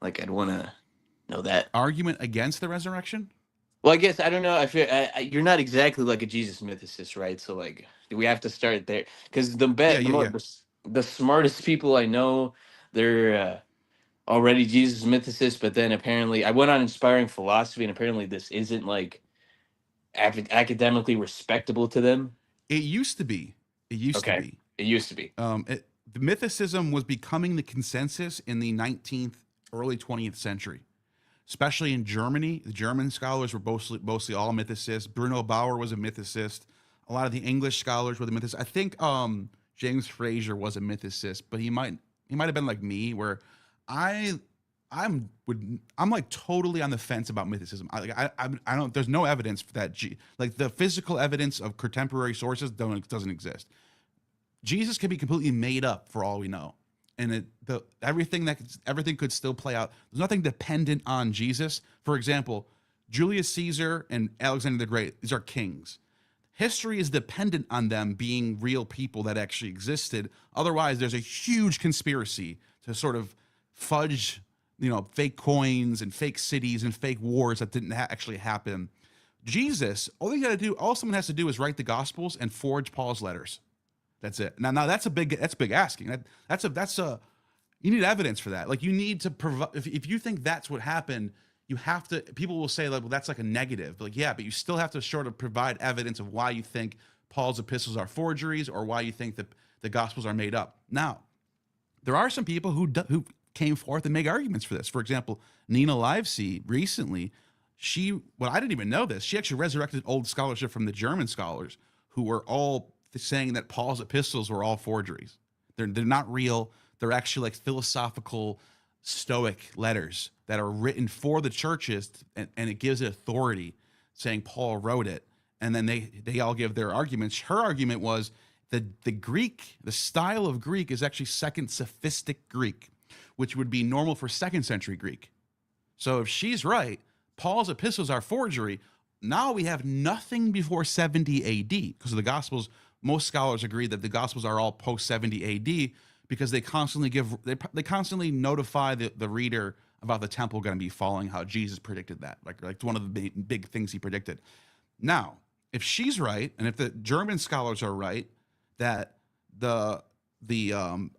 Like, I'd want to know that. Argument against the resurrection? Well, I guess I don't know. I feel you're not exactly like a Jesus mythicist, right? So like, do we have to start there? Because Yeah, the yeah, more yeah. the smartest people I know, they're already Jesus mythicists. But then apparently, I went on inspiring philosophy, and apparently, this isn't like academically respectable to them. It used to be. It used to Okay, be. it used to be. The mythicism was becoming the consensus in the 19th, early 20th century, especially in Germany. The German scholars were mostly all mythicists. Bruno Bauer was a mythicist. A lot of the English scholars were the mythicists. I think James Frazer was a mythicist, but he might have been like me, where I I'm like totally on the fence about mythicism. I don't. There's no evidence for that. Like the physical evidence of contemporary sources doesn't exist. Jesus can be completely made up for all we know, and everything could still play out. There's nothing dependent on Jesus. For example, Julius Caesar and Alexander the Great; these are kings. History is dependent on them being real people that actually existed. Otherwise, there's a huge conspiracy to sort of fudge, fake coins and fake cities and fake wars that didn't actually happen. Jesus, all someone has to do is write the Gospels and forge Paul's letters. That's it. Now that's big asking. That's a you need evidence for that. Like you need to provide. If you think that's what happened, you have to. People will say like, well, that's like a negative. But like, yeah, but you still have to sort of provide evidence of why you think Paul's epistles are forgeries or why you think that the Gospels are made up. Now, there are some people who came forth and make arguments for this. For example, Nina Livesey recently, I didn't even know this. She actually resurrected old scholarship from the German scholars who were all saying that Paul's epistles were all forgeries. They're not real. They're actually like philosophical Stoic letters that are written for the churches, and it gives it authority, saying Paul wrote it. And then they all give their arguments. Her argument was the Greek, the style of Greek is actually Second Sophistic Greek, which would be normal for second century Greek. So if she's right, Paul's epistles are forgery. Now we have nothing before 70 AD because of the Gospels. Most scholars agree that the Gospels are all post 70 AD because they constantly notify the reader about the temple going to be falling, how Jesus predicted that, like one of the big things he predicted. Now, if she's right, and if the German scholars are right, that the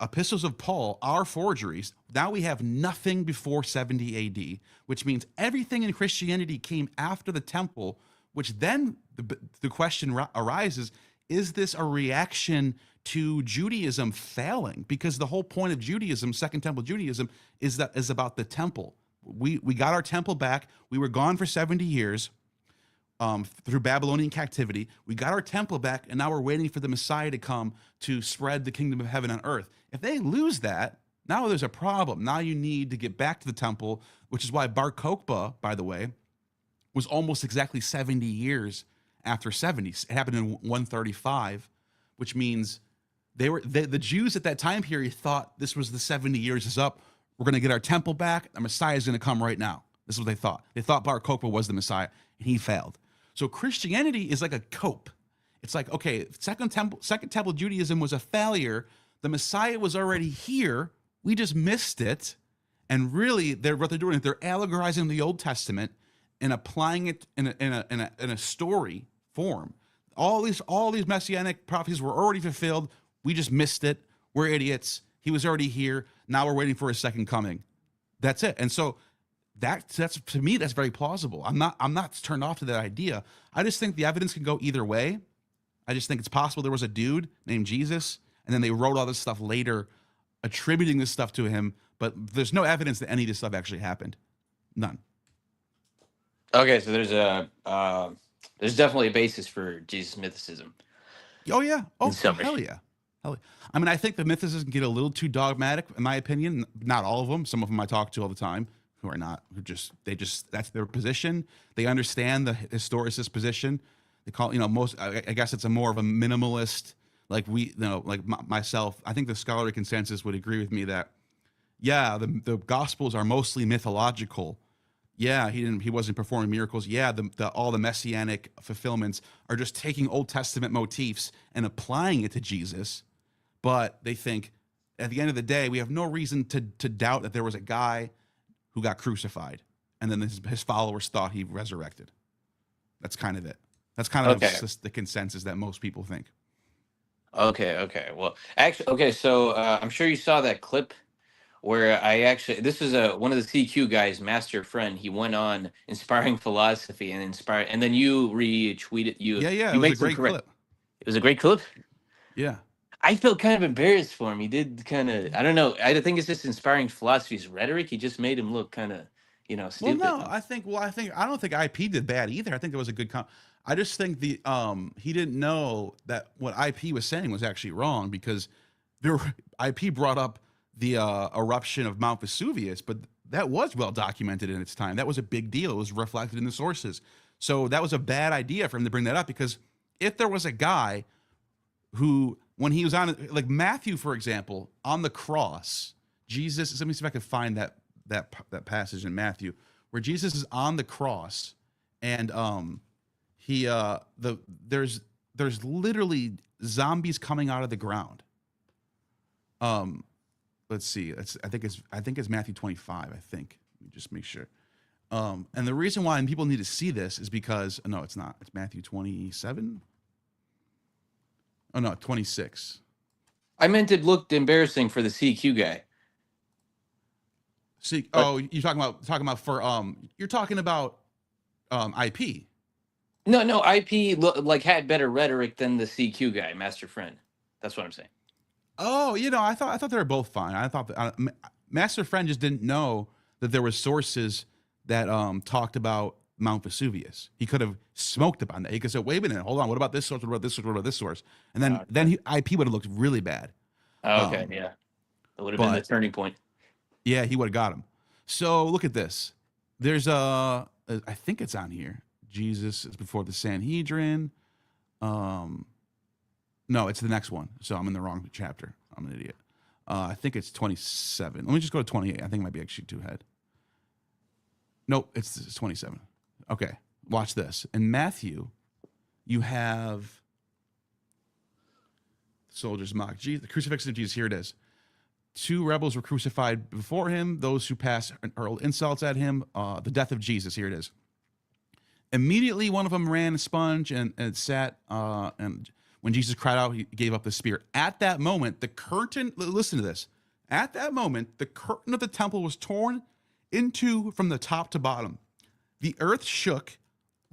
epistles of Paul are forgeries, now we have nothing before 70 AD, which means everything in Christianity came after the temple, which then the question arises, is this a reaction to Judaism failing? Because the whole point of Judaism, Second Temple Judaism, is about the temple. We got our temple back. We were gone for 70 years through Babylonian captivity. We got our temple back, and now we're waiting for the Messiah to come to spread the kingdom of heaven on earth. If they lose that, now there's a problem. Now you need to get back to the temple, which is why Bar Kokhba, by the way, was almost exactly 70 years after 70. It happened in 135, which means the Jews at that time period thought this was the 70 years is up. We're going to get our temple back. The Messiah is going to come right now. This is what they thought. They thought Bar Kokhba was the Messiah, and he failed. So Christianity is like a cope. It's like, okay, Second Temple Judaism was a failure. The Messiah was already here. We just missed it. And really, what they're doing is they're allegorizing the Old Testament and applying it in a story form. All these messianic prophecies were already fulfilled. We just missed it. We're idiots. He was already here. Now we're waiting for his second coming. That's it. And so that's to me, that's very plausible. I'm not turned off to that idea. I just think the evidence can go either way. I just think it's possible there was a dude named Jesus, and then they wrote all this stuff later, attributing this stuff to him. But there's no evidence that any of this stuff actually happened. None. Okay, so there's definitely a basis for Jesus mythicism Oh yeah. in Oh hell summary. yeah. Hell yeah. I mean, I think the mythicists can get a little too dogmatic, in my opinion. Not all of them. Some of them I talk to all the time who are not. That's their position. They understand the historicist position. They call I guess it's a more of a minimalist. Like myself. I think the scholarly consensus would agree with me that yeah, the Gospels are mostly mythological. Yeah, he wasn't performing miracles. Yeah, all the messianic fulfillments are just taking Old Testament motifs and applying it to Jesus. But they think at the end of the day, we have no reason to doubt that there was a guy who got crucified, and then his followers thought he resurrected. That's kind of it. That's kind of Okay. just the consensus that most people think. Okay. Okay. Well, actually, okay. So I'm sure you saw that clip where I actually this is a one of the CQ guys, Master Friend. He went on inspiring philosophy and inspire, and then you retweeted Yeah, yeah, it you was a made some great correct. clip. It was a great clip. Yeah. I felt kind of embarrassed for him. He did kind of I don't know. I think it's just inspiring philosophy's rhetoric. He just made him look kind of Well, stupid. no, I don't think IP did bad either. I think it was a good I just think the he didn't know that what IP was saying was actually wrong because there IP brought up the eruption of Mount Vesuvius, but that was well documented in its time. That was a big deal. It was reflected in the sources. So that was a bad idea for him to bring that up because if there was a guy who, when he was on, like Matthew, for example, on the cross, Jesus. Let me see if I can find that passage in Matthew where Jesus is on the cross, and he there's literally zombies coming out of the ground. Um, let's see. I think it's Matthew 25. I think. Let me just make sure. And the reason why people need to see this is because no, it's not. It's Matthew 27. Oh no, 26. I meant it looked embarrassing for the CQ guy. See, But oh, you're talking about for you're talking about IP. no, no, IP like had better rhetoric than the CQ guy, Master Friend. That's what I'm saying. Oh, I thought they were both fine. I thought that Master Friend just didn't know that there was sources that talked about Mount Vesuvius. He could have smoked upon that. He could say, "Wait a minute, hold on. What about this source? What about this source? What about this source?" And then Okay. IP would have looked really bad. Okay, Um, yeah. That would have been the but turning point. yeah, he would have got him. So look at this. There's I think it's on here. Jesus is before the Sanhedrin. Um, no, it's the next one. So I'm in the wrong chapter. I'm an idiot. I think it's 27. Let me just go to 28. I think it might be actually two ahead. Nope, it's 27. Okay, watch this. In Matthew, you have soldiers mock Jesus, the crucifixion of Jesus. Here it is. Two rebels were crucified before him. Those who passed hurled insults at him. The death of Jesus. Here it is. Immediately, one of them ran a sponge and sat. And when Jesus cried out, he gave up the spirit. At that moment, the curtain. Listen to this. At that moment, the curtain of the temple was torn into from the top to bottom. The earth shook,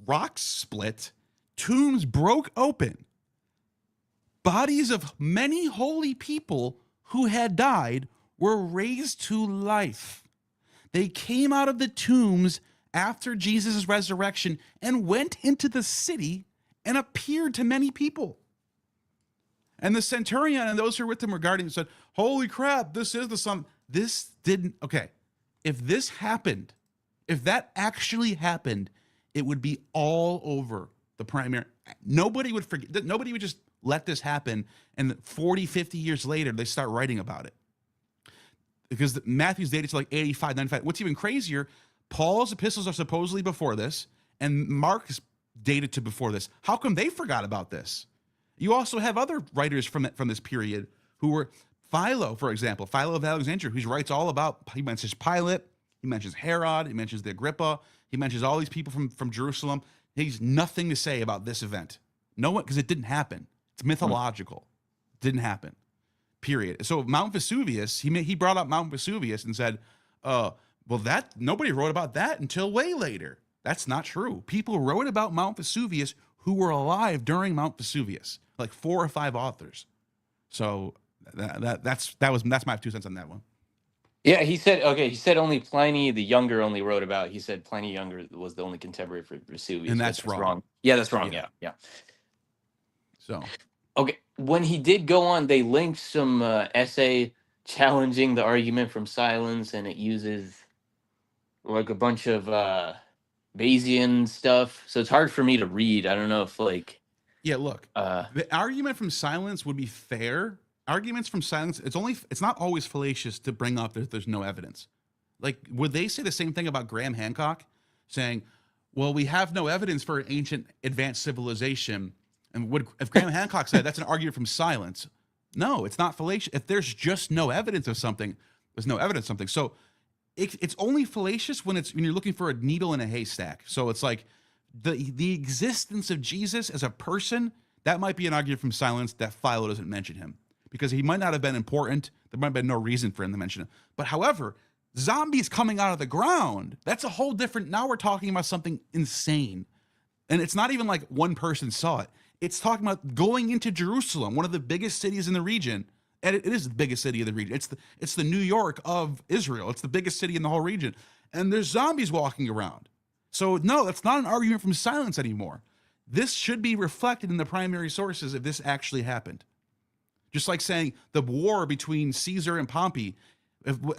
rocks split, tombs broke open. Bodies of many holy people who had died were raised to life. They came out of the tombs after Jesus' resurrection and went into the city and appeared to many people. And the centurion and those who were with him regarding him said, "Holy crap, this is the Son." This didn't, okay. If this happened, if that actually happened, it would be all over the primary. Nobody would forget, nobody would just let this happen. And 40, 50 years later, they start writing about it. Because Matthew's dated to like 85, 95. What's even crazier, Paul's epistles are supposedly before this, and Mark's dated to before this. How come they forgot about this? You also have other writers from this period who were Philo, for example, Philo of Alexandria, who writes all about, he mentions Pilate, he mentions Herod, he mentions the Agrippa, he mentions all these people from Jerusalem. He has nothing to say about this event. No one, because it didn't happen. It's mythological. It didn't happen. Period. So Mount Vesuvius, he brought up Mount Vesuvius and said, well, that nobody wrote about that until way later. That's not true. People wrote about Mount Vesuvius who were alive during Mount Vesuvius, like 4 or 5 authors. So that's my 2 cents on that one. Yeah, he said okay. He said only Pliny the Younger only wrote about. He said Pliny Younger was the only contemporary for And Vesuvius, but that's that's wrong. wrong. Yeah, that's wrong. Yeah. Yeah, yeah. So Okay, when he did go on, they linked some essay challenging the argument from silence, and it uses like a bunch of Bayesian stuff. So it's hard for me to read. I don't know if like yeah, look, uh the argument from silence would be fair. Arguments from silence, it's not always fallacious to bring up that there's no evidence. Like, would they say the same thing about Graham Hancock, saying, "Well, we have no evidence for an ancient advanced civilization"? And would if Graham Hancock said that's an argument from silence? No, it's not fallacious. If there's just no evidence of something, there's no evidence of something. So it's only fallacious when you're looking for a needle in a haystack. So it's like the existence of Jesus as a person, that might be an argument from silence that Philo doesn't mention him because he might not have been important. There might have been no reason for him to mention him. But however, zombies coming out of the ground, that's a whole different. Now we're talking about something insane. And it's not even like one person saw it. It's talking about going into Jerusalem, one of the biggest cities in the region. And it is the biggest city of the region. It's the New York of Israel. It's the biggest city in the whole region. And there's zombies walking around. So no, that's not an argument from silence anymore. This should be reflected in the primary sources if this actually happened. Just like saying the war between Caesar and Pompey.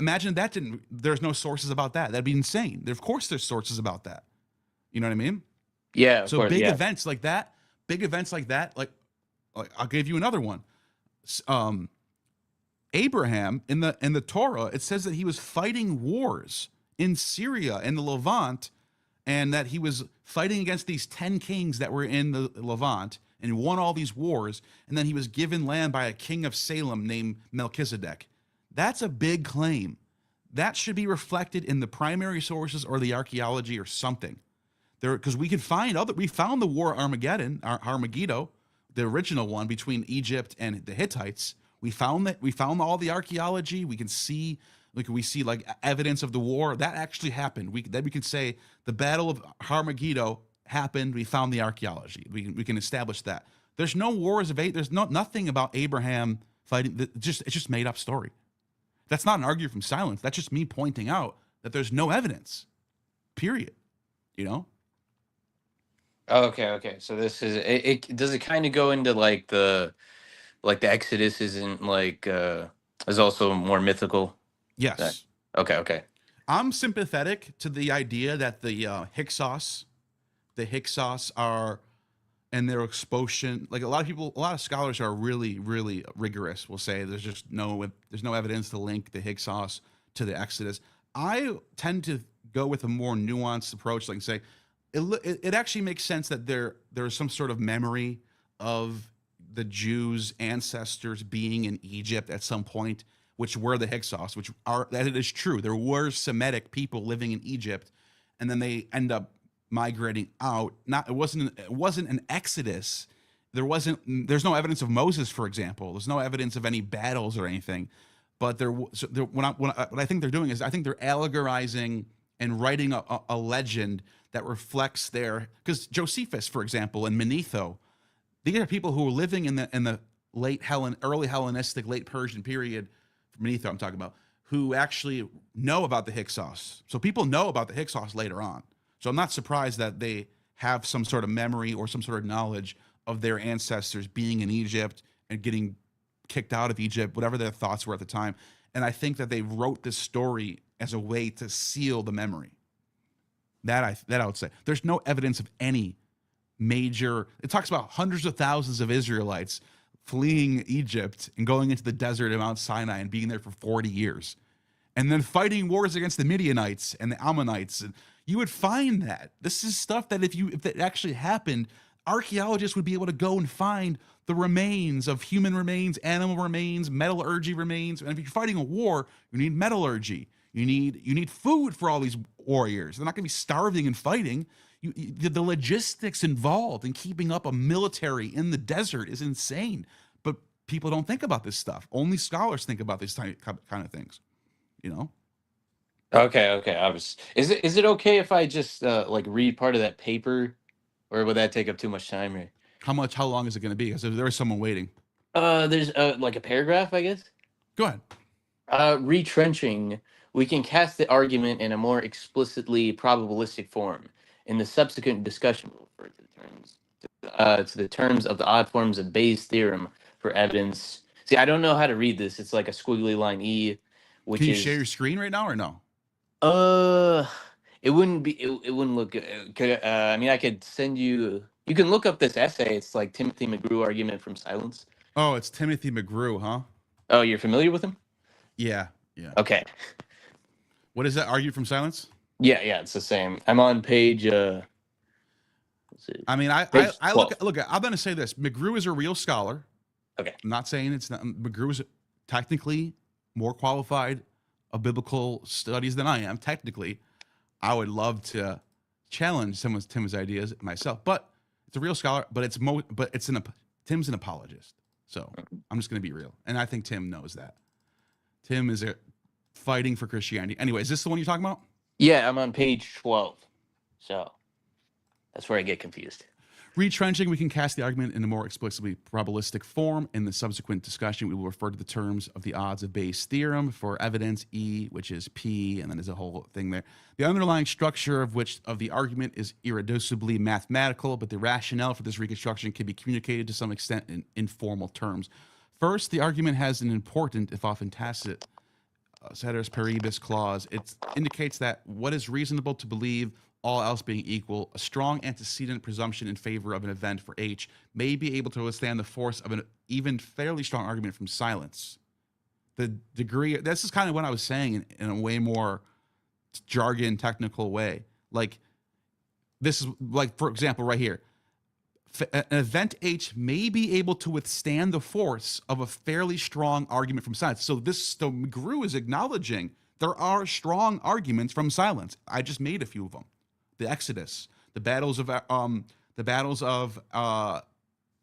Imagine that there's no sources about that. That'd be insane. Of course there's sources about that. You know what I mean? Yeah, of So course. big Yeah. events like that, like I'll give you another one. Abraham in the Torah, it says that he was fighting wars in Syria and the Levant, and that he was fighting against these 10 kings that were in the Levant and won all these wars, and then he was given land by a king of Salem named Melchizedek. That's a big claim. That should be reflected in the primary sources or the archaeology or something. There, because we found the war Armageddon, Armageddon, the original one between Egypt and the Hittites. We found all the archaeology. We can see, like evidence of the war that actually happened. We can say the Battle of Armageddon happened. We found the archaeology. We can establish that. There's no wars of eight. There's nothing about Abraham fighting. It's just made up story. That's not an argument from silence. That's just me pointing out that there's no evidence. Period. You know. Okay. So this is it does it kind of go into like the Exodus isn't is also more mythical. That- Yes. Okay. I'm sympathetic to the idea that the Hyksos are, and their expulsion. Like a lot of scholars are really, really rigorous. Will say there's no evidence to link the Hyksos to the Exodus. I tend to go with a more nuanced approach, like say it actually makes sense that there's some sort of memory of the Jews' ancestors being in Egypt at some point, which were the Hyksos, that it is true. There were Semitic people living in Egypt, and then they end up migrating out. It wasn't an exodus. There's no evidence of Moses, for example. There's no evidence of any battles or anything. But what I think they're doing is I think they're allegorizing and writing a legend that reflects because Josephus, for example, and Manetho, these are people who were living in the early Hellenistic, late Persian period. Manetho, I'm talking about, who actually know about the Hyksos. So people know about the Hyksos later on. So I'm not surprised that they have some sort of memory or some sort of knowledge of their ancestors being in Egypt and getting kicked out of Egypt, whatever their thoughts were at the time. And I think that they wrote this story as a way to seal the memory. That I would say. There's no evidence of any major. It talks about hundreds of thousands of Israelites fleeing Egypt and going into the desert of Mount Sinai and being there for 40 years. And then fighting wars against the Midianites and the Ammonites. And you would find that. This is stuff that if it actually happened, archaeologists would be able to go and find the remains of human remains, animal remains, metallurgy remains. And if you're fighting a war, you need metallurgy. You need food for all these warriors. They're not going to be starving and fighting. The logistics involved in keeping up a military in the desert is insane. But people don't think about this stuff. Only scholars think about these kind of things. You know? Okay. Is it okay if I just read part of that paper, or would that take up too much time here? How long is it going to be? Because there is someone waiting. There's like a paragraph, I guess. Go ahead. Retrenching, we can cast the argument in a more explicitly probabilistic form. In the subsequent discussion, we'll refer to the terms of the odd forms of Bayes' theorem for evidence. See, I don't know how to read this. It's like a squiggly line E, which Can you is share your screen right now or no? it wouldn't be. It wouldn't look good. I mean, I could send you. You can look up this essay. It's like Timothy McGrew argument from silence. Oh, it's Timothy McGrew, huh? Oh, you're familiar with him? Yeah. Okay. What is that? Argue from silence? Yeah, it's the same. I'm on page. Let's see. I mean, Page I 12. look. I'm going to say this: McGrew is a real scholar. Okay. I'm not saying it's not. McGrew is technically more qualified of biblical studies than I am. Technically, I would love to challenge some of Tim's ideas myself, but it's a real scholar. But Tim's an apologist, so I'm just going to be real, and I think Tim knows that. Tim is fighting for Christianity. Anyway, is this the one you're talking about? Yeah, I'm on page 12. So that's where I get confused. Retrenching, we can cast the argument in a more explicitly probabilistic form. In the subsequent discussion, we will refer to the terms of the odds of Bayes' theorem for evidence E, which is P, and then there's a whole thing there. The underlying structure of the argument is irreducibly mathematical, but the rationale for this reconstruction can be communicated to some extent in informal terms. First, the argument has an important, if often tacit, ceteris paribus clause. It indicates that what is reasonable to believe, all else being equal, a strong antecedent presumption in favor of an event for H may be able to withstand the force of an even fairly strong argument from silence. The degree, this is kind of what I was saying in a way more jargon, technical way. Like, this is like, for example, right here. An event H may be able to withstand the force of a fairly strong argument from silence. So McGrew is acknowledging there are strong arguments from silence. I just made a few of them. The Exodus, the battles of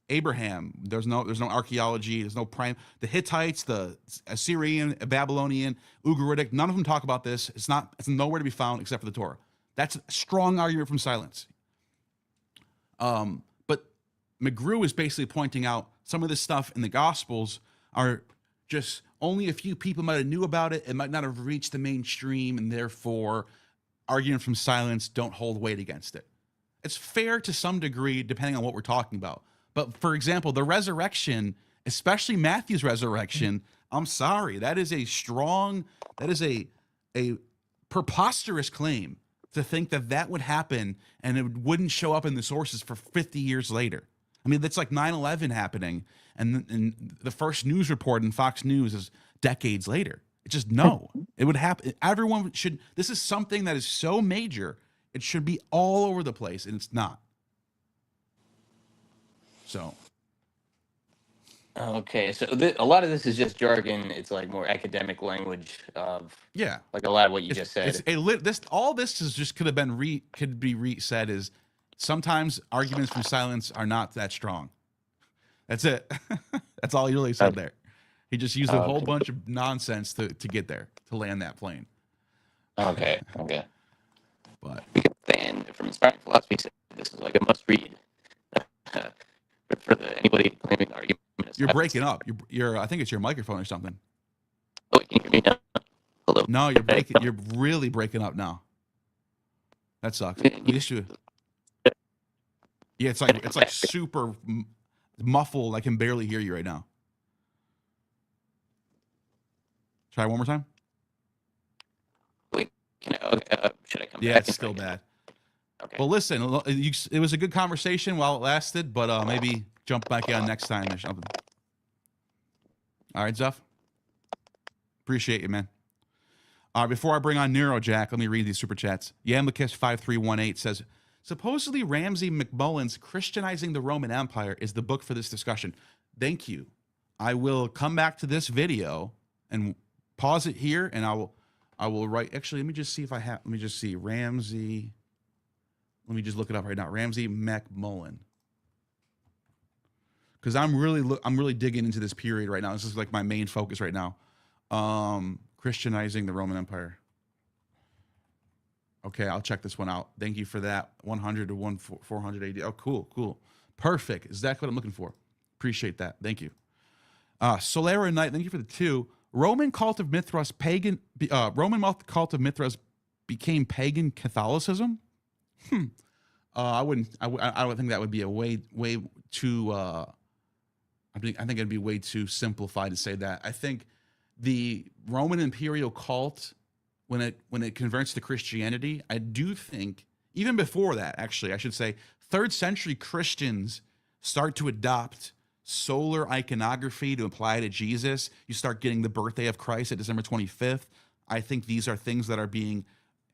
Abraham. There's no archaeology. There's no prime. The Hittites, the Assyrian, Babylonian, Ugaritic. None of them talk about this. It's nowhere to be found except for the Torah. That's a strong argument from silence. But McGrew is basically pointing out some of this stuff in the Gospels are just only a few people might have knew about it. It might not have reached the mainstream, and therefore arguments from silence don't hold weight against it. It's fair to some degree, depending on what we're talking about. But for example, the resurrection, especially Matthew's resurrection, I'm sorry, that is a preposterous claim to think that would happen and it wouldn't show up in the sources for 50 years later. I mean, that's like 9/11 happening, and the first news report in Fox News is decades later. It's just, no, it would happen. Everyone should, this is something that is so major, it should be all over the place, and it's not. So. Okay, so a lot of this is just jargon. It's like more academic language of, Yeah, like a lot of what you just said. All this is just could be said is sometimes arguments from silence are not that strong. That's it. That's all he really said there. He just used a whole bunch of nonsense to get there, to land that plane. Okay. But Fan from Inspiring Philosophy said this is like a must read for anybody claiming the argument. You're breaking up. You're I think it's your microphone or something. Oh, can you hear me now? Hello. No, you're breaking. You're really breaking up now. That sucks. Yeah, it's like super muffled. I can barely hear you right now. Try one more time. Wait, should I come back? Yeah, it's still bad. Okay. Well, listen, it was a good conversation while it lasted, but maybe jump back on next time or something. All right, Zuff. Appreciate you, man. Before I bring on Neurojack, let me read these super chats. Yamlikish5318 says, supposedly Ramsey McMullen's Christianizing the Roman Empire is the book for this discussion. Thank you. I will come back to this video and pause it here, and I will write. Actually, let me just see if I have. Let me just see Ramsey. Let me just look it up right now. Ramsey McMullen. Because I'm really digging into this period right now. This is like my main focus right now. Christianizing the Roman Empire. Okay, I'll check this one out. Thank you for that. 100 to 400 AD. Oh, cool. Perfect. Exactly what I'm looking for. Appreciate that. Thank you. Solera Knight, thank you for the 2. Roman cult of Mithras became pagan Catholicism. I would think that would be a way too. I think it'd be way too simplified to say that. I think the Roman imperial cult, when it converts to Christianity, I do think even before that, actually, I should say, 3rd century Christians start to adopt solar iconography to apply to Jesus. You start getting the birthday of Christ at December 25th. I think these are things that are being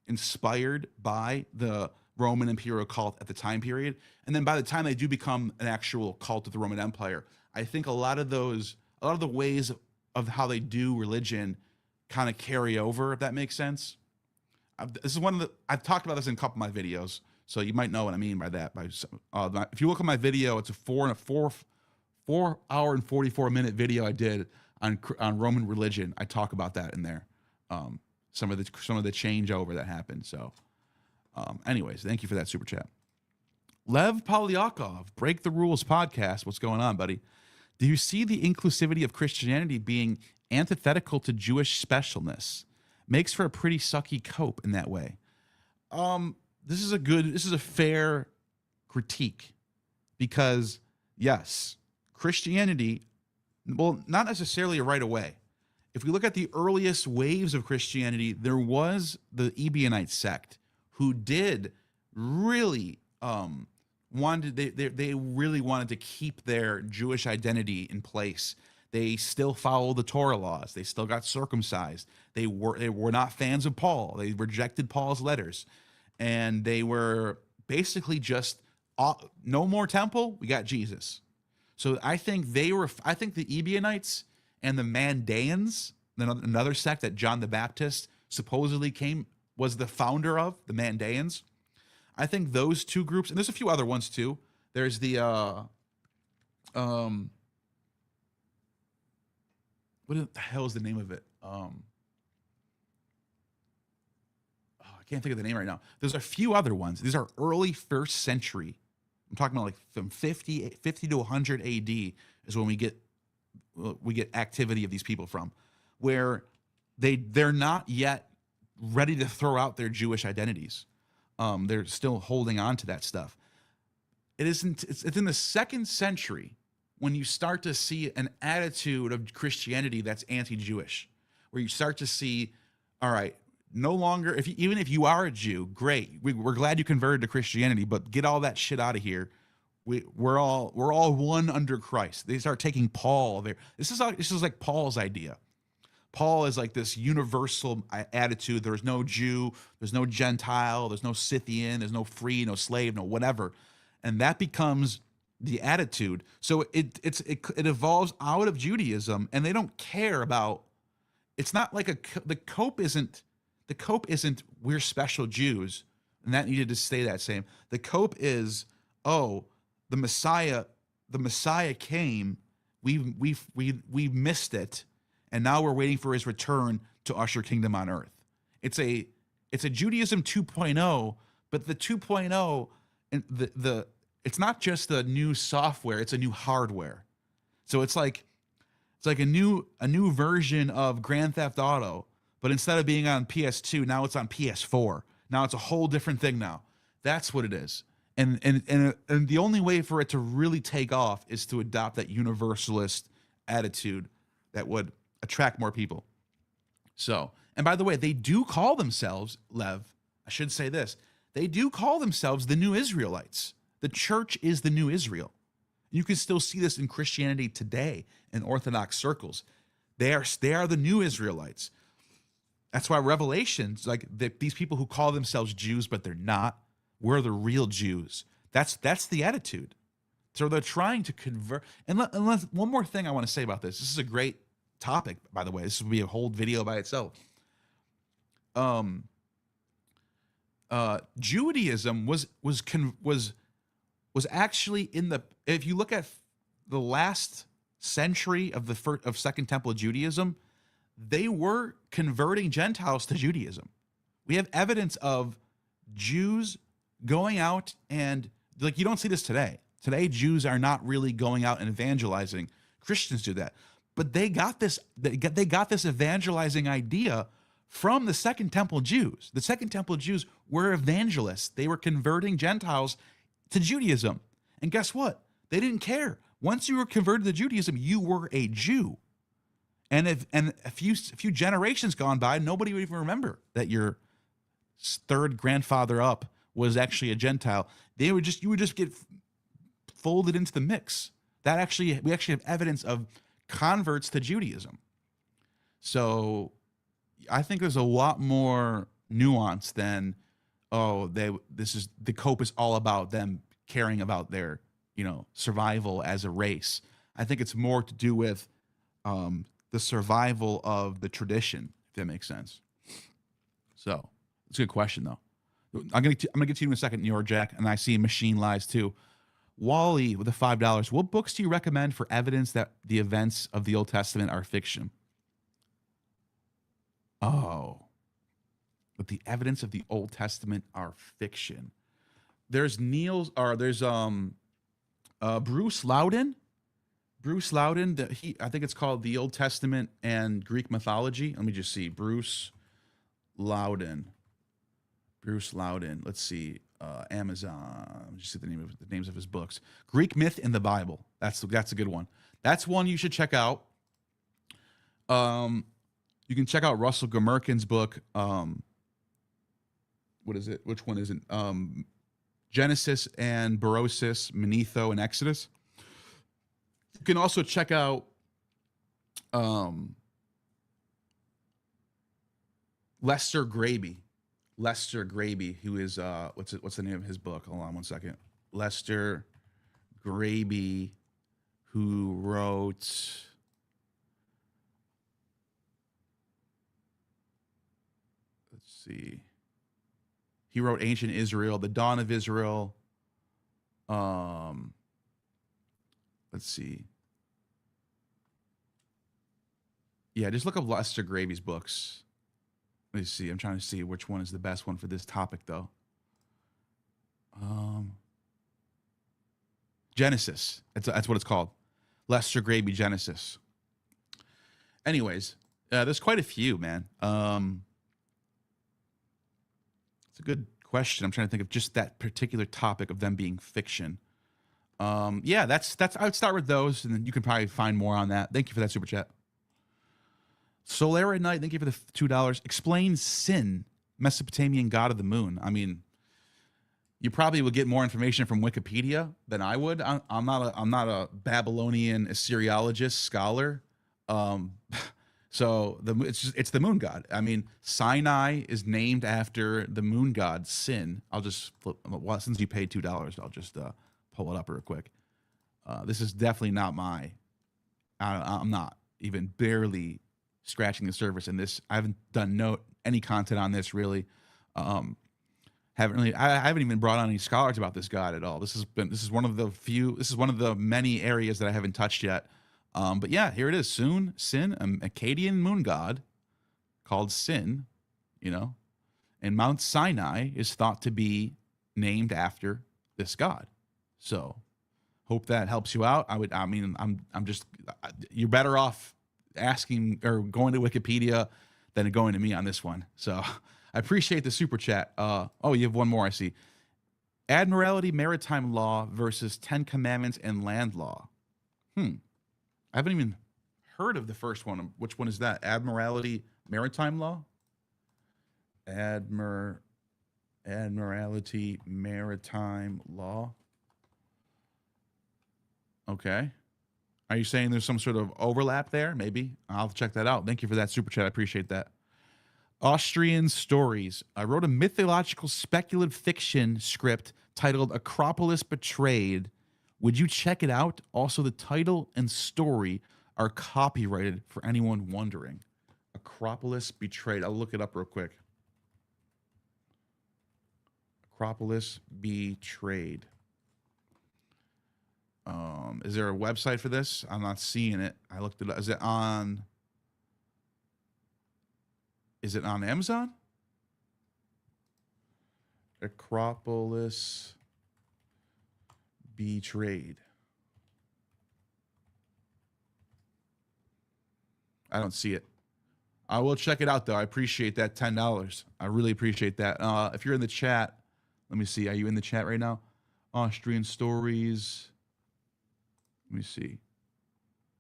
inspired by the Roman imperial cult at the time period. And then by the time they do become an actual cult of the Roman Empire, I think a lot of the ways of how they do religion kind of carry over, if that makes sense. This is one of the I've talked about this in a couple of my videos, so you might know what I mean by that. If you look at my video, it's a 4 hour and 44-minute video I did on Roman religion. I talk about that in there. Some of the changeover that happened. So, anyways, thank you for that super chat. Lev Polyakov, Break the Rules podcast. What's going on, buddy? Do you see the inclusivity of Christianity being antithetical to Jewish specialness? Makes for a pretty sucky cope in that way. This is a fair critique, because yes, Christianity, well, not necessarily right away. If we look at the earliest waves of Christianity, there was the Ebionite sect who did really they really wanted to keep their Jewish identity in place. They still followed the Torah laws. They still got circumcised. They were not fans of Paul. They rejected Paul's letters, and they were basically just no more temple. We got Jesus. So I think I think the Ebionites and the Mandaeans, another sect that John the Baptist supposedly was the founder of, the Mandaeans. I think those two groups, and there's a few other ones too. There's the what the hell is the name of it? I can't think of the name right now. There's a few other ones. These are early first century. I'm talking about like from 50 to 100 AD is when we get activity of these people from, where they're not yet ready to throw out their Jewish identities. They're still holding on to that stuff. It's in the 2nd century when you start to see an attitude of Christianity that's anti-Jewish, where you start to see, all right, no longer, even if you are a Jew, great, we're glad you converted to Christianity, but get all that shit out of here. We're all one under Christ. They start taking Paul there. This is like Paul's idea. Paul is like this universal attitude. There's no Jew, there's no Gentile, there's no Scythian, there's no free, no slave, no whatever, and that becomes the attitude. So it evolves out of Judaism, and they don't care about. It's not like the cope isn't we're special Jews, and that needed to stay that same. The cope is, oh, the Messiah came, we missed it, and now we're waiting for his return to usher kingdom on earth. It's a Judaism 2.0, but the 2.0 and it's not just the new software, it's a new hardware. So it's like a new version of Grand Theft Auto, but instead of being on PS2, now it's on PS4. Now it's a whole different thing now. That's what it is. And the only way for it to really take off is to adopt that universalist attitude that would attract more people. So, and by the way, they do call themselves, Lev, I should say this, they do call themselves the New Israelites. The church is the New Israel. You can still see this in Christianity today in Orthodox circles. They are the New Israelites. That's why Revelations, like these people who call themselves Jews, but they're not, we're the real Jews. That's the attitude. So they're trying to convert. And one more thing I want to say about this. This is a great topic, by the way. This would be a whole video by itself. Judaism was actually if you look at the last century of Second Temple Judaism, they were converting Gentiles to Judaism. We have evidence of Jews going out, and like, you don't see this today. Today, Jews are not really going out and evangelizing. Christians do that, but they got this evangelizing idea from the Second Temple Jews. The Second Temple Jews were evangelists. They were converting Gentiles to Judaism. And guess what? They didn't care. Once you were converted to Judaism, you were a Jew. And a few generations gone by, nobody would even remember that your third grandfather up was actually a Gentile. You would just get folded into the mix. We actually have evidence of converts to Judaism. So I think there's a lot more nuance than, the cope is all about them caring about their, survival as a race. I think it's more to do with the survival of the tradition. If that makes sense. So it's a good question though. I'm gonna get to you in a second, New York Jack, and I see Machine Lies too. Wally with the $5. What books do you recommend for evidence that the events of the Old Testament are fiction? Oh, but the evidence of the Old Testament are fiction. There's Bruce Loudon. Bruce Loudon. I think it's called The Old Testament and Greek Mythology. Let me just see. Loudon. Bruce Loudon. Let's see. Amazon. Let me just see the names of his books. Greek Myth in the Bible. That's a good one. That's one you should check out. You can check out Russell Gummerkin's book. What is it? Which one is it? Genesis and Berosus, Manetho, and Exodus. You can also check out Lester Graby. Lester Graby, who is what's the name of his book? Hold on one second. Lester Graby, who wrote let's see. He wrote Ancient Israel, The Dawn of Israel. Let's see. Yeah, just look up Lester Gravy's books. Let me see. I'm trying to see which one is the best one for this topic, though. Genesis. That's what it's called. Lester Graby Genesis. Anyways, there's quite a few, man. It's a good question. I'm trying to think of just that particular topic of them being fiction. Yeah, that's. I would start with those, and then you can probably find more on that. Thank you for that super chat. Solera Knight, thank you for the $2. Explain Sin, Mesopotamian god of the moon. I mean, you probably would get more information from Wikipedia than I would. I'm not a Babylonian Assyriologist scholar. So it's the moon god. I mean, Sinai is named after the moon god Sin. I'll just flip. Well, since you paid $2, I'll just pull it up real quick. This is definitely not I'm not even barely scratching the surface in this. I haven't done any content on this really. I haven't even brought on any scholars about this god at all. This is one of the many areas that I haven't touched yet. But yeah, here it is. Sin, an Akkadian moon god called Sin, and Mount Sinai is thought to be named after this god. So hope that helps you out. You're better off asking or going to Wikipedia than going to me on this one. So I appreciate the super chat. You have one more, I see. Admiralty maritime law versus 10 Commandments and land law. I haven't even heard of the first one. Which one is that? Admiralty maritime law? Admiralty maritime law. Okay. Are you saying there's some sort of overlap there? Maybe. I'll check that out. Thank you for that super chat. I appreciate that. Austrian Stories. I wrote a mythological speculative fiction script titled Acropolis Betrayed. Would you check it out? Also, the title and story are copyrighted for anyone wondering. Acropolis Betrayed. I'll look it up real quick. Acropolis Betrayed. Is there a website for this? I'm not seeing it. I looked it up. Is it on Amazon? Acropolis Betrayed. I don't see it. I will check it out, though. I appreciate that $10. I really appreciate that. If you're in the chat, let me see. Are you in the chat right now? Austrian Stories. Let me see.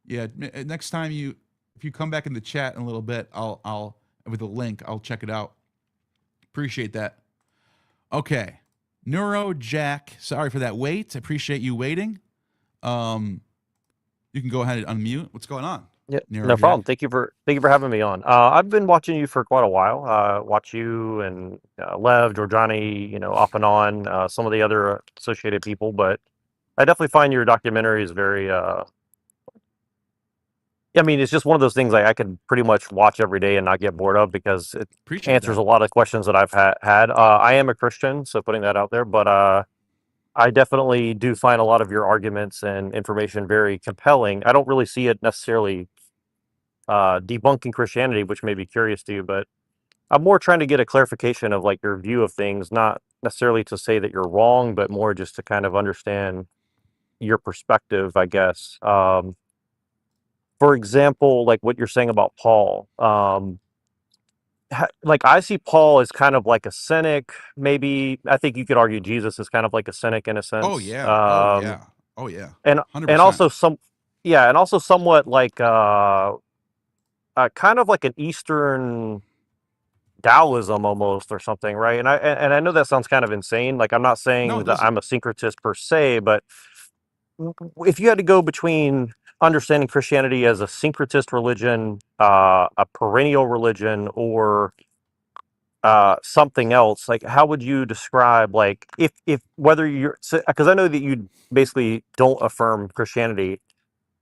Yeah, next time if you come back in the chat in a little bit, I'll with a link, I'll check it out. Appreciate that. Okay. Neuro Jack, sorry for that wait. I appreciate you waiting. You can go ahead and unmute. What's going on? Yeah, Neuro no Jack? problem. Thank you for having me on. I've been watching you for quite a while. Watch you and Lev, Georgiani, off and on, some of the other associated people, but I definitely find your documentaries very I mean, it's just one of those things like I could pretty much watch every day and not get bored of because it Appreciate answers that. a lot of questions that I've had. I am a Christian, so putting that out there, but I definitely do find a lot of your arguments and information very compelling. I don't really see it necessarily debunking Christianity, which may be curious to you, but I'm more trying to get a clarification of like your view of things, not necessarily to say that you're wrong, but more just to kind of understand your perspective, I guess. For example, like what you're saying about Paul. Like I see Paul as kind of like a cynic, maybe. I think you could argue Jesus is kind of like a cynic in a Oh sense. yeah. Oh yeah. Oh yeah. And 100%. also yeah, and also somewhat like kind of like an Eastern Taoism almost or something, right? And I know that sounds kind of insane. Like I'm not No, saying it that doesn't. I'm a syncretist per se, but if you had to go between understanding Christianity as a syncretist religion, a perennial religion, or something else, like how would you describe like if whether you're because I know that you basically don't affirm Christianity,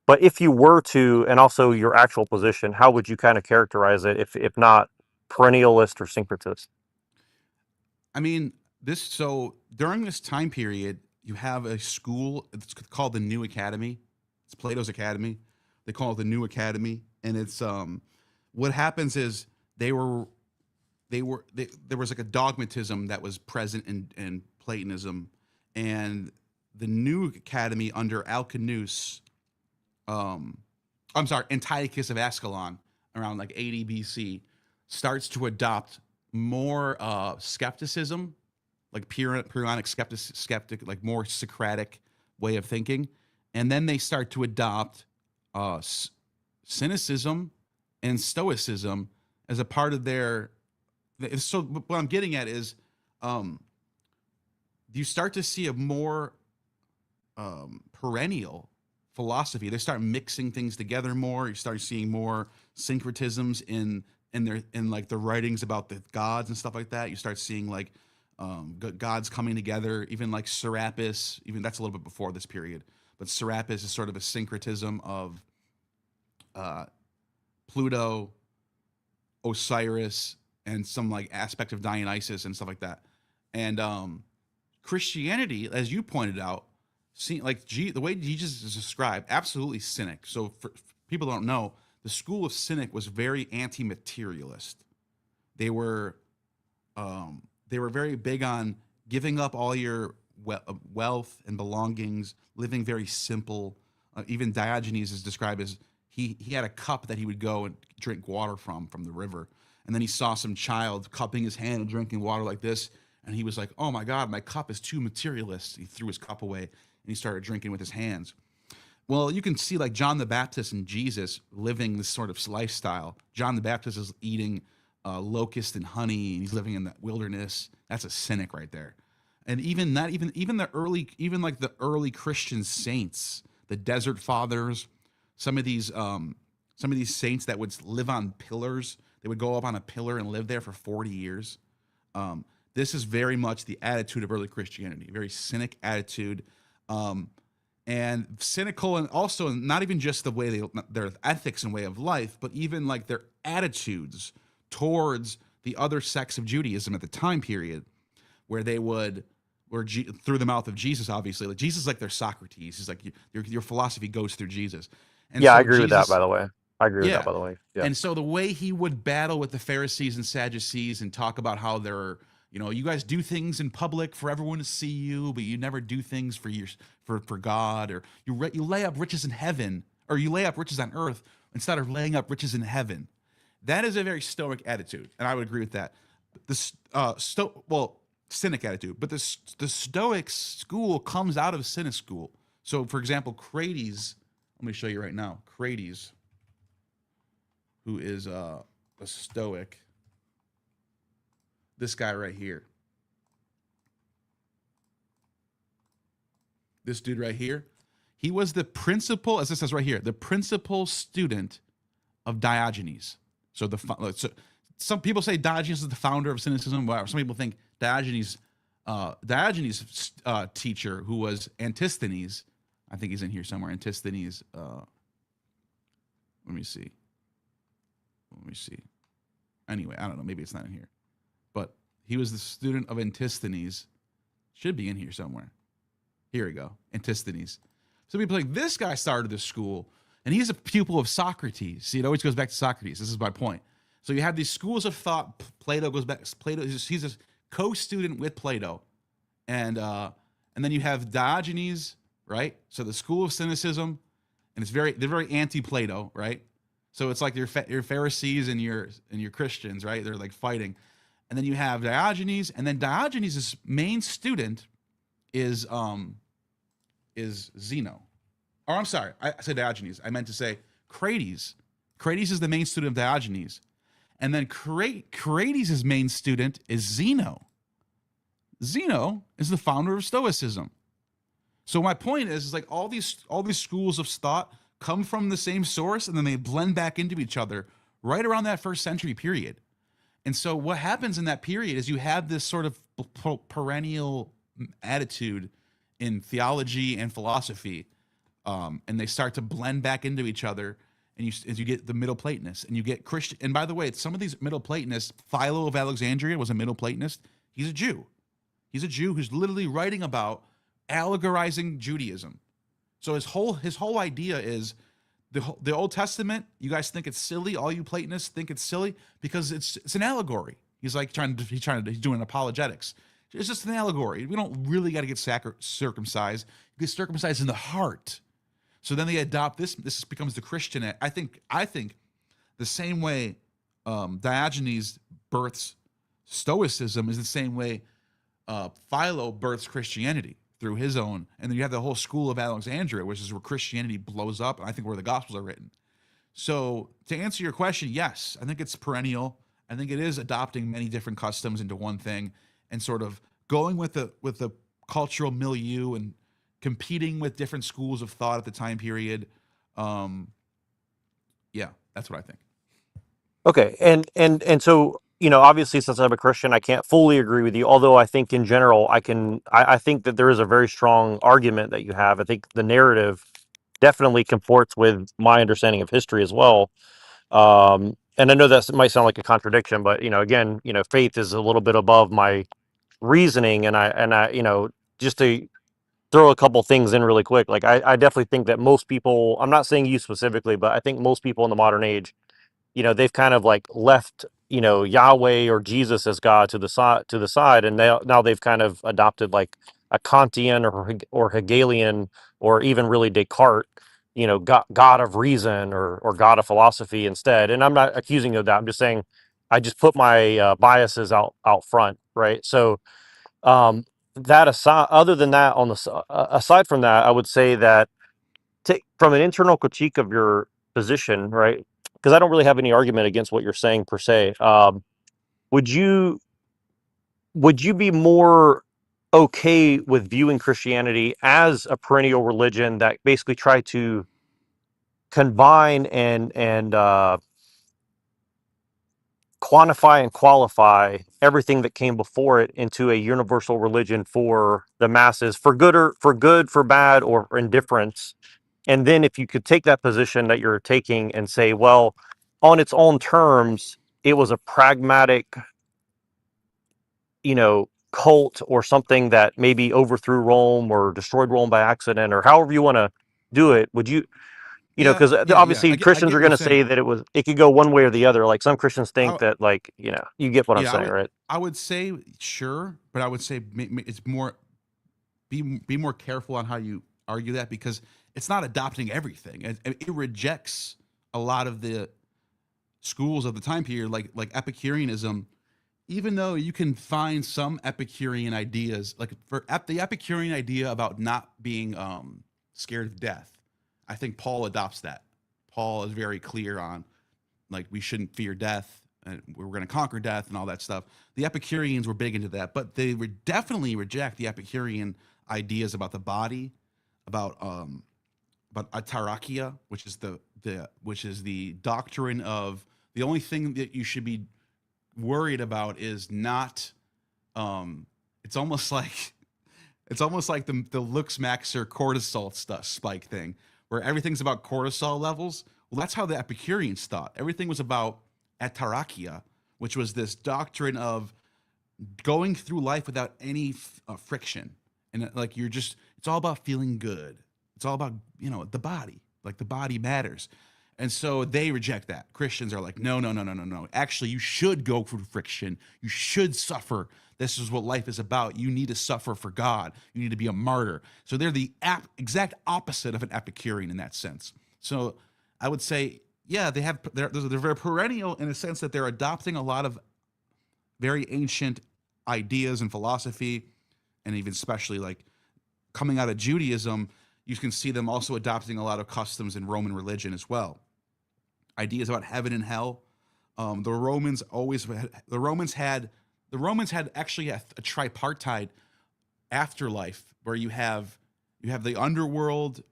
but if you were to, and also your actual position, how would you kind of characterize it if not perennialist or syncretist? I mean, so during this time period, you have a school. It's called the New Academy. It's Plato's Academy. They call it the New Academy, and it's what happens is they were there was like a dogmatism that was present in Platonism, and the New Academy under Alcinous, um, I'm sorry, Antiochus of Ascalon, around like 80 BC, starts to adopt more skepticism, like Pyrrhonic skeptic, like more Socratic way of thinking, and then they start to adopt uh, cynicism and Stoicism as a part of their. So what I'm getting at is, um, you start to see a more perennial philosophy. They start mixing things together more. You start seeing more syncretisms in like the writings about the gods and stuff like that. You start seeing like gods coming together. Even like Serapis, even that's a little bit before this period. But Serapis is sort of a syncretism of uh, Pluto, Osiris, and some like aspect of Dionysus and stuff like that. And Christianity, as you pointed out, like the way Jesus is described, absolutely cynic. So for people who don't know, the school of cynic was very anti-materialist. They were they were very big on giving up all your wealth and belongings, living very simple. Even Diogenes is described as he had a cup that he would go and drink water from the river, and then he saw some child cupping his hand and drinking water like this, and he was like, "Oh my God, my cup is too materialist." He threw his cup away and he started drinking with his hands. Well, you can see like John the Baptist and Jesus living this sort of lifestyle. John the Baptist is eating locust and honey, and he's living in the wilderness. That's a cynic right there. And even that, even the early, even like the early Christian saints, the Desert Fathers, some of these saints that would live on pillars. They would go up on a pillar and live there for 40 years. This is very much the attitude of early Christianity, very cynic attitude. Um, and cynical, and also not even just the way their ethics and way of life, but even like their attitudes towards the other sects of Judaism at the time period, where they would, through the mouth of Jesus, obviously, like Jesus is like their Socrates. He's like your philosophy goes through Jesus, and Yeah, I so agree with that, by Jesus, the way. I agree with that, yeah, by the way. Yeah. and so the way he would battle with the Pharisees and Sadducees and talk about how they're, you guys do things in public for everyone to see you, but you never do things for God, or you lay up riches in heaven, or you lay up riches on earth instead of laying up riches in heaven. That is a very stoic attitude, and I would agree with that. The cynic attitude, but the Stoic school comes out of cynic school. So, for example, Crates. Let me show you right now. Crates, who is a Stoic. This guy right here. This dude right here. He was the principal, as it says right here, the principal student of Diogenes. So some people say Diogenes is the founder of cynicism. Some people think Diogenes' teacher, who was Antisthenes, I think he's in here somewhere. Antisthenes. Let me see. Anyway, I don't know. Maybe it's not in here. But he was the student of Antisthenes. Should be in here somewhere. Here we go. Antisthenes. So people like, this guy started this school, and he's a pupil of Socrates. See, it always goes back to Socrates. This is my point. So you have these schools of thought. Plato goes back. Plato, he's a co-student with Plato. And then you have Diogenes, right? So the school of cynicism, and they're very anti-Plato, right? So it's like your Pharisees and your Christians, right? They're like fighting. And then you have Diogenes, and then Diogenes' main student is Zeno. Or I'm sorry, I said Diogenes. I meant to say Crates. Crates is the main student of Diogenes. And then Crates' main student is Zeno. Zeno is the founder of Stoicism. So my point is like all these schools of thought come from the same source, and then they blend back into each other right around that first century period. And so what happens in that period is you have this sort of perennial attitude in theology and philosophy, and they start to blend back into each other. And you get the Middle Platonists, and you get Christian. And by the way, some of these Middle Platonists, Philo of Alexandria was a Middle Platonist. He's a Jew. He's a Jew who's literally writing about allegorizing Judaism. So his whole idea is the Old Testament. You guys think it's silly. All you Platonists think it's silly because it's an allegory. He's like he's doing apologetics. It's just an allegory. We don't really got to get circumcised. You get circumcised in the heart. So then they adopt this. This becomes the Christian. I think the same way Diogenes births Stoicism is the same way Philo births Christianity through his own. And then you have the whole school of Alexandria, which is where Christianity blows up, and I think where the Gospels are written. So to answer your question, yes, I think it's perennial. I think it is adopting many different customs into one thing and sort of going with the cultural milieu and competing with different schools of thought at the time period. Yeah, that's what I think. Okay, and so obviously, since I'm a Christian, I can't fully agree with you. Although I think in general, I think that there is a very strong argument that you have. I think the narrative definitely comports with my understanding of history as well. And I know that might sound like a contradiction, but again, faith is a little bit above my reasoning, and I just to throw a couple things in really quick. Like I definitely think that most people, I'm not saying you specifically, but I think most people in the modern age, they've kind of like left, Yahweh or Jesus as God to the side, and now they've kind of adopted like a Kantian or Hegelian or even really Descartes, God of reason or God of philosophy instead. And I'm not accusing you of that. I'm just saying I just put my biases out front, right? So that aside, other than that, aside from that, I would say that from an internal critique of your position, right? Because I don't really have any argument against what you're saying per se. Would you be more okay with viewing Christianity as a perennial religion that basically tried to combine and quantify and qualify everything that came before it into a universal religion for the masses, for good, for bad, or for indifference? And then if you could take that position that you're taking and say, well, on its own terms, it was a pragmatic, cult or something that maybe overthrew Rome or destroyed Rome by accident, or however you want to do it, would you, Yeah, because yeah. obviously I Christians get are what going you're to say saying. that it could go one way or the other. Like some Christians think I, that, like, you get what I'm yeah, saying, right? I would say sure, but I would say it's more be more careful on how you argue that, because it's not adopting everything. It rejects a lot of the schools of the time period, like Epicureanism. Even though you can find some Epicurean ideas, like the Epicurean idea about not being scared of death, I think Paul adopts that. Paul is very clear on like we shouldn't fear death and we're going to conquer death and all that stuff. The Epicureans were big into that, but they would definitely reject the Epicurean ideas about the body, about atarakia, which is the doctrine of the only thing that you should be worried about is not it's almost like the Lux Max or cortisol stuff spike thing, where everything's about cortisol levels. Well, that's how the Epicureans thought. Everything was about atarakia, which was this doctrine of going through life without any friction, and like you're just, it's all about feeling good. It's all about, the body, like the body matters. And so they reject that. Christians are like, no, no, no, no, no, no. Actually, you should go through friction. You should suffer. This is what life is about. You need to suffer for God. You need to be a martyr. So they're the exact opposite of an Epicurean in that sense. So I would say, yeah, they're very perennial in a sense that they're adopting a lot of very ancient ideas and philosophy, and even especially like coming out of Judaism, you can see them also adopting a lot of customs in Roman religion as well. Ideas about heaven and hell. The Romans had actually a tripartite afterlife where you have the underworld,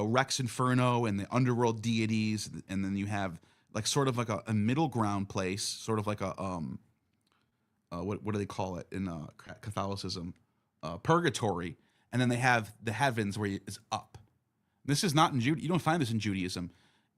Rex Inferno and the underworld deities, and then you have like sort of like a middle ground place, sort of like a what do they call it in Catholicism? Purgatory, and then they have the heavens where it's up. This is not in Judaism. You don't find this in Judaism.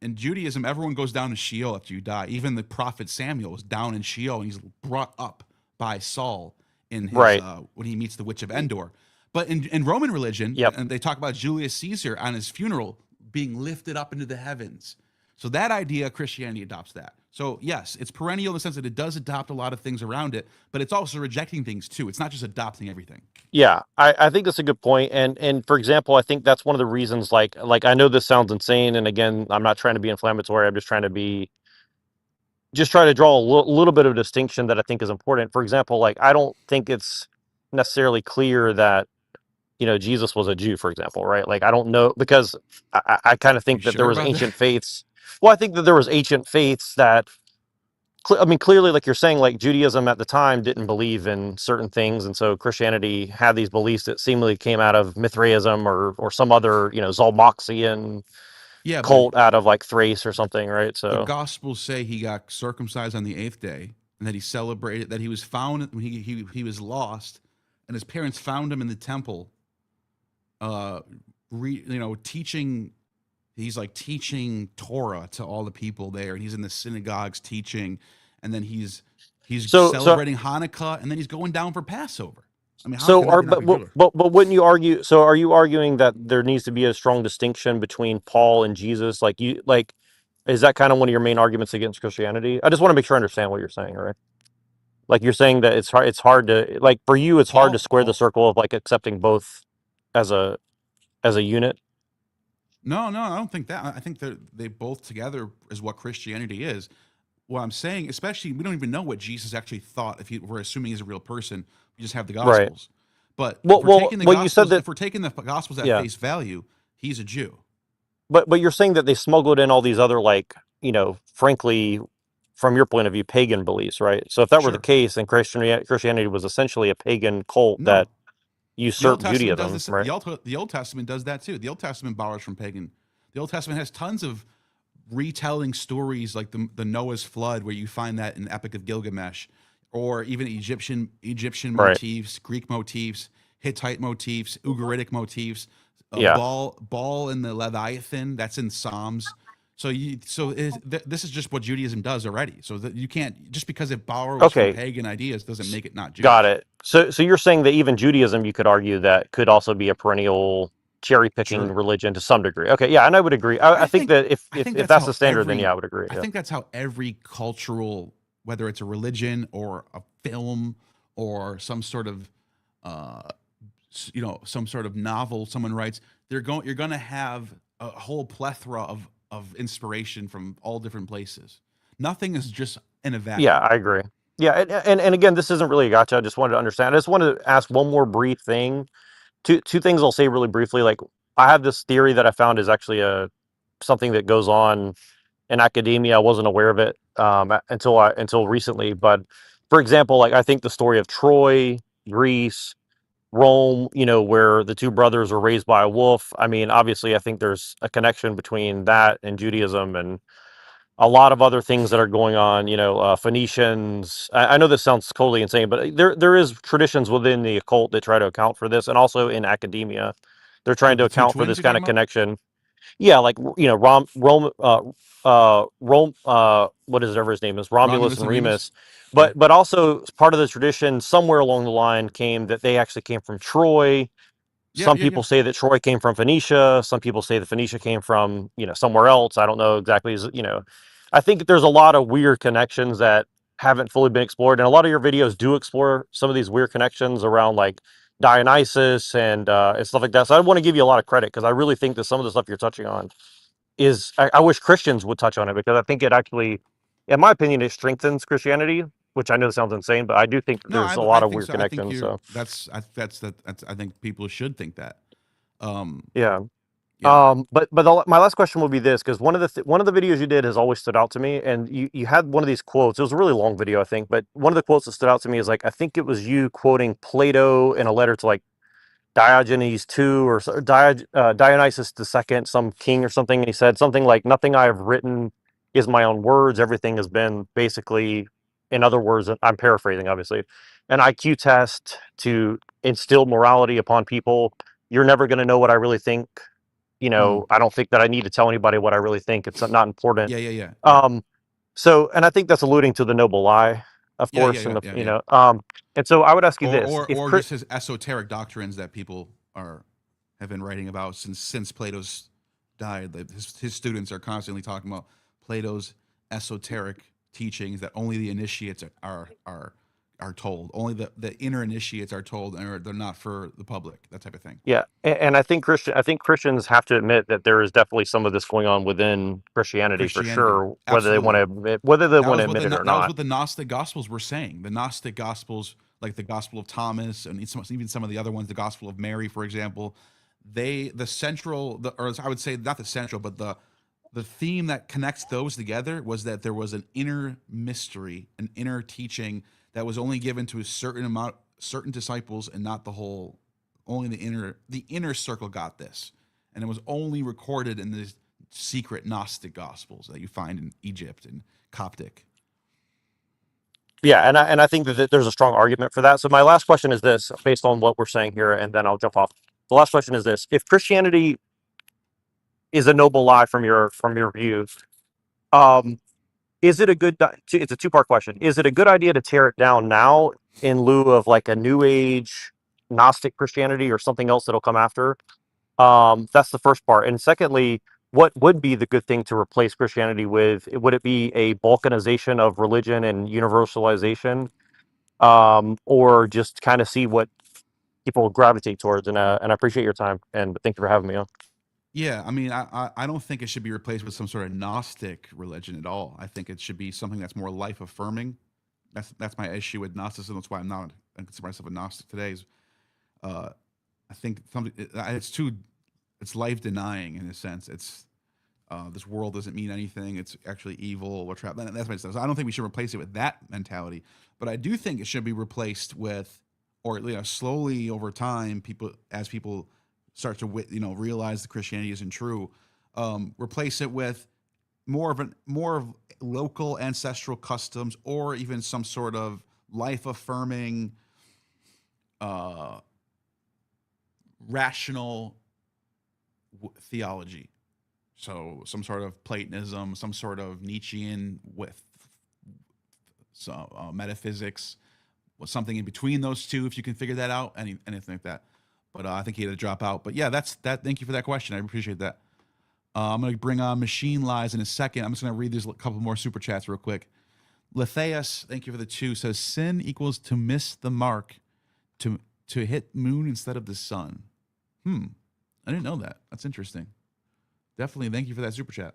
In Judaism, everyone goes down to Sheol after you die. Even the prophet Samuel was down in Sheol, and he's brought up by Saul in his Right. when he meets the witch of Endor. But in Roman religion, Yep. and they talk about Julius Caesar on his funeral being lifted up into the heavens. So that idea, Christianity adopts that. So yes, it's perennial in the sense that it does adopt a lot of things around it, but it's also rejecting things too. It's not just adopting everything. Yeah, I think that's a good point. And for example, I think that's one of the reasons like I know this sounds insane, and again, I'm not trying to be inflammatory. I'm just trying to be just try to draw a little bit of a distinction that I think is important. For example, like I don't think it's necessarily clear that Jesus was a Jew, for example, right? Like I don't know because I kind of You think that there sure was about that? ancient faiths. Well, I think that there was ancient faiths that I mean, clearly, like you're saying, like Judaism at the time didn't believe in certain things, and so Christianity had these beliefs that seemingly came out of Mithraism or some other, Zalmoxian Yeah, but cult out of like Thrace or something, right? the So, Gospels say he got circumcised on the eighth day, and that he celebrated that he was found when he was lost, and his parents found him in the temple, uh, teaching. He's like teaching Torah to all the people there, and he's in the synagogues teaching, and then he's so, so, celebrating Hanukkah, and then he's going down for Passover. I mean, how so, can that are be not but be Judah? but wouldn't you argue? So, are you arguing that there needs to be a strong distinction between Paul and Jesus? Is that kind of one of your main arguments against Christianity? I just want to make sure I understand what you're saying, all right? Like you're saying that it's hard to like for you it's hard to square the Paul, circle of like accepting both as a unit. no, no, I don't think that. I think they both together is what Christianity is. What I'm saying, especially, we don't even know what Jesus actually thought. We're assuming he's a real person, we just have the Right. Gospels. But Well, well, well, you said that. If we're taking the Gospels at Yeah, face value, he's a Jew. but you're saying that they smuggled in all these other like frankly, from your point of view, pagan beliefs, right? So if that were the Sure. case, then Christianity was essentially a pagan cult that No, the Old usurped Testament does Judaism, this. right? The Old Testament does that too. The Old Testament borrows from pagan. The Old Testament has tons of retelling stories like the Noah's flood, where you find that in the Epic of Gilgamesh, or even Egyptian Right. motifs, Greek motifs, Hittite motifs, Ugaritic motifs, Yeah. Baal in the Leviathan. That's in Psalms. This is just what Judaism does already. So that you can't, just because it borrows from Okay. pagan ideas doesn't make it not Got Jewish. it. So you're saying that even Judaism, you could argue that could also be a perennial cherry picking Sure. religion to some degree. Okay, yeah, and I would agree. I I think think that if I think that's the standard, then yeah, I would agree. I Yeah. think that's how every cultural, whether it's a religion or a film or some sort of uh some sort of novel someone writes, you're going to have a whole plethora of inspiration from all different places. Nothing is just in a Yeah, vacuum. I agree. Yeah, and again, this isn't really a gotcha. I just wanted to understand. I just wanted to ask one more brief thing. Two things I'll say really briefly. Like I have this theory that I found is actually a something that goes on in academia. I wasn't aware of it until recently. But for example, like I think the story of Troy, Greece, Rome, where the two brothers were raised by a wolf. I mean, obviously, I think there's a connection between that and Judaism and a lot of other things that are going on. Phoenicians. I know this sounds totally insane, but there is traditions within the occult that try to account for this, and also in academia, they're trying With to the two account for twins this you're kind talking of about? connection. Yeah, like what is whatever his name is, Romulus Romulus and and Remus. Remus, Yeah. but also part of the tradition somewhere along the line came that they actually came from Troy. Yeah. Some Yeah. Yeah. people say that Troy came from Phoenicia. Some people say that Phoenicia came from somewhere else. I don't know exactly. I think there's a lot of weird connections that haven't fully been explored, and a lot of your videos do explore some of these weird connections around like Dionysus and stuff like that. So I want to give you a lot of credit because I really think that some of the stuff you're touching on I wish Christians would touch on it because I think it actually, in my opinion, it strengthens Christianity, which I know sounds insane, but I do think that No, there's a I lot of think weird so. I think connections. you're. So That's I think people should think that. Um. yeah. Yeah. But my last question would be this because one of the videos you did has always stood out to me, and you had one of these quotes. It was a really long video, I think, but one of the quotes that stood out to me is like I think it was you quoting Plato in a letter to like Diogenes II or Dionysus II, some king or something. And he said something like, "Nothing I have written is my own words. Everything has been basically, in other words, and I'm paraphrasing, obviously, an IQ test to instill morality upon people. You're never going to know what I really think. Mm. I don't think that I need to tell anybody what I really think. It's not important." Yeah. Yeah. Yeah. Yeah. Um, and I think that's alluding to the noble lie, of Yeah. Yeah. course, Yeah. and Yeah. Yeah. and so I would ask you this: if Or just his esoteric doctrines that people are have been writing about since Plato's died. That his students are constantly talking about Plato's esoteric teachings that only the initiates are told. Only the inner initiates are told, and they're not for the public. That type of thing. Yeah, and I think Christians have to admit that there is definitely some of this going on within Christianity for Christianity, sure, absolutely. whether they want to admit it or That was not. what the Gnostic Gospels were saying. The Gnostic Gospels, like the Gospel of Thomas, and even some of the other ones, the Gospel of Mary, for example, or I would say not the central, but the theme that connects those together was that there was an inner mystery, an inner teaching that was only given to a certain disciples, and not the whole. Only the inner circle got this, and it was only recorded in the secret Gnostic Gospels that you find in Egypt and Coptic. Yeah, and I think that there's a strong argument for that. So my last question is this, based on what we're saying here, and then I'll jump off. The last question is this: if Christianity is a noble lie from your view, um, is it a it's a two-part question. Is it a good idea to tear it down now in lieu of like a new age Gnostic Christianity or something else that'll come after? That's the first part. And secondly, what would be the good thing to replace Christianity with? Would it be a balkanization of religion and universalization, or just kind of see what people gravitate towards? And I appreciate your time and thank you for having me on. Yeah, I mean, I don't think it should be replaced with some sort of Gnostic religion at all. I think it should be something that's more life affirming. That's my issue with Gnosticism. That's why I consider myself a Gnostic today. Is I think it's life denying in a sense. It's this world doesn't mean anything. It's actually evil or trap. That's my stuff. So I don't think we should replace it with that mentality. But I do think it should be replaced with, or slowly over time, people start to realize that Christianity isn't true. Replace it with more of local ancestral customs, or even some sort of life affirming, rational theology. So some sort of Platonism, some sort of Nietzschean with metaphysics, something in between those two. If you can figure that out, anything like that. But I think he had to drop out. But yeah, that's that. Thank you for that question. I appreciate that. I'm going to bring on Machine Lies in a second. I'm just going to read these couple more super chats real quick. Letheus, thank you for the 2, says sin equals to miss the mark, to hit moon instead of the sun. I didn't know that. That's interesting. Definitely thank you for that super chat.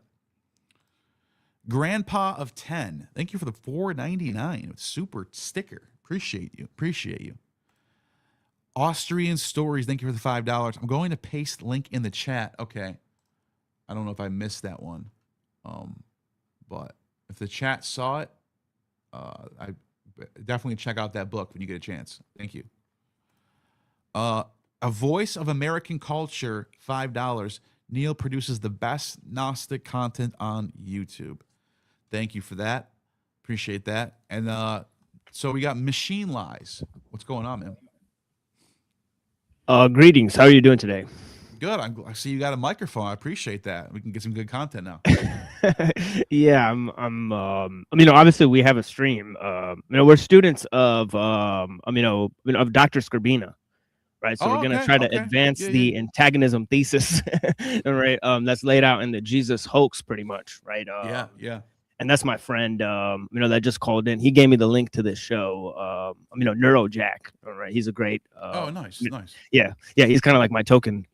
Grandpa of 10, thank you for the $4.99 super sticker. Appreciate you. Austrian Stories, thank you for the $5. I'm going to paste link in the chat. Okay. I don't know if I missed that one. But if the chat saw it, I definitely check out that book when you get a chance. Thank you. A Voice of American Culture, $5. Neil produces the best Gnostic content on YouTube. Thank you for that. Appreciate that. And so we got Machine Lies. What's going on, man? Greetings. How are you doing today? Good. I see you got a microphone. I appreciate that. We can get some good content now. Yeah, obviously we have a stream. We're students of, of Dr. Scorbina, right? So we're Oh, gonna okay. try to Okay. advance Yeah. Yeah. the antagonism thesis, all right? That's laid out in the Jesus hoax, pretty much, right? Yeah. Yeah. And that's my friend, that just called in. He gave me the link to this show. Neurojack, all right? He's a great, Oh, nice. Nice. yeah, he's kind of like my token,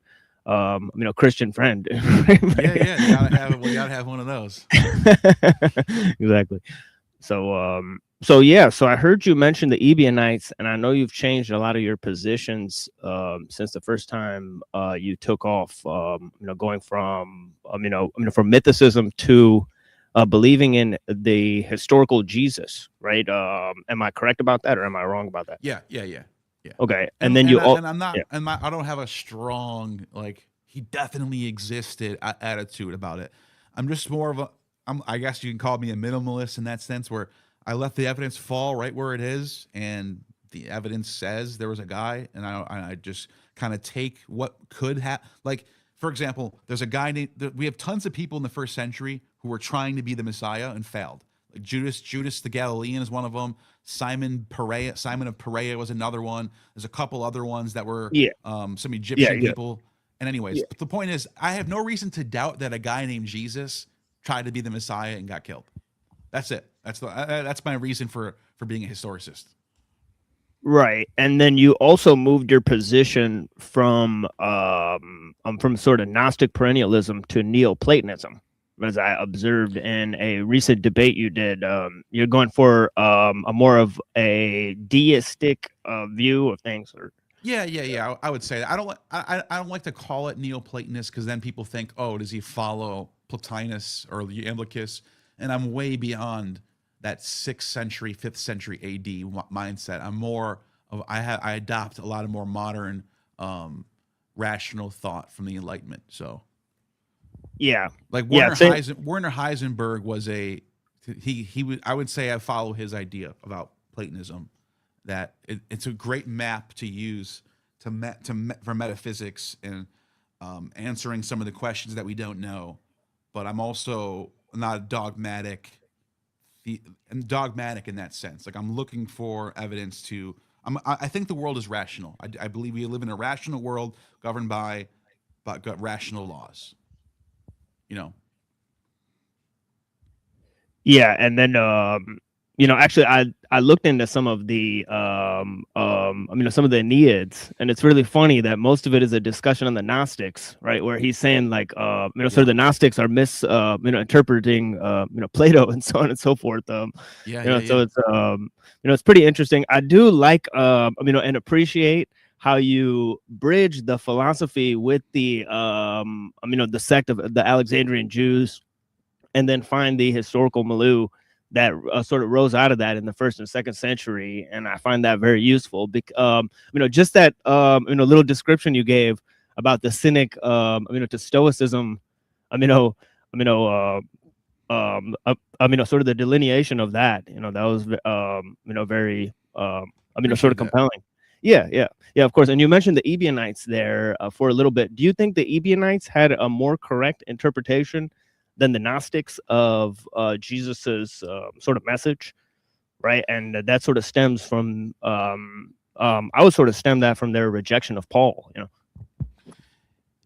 Christian friend. Yeah. Yeah. You gotta have it. We gotta have one of those. Exactly. So I heard you mention the Ebionites, and I know you've changed a lot of your positions since the first time you took off. Going from from mythicism to believing in the historical Jesus, right? Am I correct about that, or am I wrong about that? Yeah. Yeah. Yeah. Yeah. Okay, And then I'm not, yeah. and I don't have a strong like he definitely existed attitude about it. I'm just more of a, I guess you can call me a minimalist in that sense, where I let the evidence fall right where it is, and the evidence says there was a guy, and I just kind of take what could happen. Like, for example, there's a guy named, we have tons of people in the first century who were trying to be the Messiah and failed. Like Judas the Galilean is one of them. Simon of Perea was another one. There's a couple other ones that were Yeah. some Egyptian Yeah. people. And anyways, Yeah. but the point is, I have no reason to doubt that a guy named Jesus tried to be the Messiah and got killed. That's it. That's my reason for being a historicist. Right, and then you also moved your position from sort of Gnostic perennialism to Neoplatonism, as I observed in a recent debate you did. You're going for a more of a deistic view of things, or Yeah. I would say that. I don't like to call it Neoplatonist, because then people think, oh, does he follow Plotinus or Iamblichus? And I'm way beyond that 6th century, 5th century AD mindset. I'm more of, I adopt a lot of more modern, rational thought from the Enlightenment. So yeah, like yeah, Werner Heisenberg was he would, I would say I follow his idea about Platonism, that it's a great map to use for metaphysics and answering some of the questions that we don't know. But I'm also not dogmatic in that sense. Like, I'm looking for evidence to. I think the world is rational. I believe we live in a rational world governed by rational laws. You know. yeah, and then actually I looked into some of the some of the Aeneads, and it's really funny that most of it is a discussion on the Gnostics, right? Where he's saying like sort of the Gnostics are interpreting Plato and so on and so forth. So it's it's pretty interesting. I do like and appreciate how you bridge the philosophy with the the sect of the Alexandrian Jews, and then find the historical milieu that sort of rose out of that in the 1st and 2nd century, and I find that very useful. Just that little description you gave about the cynic, to Stoicism, sort of the delineation of that, that was very sort of compelling. Yeah. Of course. And you mentioned the Ebionites there for a little bit. Do you think the Ebionites had a more correct interpretation than the Gnostics of Jesus's sort of message, right? And that sort of stems from I would sort of stem that from their rejection of Paul.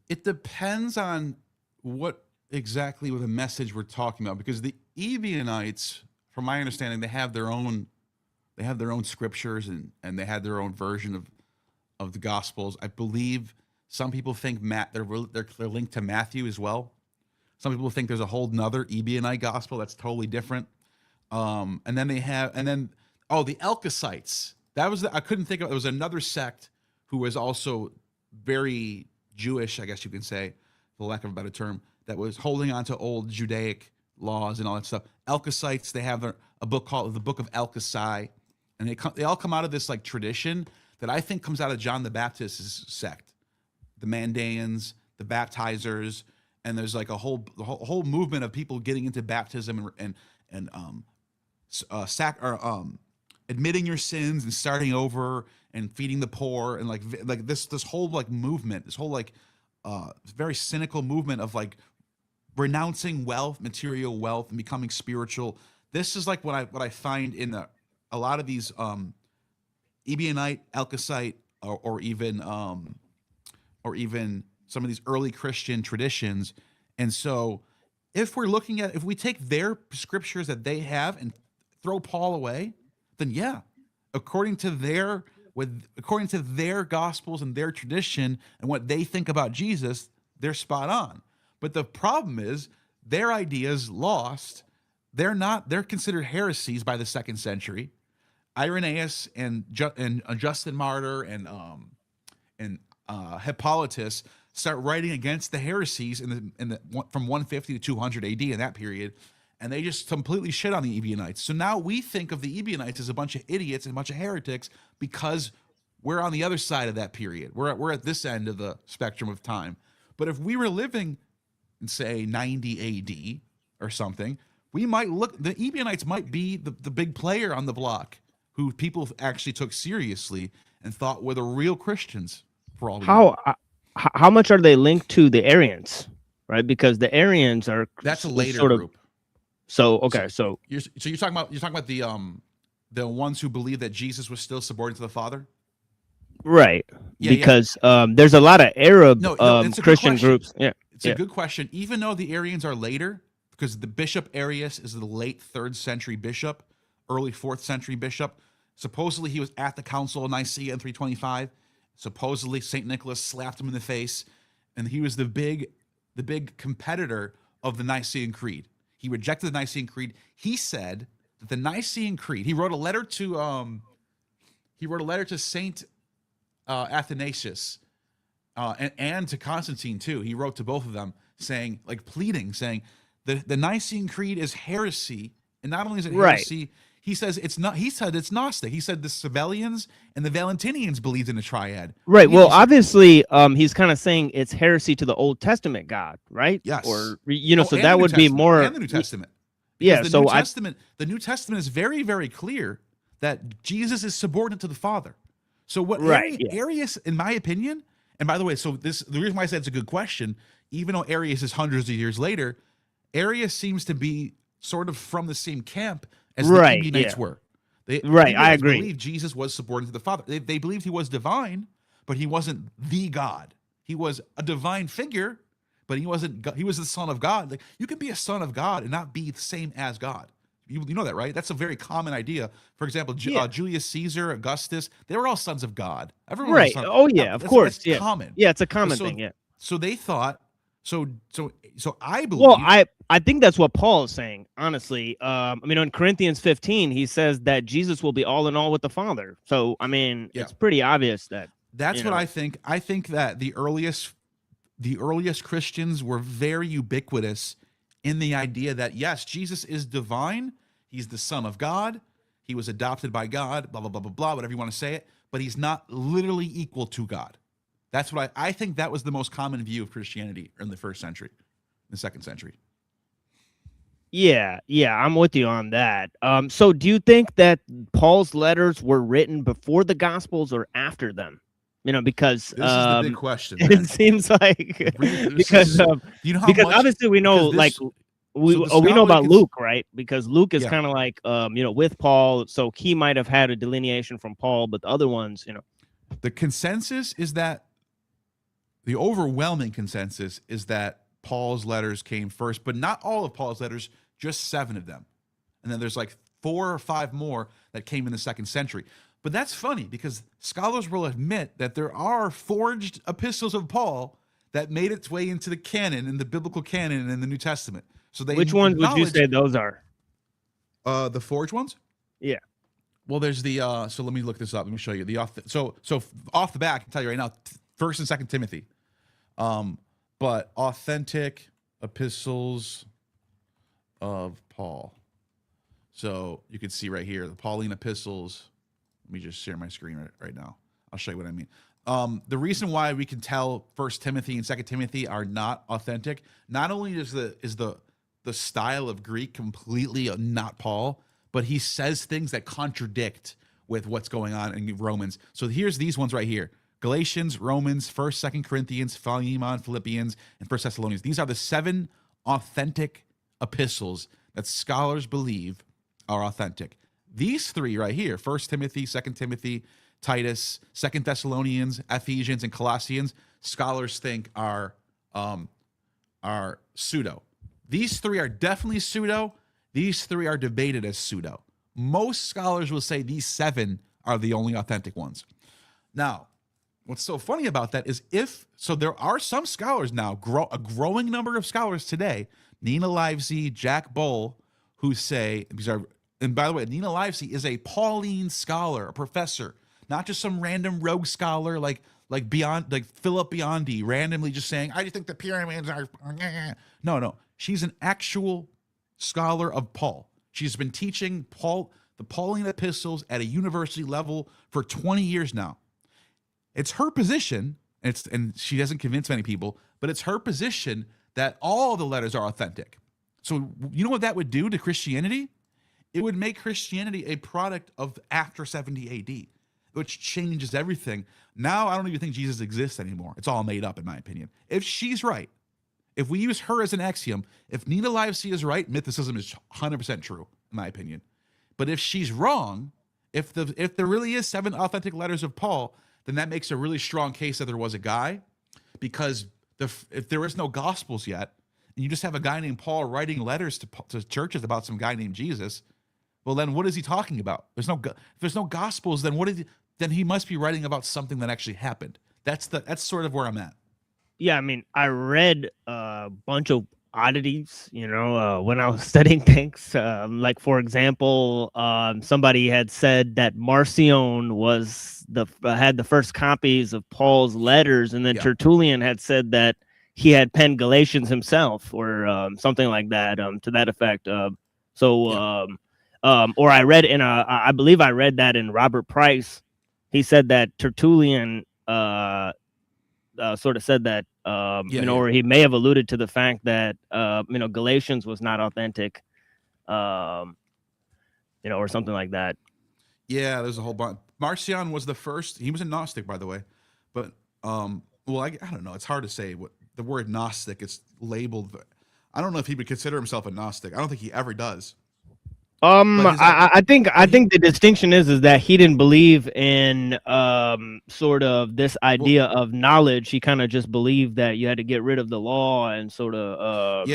It depends on what exactly with the message we're talking about, because the Ebionites, from my understanding, they have their own scriptures, and they had their own version of the Gospels. I believe some people think they're linked to Matthew as well. Some people think there's a whole nother Ebionite gospel that's totally different. And then the Elkosites. I couldn't think of. There was another sect who was also very Jewish, I guess you can say, for lack of a better term, that was holding on to old Judaic laws and all that stuff. Elkosites. They have a book called the Book of Elkosai, and they all come out of this like tradition that I think comes out of John the Baptist's sect, the Mandaeans, the baptizers. And there's like a whole movement of people getting into baptism and admitting your sins and starting over and feeding the poor, and like this whole like movement, this whole like very cynical movement of like renouncing wealth, material wealth, and becoming spiritual. This is like what I find in a lot of these Ebionite, Elkasite, or even some of these early Christian traditions. And so, if we take their scriptures that they have and throw Paul away, then yeah, according to their gospels and their tradition and what they think about Jesus, they're spot on. But the problem is their ideas lost. They're considered heresies by the 2nd century. Irenaeus and Justin Martyr and Hippolytus start writing against the heresies from 150 to 200 AD in that period, and they just completely shit on the Ebionites. So now we think of the Ebionites as a bunch of idiots and a bunch of heretics because we're on the other side of that period. We're at this end of the spectrum of time. But if we were living in, say, 90 AD or something, the Ebionites might be the big player on the block who people actually took seriously and thought were the real Christians. For all we know. How much are they linked to the Arians, right? Because the Arians that's a later sort of group. So okay, so you're talking about the ones who believe that Jesus was still subordinate to the Father, right? Yeah, because there's a lot of Arab Christian groups. Yeah, it's a good question. Even though the Arians are later, because the Bishop Arius is the late 3rd century bishop, early 4th century bishop. Supposedly he was at the Council of Nicaea in 325. Supposedly St. Nicholas slapped him in the face, and he was the big competitor of the Nicene Creed. He rejected the Nicene Creed. He said that the Nicene Creed. He wrote a letter to Saint Athanasius and to Constantine too. He wrote to both of them saying the Nicene Creed is heresy, and not only is it heresy. Right. He said it's Gnostic. He said the Sabellians and the Valentinians believed in a triad. Right. Well, obviously, he's kind of saying it's heresy to the Old Testament God, right? Yes. Or so that would be more and the New Testament. Yeah. The New Testament is very, very clear that Jesus is subordinate to the Father. So what Arius, in my opinion, and by the way, the reason why I said it's a good question, even though Arius is hundreds of years later, Arius seems to be sort of from the same camp as the Ebionites were. I agree. Believed Jesus was subordinate to the Father. They believed he was divine, but he wasn't the God. He was a divine figure, but he wasn't. He was the Son of God. Like, you can be a son of God and not be the same as God. You know that, right? That's a very common idea. For example, Julius Caesar, Augustus, they were all sons of God. Everyone was right. Oh yeah, of course. It's common. Yeah, it's a common thing. Yeah. So they thought. So I believe. Well, I think that's what Paul is saying. Honestly, in Corinthians 15, he says that Jesus will be all in all with the Father. So it's pretty obvious that's what I think. I think that the earliest Christians were very ubiquitous in the idea that yes, Jesus is divine. He's the Son of God. He was adopted by God. Blah blah blah blah blah. Whatever you want to say it, but he's not literally equal to God. That's what I think. That was the most common view of Christianity in the 1st century, the 2nd century. Yeah, I'm with you on that. So do you think that Paul's letters were written before the Gospels or after them? Because this is the big question. Man. It seems like because obviously we know we know about Luke, right? Because Luke is kind of like with Paul, so he might have had a delineation from Paul, but the other ones, the consensus is that the overwhelming consensus is that Paul's letters came first, but not all of Paul's letters, just 7 of them. And then there's like 4 or 5 more that came in the 2nd century. But that's funny because scholars will admit that there are forged epistles of Paul that made its way into the canon, in the biblical canon and in the New Testament. So which ones would you say those are? The forged ones? Yeah. Well, there's the so let me look this up. Let me show you the so off the bat, I can tell you right now, 1st and 2nd Timothy. But authentic epistles of Paul. So you can see right here, the Pauline epistles. Let me just share my screen right now. I'll show you what I mean. The reason why we can tell 1 Timothy and 2 Timothy are not authentic, not only is the style of Greek completely not Paul, but he says things that contradict with what's going on in Romans. So here's these ones right here. Galatians, Romans, 1st, 2nd Corinthians, Philemon, Philippians, and 1st Thessalonians. These are the 7 authentic epistles that scholars believe are authentic. These 3 right here, 1 Timothy, 2nd Timothy, Titus, 2nd Thessalonians, Ephesians, and Colossians, scholars think are pseudo. These 3 are definitely pseudo. These 3 are debated as pseudo. Most scholars will say these 7 are the only authentic ones. Now, what's so funny about that is there are some scholars now, a growing number of scholars today, Nina Livesey, Jack Bull, who say, and by the way, Nina Livesey is a Pauline scholar, a professor, not just some random rogue scholar like Philip Biondi, randomly just saying, I just think the pyramids are. No. She's an actual scholar of Paul. She's been teaching the Pauline epistles at a university level for 20 years now. It's her position, and she doesn't convince many people, but it's her position that all the letters are authentic. So you know what that would do to Christianity? It would make Christianity a product of after 70 AD, which changes everything. Now I don't even think Jesus exists anymore. It's all made up, in my opinion. If she's right, if we use her as an axiom, if Nina Livesey is right, mythicism is 100% true, in my opinion. But if she's wrong, if there really is 7 authentic letters of Paul, then that makes a really strong case that there was a guy, because if there is no Gospels yet, and you just have a guy named Paul writing letters to churches about some guy named Jesus, well, then what is he talking about? If there's no Gospels, then then he must be writing about something that actually happened. That's sort of where I'm at. Yeah, I mean, I read a bunch of oddities, when I was studying things. Like, for example, somebody had said that Marcion had the first copies of Paul's letters, and then Tertullian had said that he had penned Galatians himself, or something like that, to that effect. Or I read I believe I read that in Robert Price. He said that Tertullian sort of said that, or he may have alluded to the fact that, Galatians was not authentic, or something like that. Yeah, there's a whole bunch. Marcion was the first. He was a Gnostic, by the way. But, I don't know. It's hard to say what the word Gnostic is labeled. I don't know if he would consider himself a Gnostic. I don't think he ever does. I think the distinction is that he didn't believe in sort of this idea of knowledge. He kind of just believed that you had to get rid of the law and sort of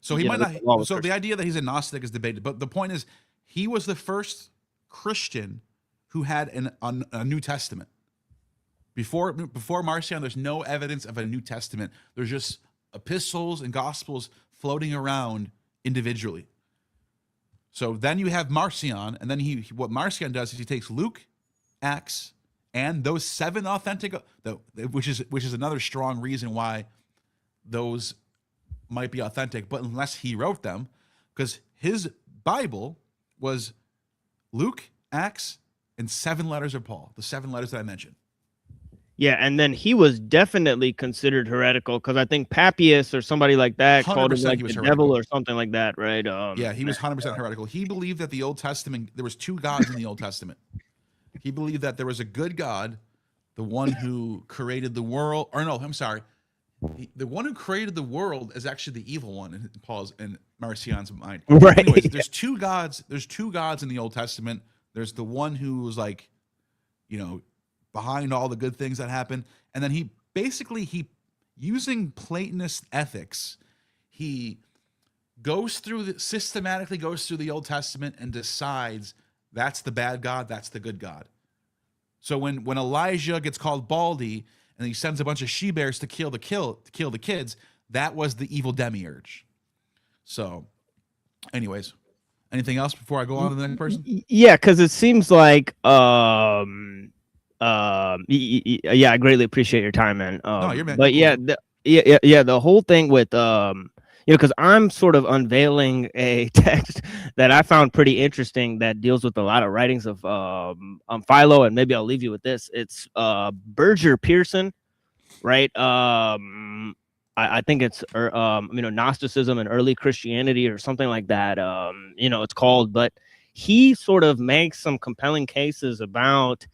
So he might not. So the idea that he's a Gnostic is debated, but the point is, he was the first Christian who had a New Testament. Before Marcion, there's no evidence of a New Testament. There's just epistles and gospels floating around individually. So then you have Marcion, and then what Marcion does is he takes Luke, Acts, and those 7 authentic, which is another strong reason why those might be authentic, but unless he wrote them, because his Bible was Luke, Acts, and 7 letters of Paul, the 7 letters that I mentioned. Yeah, and then he was definitely considered heretical, because I think Papias or somebody like that called him like the devil or something like that, right? He was 100% heretical. He believed that the Old Testament, there was 2 gods in the Old Testament. He believed that there was a good God, the one who created the world, or no, I'm sorry. The one who created the world is actually the evil one in Paul's and Marcion's mind. Right. Anyways, there's 2 gods. There's 2 gods in the Old Testament. There's the one who was like, behind all the good things that happen. And then he using Platonist ethics, he systematically goes through the Old Testament and decides that's the bad God, that's the good God. So when Elijah gets called Baldy and he sends a bunch of she-bears to kill the kids, that was the evil demiurge. So anyways, anything else before I go on to the next person? Yeah, because it seems like I greatly appreciate your time, man. No, you're man. But the whole thing with because I'm sort of unveiling a text that I found pretty interesting that deals with a lot of writings of Philo, and maybe I'll leave you with this. It's Berger Pearson, right? I think it's Gnosticism and early Christianity or something like that. It's called, but he sort of makes some compelling cases about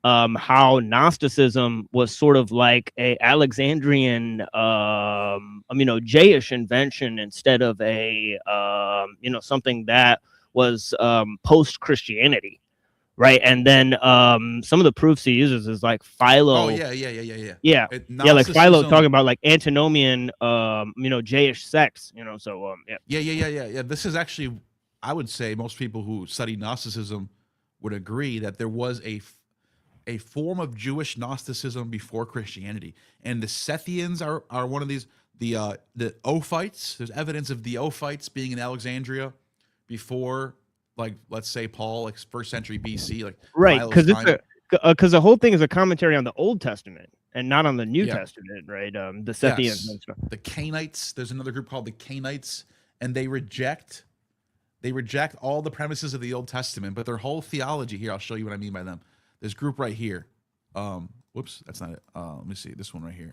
how Gnosticism was sort of like a Alexandrian, Jayish invention instead of a, something that was post Christianity, right? And then some of the proofs he uses is like Oh Philo. yeah. Yeah, yeah, like Philo talking about like antinomian, Jayish sects, so Yeah. This is actually, I would say, most people who study Gnosticism would agree that there was a form of Jewish Gnosticism before Christianity, and the Sethians are one of these. The Ophites. There's evidence of the Ophites being in Alexandria before, like, let's say Paul, like first century BC, like right, Philo's because time. because the whole thing is a commentary on the Old Testament and not on the New Yeah. Testament, right? The Sethians Yes. and stuff. The Cainites. There's another group called the Cainites, and they reject all the premises of the Old Testament, but their whole theology here. I'll show you what I mean by them. This group right here. Whoops, that's not it. Let me see this one right here.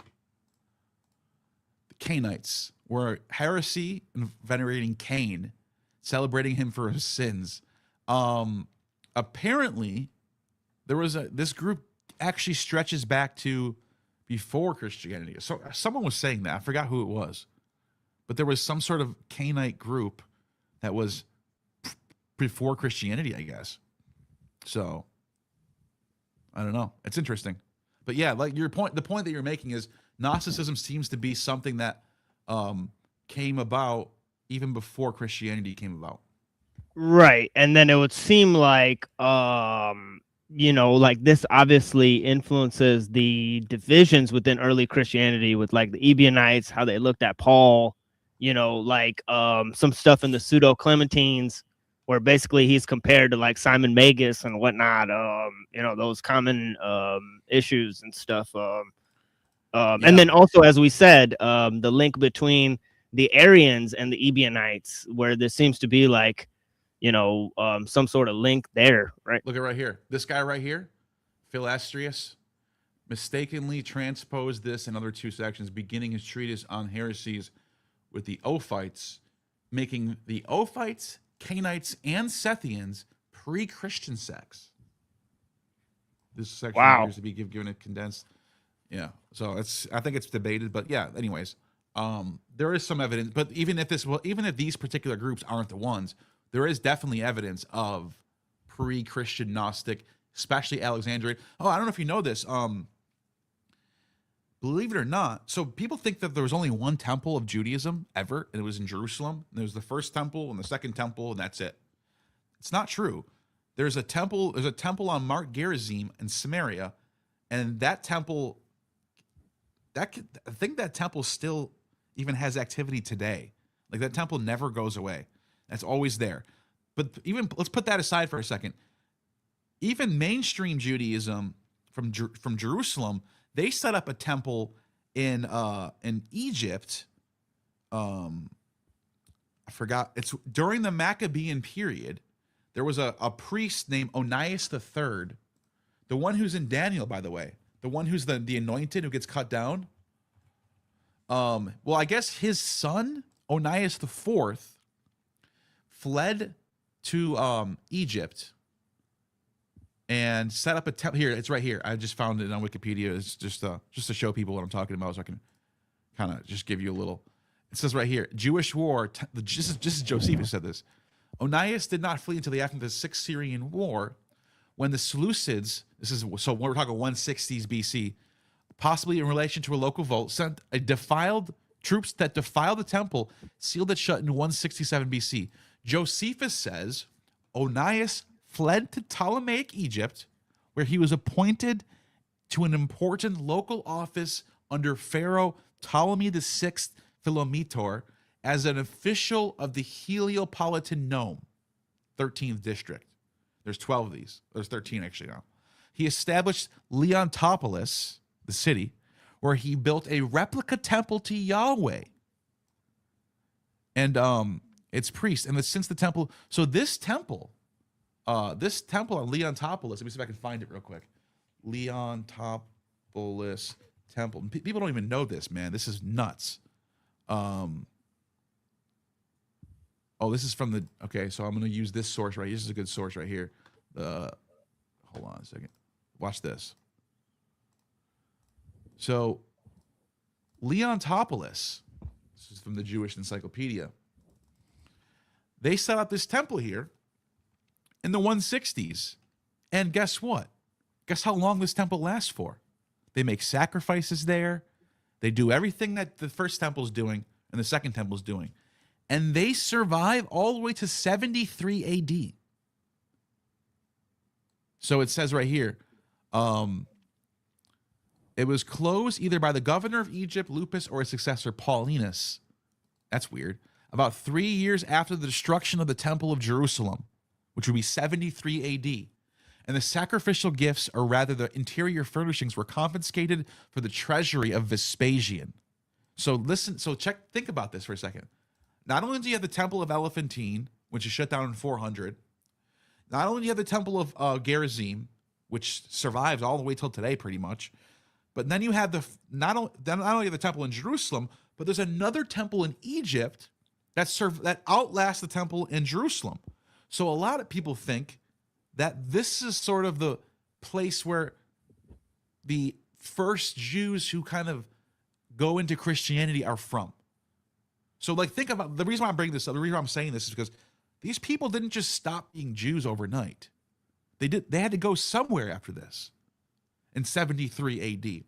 The Cainites were heresy and venerating Cain, celebrating him for his sins. Apparently, there was this group actually stretches back to before Christianity. So someone was saying that. I forgot who it was, but there was some sort of Cainite group that was before Christianity, I guess. So I don't know. It's interesting. But yeah, like the point that you're making is Gnosticism seems to be something that came about even before Christianity came about. Right. And then it would seem like like this obviously influences the divisions within early Christianity with like the Ebionites, how they looked at Paul, like some stuff in the pseudo Clementines where basically he's compared to like Simon Magus and whatnot, those common issues and stuff. And then also, as we said, the link between the Arians and the Ebionites, where there seems to be like, some sort of link there, right? Look at right here. This guy right here, Philastrius, mistakenly transposed this and other two sections, beginning his treatise on heresies with the Ophites, making the Ophites, Cainites, and Sethians pre-Christian sects. This section appears to be given a condensed. Yeah, so I think it's debated, but yeah. Anyways, there is some evidence, but even if these particular groups aren't the ones, there is definitely evidence of pre-Christian Gnostic, especially Alexandrian. Oh, I don't know if you know this. Believe it or not, so people think that there was only one temple of Judaism ever, and it was in Jerusalem. And there was the first temple and the second temple, and that's it. It's not true. There's a temple on Mount Gerizim in Samaria, and that temple, I think that temple still even has activity today. Like that temple never goes away. That's always there. But even let's put that aside for a second. Even mainstream Judaism from Jerusalem, they set up a temple in Egypt. I forgot. It's during the Maccabean period. There was a priest named Onias III, the one who's in Daniel, by the way, the one who's the anointed who gets cut down. Well, I guess his son Onias IV fled to Egypt and set up a temple. Here, it's right here. I just found it on Wikipedia. It's just to show people what I'm talking about, so I can kind of just give you a little. It says right here, Jewish war. This is Josephus said this. Onias did not flee until after the Sixth Syrian War, when the Seleucids, so we're talking 160s BC, possibly in relation to a local revolt, sent troops that defiled the temple, sealed it shut in 167 BC. Josephus says Onias fled to Ptolemaic Egypt, where he was appointed to an important local office under Pharaoh Ptolemy VI Philometor as an official of the Heliopolitan Nome, 13th district. There's 12 of these. There's 13 actually now. He established Leontopolis, the city, where he built a replica temple to Yahweh. And its priests. And since the temple, so this temple on Leontopolis, let me see if I can find it real quick. Leontopolis temple. People don't even know this, man. This is nuts. This is from okay, so I'm going to use this source right here. This is a good source right here. Hold on a second. Watch this. So Leontopoulos, this is from the Jewish Encyclopedia, they set up this temple here in the 160s. And guess what? Guess how long this temple lasts for? They make sacrifices there. They do everything that the first temple's doing and the second temple's doing. And they survive all the way to 73 AD. So it says right here, it was closed either by the governor of Egypt, Lupus, or his successor, Paulinus. That's weird. About 3 years after the destruction of the Temple of Jerusalem, which would be 73 AD. And the sacrificial gifts, or rather the interior furnishings, were confiscated for the treasury of Vespasian. So think about this for a second. Not only do you have the Temple of Elephantine, which is shut down in 400, not only do you have the Temple of Gerizim, which survives all the way till today pretty much, but then you have not only the temple in Jerusalem, but there's another temple in Egypt that outlasts the temple in Jerusalem. So a lot of people think that this is sort of the place where the first Jews who kind of go into Christianity are from. So like think about the reason why I'm bringing this up, the reason why I'm saying this is because these people didn't just stop being Jews overnight. They had to go somewhere after this. In 73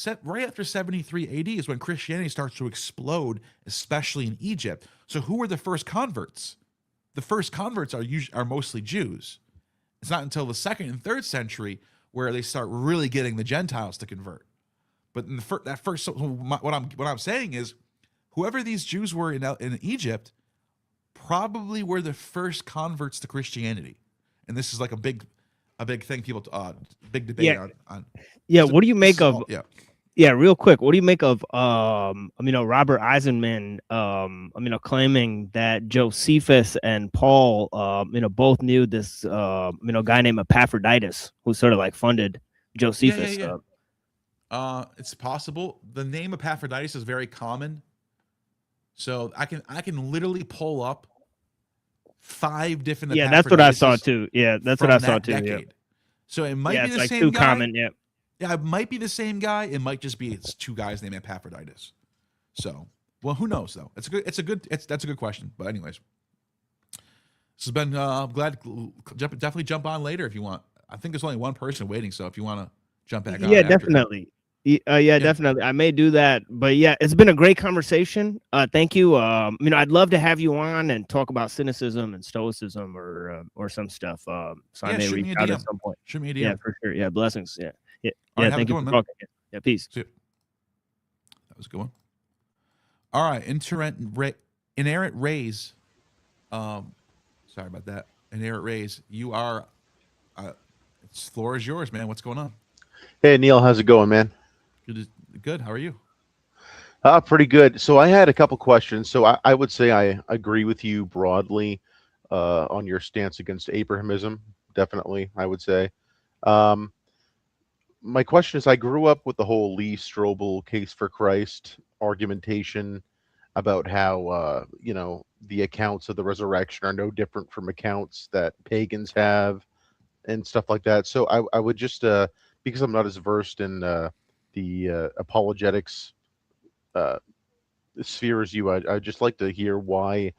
AD. Right after 73 AD is when Christianity starts to explode, especially in Egypt. So who were the first converts? The first converts are mostly Jews. It's not until the 2nd and 3rd century where they start really getting the Gentiles to convert. But in what I'm saying is, whoever these Jews were in Egypt probably were the first converts to Christianity, and this is like a big thing people big debate on. Yeah, what do you make of? Yeah. Yeah, real quick, what do you make of Robert Eisenman claiming that Josephus and Paul both knew this guy named Epaphroditus who sort of like funded Josephus? It's possible. The name Epaphroditus is very common. So I can literally pull up 5 different Yeah, that's what I saw too. Yeah, that's what I saw too. Decade. Yeah. So it might be it's the like same too guy. common, yeah. Yeah, it might be the same guy. It might just be it's 2 guys named Epaphroditus. So, well, who knows though? That's a good question. But anyways, this has been. I'm glad. Definitely jump on later if you want. I think there's only one person waiting, so if you want to jump back on. Yeah, definitely. Yeah, definitely. I may do that. But yeah, it's been a great conversation. Thank you. I'd love to have you on and talk about cynicism and stoicism or some stuff. So I may reach out at some point. Shoot me a DM. Yeah, for sure. Yeah, blessings. Yeah. Yeah. All right, thank you for talking. Yeah, peace. See you. That was a good one. All right, inerrant rays. Sorry about that. Inerrant rays. You are. It's floor is yours, man. What's going on? Hey Neil, how's it going, man? Good. How are you? Pretty good. So I had a couple questions. So I would say I agree with you broadly on your stance against Abrahamism. Definitely, I would say. My question is, I grew up with the whole Lee Strobel case for Christ argumentation about how the accounts of the resurrection are no different from accounts that pagans have and stuff like that. So I would just because I'm not as versed in the apologetics sphere as you, I'd just like to hear why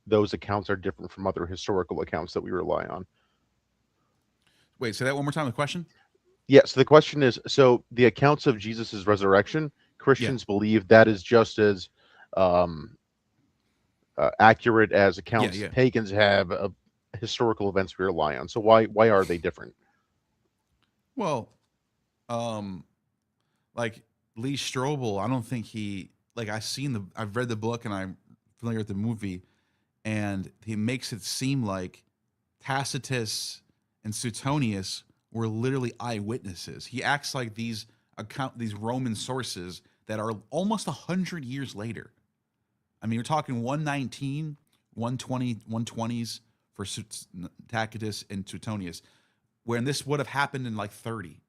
those accounts are different from other historical accounts that we rely on. Wait, say that one more time. The question? Yeah, so the question is, so the accounts of Jesus's resurrection, Christians believe that is just as accurate as accounts pagans have of historical events we rely on. So why are they different? Well, like Lee Strobel, I don't think I've read the book and I'm familiar with the movie, and he makes it seem like Tacitus and Suetonius were literally eyewitnesses. He acts like these Roman sources that are almost 100 years later. I mean, you're talking 119, 120, 120s for Tacitus and Suetonius, when this would have happened in like 30.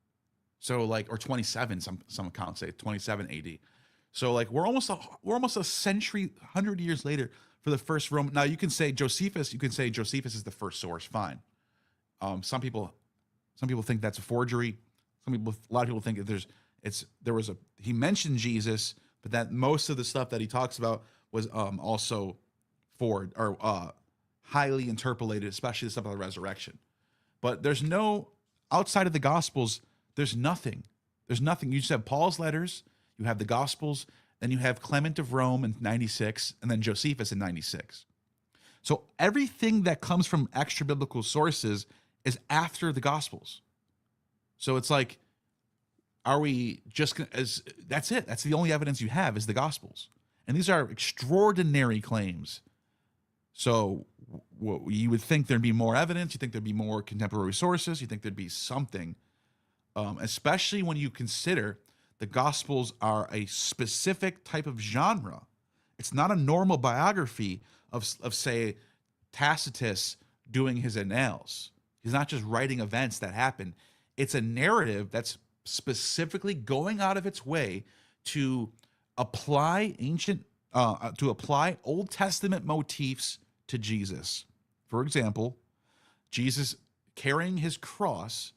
So or 27, some accounts say 27 AD. So we're almost a century, 100 years later for the first Roman. Now you can say Josephus is the first source, fine. Some people Some people think that's a forgery. A lot of people think that he mentioned Jesus, but that most of the stuff that he talks about was also highly interpolated, especially the stuff about the resurrection. But there's no, outside of the Gospels, there's nothing. There's nothing. You just have Paul's letters, you have the Gospels, then you have Clement of Rome in 96, and then Josephus in 96. So everything that comes from extra biblical sources is after the Gospels. So it's like, are we just as that's it? That's the only evidence you have is the Gospels, and these are extraordinary claims. So you would think there'd be more evidence. You think there'd be more contemporary sources. You think there'd be something, especially when you consider the Gospels are a specific type of genre. It's not a normal biography of say, Tacitus doing his annals. He's not just writing events that happen. It's a narrative that's specifically going out of its way to apply Old Testament motifs to Jesus. For example, Jesus carrying his cross,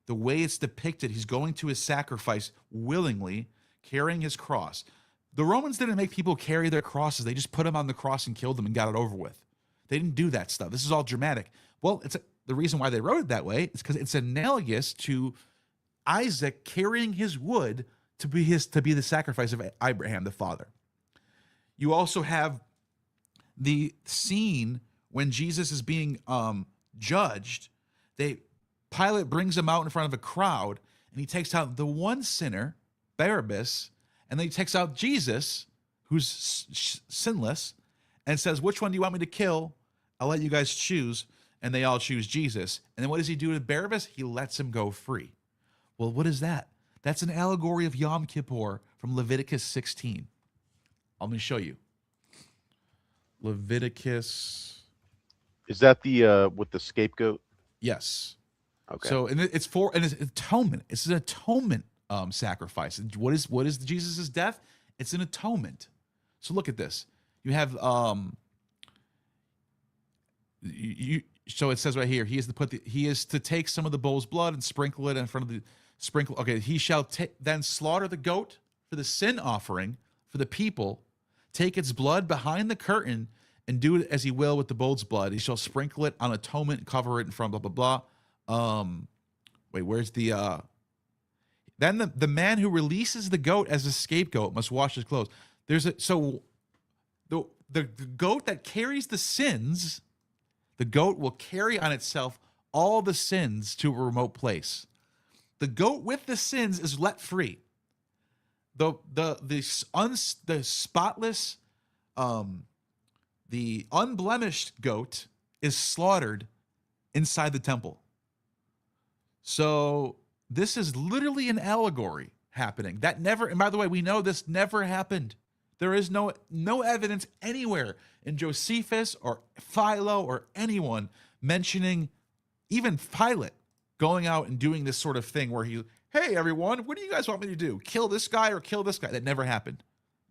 the way it's depicted, he's going to his sacrifice willingly, carrying his cross. The Romans didn't make people carry their crosses. They just put them on the cross and killed them and got it over with. They didn't do that stuff. This is all dramatic. Well, the reason why they wrote it that way is because it's analogous to Isaac carrying his wood to be the sacrifice of Abraham, the father. You also have the scene when Jesus is being judged. Pilate brings him out in front of a crowd, and he takes out the one sinner, Barabbas, and then he takes out Jesus, who's sinless, and says, "Which one do you want me to kill? I'll let you guys choose." And they all choose Jesus. And then what does he do to Barabbas? He lets him go free. Well, what is that? That's an allegory of Yom Kippur from Leviticus 16. Let me show you. Leviticus. Is that the with the scapegoat? Yes. Okay. So, and it's atonement. It's an atonement sacrifice. And what is Jesus' death? It's an atonement. So look at this. You have so it says right here, he is to take some of the bull's blood and sprinkle it in front of the sprinkle. Okay, he shall then slaughter the goat for the sin offering for the people, take its blood behind the curtain, and do it as he will with the bull's blood. He shall sprinkle it on atonement and cover it in front, blah, blah, blah. Wait, where's the then the man who releases the goat as a scapegoat must wash his clothes. The goat that carries the sins, the goat will carry on itself all the sins to a remote place. The goat with the sins is let free. The spotless, the unblemished goat is slaughtered inside the temple. So this is literally an allegory happening. And by the way, we know this never happened. There is no evidence anywhere in Josephus or Philo or anyone mentioning even Pilate going out and doing this sort of thing where hey, everyone, what do you guys want me to do? Kill this guy or kill this guy? That never happened.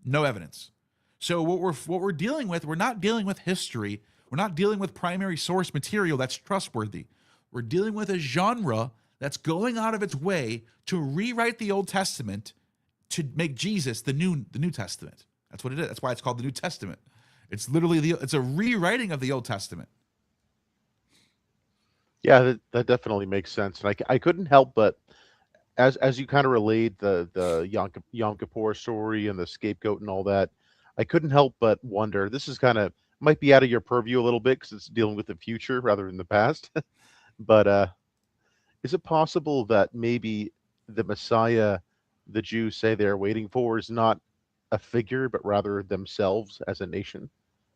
No evidence. So what we're dealing with, we're not dealing with history. We're not dealing with primary source material that's trustworthy. We're dealing with a genre that's going out of its way to rewrite the Old Testament to make Jesus the New Testament. That's what it is. That's why it's called the New Testament. It's literally it's a rewriting of the Old Testament. Yeah, that definitely makes sense. And I couldn't help but, as you kind of relayed the Yom Kippur story and the scapegoat and all that, I couldn't help but wonder, this is might be out of your purview a little bit because it's dealing with the future rather than the past. But is it possible that maybe the Messiah the Jews say they're waiting for is not a figure, but rather themselves as a nation?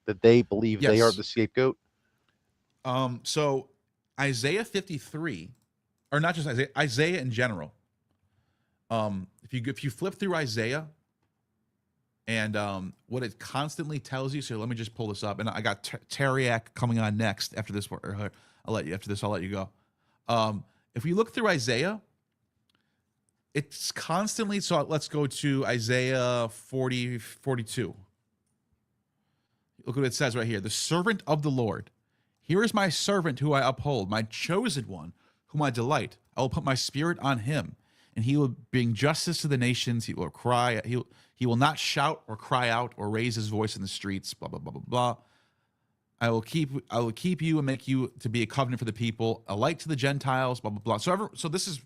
That they believe they are the scapegoat? So Isaiah 53, or not just Isaiah in general. If you flip through Isaiah and what it constantly tells you, so let me just pull this up. And I got Teriak coming on next after this. I'll let you go. If we look through Isaiah, it's constantly, so let's go to Isaiah 42. Look what it says right here. The servant of the Lord. Here is my servant who I uphold, my chosen one, whom I delight. I will put my spirit on him, and he will bring justice to the nations. He will cry. He will not shout or cry out or raise his voice in the streets. Blah blah blah blah blah. I will keep you and make you to be a covenant for the people, a light to the Gentiles. Blah blah blah. So this is,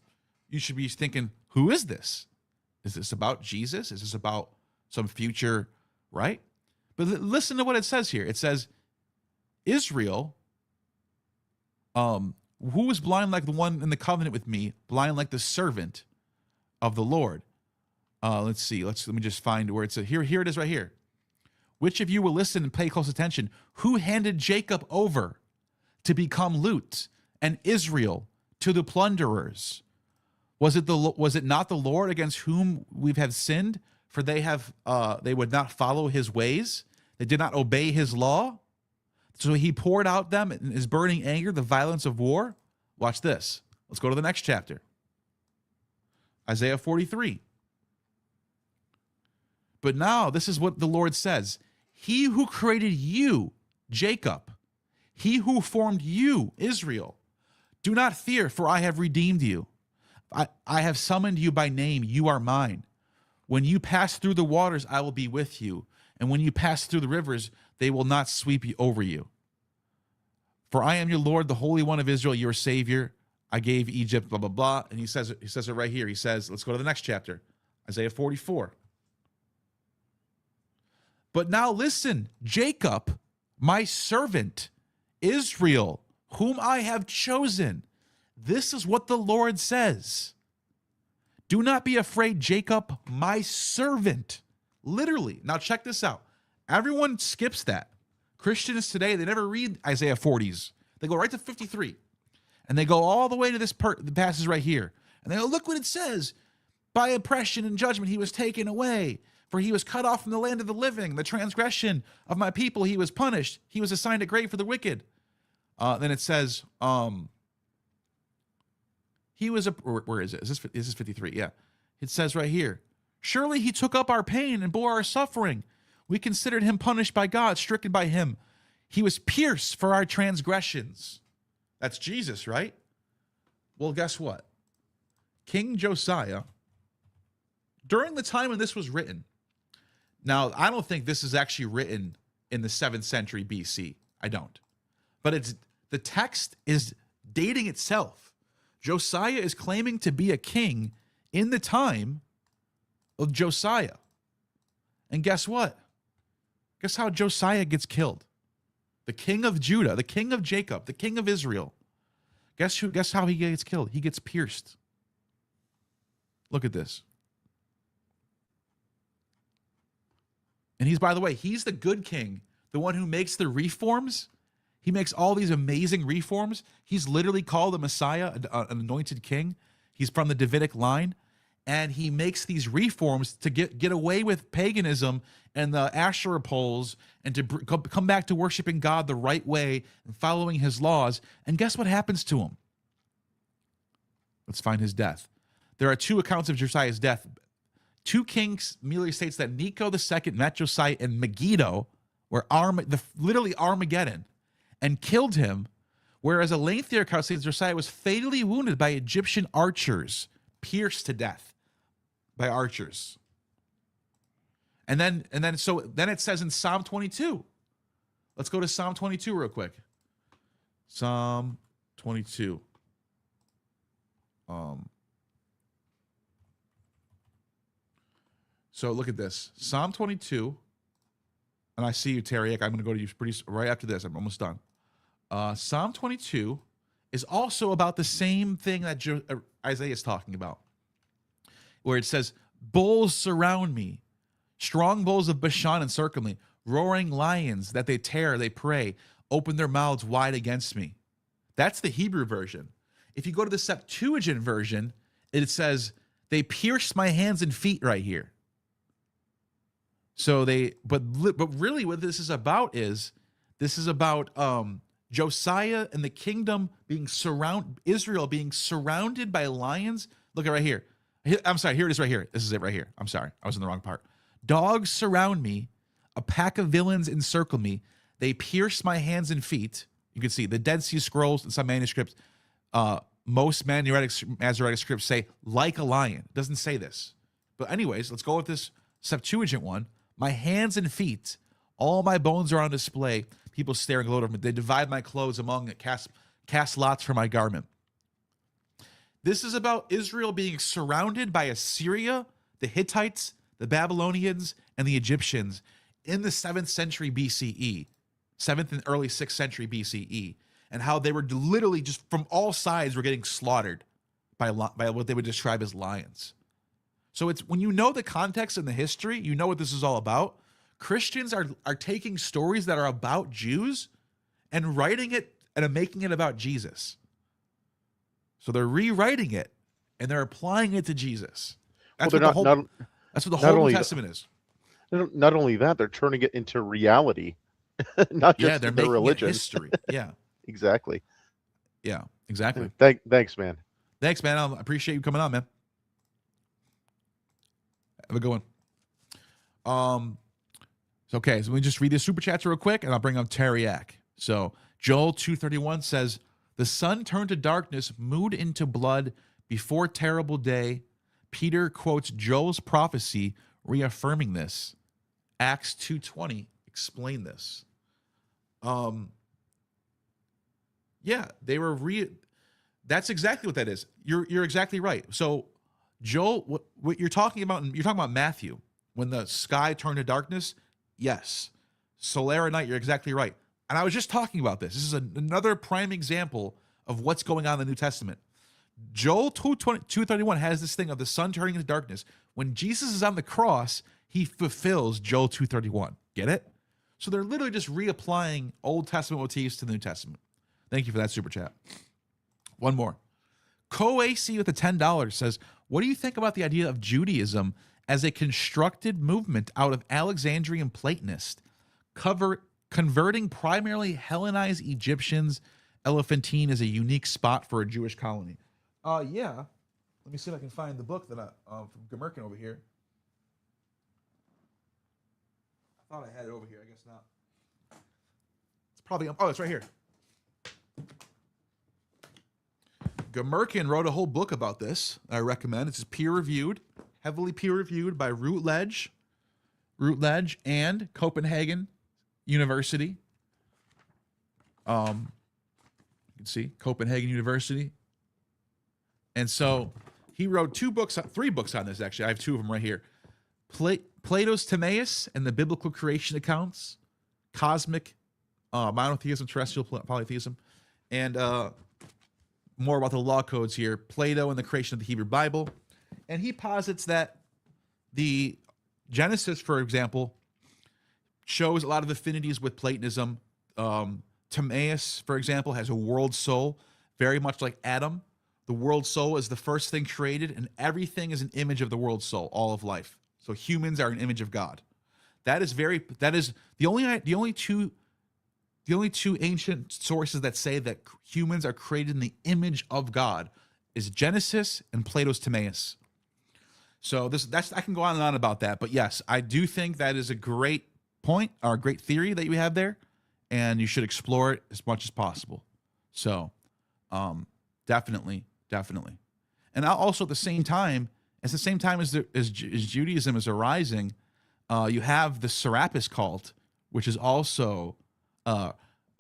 you should be thinking, who is this? Is this about Jesus? Is this about some future, right? But listen to what it says here. It says, Israel, who was blind like the one in the covenant with me, blind like the servant of the Lord. Let's see. Let me just find where it's here. Here it is right here. Which of you will listen and pay close attention? Who handed Jacob over to become loot and Israel to the plunderers? Was it not the Lord against whom we have sinned? For they would not follow his ways. They did not obey his law. So he poured out them in his burning anger, the violence of war. Watch this. Let's go to the next chapter. Isaiah 43. But now this is what the Lord says. He who created you, Jacob, he who formed you, Israel, do not fear, for I have redeemed you. I have summoned you by name. You are mine. When you pass through the waters, I will be with you. And when you pass through the rivers, they will not sweep over you. For I am your Lord, the Holy One of Israel, your Savior. I gave Egypt, blah, blah, blah. And he says it right here. He says, let's go to the next chapter, Isaiah 44. But now listen, Jacob, my servant, Israel, whom I have chosen. This is what the Lord says. Do not be afraid, Jacob, my servant. Literally. Now check this out. Everyone skips that. Christians today, they never read Isaiah 40s. They go right to 53. And they go all the way to this the passage right here. And they go, look what it says. By oppression and judgment he was taken away. For he was cut off from the land of the living. The transgression of my people he was punished. He was assigned a grave for the wicked. Then it says, he was where is it? Is this 53? Yeah. It says right here, surely he took up our pain and bore our suffering. We considered him punished by God, stricken by him. He was pierced for our transgressions. That's Jesus, right? Well, guess what? King Josiah, during the time when this was written, now I don't think this is actually written in the 7th century BC. I don't. But the text is dating itself. Josiah is claiming to be a king in the time of Josiah. And guess what? Guess how Josiah gets killed? The king of Judah, the king of Jacob, the king of Israel. Guess how he gets killed? He gets pierced. Look at this. And by the way, he's the good king, the one who makes the reforms. He makes all these amazing reforms. He's literally called the Messiah, an anointed king. He's from the Davidic line. And he makes these reforms to get away with paganism and the Asherah poles and to come back to worshiping God the right way and following his laws. And guess what happens to him? Let's find his death. There are 2 accounts of Josiah's death. 2 Kings merely states that Necho II met Josiah in Megiddo, where literally Armageddon, and killed him, whereas a lengthier account states Josiah was fatally wounded by Egyptian archers, pierced to death by archers. And then it says in Psalm 22. Let's go to Psalm 22 real quick. Psalm 22. So look at this. Psalm 22. And I see you, Terry. I'm going to go to you right after this. I'm almost done. Psalm 22 is also about the same thing that Isaiah is talking about, where it says, bulls surround me, strong bulls of Bashan encircle me, roaring lions that they tear, they prey, open their mouths wide against me. That's the Hebrew version. If you go to the Septuagint version, it says, they pierced my hands and feet right here. So but really what this is about Josiah and the kingdom Israel being surrounded by lions. Look at right here. I'm sorry, here it is right here. This is it right here. I'm sorry, I was in the wrong part. Dogs surround me, a pack of villains encircle me. They pierce my hands and feet. You can see the Dead Sea Scrolls and some manuscripts. most Masoretic scripts say like a lion. It doesn't say this. But anyways, let's go with this Septuagint one. My hands and feet, all my bones are on display. People stare and gloat over me. They divide my clothes among, cast lots for my garment. This is about Israel being surrounded by Assyria, the Hittites, the Babylonians, and the Egyptians in the 7th century BCE, 7th and early 6th century BCE, and how they were literally just from all sides were getting slaughtered by what they would describe as lions. So it's when you know the context and the history, you know what this is all about. Christians are taking stories that are about Jews and writing it and making it about Jesus. So they're rewriting it and they're applying it to Jesus. That's Well, that's what the whole New Testament is. Not only that, they're turning it into reality, not just they're their making religion. it history. Yeah, exactly. Yeah, exactly. Thanks, man. Thanks, man. I appreciate you coming on, man. Have a good one. Okay, so let me just read the super chats real quick, and I'll bring up Teriak. So Joel 2:31 says, "The sun turned to darkness, moved into blood before terrible day." Peter quotes Joel's prophecy, reaffirming this. Acts 2:20 explain this. Yeah, they were That's exactly what that is. You're exactly right. So Joel, what you're talking about Matthew, when the sky turned to darkness. Yes. Solar night, you're exactly right. And I was just talking about this. This is another prime example of what's going on in the New Testament. Joel 2:31 has this thing of the sun turning into darkness. When Jesus is on the cross, he fulfills Joel 2:31. Get it? So they're literally just reapplying Old Testament motifs to the New Testament. Thank you for that super chat. One more. CoAC with a $10 says, what do you think about the idea of Judaism as a constructed movement out of Alexandrian Platonists, converting primarily Hellenized Egyptians? Elephantine is a unique spot for a Jewish colony. Yeah. Let me see if I can find the book that from Gmerkin over here. I thought I had it over here. I guess not. It's probably it's right here. Gmerkin wrote a whole book about this. I recommend. It's peer-reviewed, heavily peer-reviewed by Routledge and Copenhagen University. You can see Copenhagen University. And so he wrote three books on this, actually. I have two of them right here. Plato's Timaeus and the Biblical Creation Accounts, Cosmic Monotheism, Terrestrial Polytheism, and more about the law codes here, Plato and the creation of the Hebrew Bible. And he posits that the Genesis, for example, shows a lot of affinities with Platonism. Timaeus, for example, has a world soul, very much like Adam. The world soul is the first thing created, and everything is an image of the world soul, all of life. So humans are an image of God. That is the only two ancient sources that say that humans are created in the image of God is Genesis and Plato's Timaeus. So I can go on and on about that, but yes, I do think that is a great point or a great theory that you have there, and you should explore it as much as possible. So, definitely. And also at the same time as Judaism is arising, you have the Serapis cult, which is also a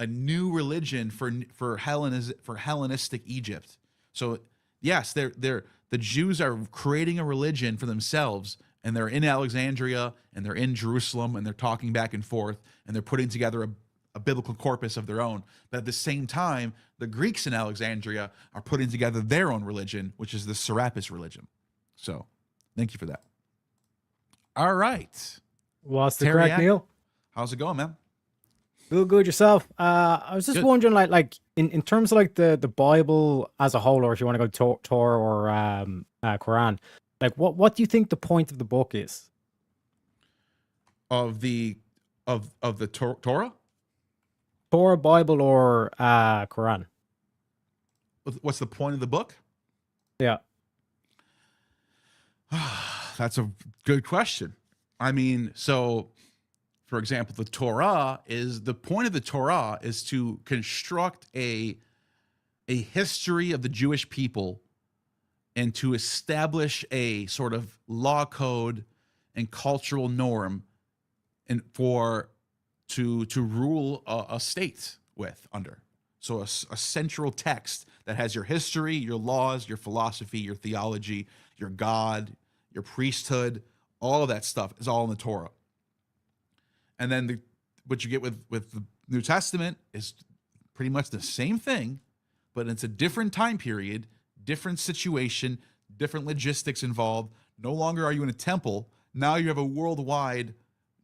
new religion for Hellenistic Egypt. So yes, the Jews are creating a religion for themselves, and they're in Alexandria and they're in Jerusalem and they're talking back and forth and they're putting together a biblical corpus of their own. But at the same time, the Greeks in Alexandria are putting together their own religion, which is the Serapis religion. So thank you for that. All right. What's the crack, Neil? How's it going, man? Good yourself. I was just wondering, like in terms of like the Bible as a whole, or if you want to go Torah or Quran, like what do you think the point of the book is? Of the Torah? Torah, Bible, or Quran? What's the point of the book? Yeah. That's a good question. I mean, so for example, the point of the Torah is to construct a a history of the Jewish people and to establish a sort of law code and cultural norm and to rule a state with under. So a central text that has your history, your laws, your philosophy, your theology, your God, your priesthood, all of that stuff is all in the Torah. And then what you get with the New Testament is pretty much the same thing, but it's a different time period, different situation, different logistics involved. No longer are you in a temple. Now you have a worldwide,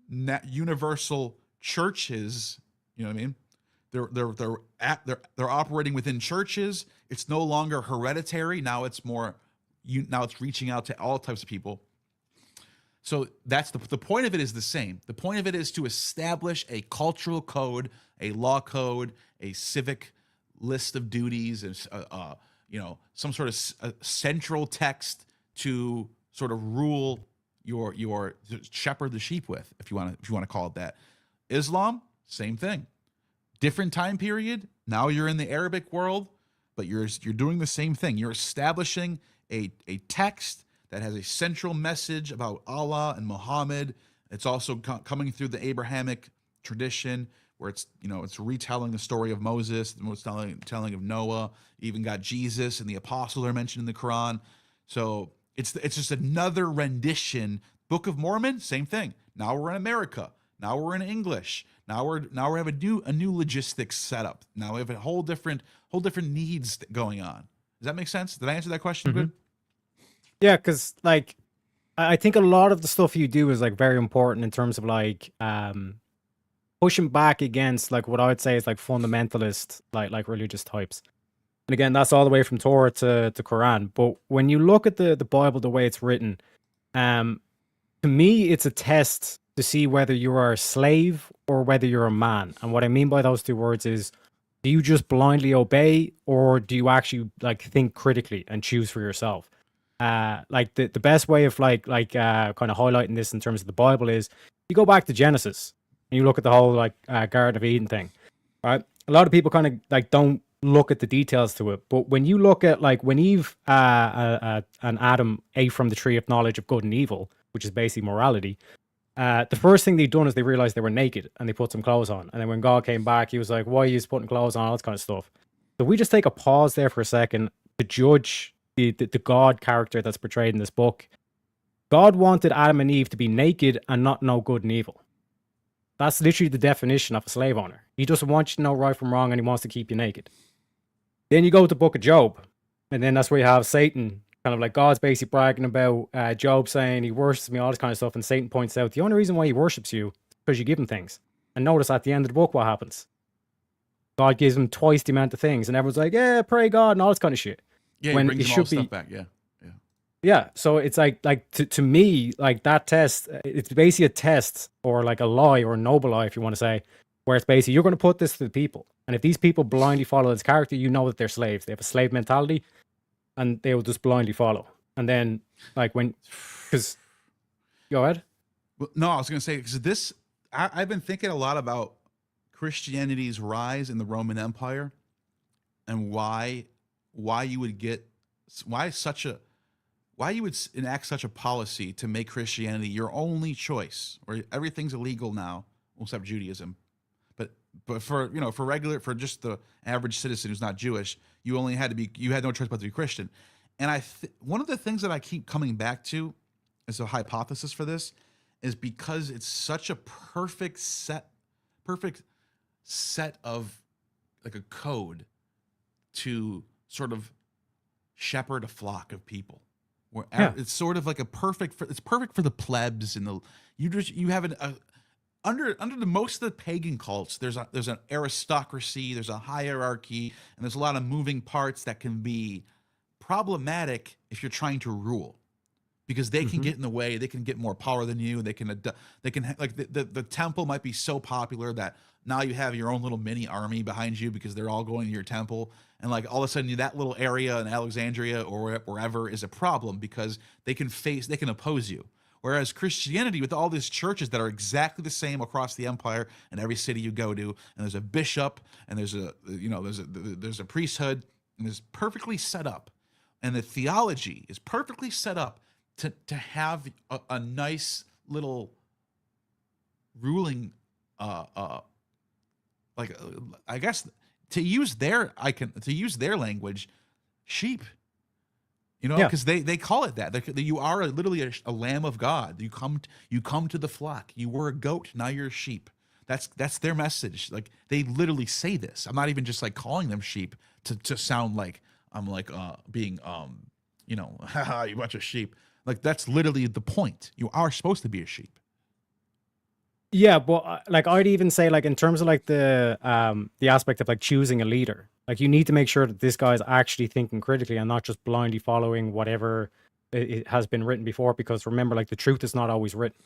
universal churches. You know what I mean? They're operating within churches. It's no longer hereditary. Now it's more. Now it's reaching out to all types of people. So that's the point of it is the same. The point of it is to establish a cultural code, a law code, a civic list of duties, and some sort of central text to sort of rule your shepherd the sheep with, if you want to call it that. Islam, same thing. Different time period. Now you're in the Arabic world, but you're doing the same thing. You're establishing a text that has a central message about Allah and Muhammad. It's also coming through the Abrahamic tradition, where it's retelling the story of Moses, it's telling of Noah. Even got Jesus and the apostles are mentioned in the Quran. So it's just another rendition. Book of Mormon, same thing. Now we're in America. Now we're in English. Now we have a new logistics setup. Now we have a whole different needs going on. Does that make sense? Did I answer that question good? Yeah, because like I think a lot of the stuff you do is like very important in terms of like pushing back against like what I would say is like fundamentalist like religious types. And again, that's all the way from Torah to Quran. But when you look at the Bible, the way it's written, to me, it's a test to see whether you are a slave or whether you're a man. And what I mean by those two words is, do you just blindly obey, or do you actually like think critically and choose for yourself? Like the best way of kind of highlighting this in terms of the Bible is you go back to Genesis and you look at the whole Garden of Eden thing, right? A lot of people kind of like don't look at the details to it, but when you look at like when Eve and Adam ate from the tree of knowledge of good and evil, which is basically morality, the first thing they'd done is they realized they were naked and they put some clothes on. And then when God came back, he was like, why are you putting clothes on, all that kind of stuff. So we just take a pause there for a second to judge the God character that's portrayed in this book. God wanted Adam and Eve to be naked and not know good and evil. That's literally the definition of a slave owner. He doesn't want you to know right from wrong, and he wants to keep you naked. Then you go to the book of Job, and then that's where you have Satan, kind of like God's basically bragging about Job saying he worships me, all this kind of stuff, and Satan points out the only reason why he worships you is because you give him things. And notice at the end of the book what happens. God gives him twice the amount of things, and everyone's like, yeah, pray God, and all this kind of shit. Yeah, when he brings it all the should be stuff back. Yeah, so it's like to me, like that test, it's basically a test or like a lie or a noble lie, if you want to say, where it's basically you're going to put this to the people. And if these people blindly follow this character, you know that they're slaves. They have a slave mentality and they will just blindly follow. And then like because go ahead. Well, no, I was going to say, because I've been thinking a lot about Christianity's rise in the Roman Empire and why you would enact such a policy to make Christianity your only choice, or everything's illegal now, except Judaism. But for just the average citizen who's not Jewish, you had no choice but to be Christian. And one of the things that I keep coming back to as a hypothesis for this is because it's such a perfect set of like a code to sort of shepherd a flock of people. Where it's sort of like it's perfect for the plebs and you have under the most of the pagan cults, there's an aristocracy, there's a hierarchy, and there's a lot of moving parts that can be problematic if you're trying to rule, because they can get in the way, they can get more power than you, they can like the temple might be so popular that now you have your own little mini army behind you because they're all going to your temple, and like all of a sudden that little area in Alexandria or wherever is a problem because they can oppose you. Whereas Christianity, with all these churches that are exactly the same across the empire in every city you go to, and there's a bishop and there's a priesthood, and is perfectly set up, and the theology is perfectly set up to have a nice little ruling, I guess to use their language, sheep. You know, Yeah. because they call it that. You are literally a lamb of God. You come to the flock. You were a goat, now you're a sheep. That's their message. Like they literally say this. I'm not even just like calling them sheep to sound like I'm like being haha, you bunch of sheep. Like that's literally the point. You are supposed to be a sheep. Yeah, but like I'd even say like in terms of like the aspect of like choosing a leader, like you need to make sure that this guy is actually thinking critically and not just blindly following whatever it has been written before. Because remember, like the truth is not always written.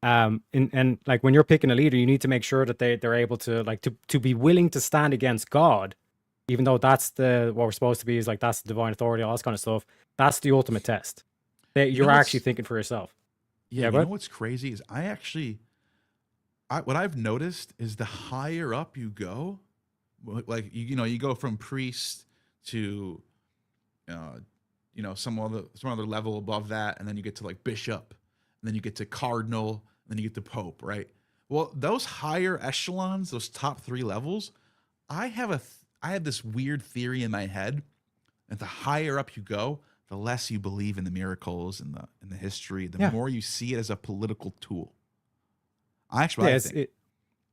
And like when you're picking a leader, you need to make sure that they're able to like to be willing to stand against God, even though that's what we're supposed to be, is like that's the divine authority, all this kind of stuff. That's the ultimate test. That you're actually thinking for yourself. Yeah, you know what's crazy is what I've noticed is the higher up you go, like you go from priest to some other level above that, and then you get to like bishop, and then you get to cardinal, and then you get to pope, right? Well, those higher echelons, those top 3 levels, I have this weird theory in my head that the higher up you go, the less you believe in the miracles and the history, the more you see it as a political tool.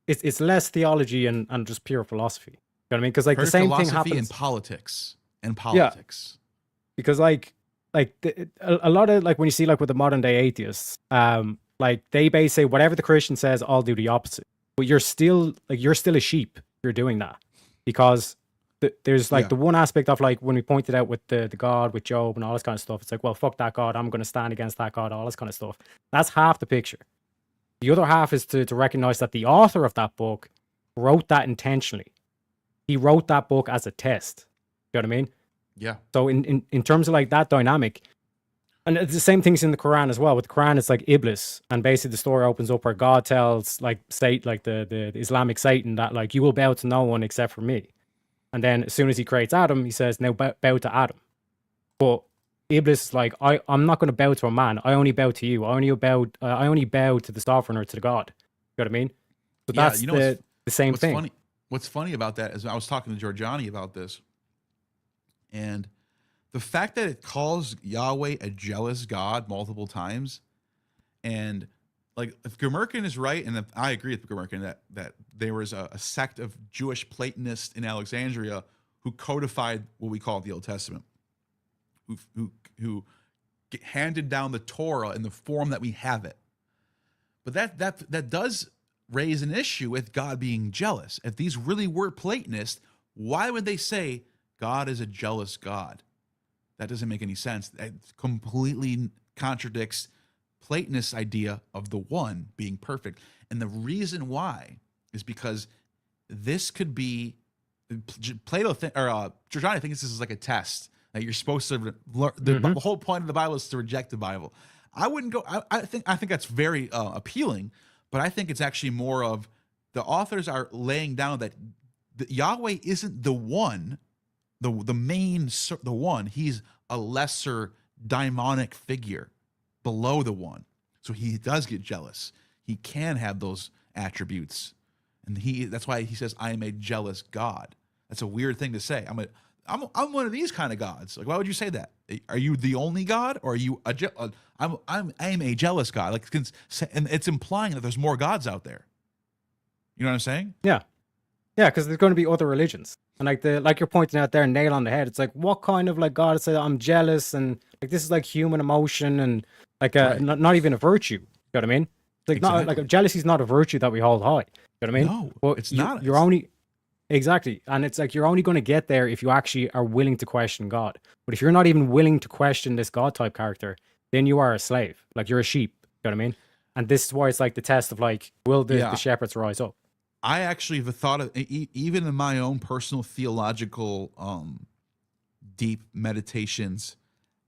It's less theology and just pure philosophy. You know what I mean? Because like the same thing happens in politics. Yeah, because like a lot of like when you see like with the modern day atheists, like they basically say whatever the Christian says, I'll do the opposite. But you're still a sheep. You're doing that because there's like the one aspect of like when we pointed out with the God with Job and all this kind of stuff. It's like, well, fuck that God. I'm going to stand against that God. All this kind of stuff. That's half the picture. The other half is to recognize that the author of that book wrote that intentionally. He wrote that book as a test. You know what I mean? Yeah. So in terms of like that dynamic, and it's the same things in the Quran as well. With the Quran, it's like Iblis, and basically the story opens up where God tells like the Islamic Satan that like you will bow to no one except for me. And then as soon as he creates Adam, he says, now bow to Adam. But Iblis is like, I'm not going to bow to a man. I only bow to you. I only bow to the sovereign or to the God. You know what I mean? So that's the same thing. What's funny about that is I was talking to Giorgiani about this, and the fact that it calls Yahweh a jealous God multiple times, and like if Gurmerkin is right, and I agree with Gurmerkin that there was a sect of Jewish Platonists in Alexandria who codified what we call the Old Testament, who handed down the Torah in the form that we have it. But that does raise an issue with God being jealous. If these really were Platonists, why would they say God is a jealous God? That doesn't make any sense. That completely contradicts Platonist idea of the one being perfect. And the reason why is because this could be Giorgiani thinks this is like a test that you're supposed to learn. The whole point of the Bible is to reject the Bible. I wouldn't go. I think that's very appealing, but I think it's actually more of the authors are laying down that Yahweh isn't the one, the one. He's a lesser daimonic figure below the one. So he does get jealous. He can have those attributes, and that's why he says, "I am a jealous God." That's a weird thing to say. I'm one of these kind of gods. Like, why would you say that? Are you the only God, or are you I'm a jealous God? Like, and it's implying that there's more gods out there. You know what I'm saying? Yeah, because there's going to be other religions, and like you're pointing out there, nail on the head. It's like, what kind of like God said I'm jealous, and like this is like human emotion, and like not even a virtue. You know what I mean? It's like not like jealousy is not a virtue that we hold high. You know what I mean? No, well, it's not. You're only exactly, and it's like you're only going to get there if you actually are willing to question God. But if you're not even willing to question this God type character, then you are a slave. Like you're a sheep. You know what I mean? And this is why it's like the test of like, will the shepherds rise up? I actually have thought of, even in my own personal theological deep meditations,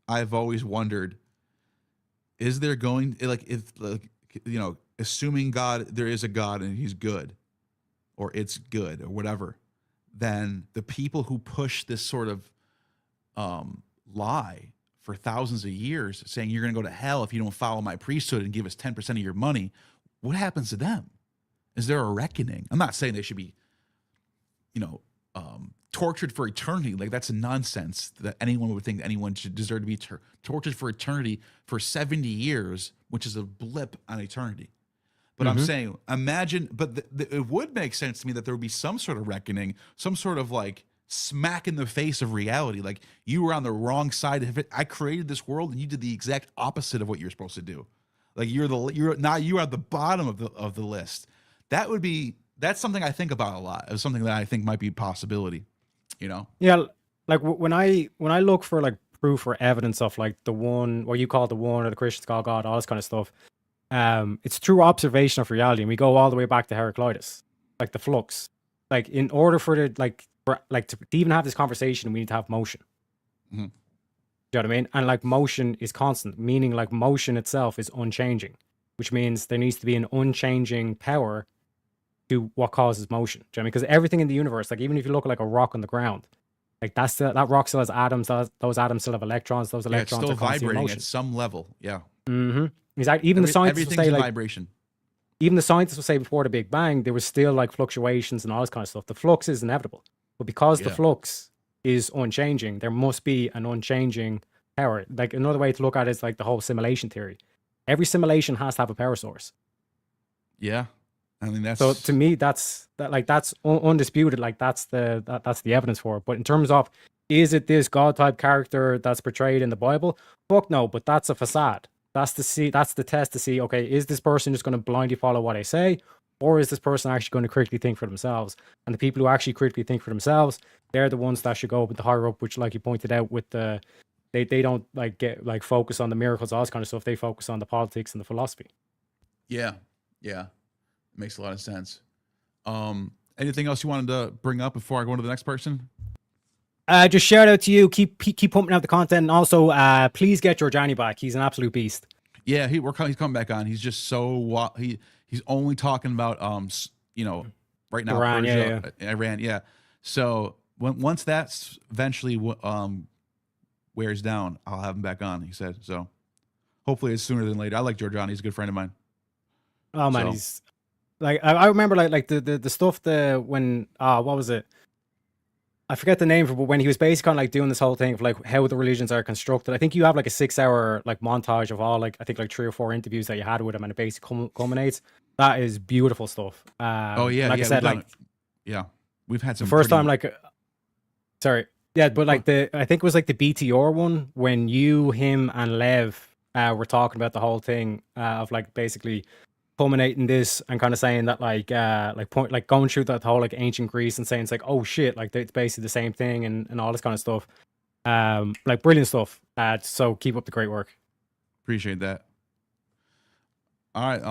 I've always wondered, is there going, like, if like, assuming there is a God and he's good, or it's good, or whatever, then the people who push this sort of lie for thousands of years, saying you're going to go to hell if you don't follow my priesthood and give us 10% of your money, what happens to them? Is there a reckoning? I'm not saying they should be, tortured for eternity. Like, that's nonsense that anyone would think anyone should deserve to be tortured for eternity for 70 years, which is a blip on eternity. But I'm saying, imagine, but it would make sense to me that there would be some sort of reckoning, some sort of like smack in the face of reality. Like, you were on the wrong side of it. I created this world and you did the exact opposite of what you're supposed to do. Like, you are at the bottom of the list. That's something I think about a lot. It's something that I think might be a possibility, Yeah, like when I look for like proof or evidence of like the one, what you call the one, or the Christians call God, all this kind of stuff. It's through observation of reality, and we go all the way back to Heraclitus, like the flux. Like, in order for the to even have this conversation, we need to have motion. Mm-hmm. Do you know what I mean? And like, motion is constant, meaning like motion itself is unchanging, which means there needs to be an unchanging power to what causes motion. Do you know what I mean? Because everything in the universe, like, even if you look at like a rock on the ground, like that rock still has atoms. Those atoms still have electrons. Those it's electrons still are constantly in vibrating motion. at some level. Yeah. Mm-hmm. Exactly. Even the scientists will everything's say in like vibration. even the scientists will say before the Big Bang, there was still like fluctuations and all this kind of stuff. The flux is inevitable. But because the flux is unchanging, there must be an unchanging power. Like, another way to look at it is like the whole simulation theory. Every simulation has to have a power source. Yeah. I mean, that's, so to me, that's undisputed. Like, that's the evidence for it. But in terms of, is it this God type character that's portrayed in the Bible? Fuck no, but that's a facade. That's the test to see, okay, is this person just going to blindly follow what I say, or is this person actually going to critically think for themselves? And the people who actually critically think for themselves, they're the ones that should go with the higher up, which, like you pointed out, with the they don't like get like focus on the miracles, all this kind of stuff. They focus on the politics and the philosophy. Yeah. It makes a lot of sense. Anything else you wanted to bring up before I go on to the next person? Just shout out to you. Keep pumping out the content, and also please get Giorgiani back. He's an absolute beast. Yeah, he's coming back on. He's just so he's only talking about right now Iran, Persia, Iran. Yeah. So once that's eventually wears down, I'll have him back on. He said so. Hopefully it's sooner than later. I like Giorgiani. He's a good friend of mine. Oh man, he's like, I remember like the stuff when what was it? I forget the name, but when he was basically kind of like doing this whole thing of like how the religions are constructed. I think you have like a 6-hour like montage of all, like, I think like 3 or 4 interviews that you had with him, and it basically culminates. That is beautiful stuff. I said, like, we've had some the first time, like, sorry, yeah, but like I think it was like the BTR one when you, him, and Lev were talking about the whole thing of like basically culminating this and kind of saying that like going through that whole like ancient Greece and saying it's like, oh shit, like it's basically the same thing and all this kind of stuff. Like, brilliant stuff. So keep up the great work. Appreciate that. All right.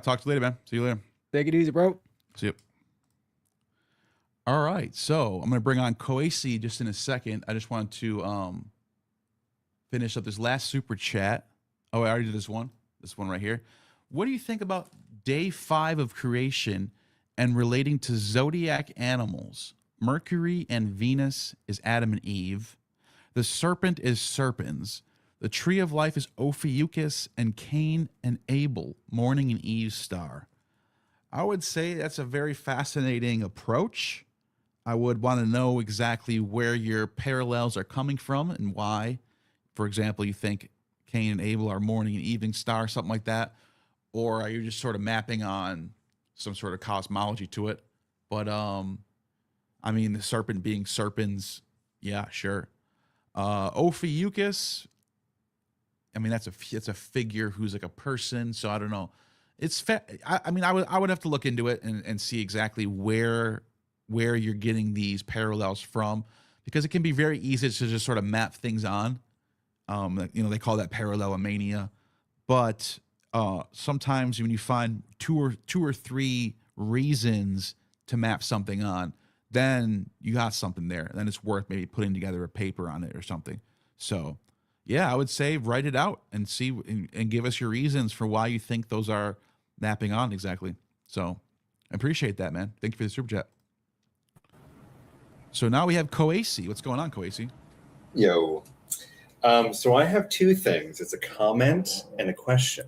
Talk to you later, man. See you later. Take it easy, bro. See you. All right. So I'm going to bring on Koasi just in a second. I just wanted to finish up this last super chat. Oh, I already did this one right here. What do you think about day 5 of creation and relating to zodiac animals? Mercury and Venus is Adam and Eve. The serpent is Serpens. The tree of life is Ophiuchus, and Cain and Abel, morning and Eve's star. I would say that's a very fascinating approach. I would want to know exactly where your parallels are coming from and why. For example, you think Cain and Abel are morning and evening star, something like that. Or are you just sort of mapping on some sort of cosmology to it? But I mean, the serpent being Serpens, yeah, sure. Ophiuchus, I mean, it's a figure who's like a person, so I don't know. I would have to look into it and see exactly where you're getting these parallels from, because it can be very easy to just sort of map things on. They call that parallelomania, but sometimes when you find two or three reasons to map something on, then you got something there. Then it's worth maybe putting together a paper on it or something. So, yeah, I would say write it out and see and give us your reasons for why you think those are mapping on exactly. So, I appreciate that, man. Thank you for the super chat. So now we have Koasi. What's going on, Koasi? Yo. So I have two things. It's a comment and a question.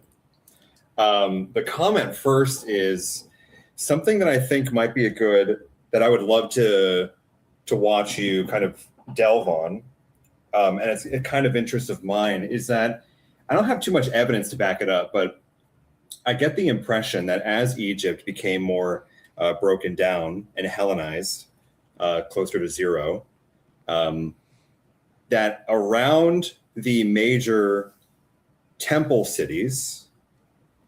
The comment first is something that I think might be that I would love to watch you kind of delve on. And it's a kind of interest of mine, is that I don't have too much evidence to back it up, but I get the impression that as Egypt became more broken down and Hellenized, closer to zero, that around the major temple cities,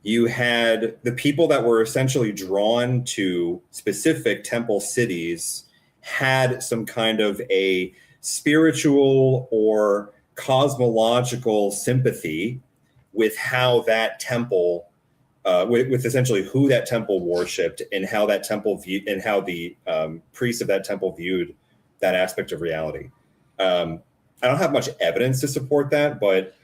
you had the people that were essentially drawn to specific temple cities had some kind of a spiritual or cosmological sympathy with how that temple, with essentially who that temple worshipped and how that temple viewed, and how the priests of that temple viewed that aspect of reality. I don't have much evidence to support that, but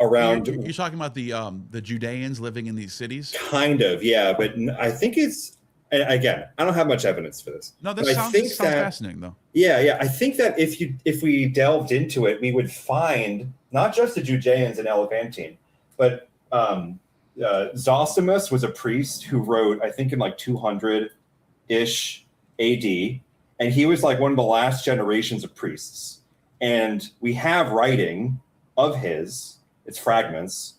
around you're talking about the Judeans living in these cities, kind of, yeah. But I think it's, again, I don't have much evidence for this. No, this sounds fascinating though. Yeah, I think that if we delved into it, we would find not just the Judeans and Elephantine, but Zosimus was a priest who wrote, I think, in like 200-ish AD, and he was like one of the last generations of priests. And we have writing of his, it's fragments,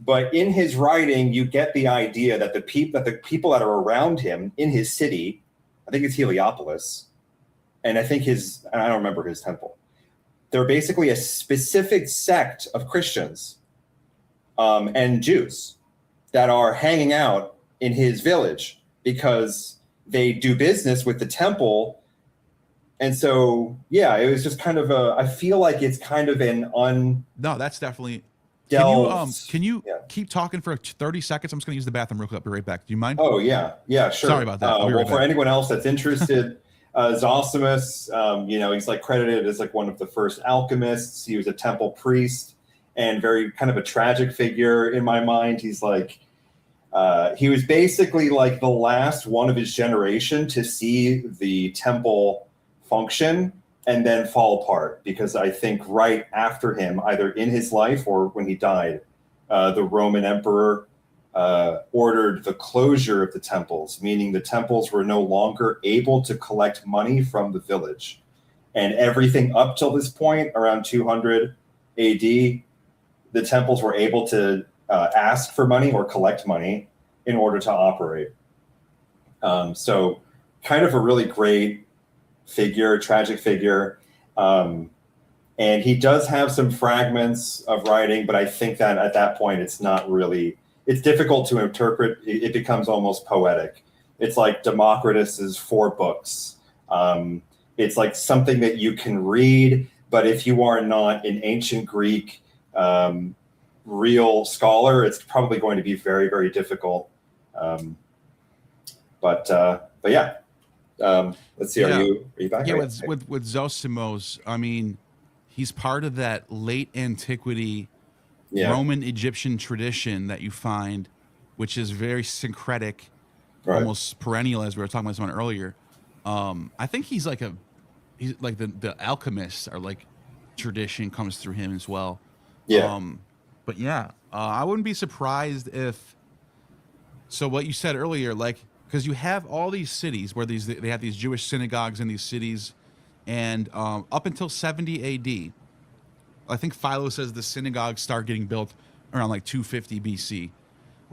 but in his writing, you get the idea that the people that are around him in his city, I think it's Heliopolis, and I don't remember his temple. They're basically a specific sect of Christians and Jews that are hanging out in his village because they do business with the temple. And so, yeah, it was just kind of I feel like it's kind of an No, that's definitely. Delves. Can you keep talking for 30 seconds? I'm just going to use the bathroom real quick. I'll be right back. Do you mind? Oh, yeah, sure. Sorry about that. Well, for anyone else that's interested, Zosimus, he's like credited as like one of the first alchemists. He was a temple priest and very kind of a tragic figure in my mind. He's like, he was basically like the last one of his generation to see the temple function and then fall apart, because I think right after him, either in his life or when he died, the Roman emperor ordered the closure of the temples, meaning the temples were no longer able to collect money from the village. And everything up till this point, around 200 AD, the temples were able to ask for money or collect money in order to operate. So kind of a really great figure, tragic figure. And he does have some fragments of writing, but I think that at that point, it's difficult to interpret. It becomes almost poetic. It's like Democritus's 4 books. It's like something that you can read, but if you are not an ancient Greek real scholar, it's probably going to be very, very difficult. But yeah. Let's see. Are you back? Yeah, with Zosimos, I mean, he's part of that late antiquity Roman Egyptian tradition that you find, which is very syncretic, almost perennial, as we were talking about someone earlier. I think he's like the alchemists are like tradition comes through him as well. Yeah. But yeah, I wouldn't be surprised if. So what you said earlier, like. Because you have all these cities where they have these Jewish synagogues in these cities, and up until 70 AD, I think Philo says the synagogues start getting built around like 250 BC.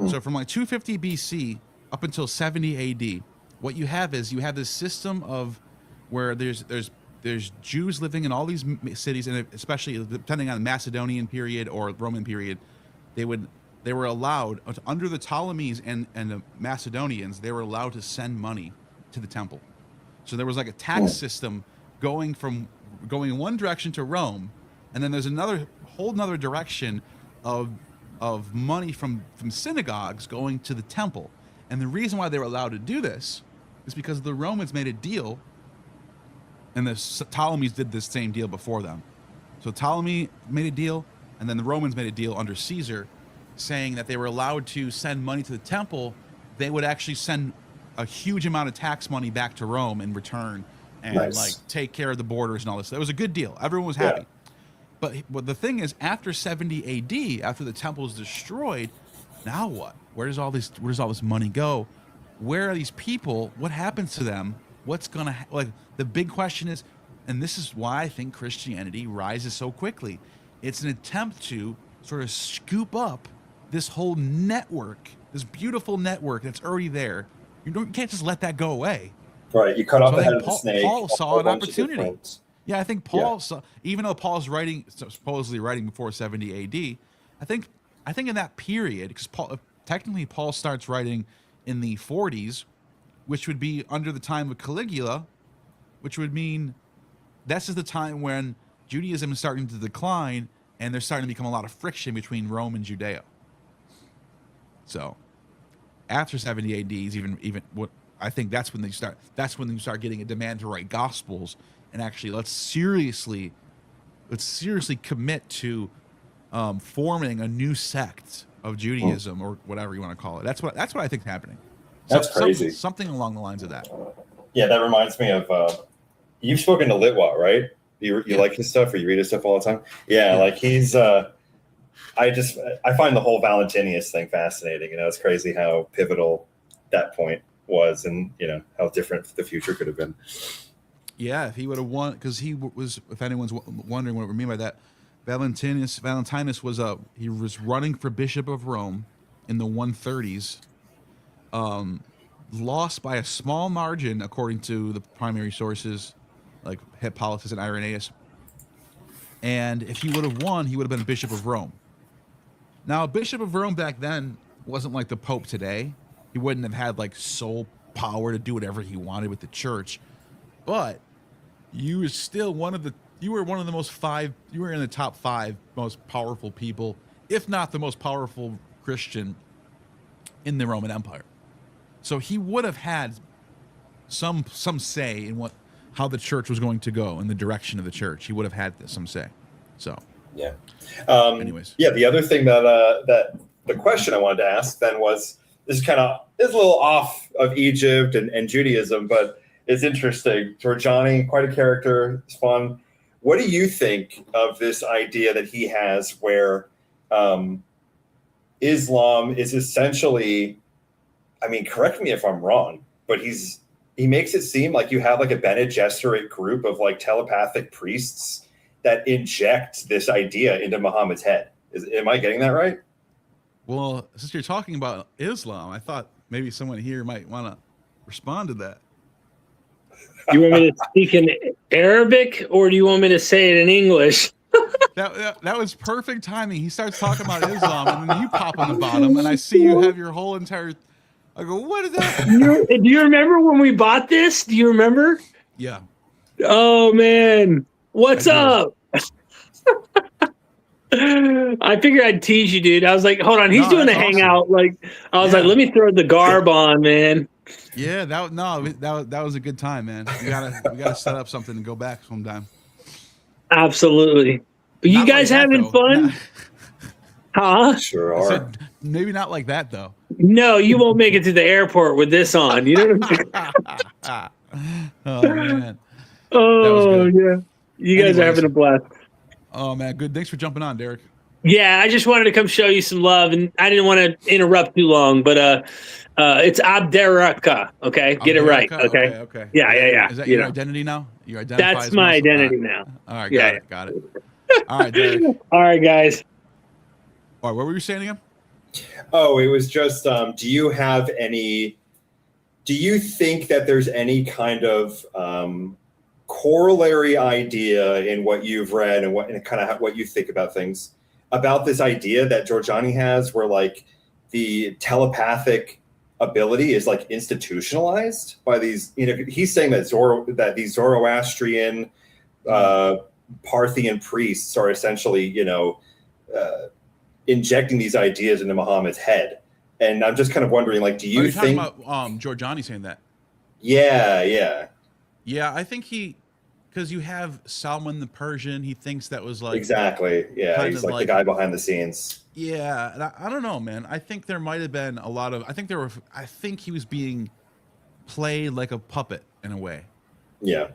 So from like 250 BC up until 70 AD, what you have is this system of where there's Jews living in all these cities, and especially depending on the Macedonian period or Roman period, they were allowed, under the Ptolemies and the Macedonians, they were allowed to send money to the temple. So there was like a tax system going in one direction to Rome, and then there's whole another direction of money from synagogues going to the temple. And the reason why they were allowed to do this is because the Romans made a deal, and the Ptolemies did this same deal before them. So Ptolemy made a deal, and then the Romans made a deal under Caesar, saying that they were allowed to send money to the temple. They would actually send a huge amount of tax money back to Rome in return, and like take care of the borders and all this. That was a good deal. Everyone was happy. But the thing is, after 70 AD, after the temple is destroyed, now what? Where does all this money go? Where are these people? What happens to them? What's gonna like? The big question is, and this is why I think Christianity rises so quickly. It's an attempt to sort of scoop up this whole network, this beautiful network that's already there. You can't just let that go away. Right. You cut off So the I head think of the snake. Paul a saw whole an bunch of opportunity. different- Yeah, I think Paul saw, even though Paul's supposedly writing before 70 AD, I think in that period, because technically Paul starts writing in the 40s, which would be under the time of Caligula, which would mean this is the time when Judaism is starting to decline and there's starting to become a lot of friction between Rome and Judea. So after 70 AD is even what I think that's when you start getting a demand to write gospels and actually let's seriously commit to forming a new sect of Judaism or whatever you want to call it. That's what I think is happening. That's crazy. Something along the lines of that. Yeah, that reminds me of you've spoken to Litwat, right? You like his stuff or you read his stuff all the time? Yeah. Like he's I find the whole Valentinius thing fascinating. It's crazy how pivotal that point was and how different the future could have been. Yeah, if he would have won, because he was, if anyone's wondering what we mean by that, Valentinus he was running for Bishop of Rome in the 130s, lost by a small margin according to the primary sources like Hippolytus and Irenaeus. And if he would have won, he would have been Bishop of Rome. Now, Bishop of Rome back then wasn't like the Pope today. He wouldn't have had like sole power to do whatever he wanted with the church. But you were still one of the you were in the top 5 most powerful people, if not the most powerful Christian in the Roman Empire. So he would have had some say in how the church was going to go, in the direction of the church. He would have had some say. So yeah. Anyways. Yeah, the other thing that the question I wanted to ask then was, this is a little off of Egypt and Judaism, but it's interesting. Giorgiani, quite a character. It's fun. What do you think of this idea that he has where Islam is essentially, I mean, correct me if I'm wrong, but he makes it seem like you have like a Bene Gesserit group of like telepathic priests that inject this idea into Muhammad's head. Am I getting that right? Well, since you're talking about Islam, I thought maybe someone here might want to respond to that. You want me to speak in Arabic, or do you want me to say it in English? That was perfect timing. He starts talking about Islam, and then you pop on the bottom, and I see you have your whole entire. I go, what is that? Do you remember when we bought this? Do you remember? Yeah. Oh man, what's up? I figured I'd tease you, dude. I was like, hold on, he's doing a hangout. Like, I was like, let me throw the garb on, man. Yeah, that was a good time, man. We gotta set up something and go back sometime. Absolutely. But you guys having fun? Huh? Sure are. Said, maybe not like that though. No, you won't make it to the airport with this on. You know what I'm saying? Oh man. Oh yeah. You guys are having a blast. Oh man, good. Thanks for jumping on, Derek. Yeah, I just wanted to come show you some love, and I didn't want to interrupt too long, but it's Abderraka. Okay, get it right. Okay. Okay. Yeah. Is that your identity now? You identify That's as my Muslim? identity now. All right. Yeah. Got it. All right, Derek. All right, guys. All right, what were you saying again? Oh, it was just, do you think that there's any kind of corollary idea in what you've read and kind of what you think about things about this idea that Giorgiani has where like the telepathic ability is like institutionalized by these, he's saying that these Zoroastrian Parthian priests are essentially, injecting these ideas into Muhammad's head. And I'm just kind of wondering, like, do you think talking about Giorgiani saying that? Yeah. Yeah, I think because you have Salman the Persian, he thinks that was like exactly. Yeah, he's like the guy behind the scenes. Yeah, and I don't know, man. I think there might have been a lot of. I think he was being played like a puppet in a way. Yeah.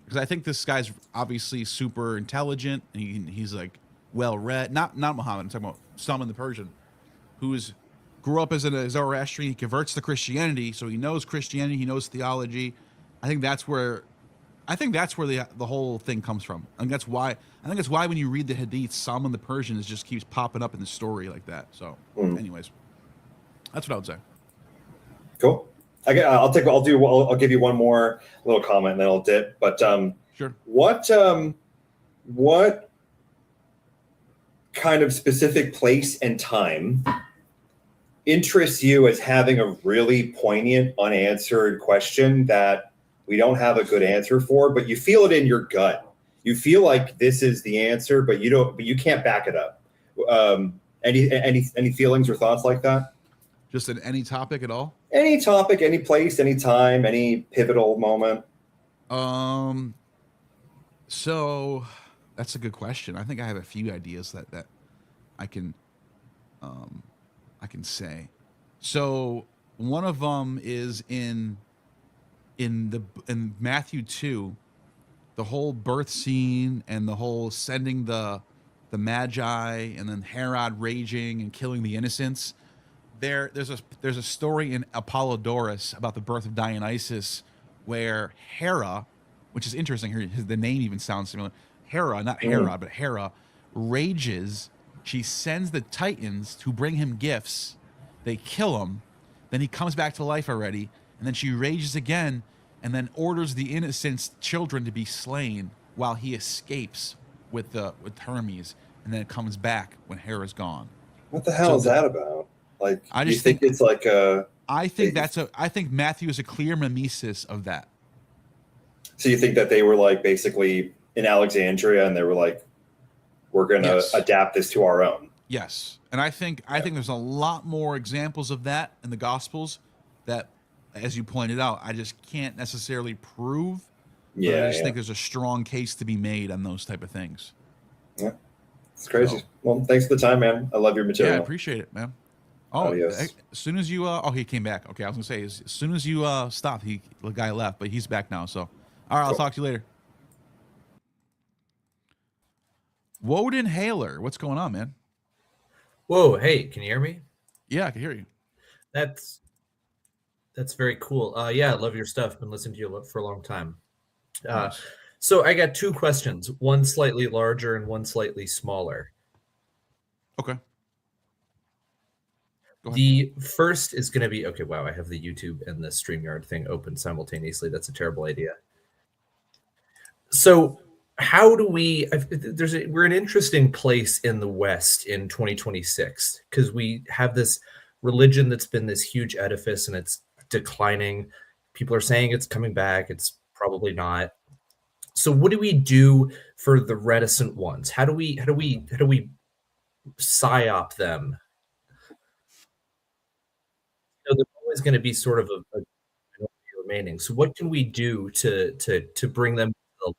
because I think this guy's obviously super intelligent and he's like well read. Not Muhammad. I'm talking about Salman the Persian, who's grew up as a Zoroastrian. He converts to Christianity, so he knows Christianity. He knows theology. I think that's where the whole thing comes from. I think that's why when you read the Hadith, Salman the Persian just keeps popping up in the story like that. So, anyways, that's what I would say. Cool. I'll give you one more little comment and then I'll dip. But sure. What kind of specific place and time interests you as having a really poignant, unanswered question that we don't have a good answer for, but you feel it in your gut? You feel like this is the answer, but you can't back it up. Any feelings or thoughts like that? Just in any topic at all? Any topic, any place, any time, any pivotal moment. So that's a good question. I think I have a few ideas that I can say. So one of them is in Matthew 2, the whole birth scene and the whole sending the Magi and then Herod raging and killing the innocents. There's a story in Apollodorus about the birth of Dionysus, where Hera, which is interesting here, the name even sounds similar. Hera, not Herod, but Hera, rages. She sends the Titans to bring him gifts. They kill him. Then he comes back to life already, and then she rages again, and then orders the innocent children to be slain while he escapes with Hermes, and then it comes back when Hera's gone. What the hell is that about? Like, I just think it's like a. I think Matthew is a clear mimesis of that. So you think that they were like basically in Alexandria, and they were like, "We're going to adapt this to our own." Yes, and I think there's a lot more examples of that in the Gospels that, as you pointed out, I just can't necessarily prove. Yeah, I just think there's a strong case to be made on those type of things. Yeah, it's crazy. So, well, thanks for the time, man. I love your material. Yeah, I appreciate it, man. Oh, as soon as you he came back. Okay, I was gonna say as soon as you stopped, the guy left, but he's back now. So, all right, I'll talk to you later. Woden Haler, what's going on, man? Whoa, hey, can you hear me? Yeah, I can hear you. That's very cool. Yeah, I love your stuff. Been listening to you for a long time. Nice. So I got two questions, one slightly larger and one slightly smaller. Okay. The first is going to be, okay, wow, I have the YouTube and the StreamYard thing open simultaneously. That's a terrible idea. So how do we, we're in an interesting place in the West in 2026 because we have this religion that's been this huge edifice and it's declining. People are saying it's coming back. It's probably not. So what do we do for the reticent ones? How do we psyop them? There's always going to be sort of a remaining. So what can we do to bring them to the light?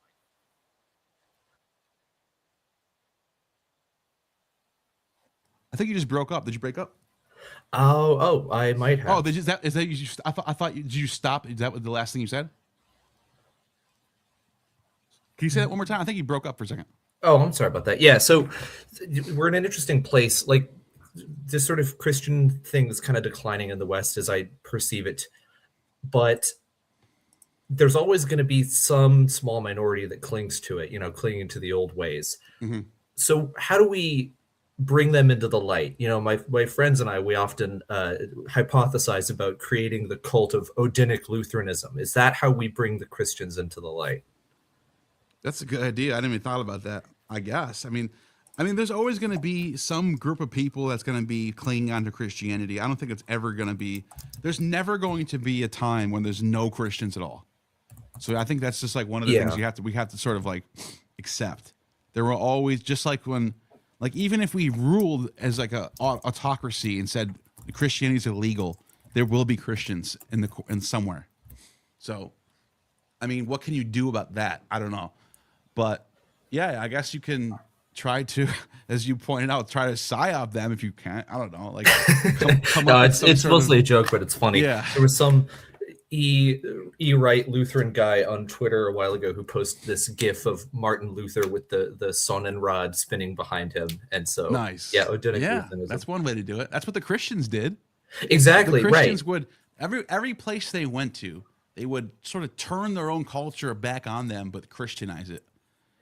I think you just broke up. Did you break up? Oh, I might have. Oh, did you stop? Is that the last thing you said? Can you say that one more time? I think you broke up for a second. Oh, I'm sorry about that. Yeah, so we're in an interesting place. Like this sort of Christian thing is kind of declining in the West as I perceive it. But there's always going to be some small minority that clings to it, clinging to the old ways. Mm-hmm. So how do we bring them into the light? My friends and I, we often hypothesize about creating the cult of Odinic Lutheranism. Is that how we bring the Christians into the light? That's a good idea. I didn't even thought about that. I guess. I mean, there's always going to be some group of people that's going to be clinging on to Christianity. I don't think it's ever going to be. There's never going to be a time when there's no Christians at all. So I think that's just like one of the things we have to sort of like accept. There will always, just like when, like even if we ruled as like a autocracy and said Christianity is illegal, there will be Christians in somewhere. So, I mean, what can you do about that? I don't know. But yeah, I guess you can try to, as you pointed out, try to psyop them if you can't. I don't know. Like, come no, it's mostly a joke, but it's funny. Yeah. There was some, Wright Lutheran guy on Twitter a while ago who posted this GIF of Martin Luther with the Sonnenrad spinning behind him, and so Nice. yeah, Odinic Yeah, Lutheranism. that's one way to do it. That's what the Christians did. Exactly, The Christians right. would every place they went to, they would sort of turn their own culture back on them, but Christianize it.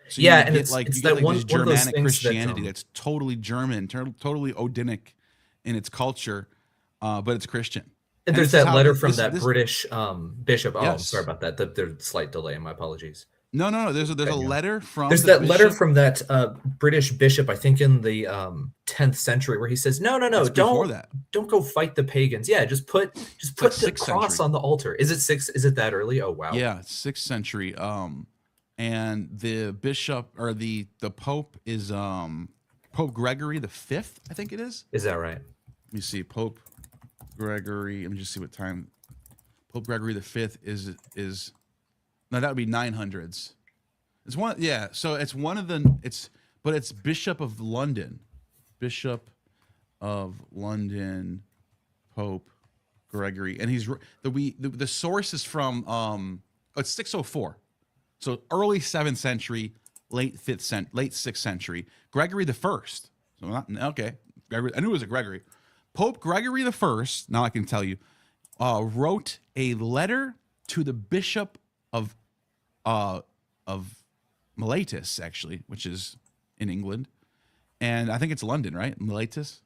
So Yeah, you and get it's like it's you that get like one, this one of those Germanic things Christianity that, that's totally German, totally Odinic in its culture, but it's Christian. and there's this is that how letter this- from this- that this- British bishop. Oh, I'm Yes. sorry about that. There's a slight delay. My apologies. No. There's a letter from There's the that letter bishop. from that British bishop, I think in the 10th century, where he says, "No, It's before that. don't go fight the pagans. Yeah, just put like the 6th cross century. on the altar." Is it 6? Is it that early? Oh wow. Yeah, 6th century. And the bishop or the Pope is Pope Gregory the Fifth, I think it is. Is that right? Let me see, Pope Gregory. Let me just see what time. Pope Gregory the Fifth is no, that would be 900s. It's one, yeah. So it's one of the but it's Bishop of London, Bishop of London, Pope Gregory, and he's the source is from it's 604. So early 7th century, late 6th century. Gregory the First. So not okay. Gregory, I knew it was a Gregory. Pope Gregory the First. Now I can tell you, wrote a letter to the Bishop of Miletus, actually, which is in England, and I think it's London, right? Miletus.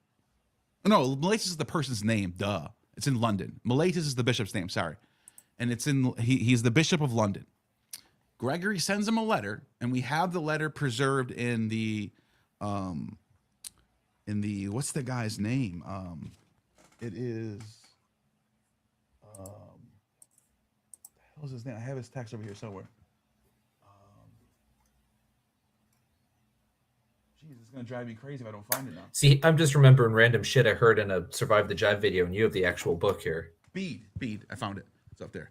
No, Miletus is the person's name. Duh, it's in London. Miletus is the bishop's name. Sorry, and it's in he's the Bishop of London. Gregory sends him a letter, and we have the letter preserved in the what's the guy's name? It is what the hell is his name? I have his text over here somewhere. Jeez, it's gonna drive me crazy if I don't find it now. See, I'm just remembering random shit I heard in a Survive the Jive video, and you have the actual book here. Bede. I found it. It's up there.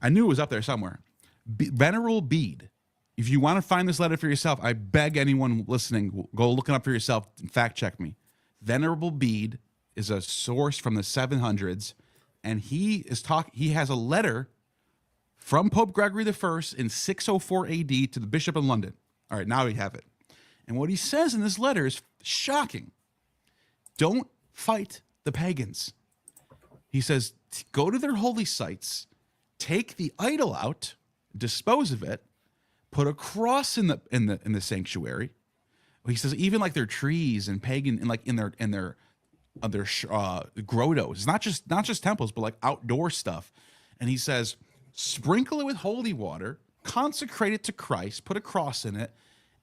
I knew it was up there somewhere. Venerable Bede. If you want to find this letter for yourself, I beg anyone listening, go look it up for yourself and fact check me. Venerable Bede is a source from the 700s, and he has a letter from Pope Gregory I in 604 AD to the Bishop of London. All right, now we have it. And what he says in this letter is shocking. Don't fight the pagans. He says, go to their holy sites, take the idol out, dispose of it, put a cross in the sanctuary. He says even like their trees and pagan and like in their grottos. It's not just temples, but like outdoor stuff. And he says, sprinkle it with holy water, consecrate it to Christ, put a cross in it,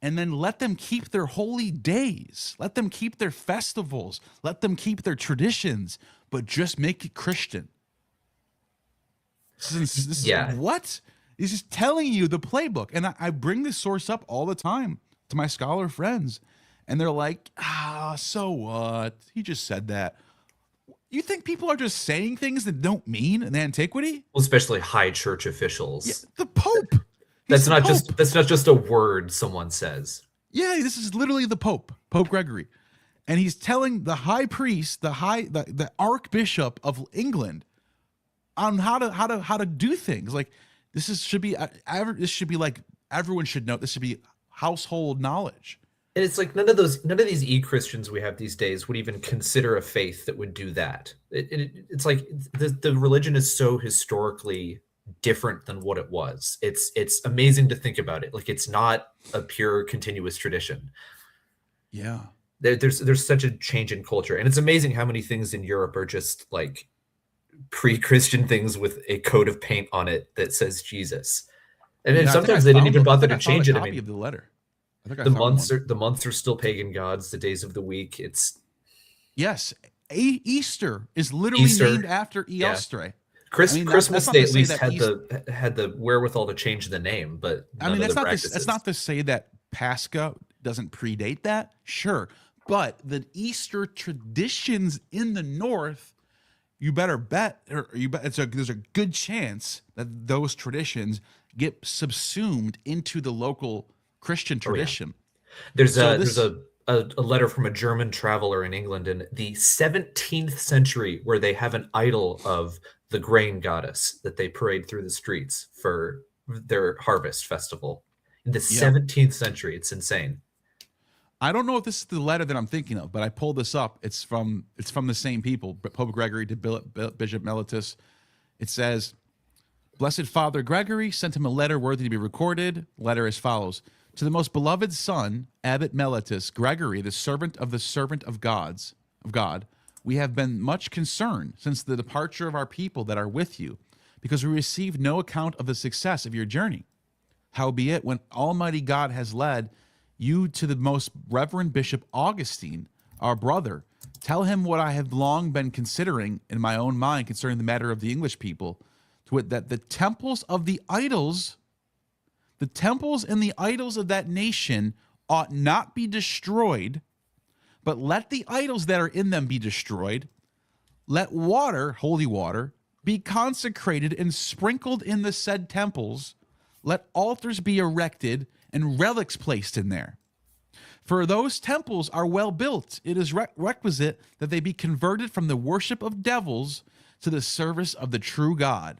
and then let them keep their holy days. Let them keep their festivals. Let them keep their traditions, but just make it Christian. This is what? He's just telling you the playbook. And I bring this source up all the time to my scholar friends. And they're like, so what? He just said that. You think people are just saying things that don't mean in antiquity? Well, especially high church officials. Yeah, the Pope. That's not just a word someone says. Yeah, this is literally the Pope, Pope Gregory. And he's telling the high priest, the Archbishop of England on how to do things. Like this should be like everyone should know. This should be household knowledge. And it's like none of these e-Christians we have these days would even consider a faith that would do that. It's like the religion is so historically different than what it was. It's amazing to think about it. Like it's not a pure continuous tradition. Yeah. There's such a change in culture. And it's amazing how many things in Europe are just like pre-Christian things with a coat of paint on it that says Jesus. And then sometimes they didn't even bother to change it. I mean, of the letter. The months are still pagan gods. The days of the week, it's Easter is literally named after Eostre. Yeah. Christmas they at least had the wherewithal to change the name, but I mean that's not to say that Pascha doesn't predate that, sure, but the Easter traditions in the North, you better bet, there's a good chance that those traditions get subsumed into the local Christian tradition. There's a letter from a German traveler in England in the 17th century where they have an idol of the grain goddess that they parade through the streets for their harvest festival in the 17th century. It's insane. I don't know if this is the letter that I'm thinking of, but I pulled this up. It's from the same people, Pope Gregory to Bishop Mellitus. It says, Blessed Father Gregory sent him a letter worthy to be recorded. Letter as follows. To the most beloved son, Abbot Mellitus, Gregory, the servant of God, we have been much concerned since the departure of our people that are with you, because we received no account of the success of your journey. Howbeit, when Almighty God has led you to the most Reverend Bishop Augustine, our brother, tell him what I have long been considering in my own mind concerning the matter of the English people, to wit, that the temples and the idols of that nation ought not be destroyed, but let the idols that are in them be destroyed. Let water, holy water, be consecrated and sprinkled in the said temples. Let altars be erected and relics placed in there. For those temples are well built, it is requisite that they be converted from the worship of devils to the service of the true God,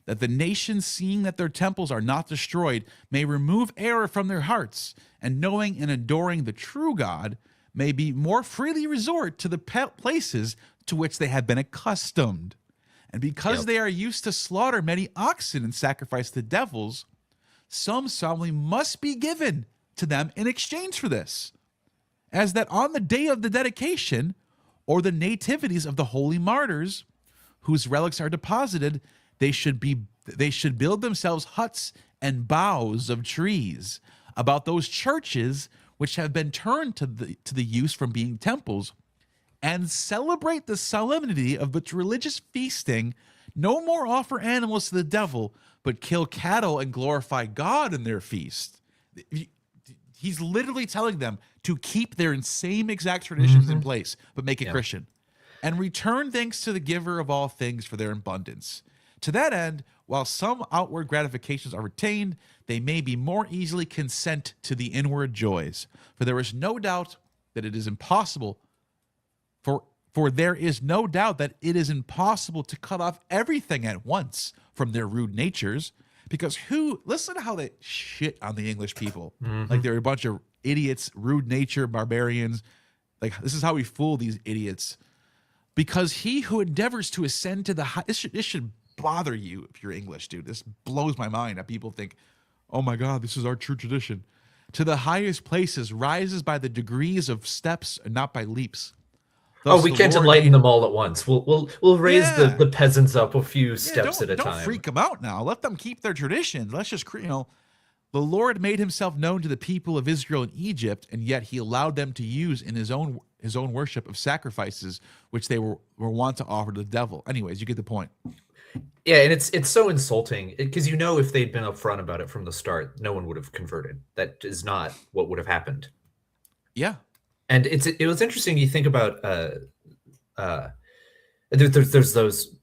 that the nations, seeing that their temples are not destroyed, may remove error from their hearts, and knowing and adoring the true God, may be more freely resort to the places to which they have been accustomed. And because they are used to slaughter many oxen and sacrifice to devils, some solemnly must be given to them in exchange for this, as that on the day of the dedication, or the nativities of the holy martyrs, whose relics are deposited, they should build themselves huts and boughs of trees about those churches which have been turned to the use from being temples, and celebrate the solemnity of its religious feasting. No more offer animals to the devil, but kill cattle and glorify God in their feast. He's literally telling them to keep their same exact traditions in place, but make it Christian. And return thanks to the giver of all things for their abundance. To that end, while some outward gratifications are retained, they may be more easily consent to the inward joys. For there is no doubt that it is impossible for there is no doubt that it is impossible to cut off everything at once from their rude natures, because listen to how they shit on the English people. Like they're a bunch of idiots, rude nature, barbarians. Like, this is how we fool these idiots. Because he who endeavors to ascend to the high, this should bother you if you're English, dude. This blows my mind that people think, oh my God, this is our true tradition. To the highest places rises by the degrees of steps and not by leaps. Thus we can't enlighten them all at once. We'll raise the peasants up a few steps at a time. Don't freak them out now. Let them keep their traditions. Let's just, the Lord made himself known to the people of Israel in Egypt, and yet he allowed them to use in his own worship of sacrifices, which they were wont to offer to the devil. Anyways, you get the point. Yeah, and it's so insulting because if they'd been upfront about it from the start, no one would have converted. That is not what would have happened. Yeah. And it was interesting. You think about there's those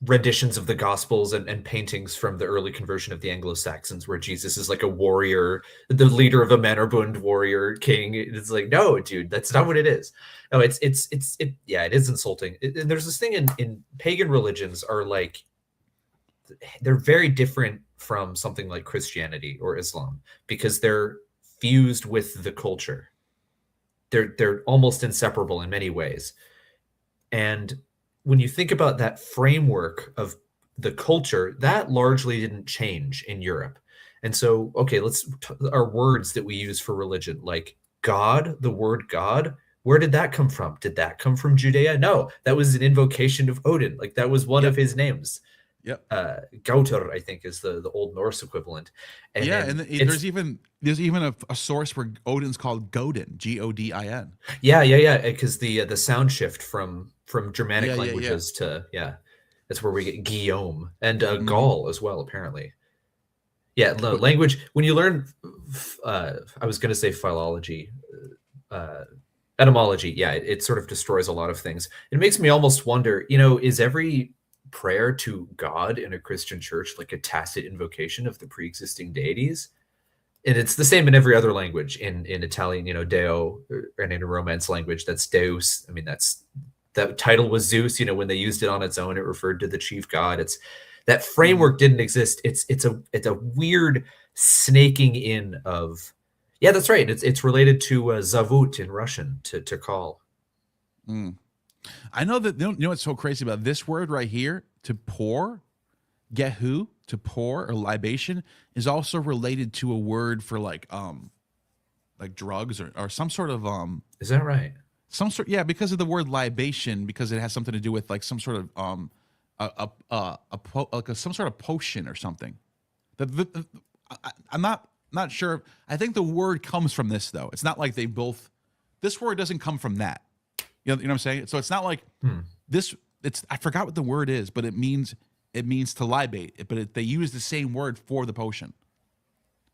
renditions of the Gospels and paintings from the early conversion of the Anglo-Saxons, where Jesus is like a warrior, the leader of a Mannerbund warrior king. It's like, no, dude, that's not what it is. No, it is insulting. And there's this thing in pagan religions are like, they're very different from something like Christianity or Islam because they're fused with the culture. They're almost inseparable in many ways. And when you think about that framework of the culture, that largely didn't change in Europe. And so, okay, our words that we use for religion, like God, the word God, where did that come from? Did that come from Judea? No, that was an invocation of Odin. Like that was one of his names. Yep. Gauter, I think, is the Old Norse equivalent. And there's even a source where Odin's called Godin, Godin. Yeah, because the sound shift from Germanic languages to that's where we get Guillaume and Gaul as well, apparently. Yeah, language. When you learn, I was going to say philology, etymology. Yeah, it sort of destroys a lot of things. It makes me almost wonder. Is every prayer to God in a Christian church like a tacit invocation of the pre-existing deities? And it's the same in every other language. In Italian, Deo, and in a Romance language, that's Deus. I mean, that's that title was Zeus. You know, when they used it on its own, it referred to the chief god. It's that framework didn't exist. It's a weird snaking in of, yeah, that's right. It's related to zavut in Russian, to call. I know that, you know what's so crazy about this word right here, to pour, gehu, to pour or libation, is also related to a word for like drugs or some sort of Is that right? Some sort, yeah, because of the word libation, because it has something to do with like some sort of some sort of potion or something. I'm not sure. I think the word comes from this though. It's not like they both. This word doesn't come from that. You know what I'm saying? So it's not like this. It's, I forgot what the word is, but it means to libate. But they use the same word for the potion.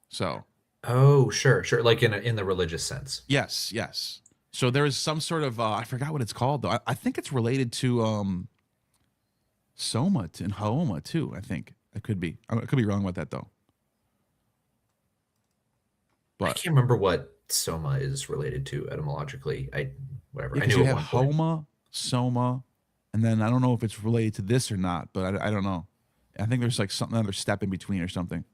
So. Oh, sure. Like in the religious sense. Yes. So there is some sort of I forgot what it's called though. I think it's related to soma and haoma too. I think it could be. I could be wrong with that though. But I can't remember what soma is related to etymologically. Whatever. Yeah, I knew you at have one point. homa, soma, and then I don't know if it's related to this or not, but I don't know. I think there's like another step in between or something.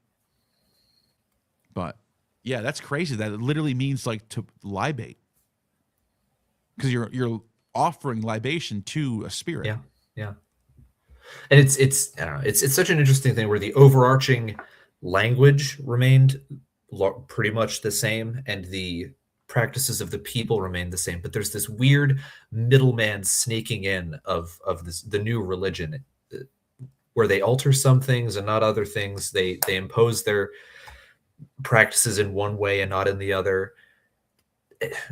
But yeah, that's crazy. That it literally means like to libate, because you're offering libation to a spirit. Yeah. And it's I don't know. It's such an interesting thing where the overarching language remained pretty much the same, and the practices of the people remained the same. But there's this weird middleman sneaking in of the new religion, where they alter some things and not other things. They impose their practices in one way and not in the other.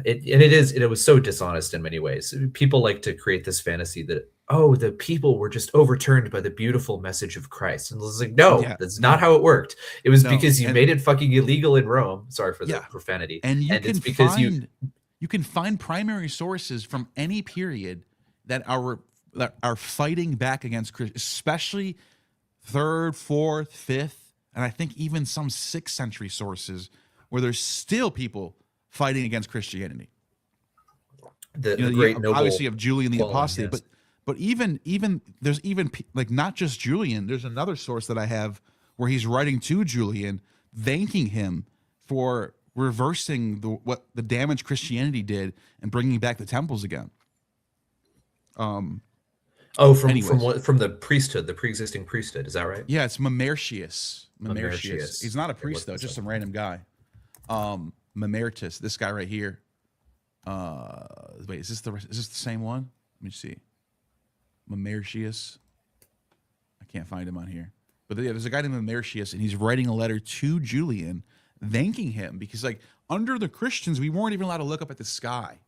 It was so dishonest in many ways. People like to create this fantasy that, oh, the people were just overturned by the beautiful message of Christ. And it's like, no, that's not how it worked. It was because you made it fucking illegal in Rome. Sorry for the profanity. And it's because you can find primary sources from any period that are fighting back against Christians, especially 3rd, 4th, 5th, and I think even some 6th century sources where there's still people fighting against Christianity. The great noble, obviously of Julian the Paul, Apostate, yes. but even there's even like not just Julian. There's another source that I have where he's writing to Julian, thanking him for reversing what the damage Christianity did and bringing back the temples again. From the priesthood, the pre-existing priesthood, is that right? Yeah, it's Mamertius. He's not a priest though, just some random guy. Mamertus, this guy right here. Wait, is this the same one? Let me see. Mamertius. I can't find him on here. But yeah, there's a guy named Mamertius, and he's writing a letter to Julian, thanking him because, like, under the Christians, we weren't even allowed to look up at the sky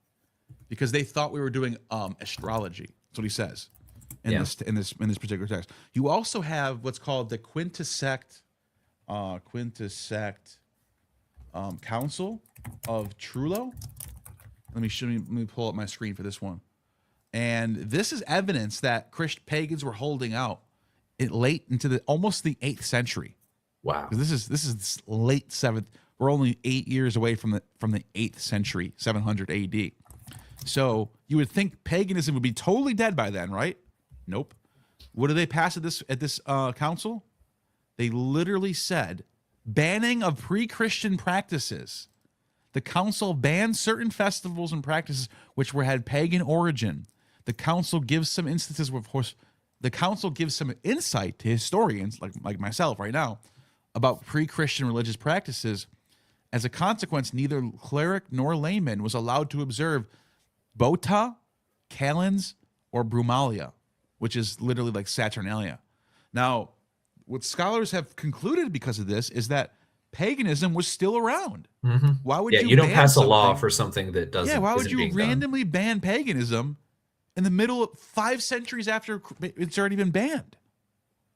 because they thought we were doing astrology. That's what he says in this particular text. You also have what's called the Quintisect Council of Trullo. Let me pull up my screen for this one. And this is evidence that pagans were holding out late into almost the 8th century. Wow. This is late 7th. We're only 8 years away from the 8th century, 700 AD. So you would think paganism would be totally dead by then, right? Nope. What did they pass at this council? They literally said banning of pre-Christian practices. The council banned certain festivals and practices which had pagan origin. The council gives some instances the council gives some insight to historians like myself right now about pre-Christian religious practices. As a consequence, neither cleric nor layman was allowed to observe Bota, Calends, or Brumalia, which is literally like Saturnalia. Now, what scholars have concluded because of this is that paganism was still around. Mm-hmm. Why would you don't pass a law something for something that doesn't? Yeah, why would you randomly done? ban paganism in the middle of 5 centuries after it's already been banned?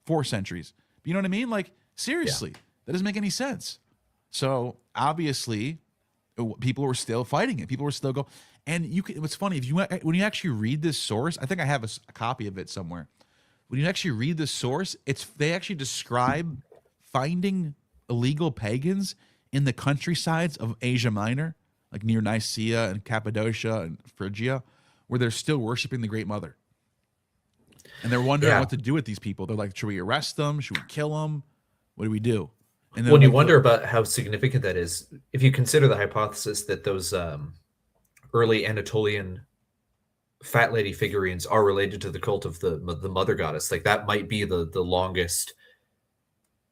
4 centuries. You know what I mean? Like, seriously, that doesn't make any sense. So obviously, people were still fighting it. People were still going. And what's funny, when you actually read this source, I think I have a copy of it somewhere. When you actually read this source, they actually describe finding illegal pagans in the countrysides of Asia Minor, like near Nicaea and Cappadocia and Phrygia, where they're still worshiping the Great Mother. And they're wondering what to do with these people. They're like, should we arrest them? Should we kill them? What do we do? And then when you wonder about how significant that is, if you consider the hypothesis that those early Anatolian fat lady figurines are related to the cult of the mother goddess, like that might be the longest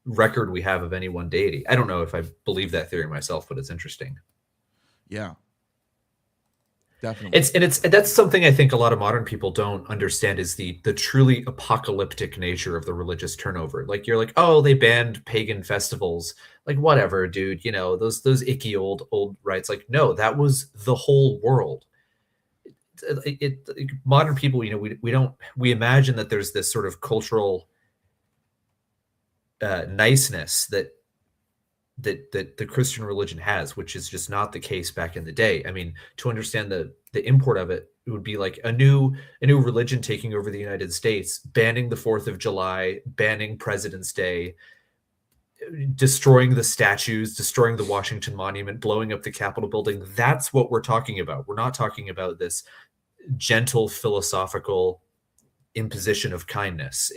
record we have of any one deity. I don't know if I believe that theory myself, but it's interesting. Yeah. Definitely. That's something I think a lot of modern people don't understand is the truly apocalyptic nature of the religious turnover. Like you're like, oh, they banned pagan festivals. Like whatever, dude, you know, those icky old rites. Like, no, that was the whole world. Modern people, you know, we imagine that there's this sort of cultural niceness that the Christian religion has, which is just not the case back in the day. I mean, to understand the import of it, it would be like a new religion taking over the United States, banning the 4th of July, banning President's Day, destroying the statues, destroying the Washington Monument, blowing up the Capitol building. That's what we're talking about. We're not talking about this gentle philosophical imposition of kindness.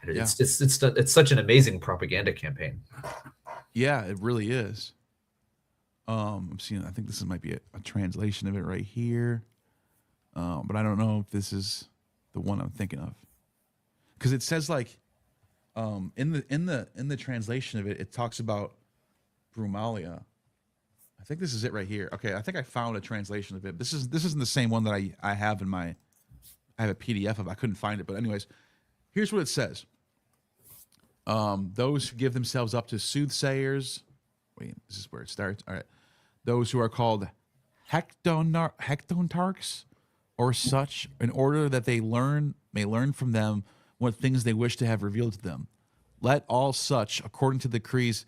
It's such an amazing propaganda campaign. Yeah, it really is. I'm seeing. I think this might be a translation of it right here, but I don't know if this is the one I'm thinking of, because it says like, in the translation of it, it talks about Brumalia. I think this is it right here. Okay, I think I found a translation of it. This isn't the same one that I have in my. I have a PDF of. I couldn't find it, but anyways. Here's what it says. Those who give themselves up to soothsayers. Wait, this is where it starts. All right. Those who are called hectontarchs or such, in order that they may learn from them what things they wish to have revealed to them. Let all such, according to the decrees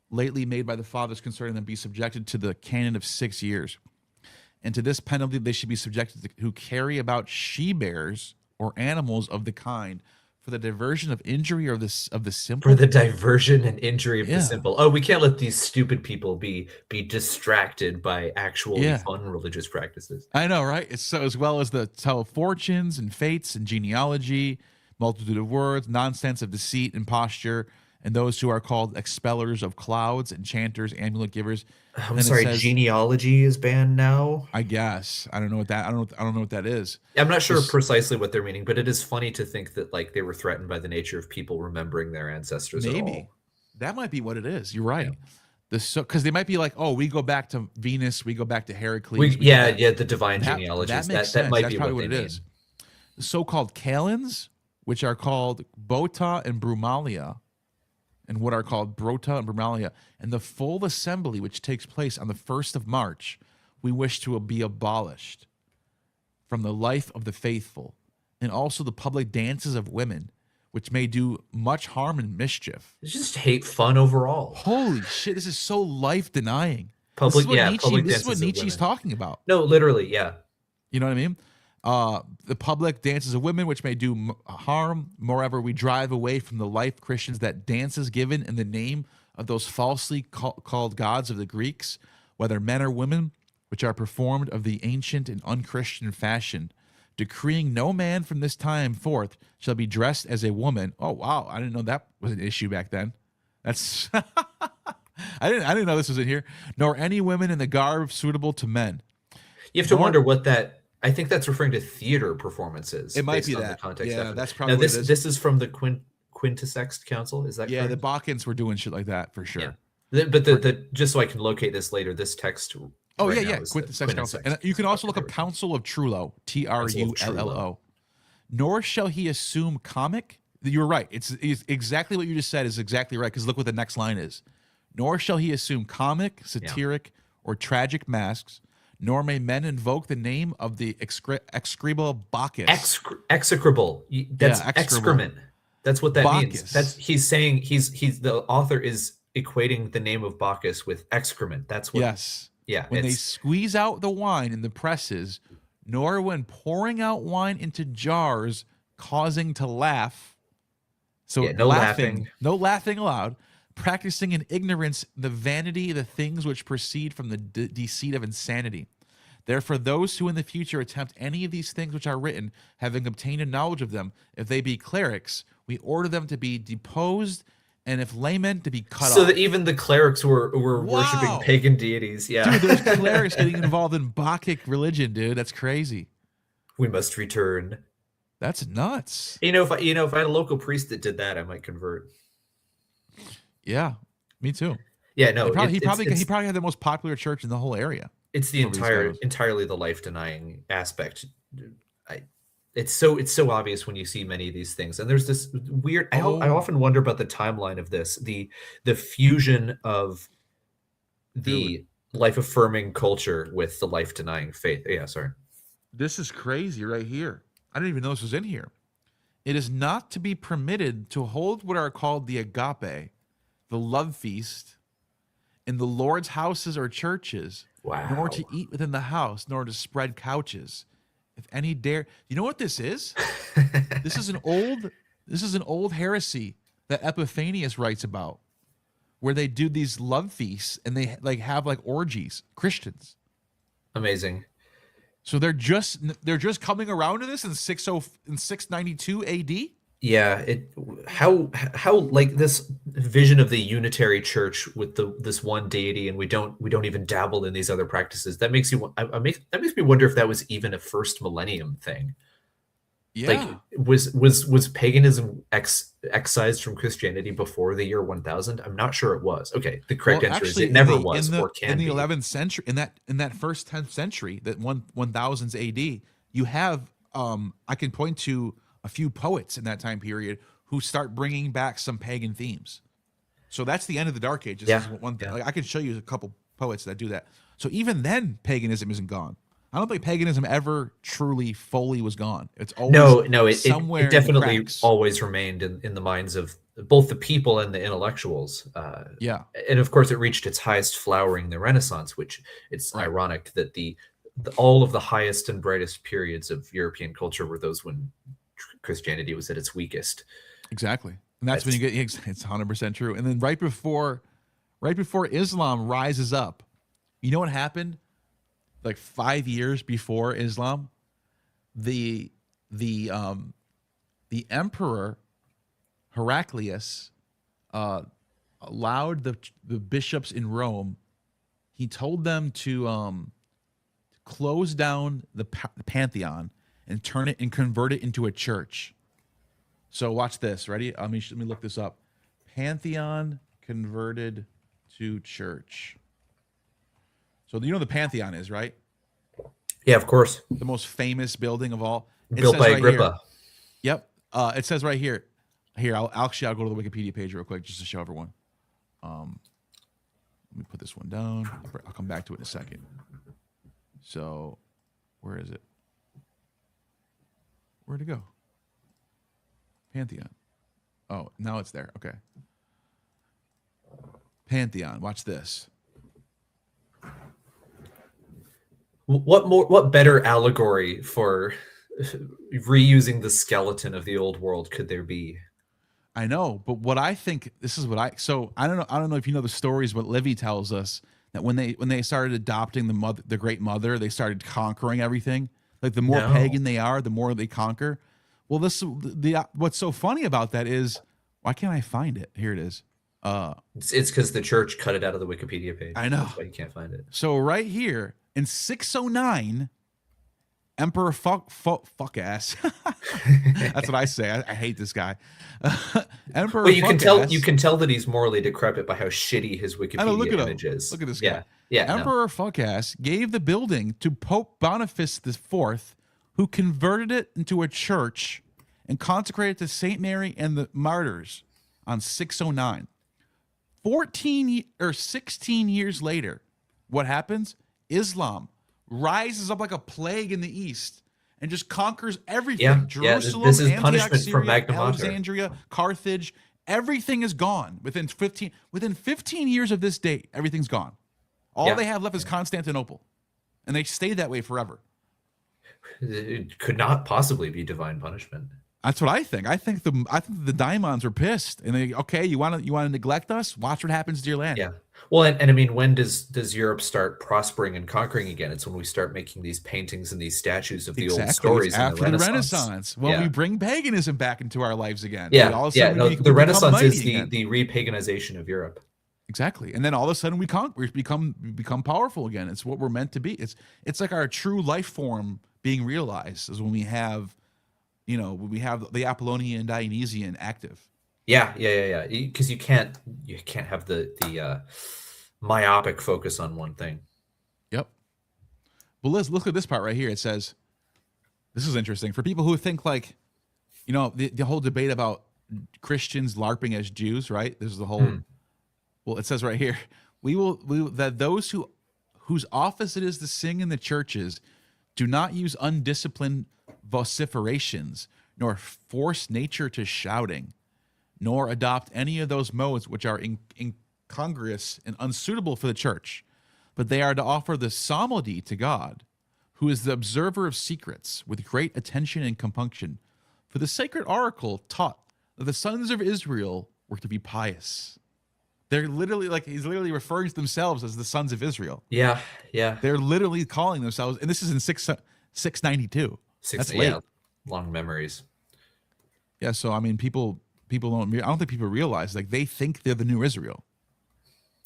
lately made by the fathers concerning them, be subjected to the canon of 6 years. And to this penalty they should be subjected to who carry about she-bears or animals of the kind, for the diversion of injury or of the simple. For the diversion and injury of the simple. Oh, we can't let these stupid people be distracted by actually fun religious practices. I know, right? It's so, as well as the tell of fortunes and fates and genealogy, multitude of words, nonsense of deceit and posture, and those who are called expellers of clouds, enchanters, amulet givers. I'm sorry, genealogy is banned now? I guess. I don't know what that I don't know what that is. I'm not sure precisely what they're meaning, but it is funny to think that like they were threatened by the nature of people remembering their ancestors. Maybe. That might be what it is. You're right. Because they might be like, oh, we go back to Venus, we go back to Heracles. The divine genealogies. That might That's be probably what it mean. is. The so-called Kalends, which are called Bota and Brumalia, and what are called Brota and Brumalia, and the full assembly which takes place on the 1st of March, we wish to be abolished from the life of the faithful, and also the public dances of women, which may do much harm and mischief. It's just hate fun overall. Holy shit, this is so life-denying. This is what Nietzsche's talking about. No, literally, yeah. You know what I mean? The public dances of women, which may do harm. Moreover, we drive away from the life Christians that dances given in the name of those falsely called gods of the Greeks, whether men or women, which are performed of the ancient and unchristian fashion, decreeing no man from this time forth shall be dressed as a woman. Oh wow, I didn't know that was an issue back then. That's I didn't know this was in here. Nor any women in the garb suitable to men. You have to wonder what that. I think that's referring to theater performances. It might be on that. The context yeah, of it. that's probably now, what it is. This is from the Quintisext Council. Is that correct? The Bacchants were doing shit like that for sure. Yeah. But the just so I can locate this later, this text. Quintisext Council. And you can also look up Council of Trullo, Trullo. Nor shall he assume comic. You're right. It's exactly what you just said is exactly right, because look what the next line is. Nor shall he assume comic, satiric, or tragic masks, nor may men invoke the name of the execrable Bacchus. Execrable. That's excrement. That's what that Bacchus. means. That's he's saying he's the author is equating the name of Bacchus with excrement. That's what. Yes. Yeah. When they squeeze out the wine in the presses, nor when pouring out wine into jars, causing to laugh. So no laughing allowed. Practicing in ignorance the vanity of the things which proceed from the deceit of insanity, Therefore, those who in the future attempt any of these things which are written, having obtained a knowledge of them, if they be clerics, we order them to be deposed, and if laymen, to be cut off. So that even the clerics were worshiping Wow. pagan deities. Yeah. Dude, there's clerics getting involved in Bacchic religion, dude. That's crazy. We must return. That's nuts. If I had a local priest that did that, I might convert. Yeah, me too. Yeah, no, he probably had the most popular church in the whole area. It's the entirely the life denying aspect. It's so obvious when you see many of these things, and there's this weird. I often wonder about the timeline of this, the fusion of the life affirming culture with the life denying faith. Yeah, sorry. This is crazy right here. I didn't even know this was in here. It is not to be permitted to hold what are called the agape, the love feast, in the Lord's houses or churches, nor to eat within the house, nor to spread couches. If any dare, you know what this is? This is an old heresy that Epiphanius writes about, where they do these love feasts and they have orgies. Christians. Amazing. So they're just coming around to this in 692 AD. Yeah, how like this vision of the unitary church with this one deity, and we don't even dabble in these other practices. That makes me wonder if that was even a first millennium thing. Yeah. Like was paganism excised from Christianity before the year 1000? I'm not sure it was. Okay, the correct answer is it never was or can be. In the 11th century, in that first 10th century, that 1000s AD, you have I can point to a few poets in that time period who start bringing back some pagan themes. So that's the end of the Dark Ages. Yeah. Like, I can show you a couple poets that do that. So even then, paganism isn't gone. I don't think paganism ever truly fully was gone. It's always somewhere it definitely always remained in the minds of both the people and the intellectuals. Yeah. And of course, it reached its highest flowering in the Renaissance, which it's ironic that all of the highest and brightest periods of European culture were those when Christianity was at its weakest. Exactly. And that's when you get, it's 100% true. And then right before Islam rises up, you know what happened? Like 5 years before Islam, the emperor Heraclius allowed the bishops in Rome. He told them to close down the Pantheon and turn it and convert it into a church. So watch this. Ready? Let me look this up. Pantheon converted to church. So you know the Pantheon is, right? Yeah, of course. The most famous building of all. Built by Agrippa. Yep. It says right here. Here, I'll go to the Wikipedia page real quick just to show everyone. Let me put this one down. I'll come back to it in a second. So, where is it? Where'd it go? Pantheon. Oh, now it's there. Okay. Pantheon. Watch this. What better allegory for reusing the skeleton of the old world could there be? I know, but what I think, so I don't know if you know the stories, but Livy tells us that when they started adopting the Great Mother, they started conquering everything. Like the more pagan they are, the more they conquer. Well, what's so funny about that is, why can't I find it? Here it is. It's because the church cut it out of the Wikipedia page. I know. That's why you can't find it. So right here in 609, Emperor fuck ass. That's what I say. I hate this guy. Emperor. Well, you can tell that he's morally decrepit by how shitty his Wikipedia image is. Look at this guy. Yeah. Emperor fuckass gave the building to Pope Boniface IV, who converted it into a church and consecrated it to Saint Mary and the martyrs on 609. 16 years later, what happens? Islam rises up like a plague in the east and just conquers everything. Yeah, Jerusalem, this is Antioch, punishment Syria, from Magna Mater. Alexandria, Carthage, everything is gone. Within 15 years of this date, everything's gone. All they have left is Constantinople. And they stayed that way forever. It could not possibly be divine punishment. That's what I think. I think the daimons are pissed, and you want to neglect us? Watch what happens to your land. Yeah. Well, and I mean, when does Europe start prospering and conquering again? It's when we start making these paintings and these statues of the old Exactly. It's stories in the after the Renaissance. Renaissance when we bring paganism back into our lives again. Yeah, All of a yeah. sudden No, we the become Renaissance is mighty again. the repaganization of Europe. Exactly. And then all of a sudden we become powerful again. It's what we're meant to be. It's like our true life form being realized is when we have, when we have the Apollonian and Dionysian active. Yeah. Because you can't have the myopic focus on one thing. Yep. Well, let's look at this part right here. It says, this is interesting for people who think like, the whole debate about Christians LARPing as Jews, right? There's the whole. Well, it says right here, that those whose office it is to sing in the churches do not use undisciplined vociferations, nor force nature to shouting, nor adopt any of those modes which are incongruous and unsuitable for the church, but they are to offer the psalmody to God, who is the observer of secrets, with great attention and compunction. For the sacred oracle taught that the sons of Israel were to be pious. They're literally he's literally referring to themselves as the sons of Israel. Yeah. They're literally calling themselves, and this is in 692. That's late. Yeah, long memories. Yeah, so I mean, people don't. I don't think people realize they think they're the new Israel.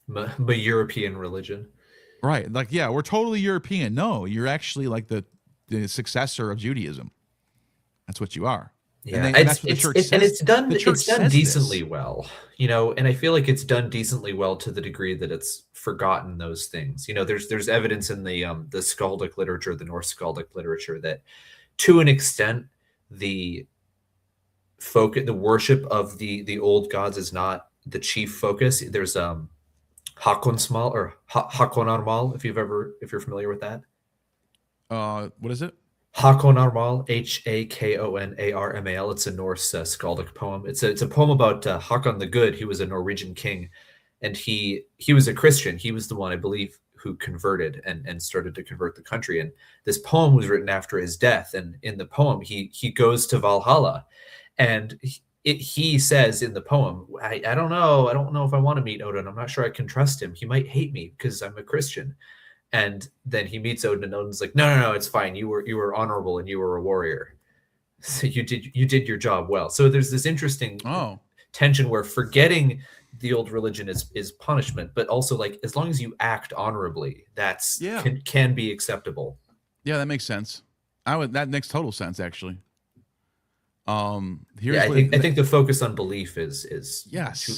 But European religion, right? We're totally European. No, you're actually the successor of Judaism. That's what you are. Yeah, and that's what the church says. And it's done decently this. well, and I feel like it's done decently well to the degree that it's forgotten those things. There's evidence in the skaldic literature, the Norse skaldic literature, that to an extent the worship of the old gods is not the chief focus. There's Hakonmal or Hakonarmal, if you're familiar with that. What is it? Hakonarmal, Hakonarmal. It's a Norse skaldic poem. It's a poem about Hakon the Good. He was a Norwegian king, and he was a Christian. He was the one, I believe, who converted and started to convert the country. And this poem was written after his death. And in the poem, he goes to Valhalla, and he says in the poem, I don't know if I want to meet Odin. I'm not sure I can trust him. He might hate me because I'm a Christian. And then he meets Odin, and Odin's like, no, it's fine. You were honorable and you were a warrior. So you did your job well. So there's this interesting tension where forgetting the old religion is punishment, but also as long as you act honorably, that's can be acceptable. Yeah, that makes sense. That makes total sense, actually. I think the focus on belief is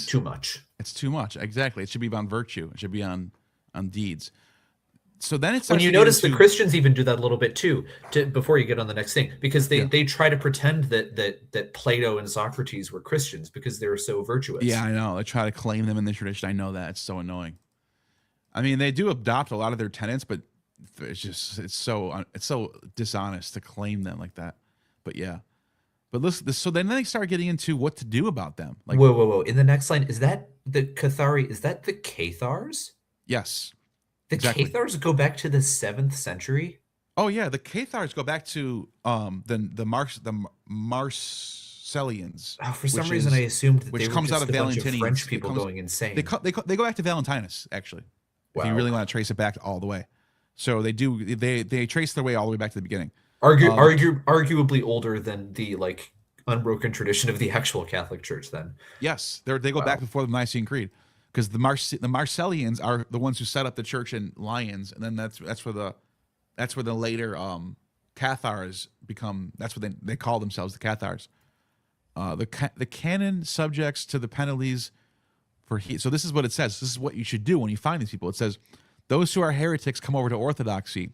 too much. It's too much. Exactly. It should be on virtue. It should be on deeds. So then it's when you notice the Christians even do that a little bit too, before you get on the next thing, because they try to pretend that Plato and Socrates were Christians because they were so virtuous. Yeah, I know. They try to claim them in the tradition. I know that. It's so annoying. I mean, they do adopt a lot of their tenets, but it's so dishonest to claim them like that. But yeah. But listen, so then they start getting into what to do about them. Whoa. In the next line, is that the Cathari? Is that the Cathars? Yes. The Cathars go back to the 7th century. Oh yeah, the Cathars go back to the Marcellians. Oh, for some reason, I assumed that which they comes were out of just a bunch Valentinians. French people going insane. They go back to Valentinus, actually. Wow. If you really want to trace it back all the way, so they do. They trace their way all the way back to the beginning. Arguably older than the unbroken tradition of the actual Catholic Church. Then yes, they go back before the Nicene Creed. Because the Marcellians are the ones who set up the church in Lyons, and then that's where the later Cathars become. That's what they call themselves, the Cathars. The canon subjects to the penalties for so this is what it says. This is what you should do when you find these people. It says, those who are heretics come over to orthodoxy.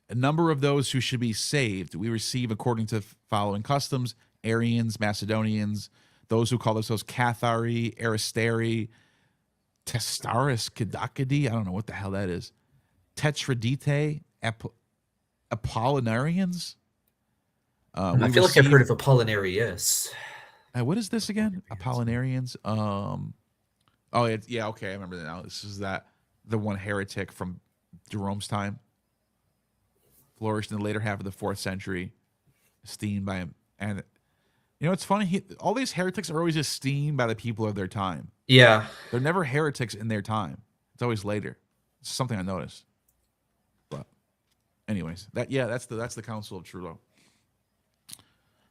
A number of those who should be saved we receive according to following customs: Arians, Macedonians, those who call themselves Cathari, Aristeri, Testaris Kadakadi, I don't know what the hell that is. Tetradite, Apollinarians. I feel like I've heard of Apollinarius. What is this again? Apollinarians. Okay, I remember that now. This is the one heretic from Jerome's time. Flourished in the later half of the 4th century, esteemed by him. And it's funny. All these heretics are always esteemed by the people of their time. Yeah, they're never heretics in their time. It's always later. It's something I noticed. But anyways, that's the Council of Truro.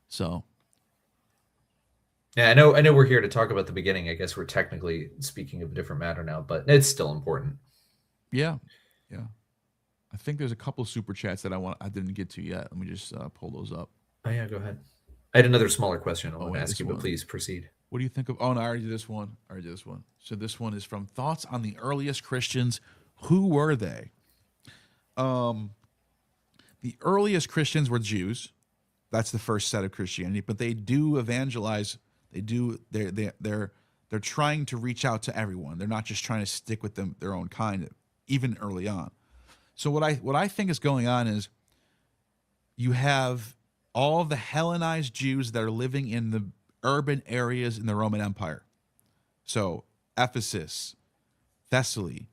So yeah, I know we're here to talk about the beginning. I guess we're technically speaking of a different matter now, but it's still important. yeah. I think there's a couple super chats that I didn't get to yet. Let me just pull those up. Oh yeah, go ahead. I had another smaller question I want to wait, ask you, one. but please proceed. What do you think of? Oh no, I already did this one. So this one is from Thoughts on the Earliest Christians. Who were they? The earliest Christians were Jews. That's the first set of Christianity, but they do evangelize. They're trying to reach out to everyone. They're not just trying to stick with their own kind, even early on. So what I think is going on is you have all the Hellenized Jews that are living in the urban areas in the Roman Empire. So Ephesus, Thessaly,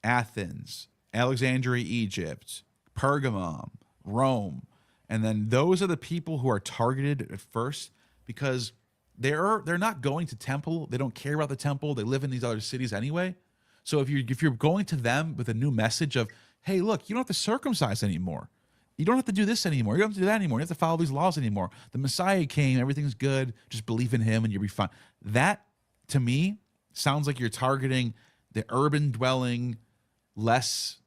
Athens, Alexandria, Egypt, Pergamum, Rome. And then those are the people who are targeted at first because they're not going to temple. They don't care about the temple. They live in these other cities anyway. So if you're going to them with a new message of, hey, look, you don't have to circumcise anymore. You don't have to do this anymore. You don't have to do that anymore. You don't have to follow these laws anymore. The Messiah came. Everything's good. Just believe in him and you'll be fine. That, to me, sounds like you're targeting the urban dwelling, less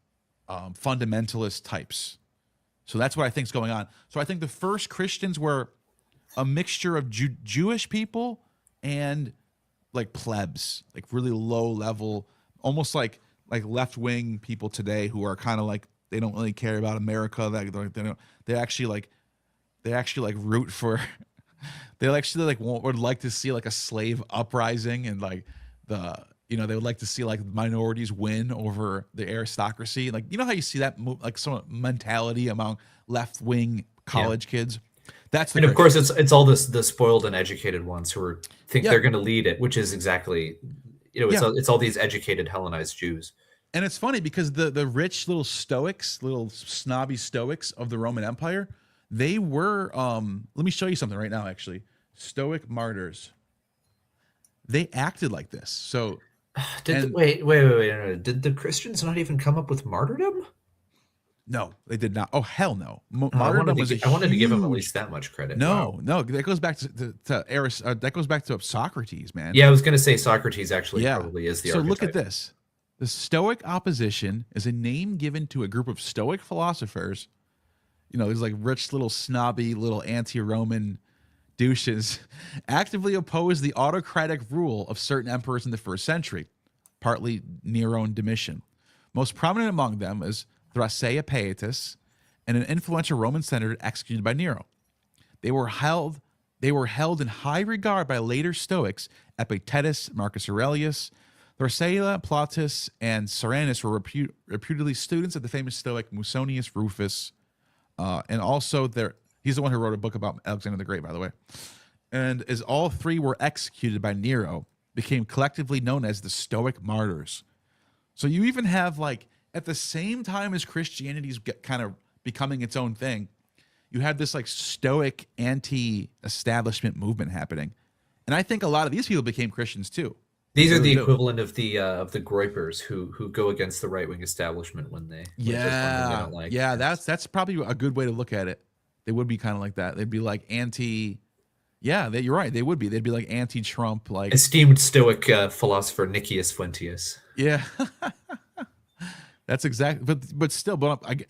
fundamentalist types. So that's what I think is going on. So I think the first Christians were a mixture of Jewish people and like plebs, like really low level, almost like left-wing people today who are kind of like, they don't really care about America. They actually root for, they actually like would like to see like a slave uprising and like they would like to see like minorities win over the aristocracy. Like, you know how you see that like some mentality among left-wing college kids? That's and of course it's all the spoiled and educated ones who think they're going to lead it, which is exactly, it's all these educated Hellenized Jews. And it's funny because the rich little stoics, little snobby stoics of the Roman Empire, they were, let me show you something right now, actually. Stoic martyrs. They acted like this. So wait. No. Did the Christians not even come up with martyrdom? No, they did not. Oh, hell no. Martyrdom I wanted to give him at least that much credit. No, that goes back that goes back to Socrates, man. Yeah, I was going to say Socrates actually probably is the archetype. So look at this. The Stoic opposition is a name given to a group of Stoic philosophers. These like rich little snobby little anti-Roman douches actively oppose the autocratic rule of certain emperors in the first century, partly Nero and Domitian. Most prominent among them is Thrasea Pietus, and an influential Roman senator executed by Nero. They were held in high regard by later Stoics, Epictetus, Marcus Aurelius. Thrasea, Plautus, and Soranus were reputedly students of the famous Stoic Musonius Rufus, and also he's the one who wrote a book about Alexander the Great, by the way. And as all three were executed by Nero, became collectively known as the Stoic martyrs. So you even have like, at the same time as Christianity's kind of becoming its own thing, you had this like Stoic anti-establishment movement happening. And I think a lot of these people became Christians too. These are the equivalent of the Groypers who go against the right-wing establishment when they they don't like. Yeah, that's probably a good way to look at it. They would be kind of like that. They'd be like anti. Yeah, you're right. They would be. They'd be like anti-Trump, like esteemed Stoic philosopher Nicias Fuentius. Yeah. That's exactly, but still,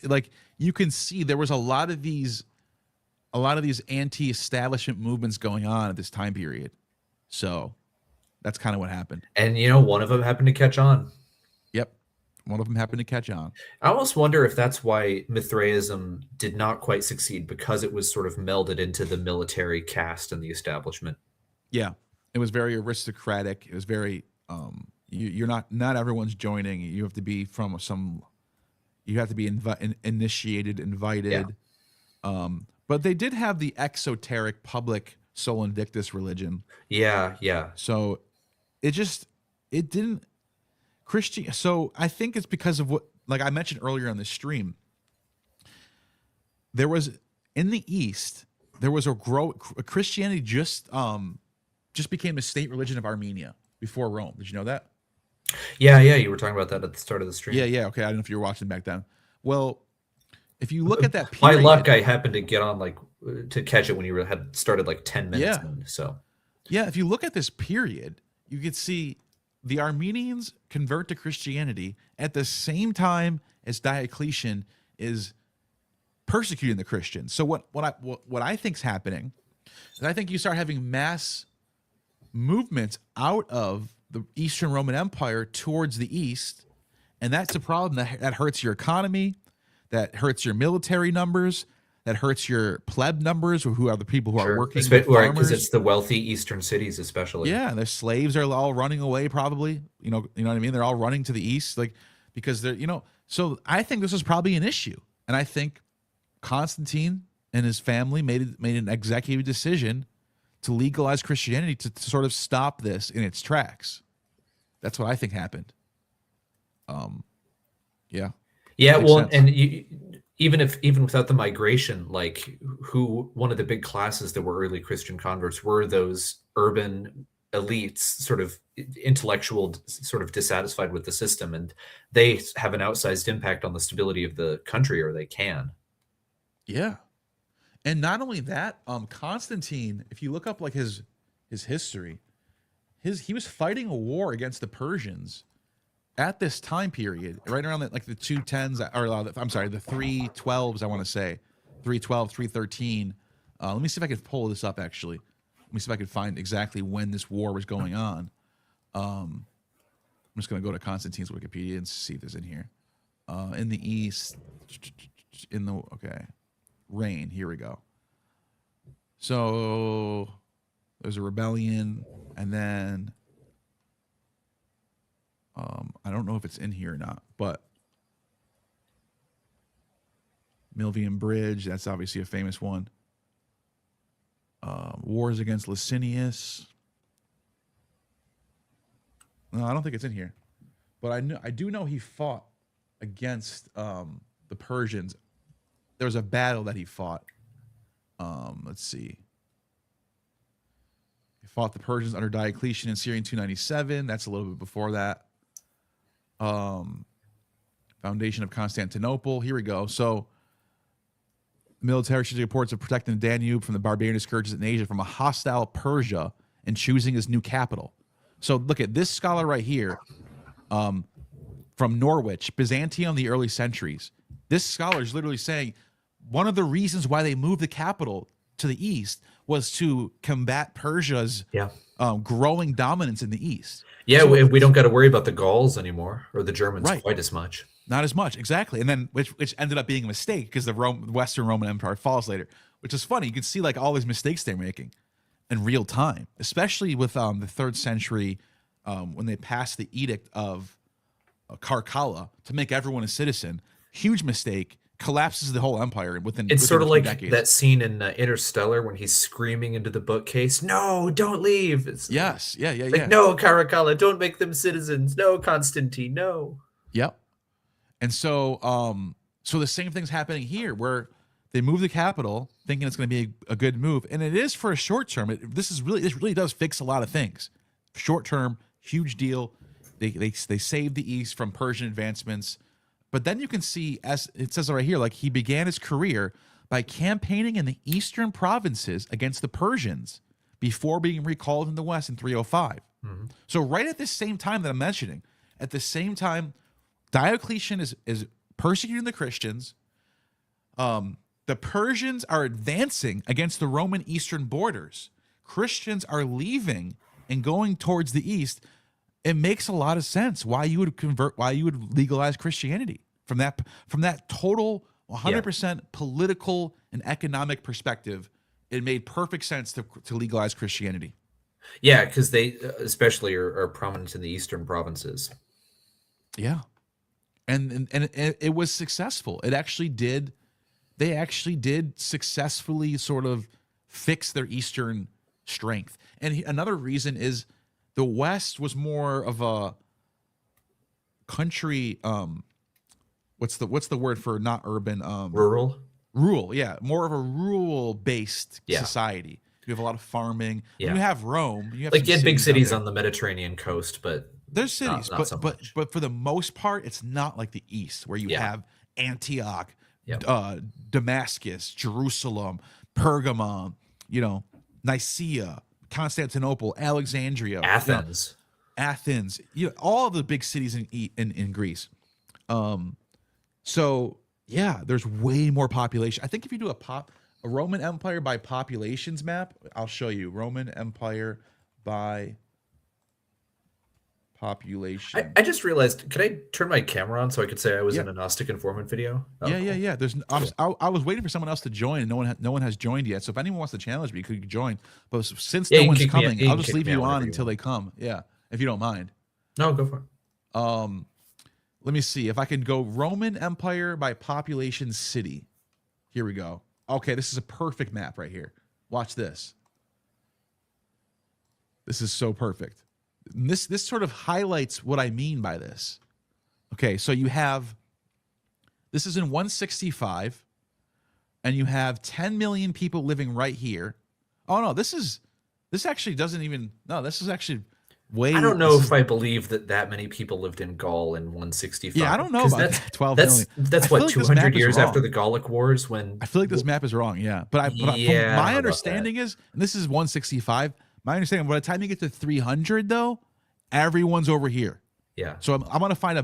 like you can see there was a lot of these anti-establishment movements going on at this time period. So that's kind of what happened. And one of them happened to catch on. Yep, one of them happened to catch on. I almost wonder if that's why Mithraism did not quite succeed, because it was sort of melded into the military caste and the establishment. Yeah, it was very aristocratic. It was very. You're not everyone's joining. You have to be from you have to be initiated, invited. Yeah. But they did have the exoteric public Sol Invictus religion. Yeah. So it didn't Christian. So I think it's because of what, like I mentioned earlier on the stream, there was in the East, there was Christianity just became the state religion of Armenia before Rome. Did you know that? Yeah, you were talking about that at the start of the stream. Yeah. Okay, I don't know if you were watching back then. Well, if you look at that By period, luck, I happened to get on to catch it when you had started 10 minutes in. So yeah, if you look at this period, you could see the Armenians convert to Christianity at the same time as Diocletian is persecuting the Christians. So what I think's happening is I think you start having mass movements out of the Eastern Roman Empire towards the East, and that's a problem that hurts your economy, that hurts your military numbers, that hurts your pleb numbers, who are the people who are working, the right, farmers. because it's the wealthy Eastern cities, especially. Yeah, the slaves are all running away, probably. You know what I mean? They're all running to the East, because they're, So I think this was probably an issue, and I think Constantine and his family made an executive decision to legalize Christianity to sort of stop this in its tracks. That's what I think happened. Yeah. Well, sense. and even without the migration, one of the big classes that were early Christian converts were those urban elites, sort of intellectual, sort of dissatisfied with the system, and they have an outsized impact on the stability of the country, or they can. Yeah. And not only that, Constantine, if you look up his history, he was fighting a war against the Persians at this time period, right around the 210s, or I'm sorry, the 312s, I want to say, 312, 313. Let me see if I can pull this up, actually. Let me see if I can find exactly when this war was going on. I'm just going to go to Constantine's Wikipedia and see if there's in here. In the East, reign, here we go. So there's a rebellion, and then I don't know if it's in here or not, but Milvian Bridge, that's obviously a famous one. Wars against Licinius. No, I don't think it's in here, but I do know he fought against the Persians. There was a battle that he fought. Let's see. He fought the Persians under Diocletian in Syria in 297. That's a little bit before that. Foundation of Constantinople. Here we go. So, military strategic reports of protecting the Danube from the barbarian scourges in Asia from a hostile Persia and choosing his new capital. So, look at this scholar right here, from Norwich, Byzantium in the early centuries. This scholar is literally saying one of the reasons why they moved the capital to the east was to combat Persia's growing dominance in the east. Yeah, so we don't got to worry about the Gauls anymore, or the Germans, right, quite as much. Not as much, exactly. And then which ended up being a mistake because the Western Roman Empire falls later, which is funny. You can see all these mistakes they're making in real time, especially with the 3rd century when they passed the Edict of Caracalla to make everyone a citizen. Huge mistake. Collapses the whole empire within. It's sort of like decades. That scene in Interstellar when he's screaming into the bookcase, "No, don't leave!" Yes, yeah. No, Caracalla, don't make them citizens. No, Constantine, no. Yep. And so, so the same thing's happening here, where they move the capital, thinking it's going to be a good move, and it is for a short term. This really does fix a lot of things. Short term, huge deal. They save the East from Persian advancements. But then you can see, as it says right here, he began his career by campaigning in the eastern provinces against the Persians before being recalled in the West in 305. Mm-hmm. So right at this same time that I'm mentioning, at the same time, Diocletian is persecuting the Christians. The Persians are advancing against the Roman eastern borders. Christians are leaving and going towards the east. It makes a lot of sense why you would legalize Christianity from that total 100% political and economic perspective. It made perfect sense to legalize Christianity. Yeah, because they especially are prominent in the eastern provinces. Yeah, and it was successful. They actually did successfully sort of fix their eastern strength. And another reason is the West was more of a country. What's the word for not urban? Rural. Rural, yeah, more of a rural-based society. You have a lot of farming. Yeah. You have Rome. You have you had big cities on the Mediterranean coast, but There's cities, not so much. but for the most part, it's not like the East where you have Antioch, Yep. Damascus, Jerusalem, Pergamon, Nicaea, Constantinople, Alexandria, Athens. Athens, all of the big cities in Greece. So yeah, there's way more population. I think if you do a Roman Empire by populations map, I'll show you Roman Empire by population. I just realized, could I turn my camera on so I could say I was in a Gnostic informant video? Oh, yeah. There's I was waiting for someone else to join, and no one has joined yet. So if anyone wants to challenge me, you could join. But since no one's coming, I'll just leave you on until they come. Yeah, if you don't mind. No, go for it. Let me see if I can go Roman Empire by population city. Here we go. Okay, this is a perfect map right here. Watch this. This is so perfect. This sort of highlights what I mean by this. Okay, so you have, this is in 165, and you have 10 million people living right here. Oh no, this actually doesn't even, no, this is actually way. I don't know if I believe that many people lived in Gaul in 165. Yeah, I don't know about that's, 12 that's, million. That's what, 200 years after the Gallic Wars when. I feel like this map is wrong, yeah. But from my understanding is, and this is 165, my understanding, by the time you get to 300 though, everyone's over here. Yeah. So I want to find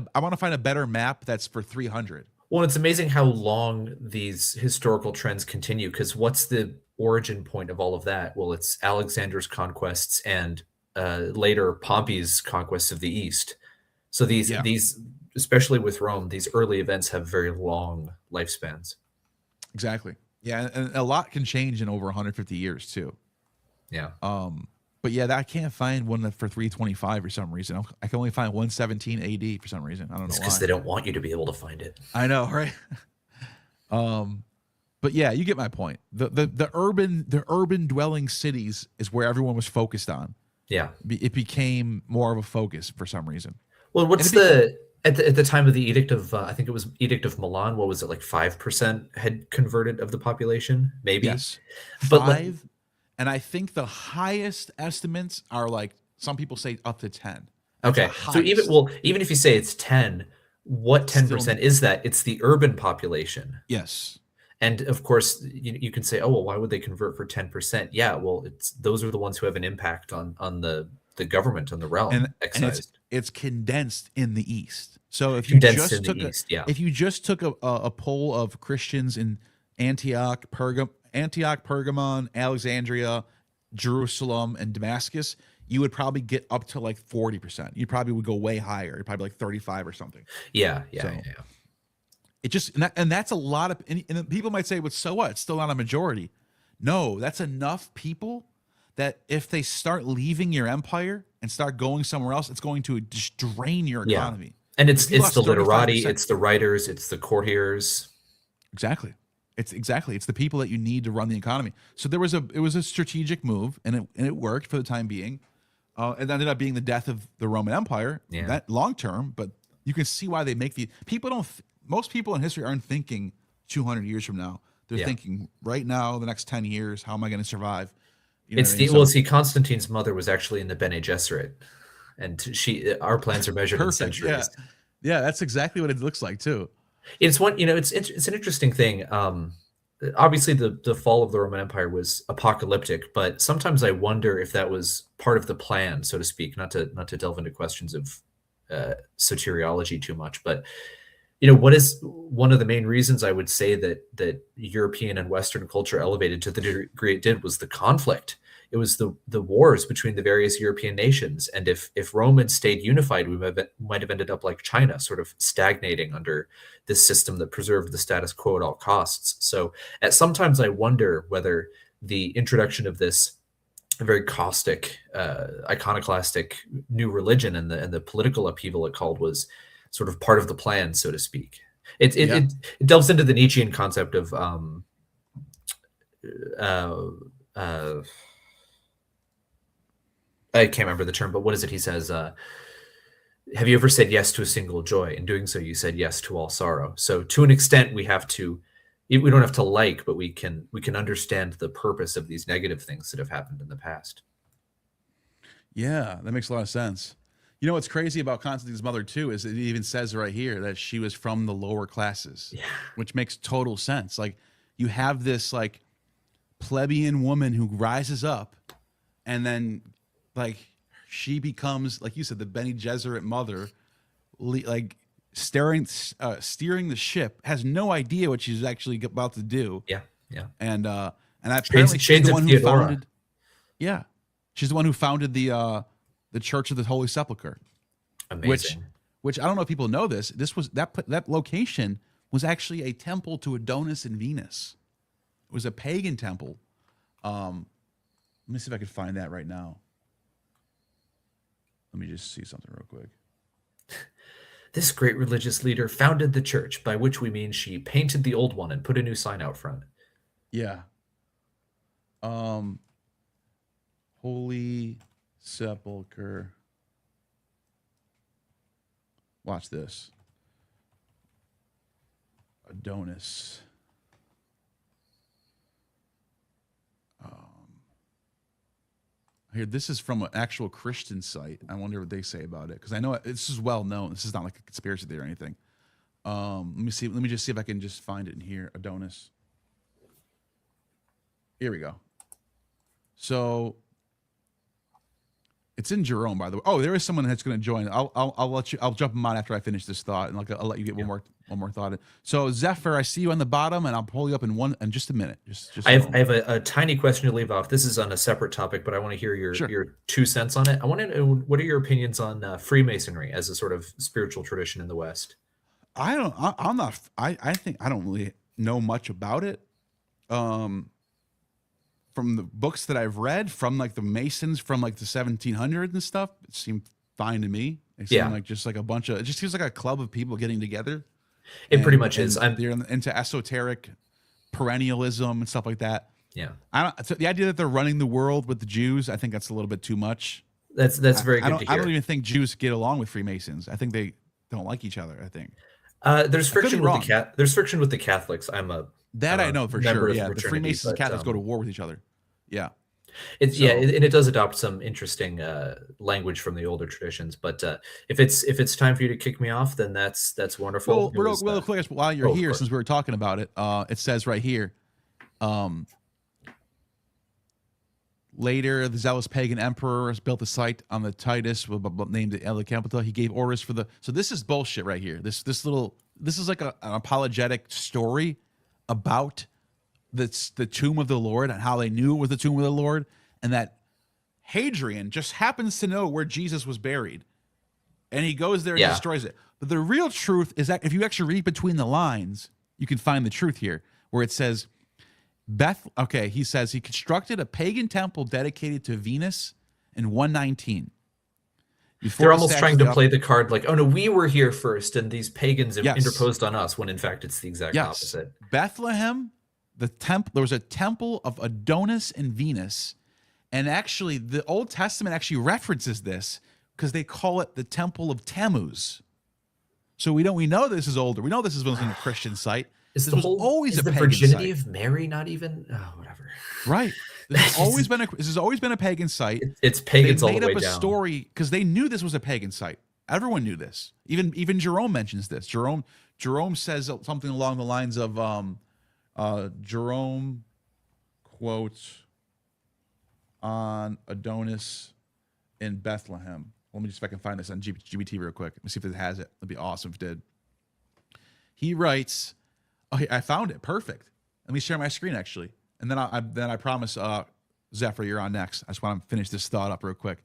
a better map that's for 300. Well, it's amazing how long these historical trends continue, because what's the origin point of all of that? Well, it's Alexander's conquests and later Pompey's conquests of the East. So these, especially with Rome, these early events have very long lifespans. Exactly. Yeah, and a lot can change in over 150 years too. Yeah. But yeah, I can't find one for 325 for some reason. I can only find 117 AD for some reason. I don't know why. Because they don't want you to be able to find it. I know, right? But yeah, you get my point. The urban dwelling cities is where everyone was focused on. Yeah. It became more of a focus for some reason. Well, what's at the time of the Edict of I think it was Edict of Milan, what was it, like 5% had converted of the population? Maybe. Yes. But 5. And I think the highest estimates are like, some people say up to 10. Okay. So even if you say it's 10, what 10% is that? It's the urban population. Yes. And of course, you can say, oh, well, why would they convert for 10%? Yeah, well, those are the ones who have an impact on the government, on the realm. And it's condensed in the East. So if you just took a poll of Christians in Antioch, Pergamon, Alexandria, Jerusalem, and Damascus, you would probably get up to like 40%. You probably would go way higher. You're probably like 35 or something. Yeah. It just, and that's a lot of, and people might say, well, so what? It's still not a majority. No, that's enough people that if they start leaving your empire and start going somewhere else, it's going to just drain your economy. Yeah. And it's the literati, it's the writers, it's the courtiers. Exactly. It's the people that you need to run the economy. So it was a strategic move, and it worked for the time being. It ended up being the death of the Roman Empire, that long term. But you can see why they make most people in history aren't thinking 200 years from now. They're thinking right now, the next 10 years, how am I going to survive? Constantine's mother was actually in the Bene Gesserit, and our plans are measured in centuries. Yeah, that's exactly what it looks like too. It's an interesting thing. Obviously, the fall of the Roman Empire was apocalyptic, but sometimes I wonder if that was part of the plan, so to speak. Not to delve into questions of soteriology too much, but what is one of the main reasons I would say that European and Western culture elevated to the degree it did was the conflict. It was the wars between the various European nations. And if Rome had stayed unified, we might have ended up like China, sort of stagnating under this system that preserved the status quo at all costs. So sometimes I wonder whether the introduction of this very caustic, iconoclastic new religion and the political upheaval it called was sort of part of the plan, so to speak. It delves into the Nietzschean concept of I can't remember the term, but what is it? He says, have you ever said yes to a single joy? In doing so, you said yes to all sorrow. So to an extent, we don't have to like, but we can understand the purpose of these negative things that have happened in the past. Yeah, that makes a lot of sense. You know what's crazy about Constantine's mother too is it even says right here that she was from the lower classes, which makes total sense. Like you have this like plebeian woman who rises up, and then like she becomes, like you said, the Bene Gesserit mother, like steering the ship, has no idea what she's actually about to do. Yeah. And apparently she's the one who founded. Yeah, she's the one who founded the Church of the Holy Sepulchre. Amazing. Which I don't know if people know this. This was that location was actually a temple to Adonis and Venus. It was a pagan temple. Let me see if I can find that right now. Let me just see something real quick. This great religious leader founded the church, by which we mean she painted the old one and put a new sign out front. Yeah. Holy Sepulchre. Watch this. Adonis. Here, this is from an actual Christian site. I wonder what they say about it, because I know this is well known. This is not like a conspiracy theory or anything. Let me see. Let me just see if I can just find it in here. Adonis. Here we go. So it's in Jerome, by the way. Oh, there is someone that's going to join. I'll let you. I'll jump them on after I finish this thought, and I'll let you get one more thought. So Zephyr, I see you on the bottom, and I'll pull you up in just a minute. Just I have a tiny question to leave off. This is on a separate topic, but I want to hear your 2 cents on it. I want to know, what are your opinions on Freemasonry as a sort of spiritual tradition in the West? I think I don't really know much about it. From the books that I've read, from like the Masons from like the 1700s and stuff, it seemed fine to me. It seemed like just like a bunch of, it just seems like a club of people getting together. It pretty much is. They're into esoteric perennialism and stuff like that. Yeah. So the idea that they're running the world with the Jews, I think that's a little bit too much. That's very good to hear. I don't even think Jews get along with Freemasons. I think they don't like each other, I think. There's friction with there's friction with the Catholics. I know for sure. Yeah, the Freemasons and Catholics go to war with each other. Yeah. And it does adopt some interesting language from the older traditions. But if it's time for you to kick me off, then that's wonderful. Well, real quick, while you're here, since we were talking about it, it says right here, later the zealous pagan emperor built a site on the Titus named the El Capitol. He gave orders for so this is bullshit right here. This is like an apologetic story about the tomb of the Lord and how they knew it was the tomb of the Lord, and that Hadrian just happens to know where Jesus was buried, and he goes there and destroys it. But the real truth is that if you actually read between the lines, you can find the truth here, where it says he says he constructed a pagan temple dedicated to Venus in 119. They're almost trying to play the card like, oh no, we were here first, and these pagans have interposed on us, when in fact it's the exact opposite. Bethlehem, there was a temple of Adonis and Venus, and actually the Old Testament actually references this because they call it the Temple of Tammuz. So we know this is older. We know this is in a Christian site. Is the virginity of Mary not even? Oh, whatever. Right. This has always been a pagan site. It's pagans all the way down. They made up a story because they knew this was a pagan site. Everyone knew this. Even Jerome mentions this. Jerome says something along the lines of Jerome quotes on Adonis in Bethlehem. Let me just, if I can find this on GBT real quick. Let me see if it has it. It'd be awesome if it did. He writes, I found it. Perfect. Let me share my screen actually. And then I promise, Zephyr, you're on next. I just want to finish this thought up real quick.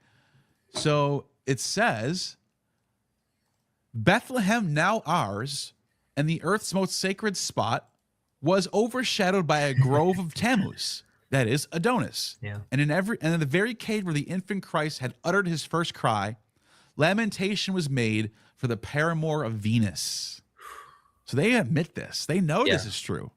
So it says, Bethlehem, now ours, and the earth's most sacred spot, was overshadowed by a grove of Tammuz, that is Adonis. Yeah. And in the very cave where the infant Christ had uttered his first cry, lamentation was made for the paramour of Venus. So they admit this. They know this is true.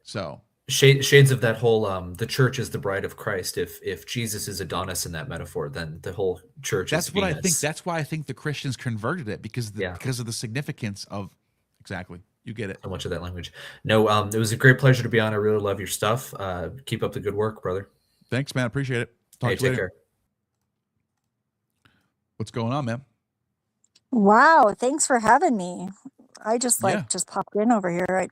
So shades of that whole the church is the bride of Christ. If Jesus is Adonis in that metaphor, then the whole church is Venus. I think. That's why I think the Christians converted it, because of the significance of exactly. You get it. So much of that language. No, it was a great pleasure to be on. I really love your stuff. Keep up the good work, brother. Thanks, man. Appreciate it. Talk to you later. Care. What's going on, man? Wow, thanks for having me. I just Yeah. just popped in over here.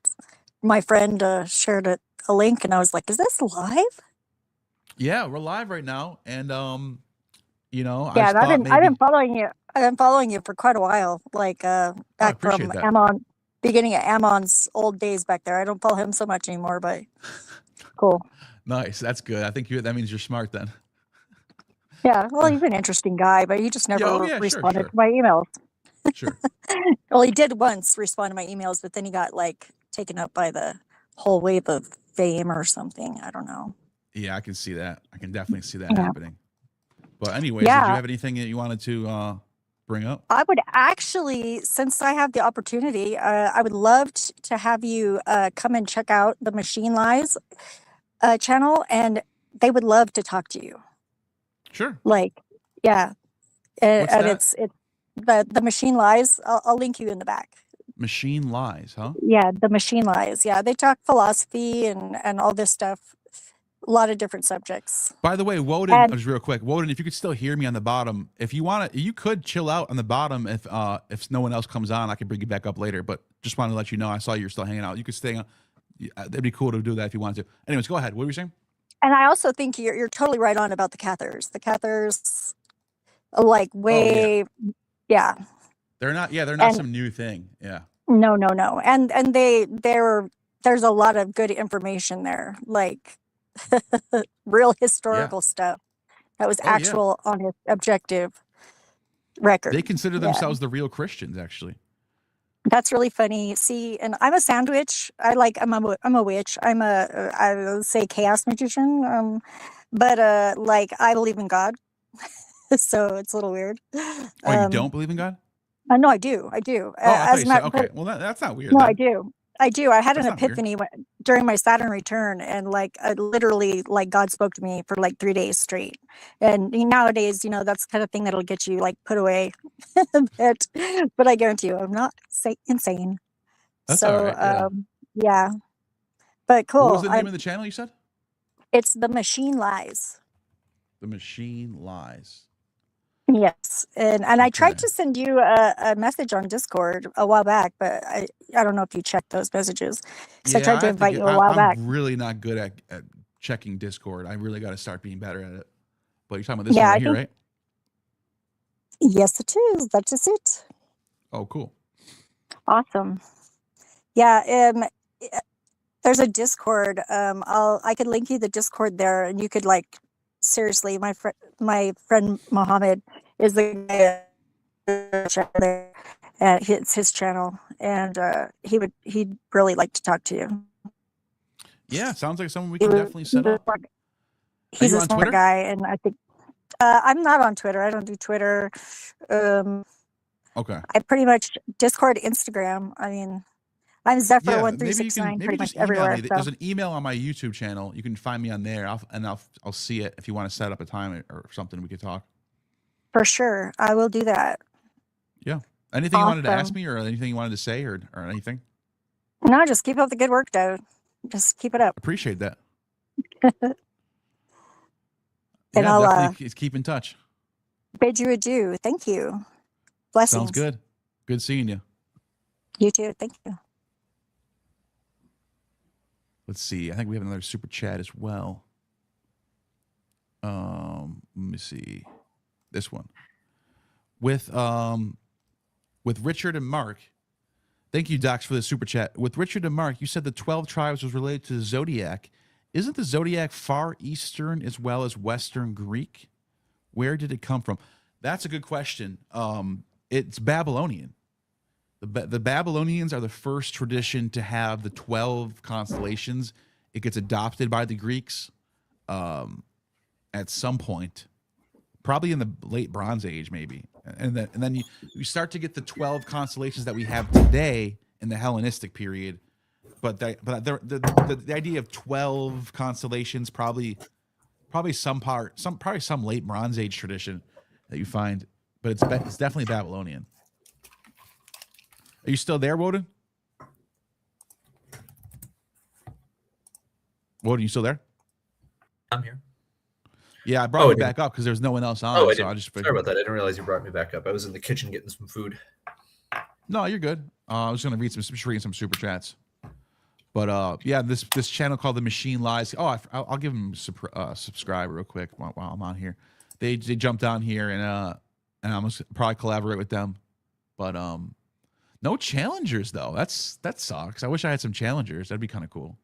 My friend shared a link, and I was like, "Is this live?" Yeah, we're live right now, and you know, I Yeah, just and thought I've been maybe. following you. I've been following you for quite a while, like Oh, I back appreciate from that. beginning of Ammon's old days back there. I don't follow him so much anymore, but cool. Nice, that's good. I think that means you're smart then. Yeah, well, he's an interesting guy, but he just Yeah, oh never yeah, responded sure. to my emails. Sure. Well, he did once respond to my emails, but then he got like taken up by the whole wave of fame or something. I don't know. Yeah, I can see that. I can definitely see that Yeah. happening. But anyways, did you Yeah. have anything that you wanted to bring up? I would actually, since I have the opportunity, I would love to have you come and check out the Machine Lies channel, and they would love to talk to you. Sure. Like, yeah, What's and that? it's the Machine Lies. I'll link you in the back. Machine Lies, huh? Yeah, the Machine Lies. Yeah, they talk philosophy and all this stuff. A lot of different subjects. By the way, Woden, And just real quick, Woden, if you could still hear me on the bottom, if you want to, you could chill out on the bottom. If no one else comes on, I can bring you back up later. But just wanted to let you know, I saw you're still hanging out. You could stay on. It'd be cool to do that if you wanted to. Anyways, go ahead. What were you saying? and I also think you're totally right on about the Cathars. The Cathars, like way, yeah. They're not. Yeah, they're not And some new thing. Yeah. no, and there's a lot of good information there, like real historical stuff that was Oh, yeah. actual honest objective record. They consider Yeah. themselves the real Christians, actually. That's really funny. See, and I'm a sandwich. I'm a witch. I would say chaos magician. But like I believe in God, so it's a little weird. Oh, you don't believe in God? No, I do. I do. Oh, I thought As you a said, matter, okay. Well, that's not weird. no, then. I do. I do. I had That's an not weird. epiphany during my Saturn return, and like I literally, like God spoke to me for like 3 days straight. And nowadays, that's the kind of thing that'll get you like put away a bit. But I guarantee you, I'm not insane. That's So, all right. Yeah. yeah. But cool. What was the name of the channel you said? It's The Machine Lies. The Machine Lies. Yes, and I tried to send you a message on Discord a while back, but I don't know if you checked those messages. Because I tried to invite you a while back. I'm really not good at checking Discord. I really got to start being better at it. But you're talking about this Yeah, one I right here, think- right? Yes, it is. That is it. Oh, cool. Awesome. Yeah, there's a Discord. I could link you the Discord there, and you could like seriously. My friend Mohammed is the guy there, and it's his channel, and he'd really like to talk to you. Yeah, sounds like someone we can definitely set up. He's you a on smart Twitter? guy, and I think I'm not on Twitter. I don't do Twitter. Okay. I pretty much Discord, Instagram. I mean, I'm Zephyr Yeah, 1369 pretty much just email everywhere. me. So. There's an email on my YouTube channel. You can find me on there, I'll see it if you want to set up a time or something. We could talk. For sure, I will do that. Yeah. Anything you wanted to ask Awesome. me, or anything you wanted to say, or anything? No, just keep up the good work, Dad. Just keep it up. Appreciate that. And yeah, I'll definitely keep in touch. bid you adieu. Thank you. Blessings. Sounds good. Good seeing you. You too. Thank you. Let's see. I think we have another super chat as well. Let me see. This one. With Richard and Mark. Thank you, Docs, for the super chat. With Richard and Mark, you said the 12 tribes was related to the Zodiac. Isn't the Zodiac Far Eastern as well as Western Greek? Where did it come from? That's a good question. It's Babylonian. The Babylonians are the first tradition to have the 12 constellations. It gets adopted by the Greeks at some point, probably in the late Bronze Age, maybe. And then you start to get the 12 constellations that we have today in the Hellenistic period. But the idea of 12 constellations probably some late Bronze Age tradition that you find, but it's definitely Babylonian. Are you still there, Woden? Woden, you still there? I'm here. Yeah, I brought you back up because there's no one else on. Oh, I so didn't. I just Sorry about that. I didn't realize you brought me back up. I was in the kitchen getting some food. No, you're good. I was gonna read some super chats. But yeah, this channel called The Machine Lies. Oh, I'll give them subscribe real quick while I'm on here. They jumped on here and I'm gonna probably collaborate with them. But no challengers though. That sucks. I wish I had some challengers. That'd be kind of cool.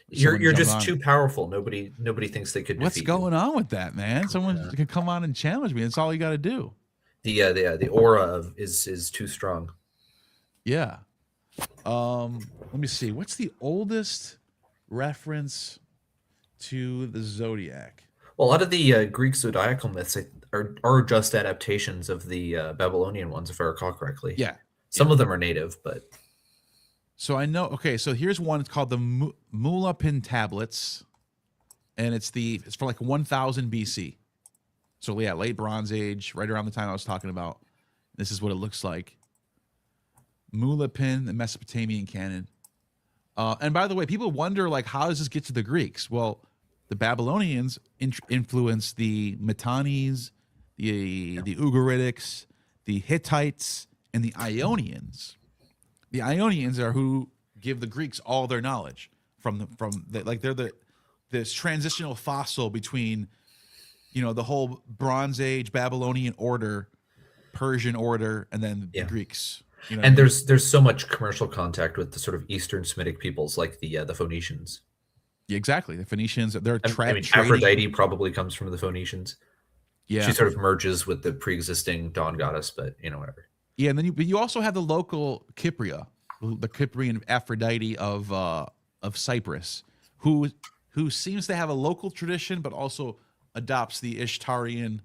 You're just too powerful. Nobody thinks they could. What's going on with that, man? Someone can come on and challenge me. That's all you got to do. The aura is too strong. Yeah. Let me see. What's the oldest reference to the zodiac? Well, a lot of the Greek zodiacal myths are just adaptations of the Babylonian ones, if I recall correctly. Yeah. Some of them are native, but. So I know. Okay, so here's one. It's called the Mulapin tablets, and it's for like 1000 BC. So yeah, late Bronze Age, right around the time I was talking about. This is what it looks like. Mulapin, the Mesopotamian canon. And by the way, people wonder, like, how does this get to the Greeks? Well, the Babylonians influenced the Mitannis, the Ugaritic, the Hittites, and the Ionians. The Ionians are who give the Greeks all their knowledge they're this transitional fossil between, the whole Bronze Age Babylonian order, Persian order, and then the Greeks. And there's so much commercial contact with the sort of Eastern Semitic peoples, like the Phoenicians. Yeah, exactly. The Phoenicians, they're trading. Aphrodite probably comes from the Phoenicians. Yeah, she sort of merges with the pre-existing dawn goddess, but whatever. Yeah, and then you also have the local Cypria, the Cyprian Aphrodite of Cyprus, who seems to have a local tradition, but also adopts the Ishtarian,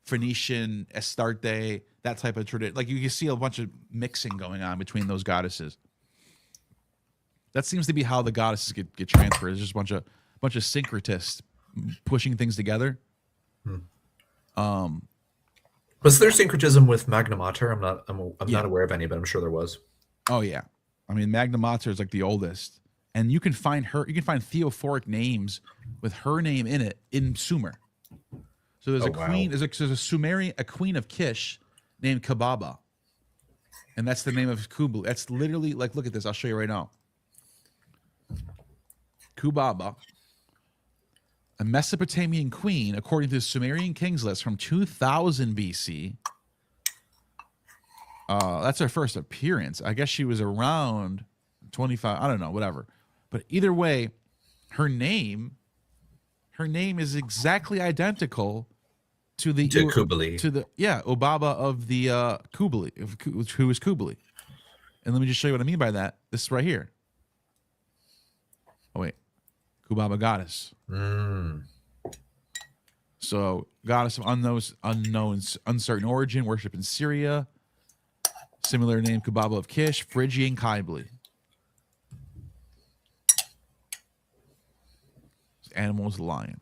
Phoenician, Astarte, that type of tradition. Like you can see a bunch of mixing going on between those goddesses. That seems to be how the goddesses get transferred. It's just a bunch of syncretists pushing things together. Was there syncretism with Magna Mater? I'm not aware of any, but I'm sure there was. Oh yeah, I mean Magna Mater is like the oldest, and you can find theophoric names with her name in it in Sumer. So there's queen. There's a Sumerian, a queen of Kish named Kababa, and that's the name of Kubli. That's literally like, look at this. I'll show you right now. Kubaba, a Mesopotamian queen, according to the Sumerian kings list from 2000 BC. That's her first appearance. I guess she was around 25. I don't know, whatever. But either way, her name is exactly identical to Kubli. Obaba of the Kubli, who is Kubli. And let me just show you what I mean by that. This is right here. Oh wait, Kubaba goddess. So goddess of unknown, uncertain origin, worship in Syria. Similar name, Kubaba of Kish, Phrygian Kybli. Animals, lion.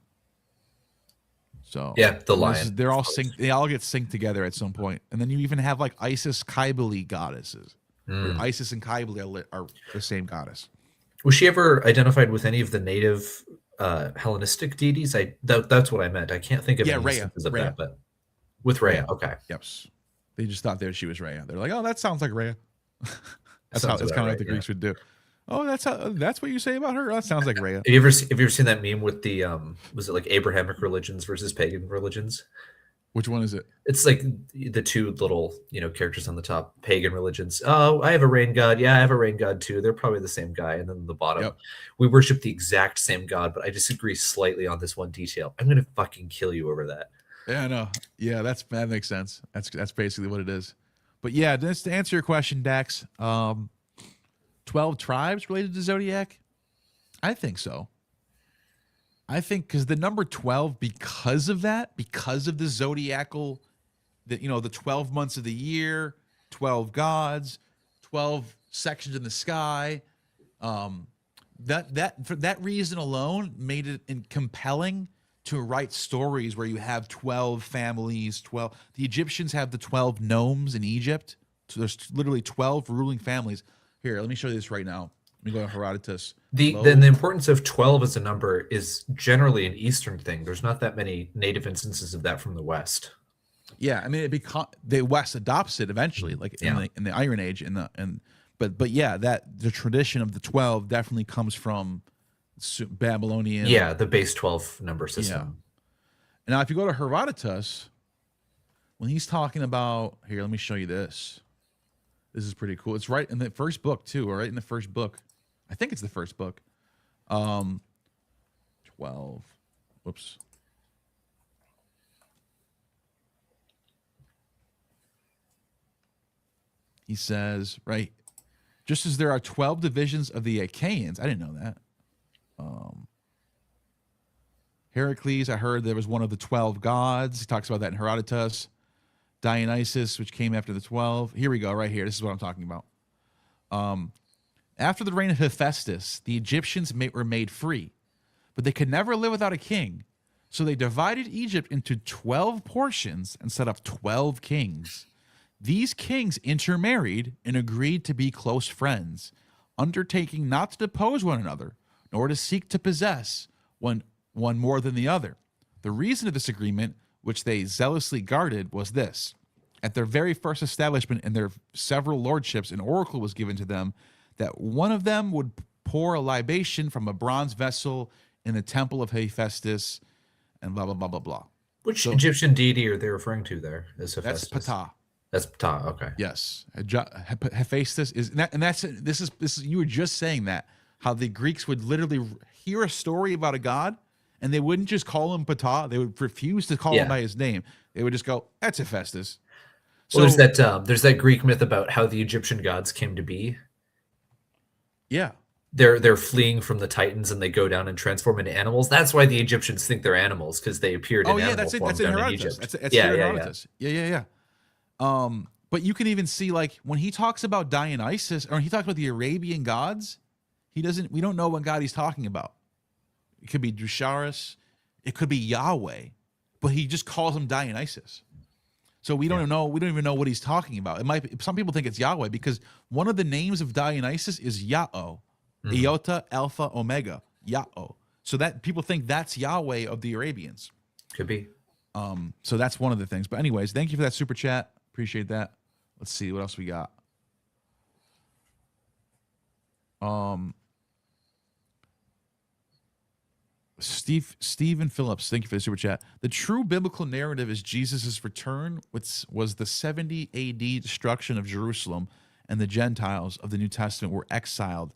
So yeah, the lion. They're all synced. They all get synced together at some point, and then you even have like Isis Kybli goddesses. Where Isis and Kybli are the same goddess. Was she ever identified with any of the native Hellenistic deities? That's what I meant. I can't think of any instances of that, but with Rhea, okay. Yep. They just thought that she was Rhea. They're like, oh, that sounds like Rhea. That's kind of what the Greeks would do. Oh, that's what you say about her? Oh, that sounds like Rhea. Have you ever seen that meme with the was it like Abrahamic religions versus pagan religions? Which one is it? It's like the two little, characters on the top, pagan religions. Oh, I have a rain god. Yeah, I have a rain god too. They're probably the same guy. And then the bottom, we worship the exact same god, but I disagree slightly on this one detail. I'm going to fucking kill you over that. Yeah, I know. Yeah, that makes sense. That's basically what it is. But yeah, just to answer your question, Dax, 12 tribes related to Zodiac? I think so. I think because the number 12, because of the zodiacal, the 12 months of the year, 12 gods, 12 sections in the sky, for that reason alone made it compelling to write stories where you have 12 families. The Egyptians have the 12 gnomes in Egypt. So there's literally 12 ruling families. Here, let me show you this right now. me go to Herodotus. Then the importance of 12 as a number is generally an Eastern thing. There's not that many native instances of that from the West. Yeah, I mean, the West adopts it eventually, like in the Iron Age, but yeah, that the tradition of the 12 definitely comes from Babylonian. Yeah, the base 12 number system. Yeah. Now, if you go to Herodotus, when he's talking about here, let me show you this. This is pretty cool. It's right in the first book too, or right in the first book. I think it's the first book. 12. Whoops. He says, right, just as there are 12 divisions of the Achaeans, I didn't know that. Heracles, I heard there was one of the 12 gods. He talks about that in Herodotus. Dionysus, which came after the 12. Here we go, right here. This is what I'm talking about. After the reign of Hephaestus, the Egyptians were made free, but they could never live without a king. So they divided Egypt into 12 portions and set up 12 kings. These kings intermarried and agreed to be close friends, undertaking not to depose one another, nor to seek to possess one more than the other. The reason of this agreement, which they zealously guarded, was this. At their very first establishment in their several lordships, an oracle was given to them that one of them would pour a libation from a bronze vessel in the temple of Hephaestus, and blah, blah, blah, blah, blah. Which Egyptian deity are they referring to there? As that's Ptah. That's Ptah, okay. Yes. Hephaestus is, and this is, you were just saying that, how the Greeks would literally hear a story about a god, and they wouldn't just call him Ptah. They would refuse to call him by his name. They would just go, that's Hephaestus. So there's that Greek myth about how the Egyptian gods came to be. Yeah. They're fleeing from the Titans and they go down and transform into animals. That's why the Egyptians think they're animals, because they appeared in animal form down in Egypt. That's Herodotus. Yeah. But you can even see, like, when he talks about Dionysus, or he talks about the Arabian gods, we don't know what god he's talking about. It could be Dusharis, it could be Yahweh, but he just calls him Dionysus. So we don't know. We don't even know what he's talking about. It might be, some people think it's Yahweh because one of the names of Dionysus is Yao, Iota, Alpha, Omega, Yao. So that people think that's Yahweh of the Arabians. Could be. So that's one of the things. But anyways, thank you for that super chat. Appreciate that. Let's see what else we got. Stephen Phillips, thank you for the super chat. The true biblical narrative is Jesus' return, which was the 70 AD destruction of Jerusalem, and the Gentiles of the New Testament were exiled,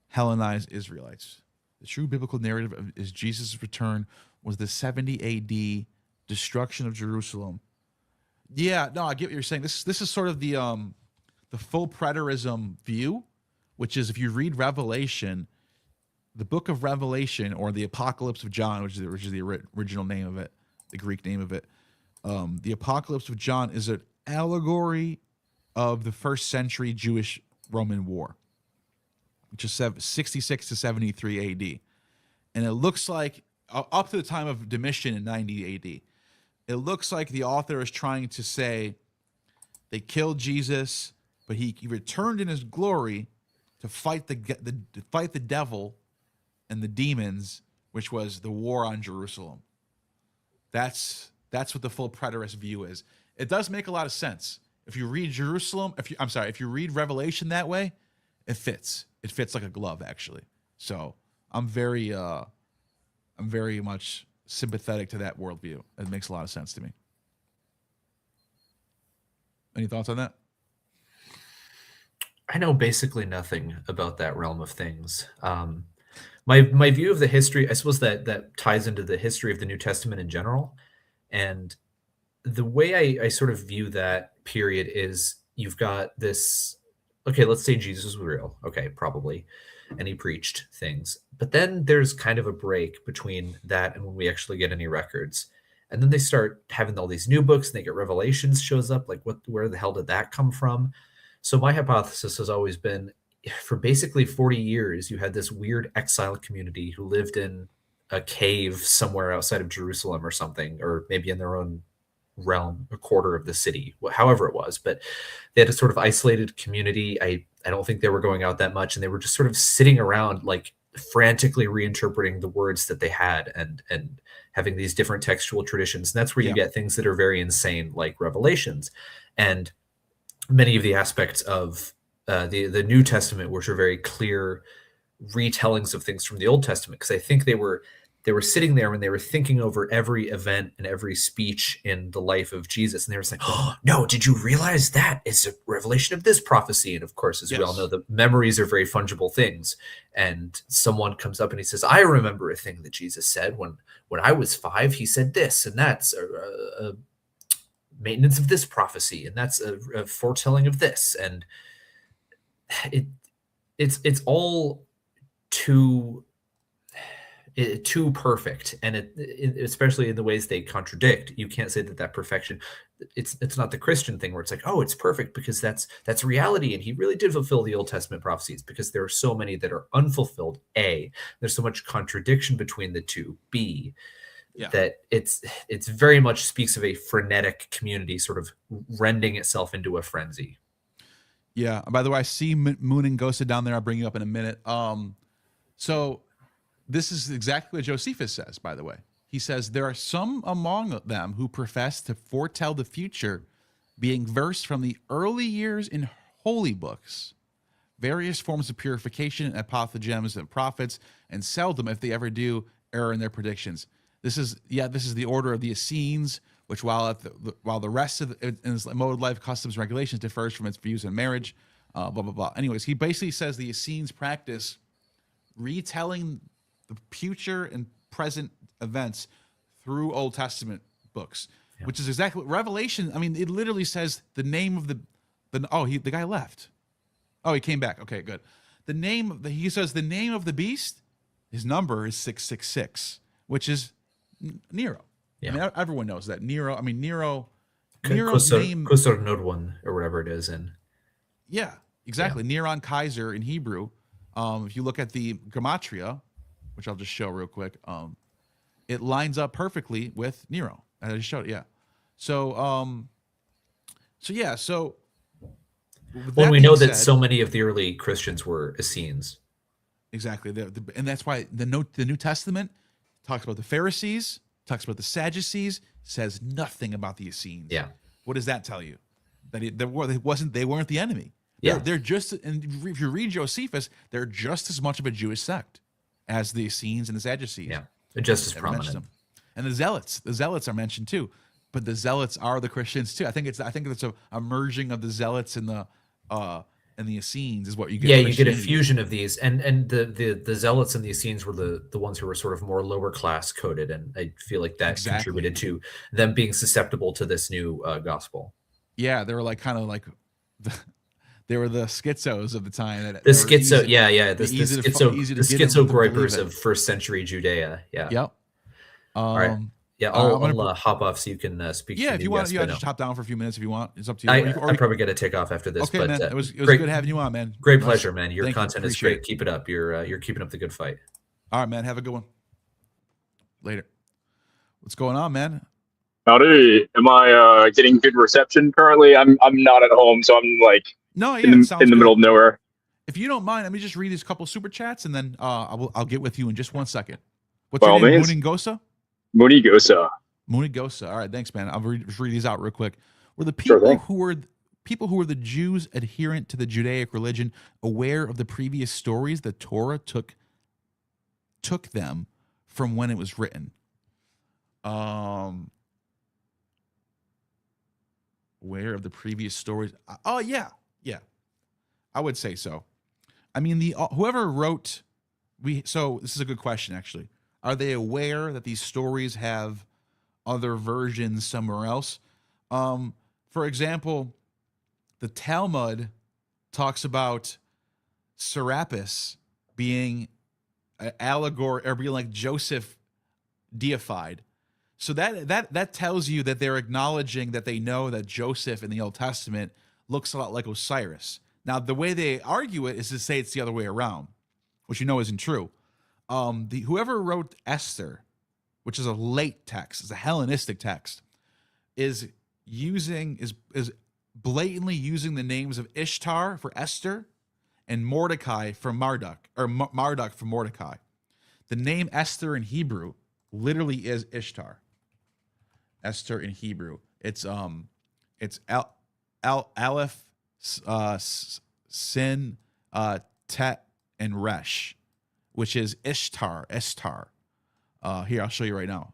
Hellenized Israelites. The true biblical narrative is Jesus' return was the 70 AD destruction of Jerusalem. Yeah, no, I get what you're saying. This is sort of the full preterism view, which is if you read Revelation, the book of Revelation, or the Apocalypse of John, which is the original name of it, the Greek name of it. The Apocalypse of John is an allegory of the first century Jewish-Roman War, which is 66 to 73 AD. And it looks like, up to the time of Domitian in 90 AD, it looks like the author is trying to say they killed Jesus, but he returned in his glory to fight the devil and the demons, which was the war on Jerusalem. That's what the full preterist view is. It does make a lot of sense. If you read if you read Revelation that way, it fits. It fits like a glove, actually. So I'm very much sympathetic to that worldview. It makes a lot of sense to me. Any thoughts on that? I know basically nothing about that realm of things. My view of the history, I suppose that ties into the history of the New Testament in general. And the way I sort of view that period is you've got this, okay, let's say Jesus was real. Okay, probably. And he preached things. But then there's kind of a break between that and when we actually get any records. And then they start having all these new books and they get Revelations shows up. Like, where the hell did that come from? So my hypothesis has always been, for basically 40 years, you had this weird exile community who lived in a cave somewhere outside of Jerusalem or something, or maybe in their own realm, a quarter of the city, however it was. But they had a sort of isolated community. I I don't think they were going out that much, and they were just sort of sitting around, like frantically reinterpreting the words that they had, and having these different textual traditions. And that's where you get things that are very insane, like Revelations, and many of the aspects of the New Testament, which are very clear retellings of things from the Old Testament. Because I think they were sitting there and they were thinking over every event and every speech in the life of Jesus, and they were saying, "Oh no, did you realize that it's a revelation of this prophecy?" And of course, as we all know, the memories are very fungible things. And someone comes up and he says, "I remember a thing that Jesus said when I was 5. He said this, and that's a maintenance of this prophecy, and that's a foretelling of this." And it's all too perfect, and especially in the ways they contradict. You can't say that perfection, it's not the Christian thing where it's like, oh, it's perfect because that's reality, and he really did fulfill the Old Testament prophecies, because there are so many that are unfulfilled. A, there's so much contradiction between the two. B, that it's very much speaks of a frenetic community sort of rending itself into a frenzy. Yeah. By the way, I see Moon and Gosa down there. I'll bring you up in a minute. So this is exactly what Josephus says, by the way. He says, there are some among them who profess to foretell the future, being versed from the early years in holy books, various forms of purification, apothegms, and prophets, and seldom, if they ever do, err in their predictions. This is the order of the Essenes, which while the rest of its mode of life, customs, and regulations differs from its views on marriage, blah, blah, blah. Anyways, he basically says the Essenes practice retelling the future and present events through Old Testament books, which is exactly what Revelation. I mean, it literally says the name of the guy left. Oh, he came back. Okay, good. He says the name of the beast, his number is 666, which is Nero. Yeah. I mean, everyone knows that Nero's name, Kusar Nodwan, or whatever it is, and exactly. Neron Kaiser in Hebrew. If you look at the gematria, which I'll just show real quick, it lines up perfectly with Nero. I just showed it. Yeah. So when we know that so many of the early Christians were Essenes. Exactly. And that's why the New Testament talks about the Pharisees, talks about the Sadducees, says nothing about the Essenes. Yeah. What does that tell you? That they weren't the enemy. They're just, and if you read Josephus, they're just as much of a Jewish sect as the Essenes and the Sadducees. Yeah, they're just as prominent. And the Zealots are mentioned too, but the Zealots are the Christians too. I think it's a merging of the Zealots and the Essenes is what you get. Yeah, you get a fusion of these, and the Zealots and the Essenes were the ones who were sort of more lower class coded, and I feel like that contributed to them being susceptible to this new gospel. Yeah, they were like kind of like. They were the schizos of the time. The schizo groypers of first century Judea. Yeah. Yep. All right. Yeah, I'll hop off so you can speak. Yeah, if you want, just hop down for a few minutes if you want. It's up to you. I'm probably going to take off after this. Okay, but, man. It was good having you on, man. Great pleasure, man. Your content is great. Keep it up. You're keeping up the good fight. All right, man. Have a good one. Later. What's going on, man? Howdy. Am I getting good reception currently? I'm not at home, so I'm like in the middle of nowhere. If you don't mind, let me just read these couple super chats, and then I'll get with you in just 1 second. What's your name? Moonigosa? Moonigosa. All right, thanks, man. I'll just read these out real quick. Were the people who were the Jews adherent to the Judaic religion aware of the previous stories the Torah took them from when it was written? Aware of the previous stories? Oh yeah. I would say so. I mean, whoever wrote so this is a good question actually. Are they aware that these stories have other versions somewhere else? For example, the Talmud talks about Serapis being an allegory or being like Joseph deified. So that tells you that they're acknowledging that they know that Joseph in the Old Testament looks a lot like Osiris. Now, the way they argue it is to say it's the other way around, which you know isn't true. Whoever wrote Esther, which is a late text, it's a Hellenistic text, is blatantly using the names of Ishtar for Esther and Mordecai for Marduk, or Marduk for Mordecai. The name Esther in Hebrew literally is Ishtar. Esther in Hebrew. It's Aleph, Sin, Tet, and Resh, which is Ishtar. Here, I'll show you right now.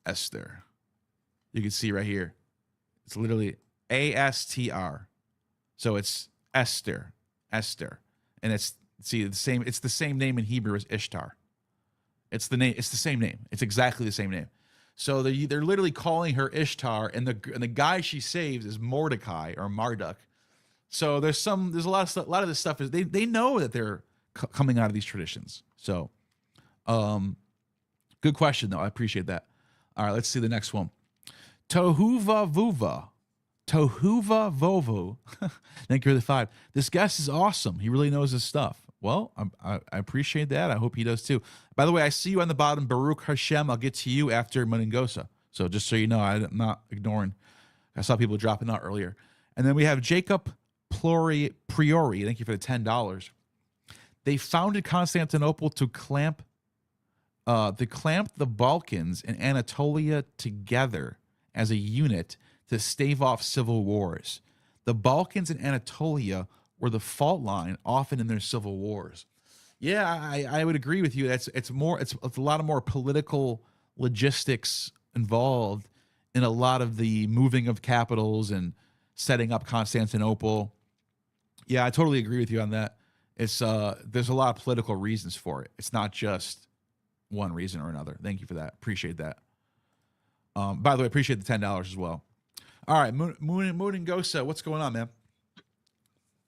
Esther. You can see right here. It's literally ASTR. So it's Esther. And it's the same name in Hebrew as Ishtar. It's the same name. It's exactly the same name. So they're literally calling her Ishtar, and the guy she saves is Mordecai or Marduk. So there's a lot of this stuff is they know that they're coming out of these traditions. So good question though. I appreciate that. All right, let's see the next one. Tohuva Vuva. Tohuva Vovo. Thank you for the 5. This guest is awesome. He really knows his stuff. Well, I appreciate that. I hope he does too. By the way, I see you on the bottom. Baruch Hashem. I'll get to you after Mungosa. So just so you know, I'm not ignoring. I saw people dropping out earlier. And then we have Jacob Priori. Thank you for the $10. They founded Constantinople to clamp the Balkans and Anatolia together as a unit to stave off civil wars. The Balkans and Anatolia were the fault line often in their civil wars. Yeah, I would agree with you. It's a lot of more political logistics involved in a lot of the moving of capitals and setting up Constantinople. Yeah, I totally agree with you on that. It's there's a lot of political reasons for it. It's not just one reason or another. Thank you for that. Appreciate that. By the way, appreciate the $10 as well. All right, Moon and Gosa, what's going on, man?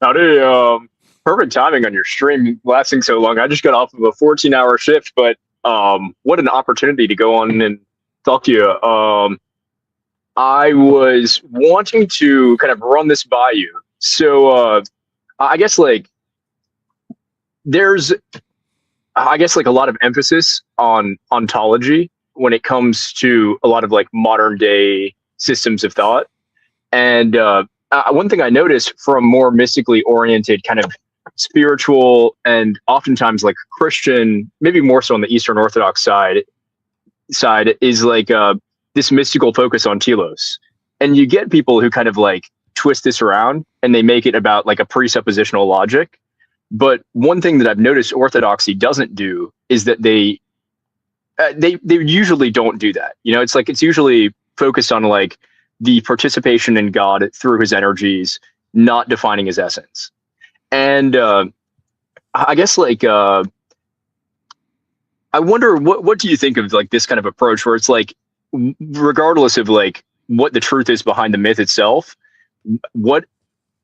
Howdy. Perfect timing on your stream lasting so long. I just got off of a 14-hour shift, but what an opportunity to go on and talk to you. I was wanting to kind of run this by you. So I guess there's a lot of emphasis on ontology when it comes to a lot of modern day systems of thought. And one thing I noticed from more mystically oriented kind of spiritual and oftentimes Christian, maybe more so on the Eastern Orthodox side is this mystical focus on telos. And you get people who kind of twist this around and they make it about a presuppositional logic. But one thing that I've noticed Orthodoxy doesn't do is that they usually don't do that. It's usually focused on the participation in God through his energies, not defining his essence. And I guess I wonder what do you think of this kind of approach where it's regardless of what the truth is behind the myth itself, what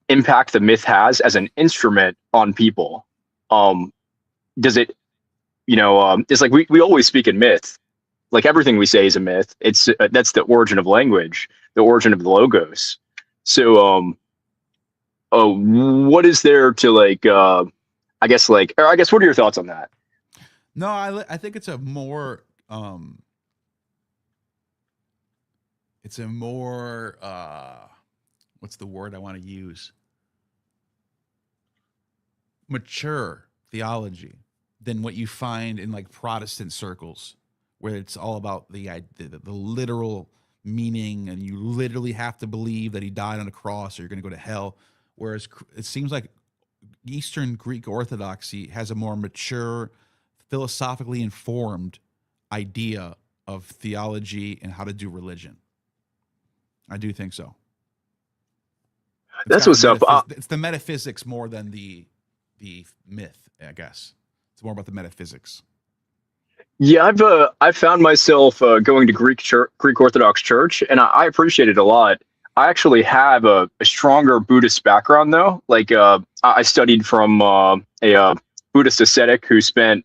impact the myth has as an instrument on people? Does it, it's we always speak in myth. Everything we say is a myth. It's that's the origin of language, the origin of the logos. So what is there to I guess what are your thoughts on that? No, I think it's a more what's the word I want to use? Mature theology than what you find in Protestant circles, where it's all about the literal meaning, and you literally have to believe that he died on a cross or you're going to go to hell. Whereas it seems like Eastern Greek Orthodoxy has a more mature, philosophically informed idea of theology and how to do religion. I do think so. That's what's up. It's the metaphysics more than the myth, I guess. It's more about the metaphysics. Yeah, I've found myself going to Greek Orthodox Church, and I appreciate it a lot. I actually have a stronger Buddhist background, though. I studied from a Buddhist ascetic who spent,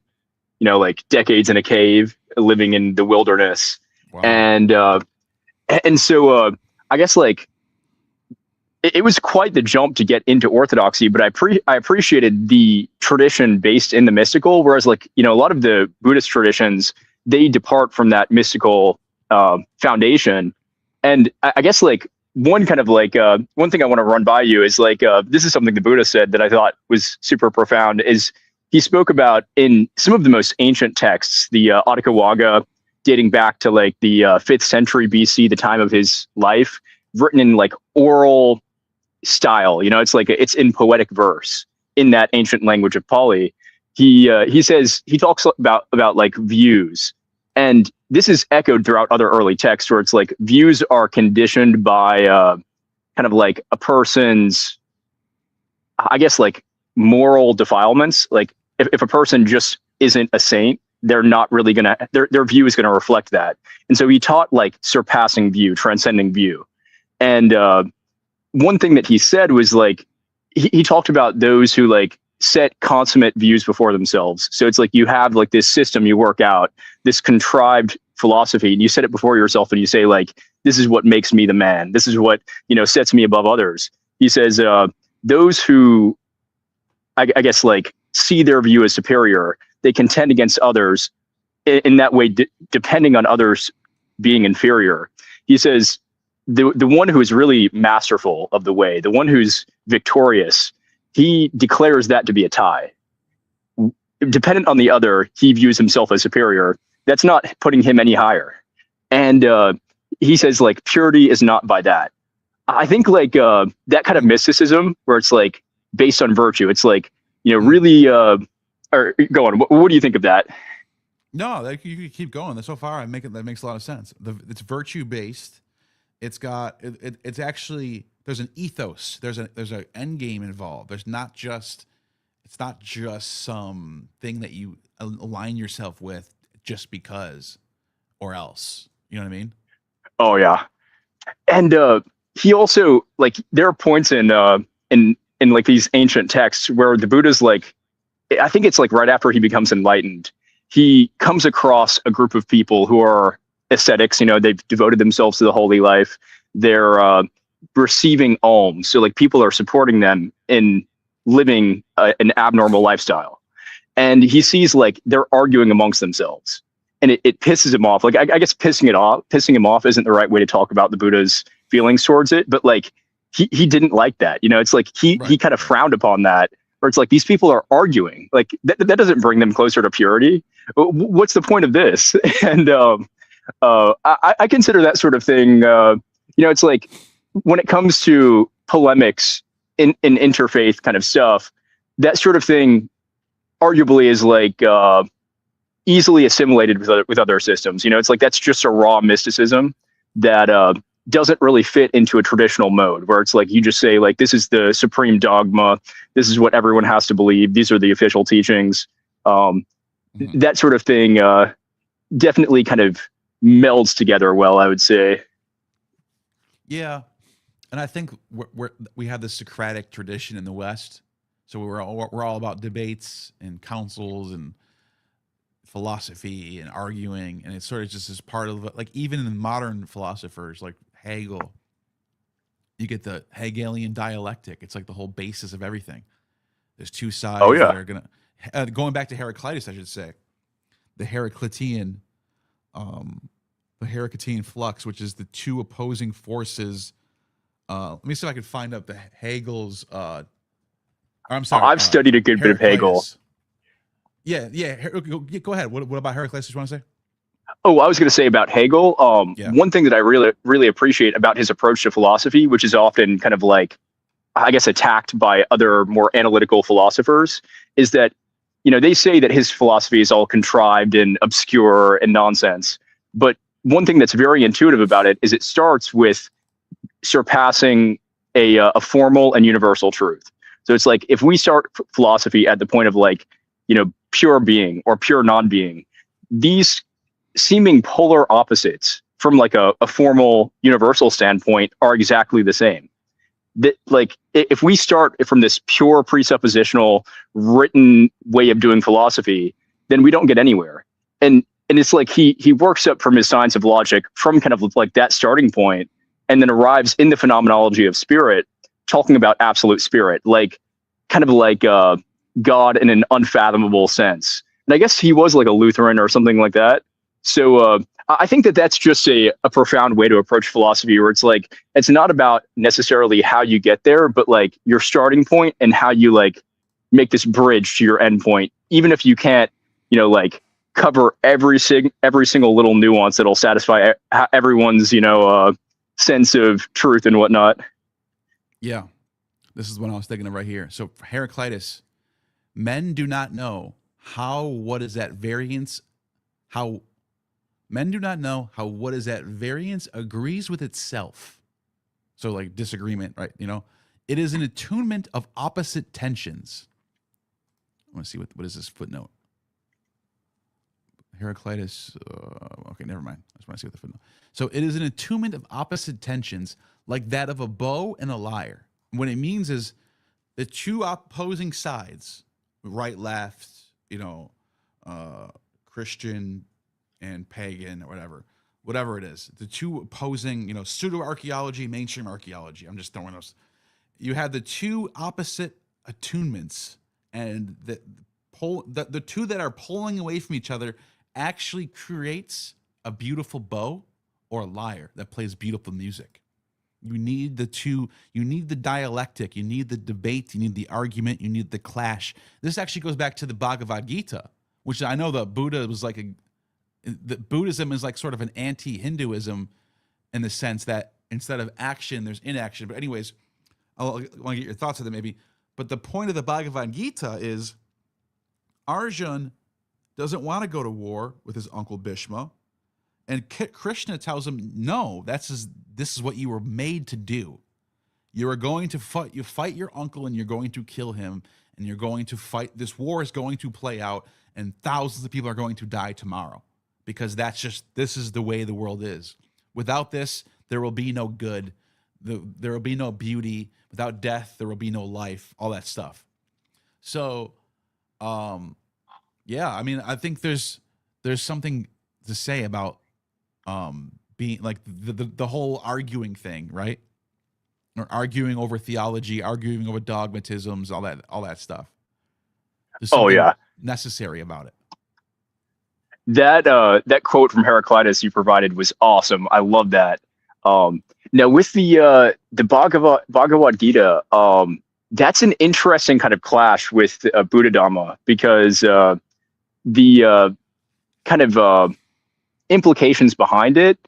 decades in a cave, living in the wilderness. Wow. And so I guess it was quite the jump to get into Orthodoxy, but I appreciated the tradition based in the mystical, whereas a lot of the Buddhist traditions, they depart from that mystical foundation. And I guess one kind of like one thing I want to run by you is like this is something the Buddha said that I thought was super profound. Is he spoke about in some of the most ancient texts, the Atthakavagga, dating back to like the 5th century BC, the time of his life, written in like oral style. You know, it's like it's in poetic verse in that ancient language of Pali. He says he talks about like views, and this is echoed throughout other early texts where it's like views are conditioned by kind of like a person's, I guess, like moral defilements. Like if a person just isn't a saint, they're not really gonna, their view is gonna reflect that. And so he taught like surpassing view, transcending view. And one thing that he said was like, he talked about those who like set consummate views before themselves. So it's like you have like this system you work out, this contrived philosophy, and you set it before yourself and you say like, this is what makes me the man. This is what, you know, sets me above others. He says, those who, I guess, like see their view as superior, they contend against others in that way, depending on others being inferior. He says, the one who is really masterful of the way, the one who's victorious, he declares that to be a tie. Dependent on the other, he views himself as superior. That's not putting him any higher. And he says, like, purity is not by that. I think, like, that kind of mysticism where it's, like, based on virtue, it's, like, you know, really, or go on. What do you think of that? No, like, you can keep going. So far, that makes a lot of sense. It's virtue-based. It's got, it's actually, there's an ethos. There's an end game involved. It's not just some thing that you align yourself with just because or else. You know what I mean? Oh yeah. And he also, like, there are points in like these ancient texts where the Buddha's like, I think it's like right after he becomes enlightened, he comes across a group of people who are ascetics. You know, they've devoted themselves to the holy life. They're receiving alms. So like people are supporting them in living an abnormal lifestyle. And he sees like they're arguing amongst themselves, and it pisses him off. Like, I guess pissing him off isn't the right way to talk about the Buddha's feelings towards it, but like he didn't like that. You know, it's like he kind of frowned upon that, where it's like these people are arguing. Like that doesn't bring them closer to purity. What's the point of this? And I consider that sort of thing, you know, it's like when it comes to polemics in interfaith kind of stuff, that sort of thing arguably is like easily assimilated with other systems. You know, it's like that's just a raw mysticism that doesn't really fit into a traditional mode where it's like you just say like, this is the supreme dogma. This is what everyone has to believe. These are the official teachings. That sort of thing definitely kind of melds together well, I would say. Yeah. And I think we have this Socratic tradition in the West. So we're all about debates and councils and philosophy and arguing. And it's sort of just as part of, like, even in modern philosophers like Hegel, you get the Hegelian dialectic. It's like the whole basis of everything. There's two sides that are going to, going back to Heraclitus, I should say, the Heraclitean flux, which is the two opposing forces. Let me see if I can find up the Hegel's. I'm sorry. I've studied a good bit of Hegel. Yeah. Go ahead. What about Heraclitus? You want to say? Oh, I was going to say about Hegel. One thing that I really appreciate about his approach to philosophy, which is often kind of like, I guess, attacked by other more analytical philosophers, is that, you know, they say that his philosophy is all contrived and obscure and nonsense. But one thing that's very intuitive about it is it starts with surpassing a formal and universal truth. So it's like, if we start philosophy at the point of like, you know, pure being or pure non-being, these seeming polar opposites from like a formal universal standpoint are exactly the same. That, like, if we start from this pure presuppositional written way of doing philosophy, then we don't get anywhere. And it's like he works up from his science of logic from kind of like that starting point, and then arrives in the phenomenology of spirit, talking about absolute spirit, like kind of like God in an unfathomable sense. And I guess he was like a Lutheran or something like that. So I think that that's just a profound way to approach philosophy, where it's like, it's not about necessarily how you get there, but like your starting point and how you like make this bridge to your end point, even if you can't, you know, like cover every single little nuance that'll satisfy everyone's, you know, sense of truth and whatnot. Yeah, this is what I was thinking of right here. So for Heraclitus, men do not know what is at variance agrees with itself. So like disagreement, right? You know, it is an attunement of opposite tensions. I want to see what is this footnote. Heraclitus. Okay, never mind. I just want to see what the footnote. So it is an attunement of opposite tensions, like that of a bow and a lyre. What it means is the two opposing sides, right, left, you know, Christian and pagan or whatever it is, the two opposing, you know, pseudo archaeology, mainstream archaeology. I'm just throwing those. You have the two opposite attunements, and the two that are pulling away from each other actually creates a beautiful bow or a lyre that plays beautiful music. You need the two, you need the dialectic, you need the debate, you need the argument, you need the clash. This actually goes back to the Bhagavad Gita, which I know the Buddha was like that Buddhism is like sort of an anti-Hinduism in the sense that instead of action, there's inaction. But anyways, I want to get your thoughts on that maybe. But the point of the Bhagavad Gita is Arjun doesn't want to go to war with his uncle Bhishma. And Krishna tells him, no, this is what you were made to do. You are going to fight your uncle, and you're going to kill him, and you're going to fight. This war is going to play out, and thousands of people are going to die tomorrow, because this is the way the world is. Without this, there will be no good. There will be no beauty. Without death, there will be no life, all that stuff. So, yeah, I mean, I think there's something to say about being like the whole arguing thing, right? Or arguing over theology, arguing over dogmatisms, all that stuff. There's something necessary about it. That quote from Heraclitus you provided was awesome. I love that. Now with the Bhagavad Gita, that's an interesting kind of clash with Buddha Dhamma, because the kind of implications behind it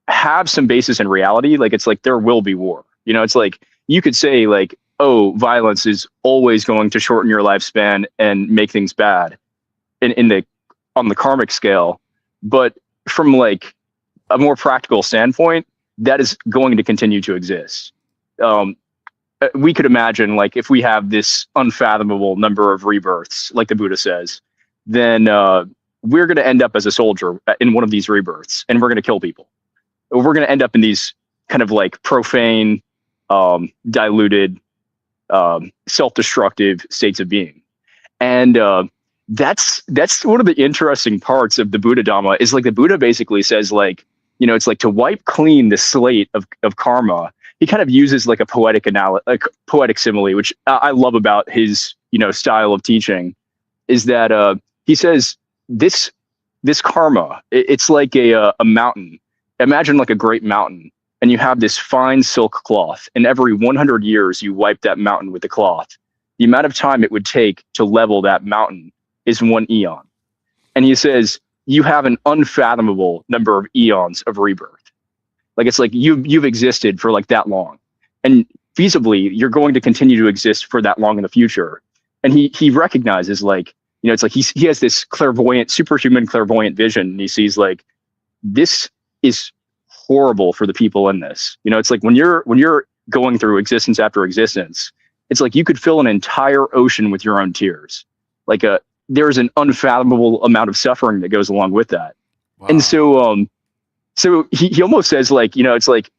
have some basis in reality. Like, it's like there will be war. You know, it's like you could say like, oh, violence is always going to shorten your lifespan and make things bad on the karmic scale. But from like a more practical standpoint, that is going to continue to exist. We could imagine, like, if we have this unfathomable number of rebirths, like the Buddha says, then we're going to end up as a soldier in one of these rebirths, and we're going to kill people. We're going to end up in these kind of like profane, diluted, self-destructive states of being. And that's one of the interesting parts of the Buddha Dhamma, is like the Buddha basically says, like, you know, it's like to wipe clean the slate of karma. He kind of uses like a poetic simile, which I love about his, you know, style of teaching, is that he says this karma, it's like a mountain. Imagine like a great mountain, and you have this fine silk cloth, and every 100 years you wipe that mountain with the cloth. The amount of time it would take to level that mountain is 1 eon. And he says you have an unfathomable number of eons of rebirth. Like, it's like you've existed for like that long, and feasibly you're going to continue to exist for that long in the future. And he recognizes, like, you know, it's like he has this superhuman clairvoyant vision, and he sees like, this is horrible for the people in this. You know, it's like when you're going through existence after existence, it's like you could fill an entire ocean with your own tears. Like there's an unfathomable amount of suffering that goes along with that. Wow. And so he almost says, like, you know, it's like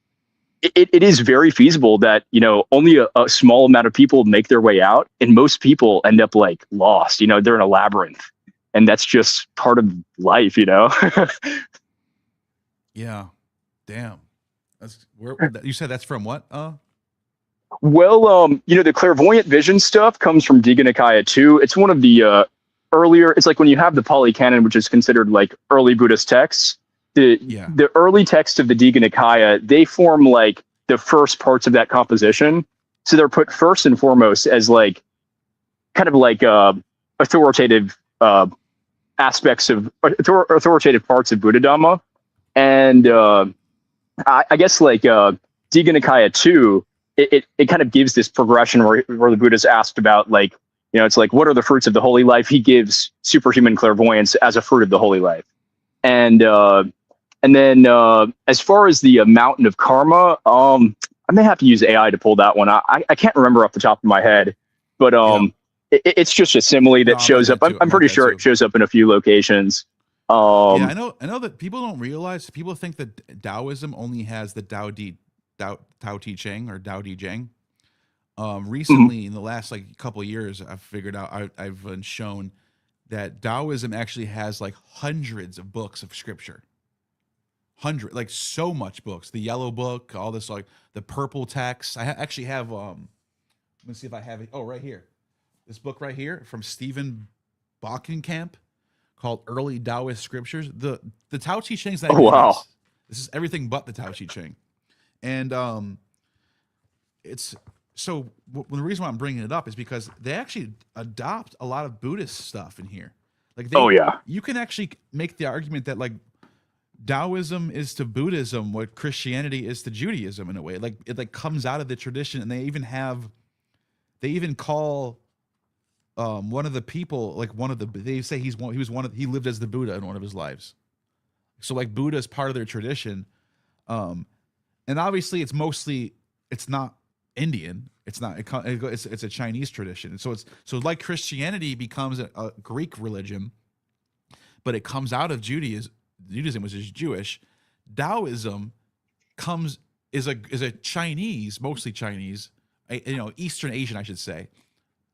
it is very feasible that, you know, only a small amount of people make their way out, and most people end up like lost. You know, they're in a labyrinth, and that's just part of life, you know. Yeah, damn. You said that's from what? Well, you know, the clairvoyant vision stuff comes from Digha Nikaya 2. It's one of the earlier. It's like when you have the Pali Canon, which is considered like early Buddhist texts. the early texts of the Digha Nikaya, they form like the first parts of that composition. So they're put first and foremost as like kind of like authoritative aspects of authoritative parts of Buddha Dhamma. And I guess like Digha Nikaya 2, it kind of gives this progression where the Buddha's asked about like, you know, it's like, what are the fruits of the holy life? He gives superhuman clairvoyance as a fruit of the holy life. And then as far as the mountain of karma, I may have to use AI to pull that one. I can't remember off the top of my head, but it's just a simile that shows up. I'm pretty sure it shows up in a few locations. Yeah, I know that people don't realize. People think that Taoism only has the Tao Te Ching or Tao Te Ching. Recently, in the last like couple of years, I've figured out I've been shown that Taoism actually has like hundreds of books of scripture. Like so much books. The yellow book, all this like the purple text. I actually have let me see if I have it. Oh, right here. This book right here from Stephen Bockenkamp called Early Taoist Scriptures. The Tao Te Ching is not even this. This is everything but the Tao Te Ching. And it's so the reason why I'm bringing it up is because they actually adopt a lot of Buddhist stuff in here. Like you can actually make the argument that like Taoism is to Buddhism what Christianity is to Judaism in a way. Like it like comes out of the tradition, and they even call one of the people like they say he lived as the Buddha in one of his lives. So like Buddha is part of their tradition, and obviously it's not Indian. It's not. It's a Chinese tradition. So like Christianity becomes a Greek religion, but it comes out of Judaism, which is Jewish. Taoism is a Chinese, mostly Chinese, Eastern Asian, I should say,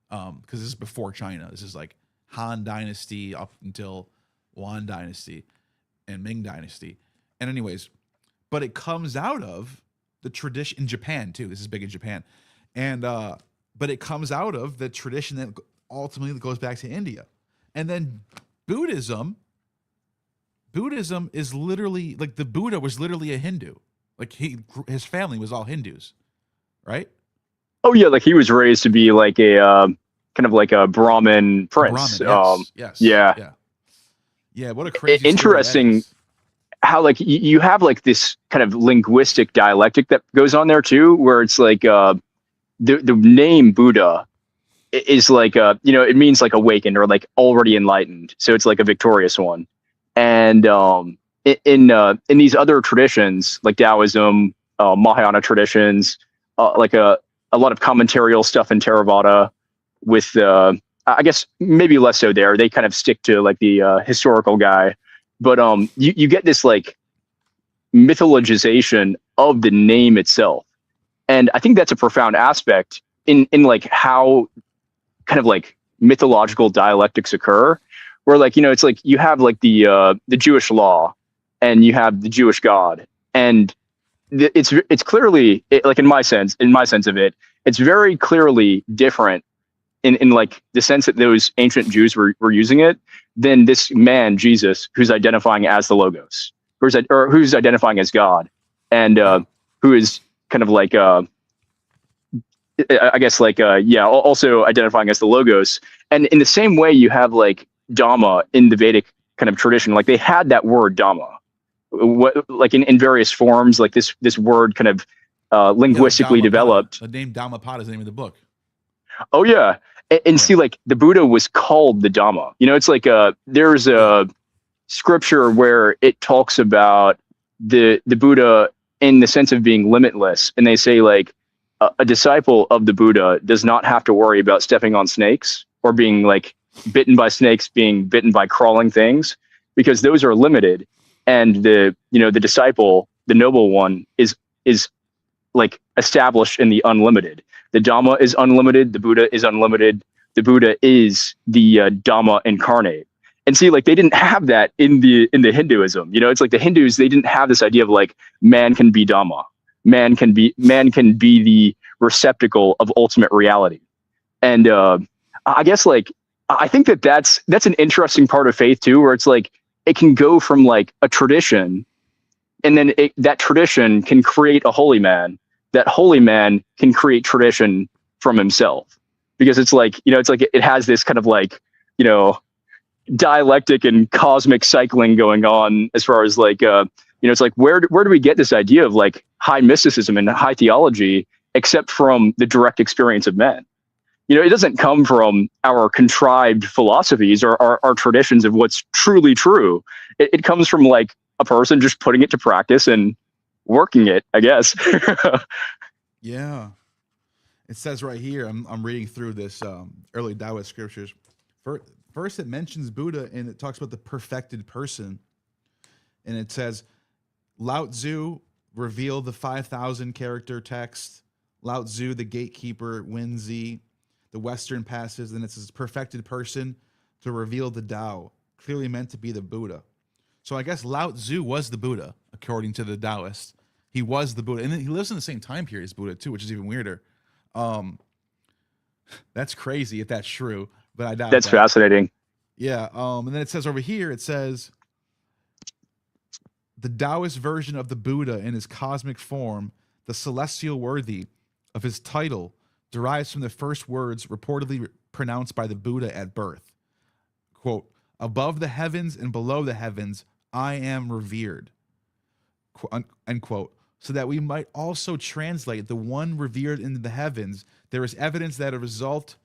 because this is before China. This is like Han Dynasty up until Yuan Dynasty and Ming Dynasty, and anyways, but it comes out of the tradition in Japan too. This is big in Japan, and but it comes out of the tradition that ultimately goes back to India, and then Buddhism is literally like the Buddha was literally a Hindu. Like his family was all Hindus, right? Oh yeah, like he was raised to be like a kind of like a Brahmin prince. Yes. Yeah. What a crazy interesting how like you have like this kind of linguistic dialectic that goes on there too, where it's like the name Buddha is like it means like awakened or like already enlightened, so it's like a victorious one. And in these other traditions like Taoism, Mahayana traditions, like a lot of commentarial stuff in Theravada with I guess maybe less so there. They kind of stick to like the historical guy, but you get this like mythologization of the name itself, and I think that's a profound aspect in like how kind of like mythological dialectics occur, where like it's like you have like the Jewish law and you have the Jewish God, and it's clearly like in my sense of it, it's very clearly different in like the sense that those ancient Jews were using it than this man Jesus who's identifying as the Logos, who's identifying as God, and who is kind of like I guess like also identifying as the Logos. And in the same way, you have like Dhamma in the Vedic kind of tradition, like they had that word Dhamma, like in various forms, like this word kind of linguistically developed. The name Dhammapada is the name of the book. Oh yeah, and see, like the Buddha was called the Dhamma. It's like there's a scripture where it talks about the Buddha in the sense of being limitless, and they say like a disciple of the Buddha does not have to worry about stepping on snakes or being like bitten by snakes, being bitten by crawling things, because those are limited. And the disciple, the noble one, is like established in the unlimited. The Dhamma is unlimited. The Buddha is unlimited. The Buddha is the Dhamma incarnate. And see, like they didn't have that in the Hinduism. It's like the Hindus, they didn't have this idea of like man can be Dhamma. Man can be the receptacle of ultimate reality. And I guess like I think that's an interesting part of faith too, where it's like it can go from like a tradition and then that tradition can create a holy man. That holy man can create tradition from himself, because it's like, it's like it has this kind of like, dialectic and cosmic cycling going on, as far as like, it's like, where do we get this idea of like high mysticism and high theology except from the direct experience of men? It doesn't come from our contrived philosophies or our traditions of what's truly true. It comes from like a person just putting it to practice and working it, I guess. Yeah. It says right here, I'm reading through this early Taoist scriptures. First, it mentions Buddha, and it talks about the perfected person. And it says, Lao Tzu revealed the 5,000 character text. Lao Tzu, the gatekeeper, Wenzi, the Western passages. And it says, perfected person to reveal the Tao, clearly meant to be the Buddha. So I guess Lao Tzu was the Buddha, according to the Taoists. He was the Buddha. And he lives in the same time period as Buddha, too, which is even weirder. That's crazy if that's true, but I doubt that's that. Fascinating. Yeah. And then it says over here, it says the Taoist version of the Buddha in his cosmic form, the celestial worthy of his title, derives from the first words reportedly pronounced by the Buddha at birth. Quote, above the heavens and below the heavens, I am revered. End quote. So that we might also translate the one revered into the heavens, there is evidence that a result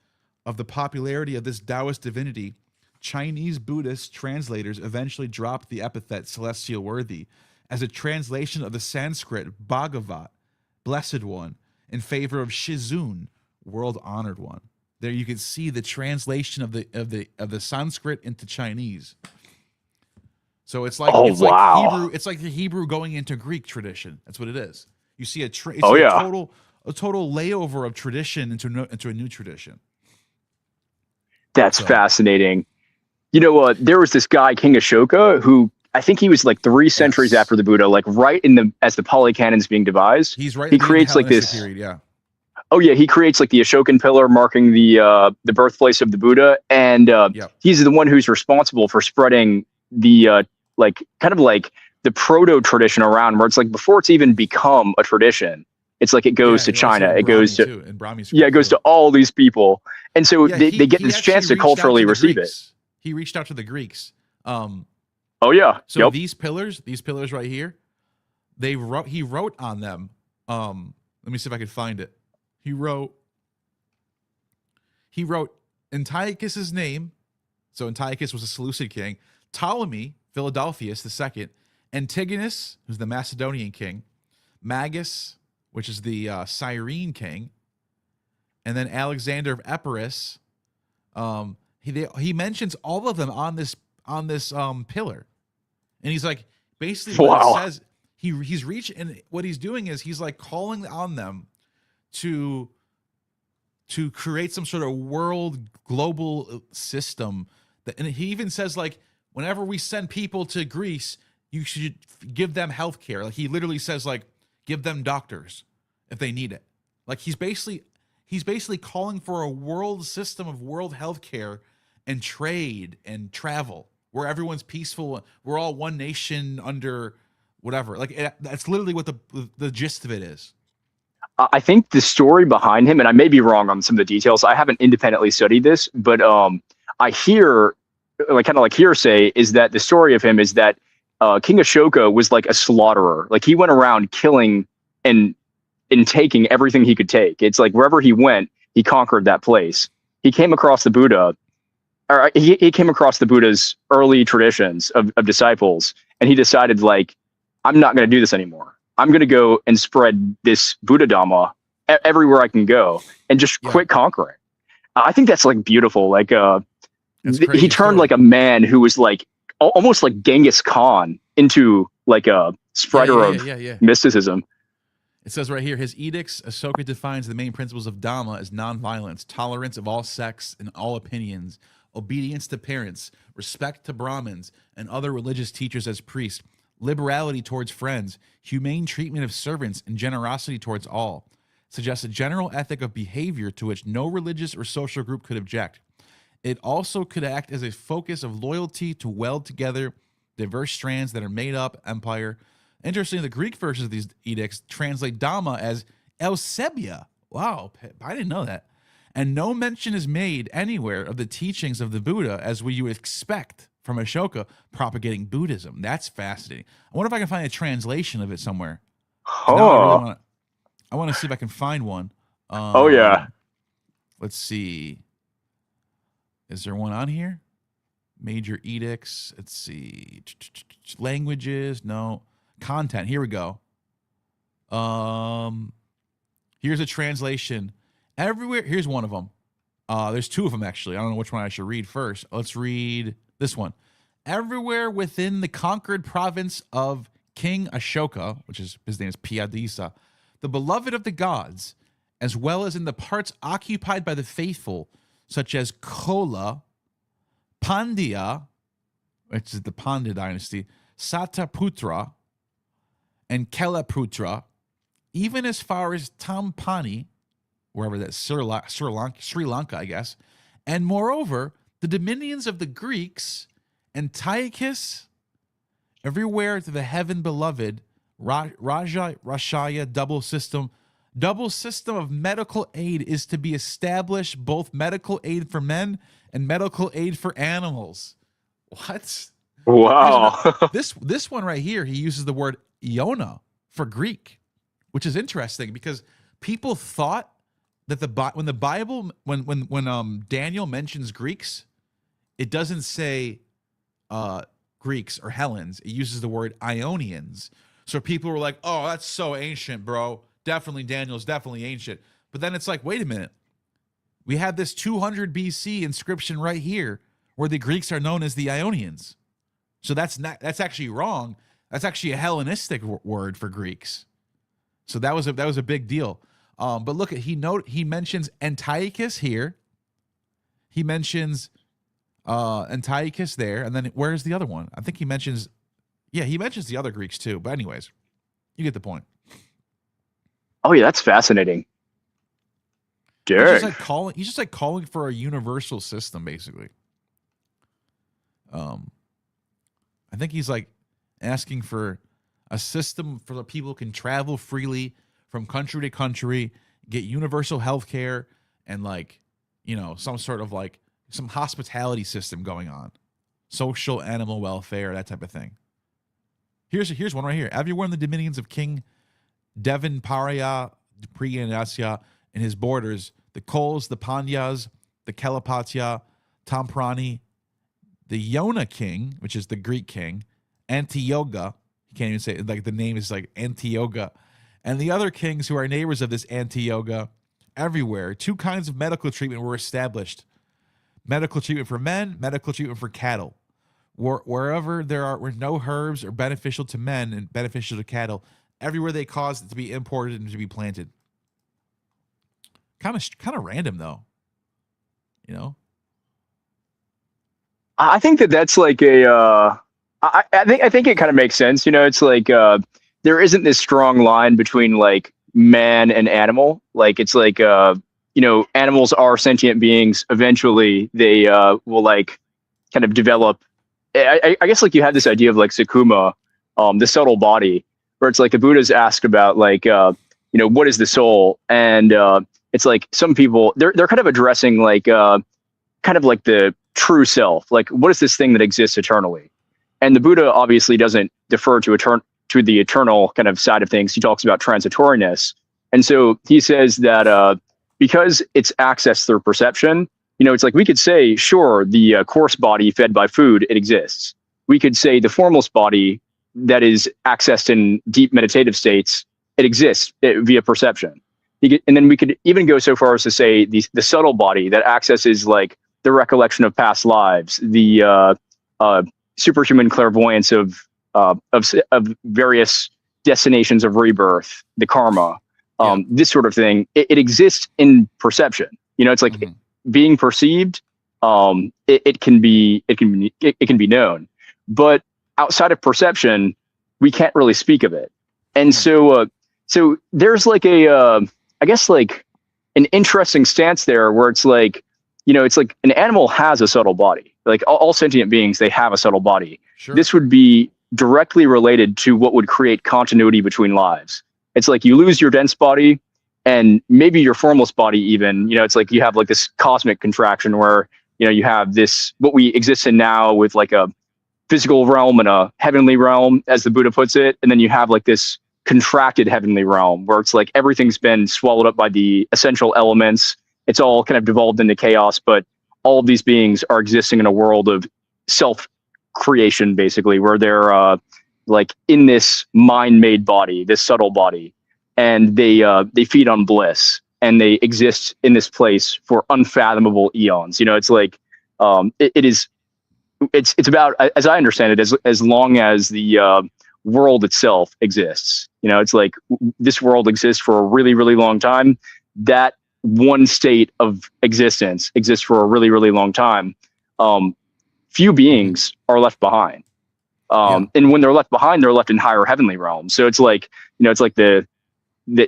of the popularity of this Taoist divinity, Chinese Buddhist translators eventually dropped the epithet celestial worthy as a translation of the Sanskrit Bhagavat, blessed one, in favor of Shizun, world honored one. There you can see the translation of the Sanskrit into Chinese. So it's like like Hebrew. It's like the Hebrew going into Greek tradition. That's what it is. You see a total layover of tradition into a new tradition. That's fascinating. There was this guy, King Ashoka, who I think he was like 3 centuries after the Buddha, like right as the Pali Canon's being devised. He's right. He creates like this period, yeah. Oh yeah, he creates like the Ashokan pillar marking the birthplace of the Buddha, and he's the one who's responsible for spreading the like kind of like the proto tradition around, where it's like before it's even become a tradition, it's like it goes to China, it goes to it goes to all these people, and so they get this chance to culturally receive it. He reached out to the Greeks. Oh yeah. So these pillars right here, he wrote on them. Let me see if I can find it. He wrote Antiochus's name. So Antiochus was a Seleucid king. Ptolemy, Philadelphus II, Antigonus, who's the Macedonian king, Magus, which is the Cyrene king, and then Alexander of Epirus. He mentions all of them on this pillar, and he's like basically what it says. He's reached, and what he's doing is he's like calling on them to create some sort of world global system. And he even says like, whenever we send people to Greece, you should give them healthcare. Like he literally says like, give them doctors if they need it. Like he's basically calling for a world system of world healthcare and trade and travel where everyone's peaceful. We're all one nation under whatever. Like that's literally what the gist of it is. I think the story behind him, and I may be wrong on some of the details, I haven't independently studied this, but I hear, like kind of like hearsay, is that the story of him is that King Ashoka was like a slaughterer. Like he went around killing and taking everything he could take. It's like wherever he went, he conquered that place. He came across the Buddha, or he came across the Buddha's early traditions of disciples, and he decided like, I'm not going to do this anymore. I'm going to go and spread this Buddha Dhamma everywhere I can go and just quit conquering. I think that's like beautiful. Like he turned like a man who was like almost like Genghis Khan into like a spreader of mysticism. It says right here, his edicts, Ashoka defines the main principles of Dhamma as nonviolence, tolerance of all sects and all opinions, obedience to parents, respect to Brahmins and other religious teachers as priests, liberality towards friends, humane treatment of servants, and generosity towards all. Suggests a general ethic of behavior to which no religious or social group could object. It also could act as a focus of loyalty to weld together diverse strands that are made up empire. Interestingly, the Greek versions of these edicts translate Dhamma as Eusebia. Wow, I didn't know that. And no mention is made anywhere of the teachings of the Buddha as we would expect from Ashoka propagating Buddhism. That's fascinating. I wonder if I can find a translation of it somewhere. Now I really want to see if I can find one. Oh yeah. Let's see. Is there one on here? Major edicts. Let's see. Languages. No. Content. Here we go. Here's a translation. Everywhere. Here's one of them. There's two of them, actually. I don't know which one I should read first. Let's read this one. Everywhere within the conquered province of King Ashoka, which is his name is Piyadisa, the beloved of the gods, as well as in the parts occupied by the faithful, such as Kola, Pandya, which is the Pandya dynasty, Sataputra, and Kelaputra, even as far as Tampani, wherever that's Sri Lanka, I guess, and moreover, the dominions of the Greeks, Antiochus, everywhere to the heaven beloved, Rashaya double system of medical aid is to be established, both medical aid for men and medical aid for animals. What? Wow. This one right here, he uses the word Iona for Greek, which is interesting because people thought that when the Bible, when Daniel mentions Greeks, it doesn't say Greeks or Hellenes. It uses the word Ionians. So people were like, "Oh, that's so ancient, bro. Definitely Daniel's definitely ancient." But then it's like, wait a minute. We have this 200 BC inscription right here where the Greeks are known as the Ionians. So that's actually wrong. That's actually a Hellenistic word for Greeks. So that was a big deal. But look at he mentions Antiochus here. He mentions Antiochus there, and then where's the other one? I think he mentions the other Greeks too. But anyways, you get the point. Oh yeah, that's fascinating. He's just like calling for a universal system, basically. I think he's like asking for a system for the people can travel freely from country to country, get universal health care, and like, some sort of like some hospitality system going on. Social animal welfare, that type of thing. Here's one right here. Everywhere in the dominions of King Devanparaya Priyanasya and his borders, the Kols, the Pandyas, the Kelapatya, Tamprani, the Yona king, which is the Greek king, Antioga, you can't even say it, like the name is like Antioga, and the other kings who are neighbors of this Antioga, everywhere, two kinds of medical treatment were established. Medical treatment for men, medical treatment for cattle. Wherever were no herbs are beneficial to men and beneficial to cattle, everywhere they caused it to be imported and to be planted. Kind of random though, I think that's like I think it kind of makes sense. It's like there isn't this strong line between like man and animal. Like it's like animals are sentient beings. Eventually, they will like kind of develop. I guess like you have this idea of like Sakuma, the subtle body, where it's like the Buddha's asked about like what is the soul, and it's like some people they're kind of addressing like kind of like the true self, like what is this thing that exists eternally? And the Buddha obviously doesn't defer to the eternal kind of side of things. He talks about transitoriness, and so he says that because it's accessed through perception, it's like we could say, sure, the coarse body fed by food, it exists. We could say the formless body that is accessed in deep meditative states, it exists via perception. And then we could even go so far as to say the subtle body that accesses like the recollection of past lives, the superhuman clairvoyance of various destinations of rebirth, the karma, this sort of thing. It exists in perception. It's like being perceived. It can be known, but outside of perception, we can't really speak of it. And so there's like I guess like an interesting stance there where it's like, it's like an animal has a subtle body. Like all sentient beings, they have a subtle body. Sure. This would be directly related to what would create continuity between lives. It's like you lose your dense body and maybe your formless body even, it's like you have like this cosmic contraction where, you have this, what we exist in now with like a physical realm and a heavenly realm, as the Buddha puts it. And then you have like this contracted heavenly realm where it's like everything's been swallowed up by the essential elements. It's all kind of devolved into chaos, but all of these beings are existing in a world of self creation, basically, where they're like in this mind-made body, this subtle body, and they feed on bliss, and they exist in this place for unfathomable eons. It's like it's about, as I understand it, as long as the world itself exists. It's like this world exists for a really, really long time. That one state of existence exists for a really, really long time. Few beings are left behind. And when they're left behind, they're left in higher heavenly realms. So it's like, it's like the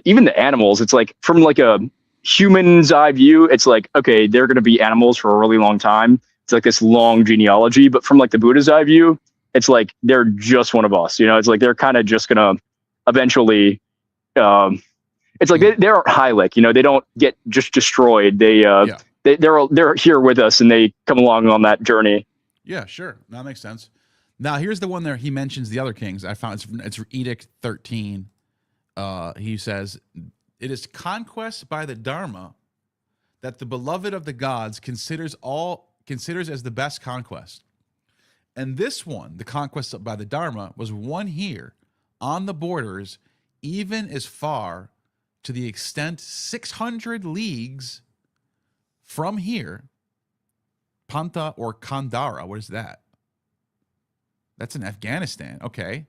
even the animals, it's like from like a human's eye view, it's like, okay, they're going to be animals for a really long time. It's like this long genealogy, but from like the Buddha's eye view, it's like, they're just one of us, it's like, they're kind of just going to eventually, it's like they aren't Hylic, they don't get just destroyed. They're here with us and they come along on that journey. Yeah, sure. That makes sense. Now, here's the one there. He mentions the other kings. I found it's Edict 13. He says, it is conquest by the Dharma that the beloved of the gods considers as the best conquest. And this one, the conquest by the Dharma, was won here on the borders, even as far to the extent 600 leagues from here. Panta or Kandara. What is that? That's in Afghanistan. Okay.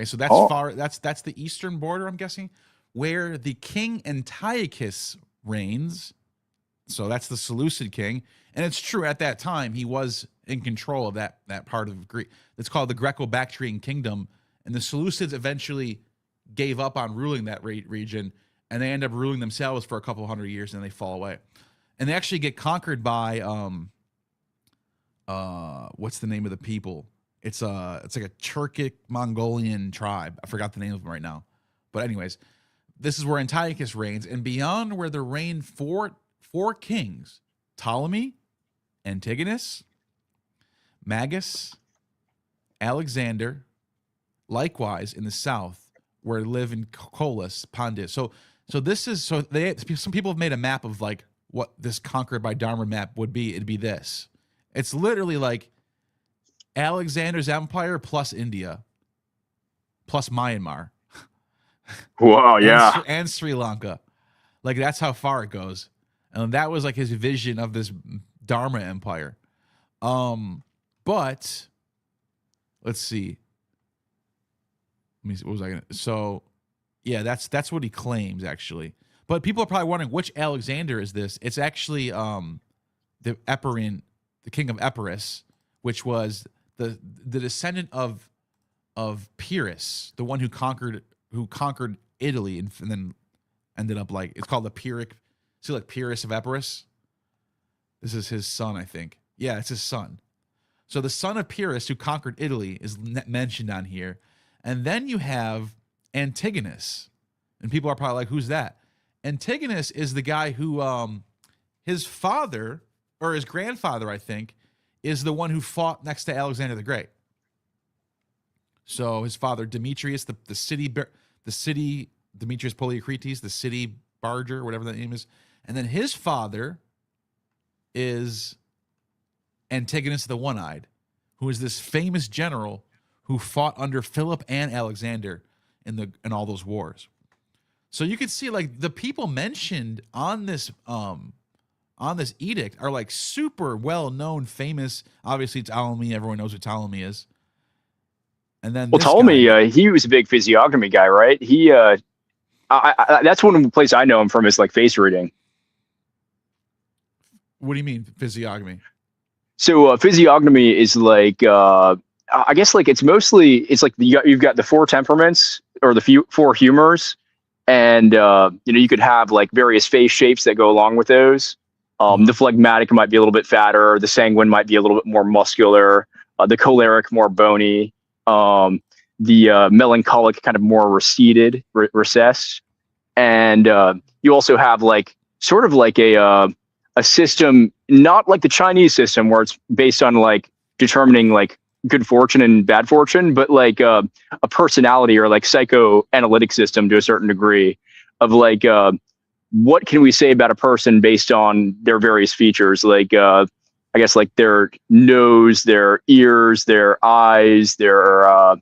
So that's far. That's the eastern border, I'm guessing, where the king Antiochus reigns. So that's the Seleucid king, and it's true at that time he was in control of that part of Greece. It's called the Greco-Bactrian Kingdom, and the Seleucids eventually gave up on ruling that region, and they end up ruling themselves for a couple hundred years, and they fall away, and they actually get conquered by what's the name of the people? It's like a Turkic Mongolian tribe. I forgot the name of them right now. But anyways, this is where Antiochus reigns, and beyond where there reign four kings: Ptolemy, Antigonus, Magus, Alexander. Likewise, in the south, where live in Colis, Pandit. So some people have made a map of like what this conquered by Dharma map would be. It'd be this. It's literally like Alexander's empire plus India plus Myanmar. Wow, yeah. And Sri Lanka. Like, that's how far it goes. And that was like his vision of this Dharma empire. But let's see. What was I gonna? So yeah, that's what he claims actually. But people are probably wondering which Alexander is this. It's actually the Epirian, the king of Epirus, which was the descendant of Pyrrhus, the one who conquered Italy and then ended up like, it's called the Pyrrhic. See, like Pyrrhus of Epirus. This is his son, I think. Yeah, it's his son. So the son of Pyrrhus who conquered Italy is mentioned on here. And then you have Antigonus. And people are probably like, who's that? Antigonus is the guy who, his father, or his grandfather, I think, is the one who fought next to Alexander the Great. So his father, Demetrius, the city Demetrius Poliorcetes, the city barger, whatever that name is. And then his father is Antigonus the One-Eyed, who is this famous general who fought under Philip and Alexander in all those wars. So you can see like the people mentioned on this edict are like super well-known, famous. Obviously, Ptolemy. Everyone knows who Ptolemy is. And then Ptolemy, he was a big physiognomy guy, right? He that's one of the places I know him from is like face reading. What do you mean physiognomy? So physiognomy is like I guess like it's like you've got the four temperaments or the four humors, and you could have like various face shapes that go along with those. The phlegmatic might be a little bit fatter, the sanguine might be a little bit more muscular, the choleric more bony. melancholic, kind of more recessed, and you also have like sort of like a system, not like the Chinese system where it's based on like determining like good fortune and bad fortune, but like a personality or like psychoanalytic system to a certain degree of like what can we say about a person based on their various features, like I guess like their nose, their ears, their eyes, their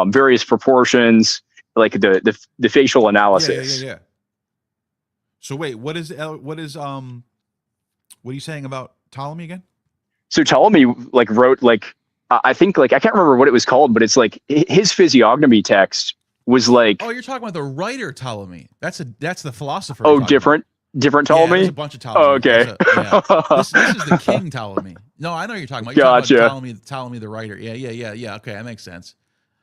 various proportions, like the facial analysis. Yeah. So wait, what are you saying about Ptolemy again? So Ptolemy like wrote like I think like I can't remember what it was called, but it's like his physiognomy text was like. Oh, you're talking about the writer Ptolemy. That's the philosopher. Oh, different Ptolemy. Yeah, there's a bunch of Ptolemy. Oh, okay. This is the King Ptolemy. No, I know what you're talking about. You're Gotcha. talking about Ptolemy the writer. Yeah. Okay, that makes sense.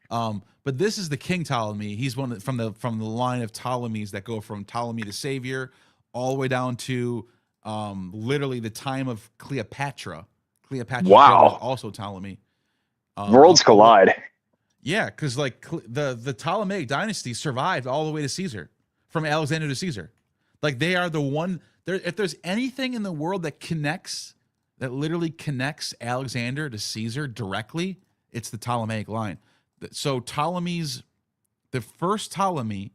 But this is the King Ptolemy. He's one from the line of Ptolemies that go from Ptolemy the Savior all the way down to literally the time of Cleopatra. Wow. Also Ptolemy. Worlds collide. Yeah, because like the Ptolemaic dynasty survived all the way to Caesar, from Alexander to Caesar. Like they are the one. If there's anything in the world that literally connects Alexander to Caesar directly, it's the Ptolemaic line. So the first Ptolemy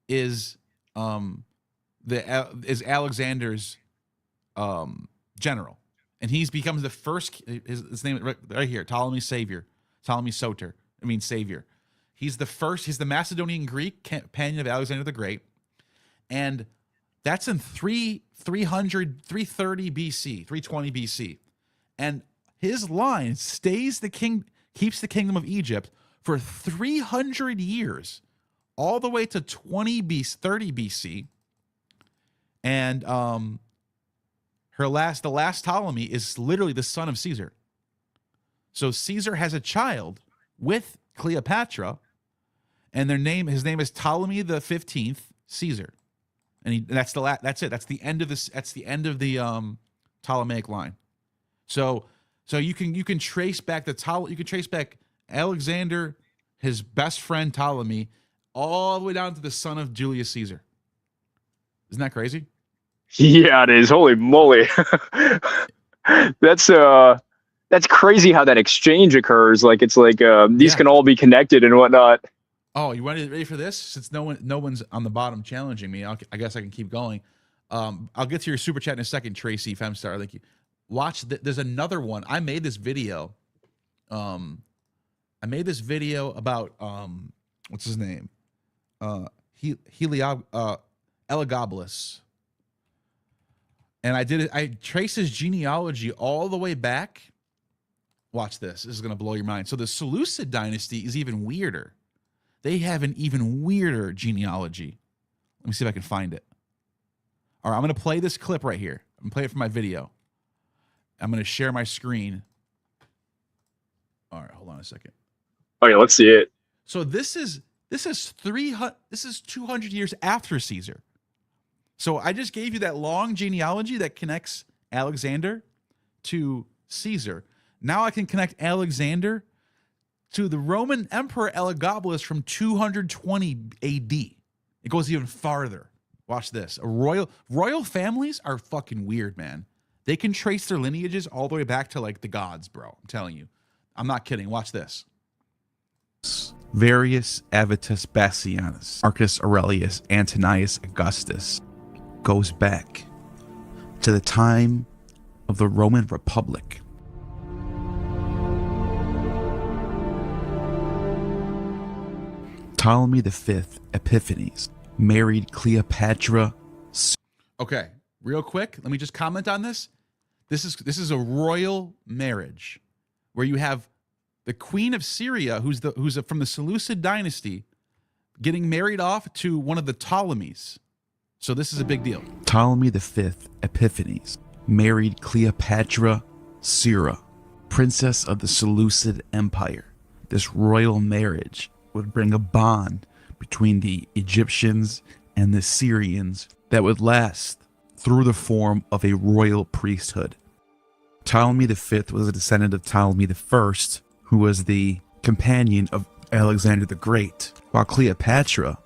is Alexander's general, and he becomes the first. His name right here, Ptolemy Savior, Ptolemy Soter. I mean Savior. He's the first. He's the Macedonian Greek companion of Alexander the Great, and that's in 330 BC, 320 BC, and his line keeps the kingdom of Egypt for 300 years, all the way to 30 BC, and the last Ptolemy is literally the son of Caesar. So Caesar has a child with Cleopatra, and his name is Ptolemy the 15th Caesar, and that's it. That's the end of this. That's the end of the Ptolemaic line. So you can trace back Alexander, his best friend Ptolemy, all the way down to the son of Julius Caesar. Isn't that crazy? Yeah, it is. Holy moly. That's crazy how that exchange occurs. Like it's like these can all be connected and whatnot. Oh, you ready for this? Since no one's on the bottom challenging me, I guess I can keep going. I'll get to your super chat in a second, Tracy Femstar. Thank you. Watch. There's another one. I made this video. I made this video about what's his name? Elagabalus. And I traced his genealogy all the way back. Watch this. This is going to blow your mind. So the Seleucid dynasty is even weirder. They have an even weirder genealogy. Let me see if I can find it. All right, I'm going to play this clip right here. I'm going to play it for my video. I'm going to share my screen. All right, hold on a second. Okay, let's see it. So this is 200 years after Caesar. So I just gave you that long genealogy that connects Alexander to Caesar. Now I can connect Alexander to the Roman Emperor Elagabalus from 220 AD. It goes even farther. Watch this. Royal families are fucking weird, man. They can trace their lineages all the way back to like the gods, bro. I'm telling you. I'm not kidding. Watch this. Varius Avitus Bassianus, Marcus Aurelius Antonius Augustus goes back to the time of the Roman Republic. Ptolemy V Epiphanes married Cleopatra. Okay, real quick, let me just comment on this. This is a royal marriage where you have the Queen of Syria, who's from the Seleucid dynasty, getting married off to one of the Ptolemies. So this is a big deal. Ptolemy V Epiphanes married Cleopatra Syra, princess of the Seleucid Empire. This royal marriage would bring a bond between the Egyptians and the Syrians that would last through the form of a royal priesthood. Ptolemy V was a descendant of Ptolemy I, who was the companion of Alexander the Great, while Cleopatra,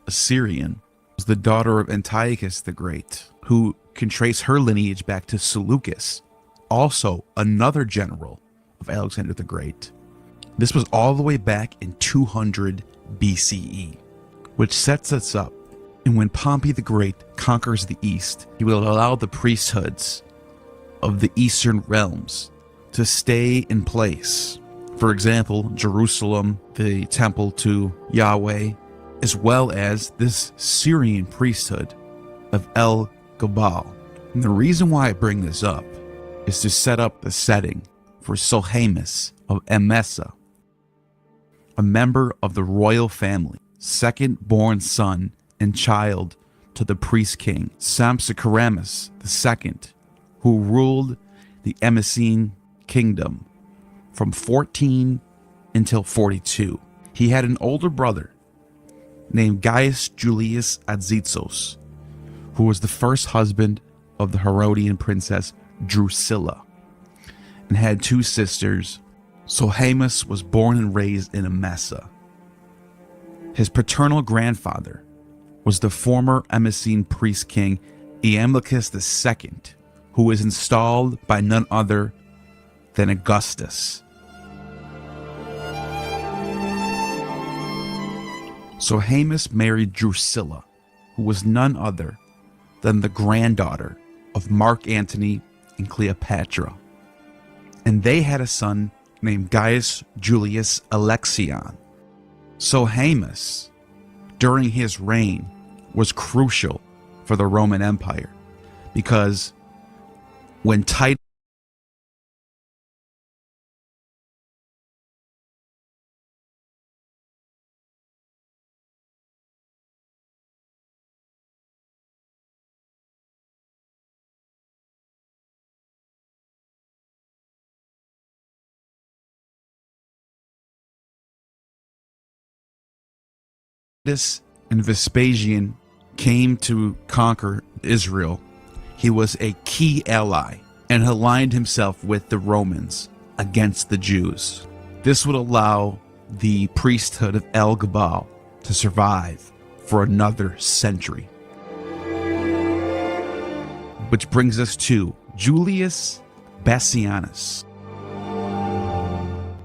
a Syrian, was the daughter of Antiochus the Great, who can trace her lineage back to Seleucus, also another general of Alexander the Great. This was all the way back in 200 BCE, which sets us up. And when Pompey the Great conquers the East, he will allow the priesthoods of the Eastern realms to stay in place. For example, Jerusalem, the temple to Yahweh, as well as this Syrian priesthood of El Gabal. And the reason why I bring this up is to set up the setting for Sohamus of Emesa, a member of the royal family, second-born son and child to the priest king Sampsicaramus II, who ruled the Emesene kingdom from 14 until 42. He had an older brother named Gaius Julius Adzitzos, who was the first husband of the Herodian princess Drusilla, and had two sisters. Sohamus was born and raised in Emesa. His paternal grandfather was the former Emesene priest king Iamblichus II, who was installed by none other than Augustus. Sohamus married Drusilla, who was none other than the granddaughter of Mark Antony and Cleopatra. And they had a son named Gaius Julius Alexion. Sohamus, during his reign, was crucial for the Roman Empire because when Titus and Vespasian came to conquer Israel, he was a key ally and aligned himself with the Romans against the Jews. This would allow the priesthood of El Gabal to survive for another century. Which brings us to Julius Bassianus.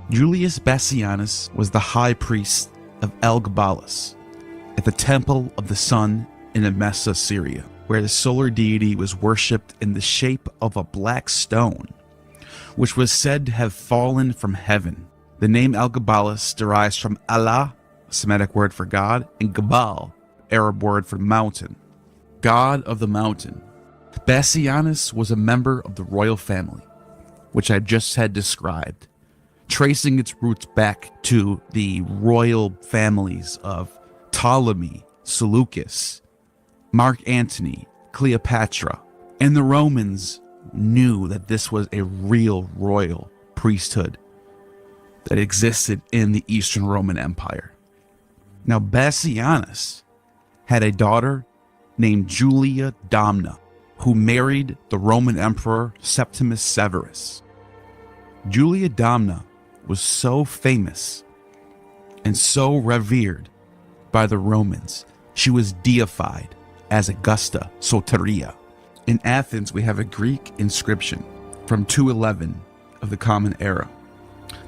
Julius Bassianus was the high priest of Elgabalus at the Temple of the Sun in Emesa, Syria, where the solar deity was worshipped in the shape of a black stone, which was said to have fallen from heaven. The name Elgabalus derives from Allah, a Semitic word for God, and Gabal, Arab word for mountain, god of the mountain. Bassianus was a member of the royal family, which I just had described, tracing its roots back to the royal families of Ptolemy, Seleucus, Mark Antony, Cleopatra, and the Romans knew that this was a real royal priesthood that existed in the Eastern Roman Empire. Now, Bassianus had a daughter named Julia Domna, who married the Roman Emperor Septimus Severus. Julia Domna was so famous and so revered by the Romans, she was deified as Augusta Soteria. In Athens, we have a Greek inscription from 211 of the Common Era.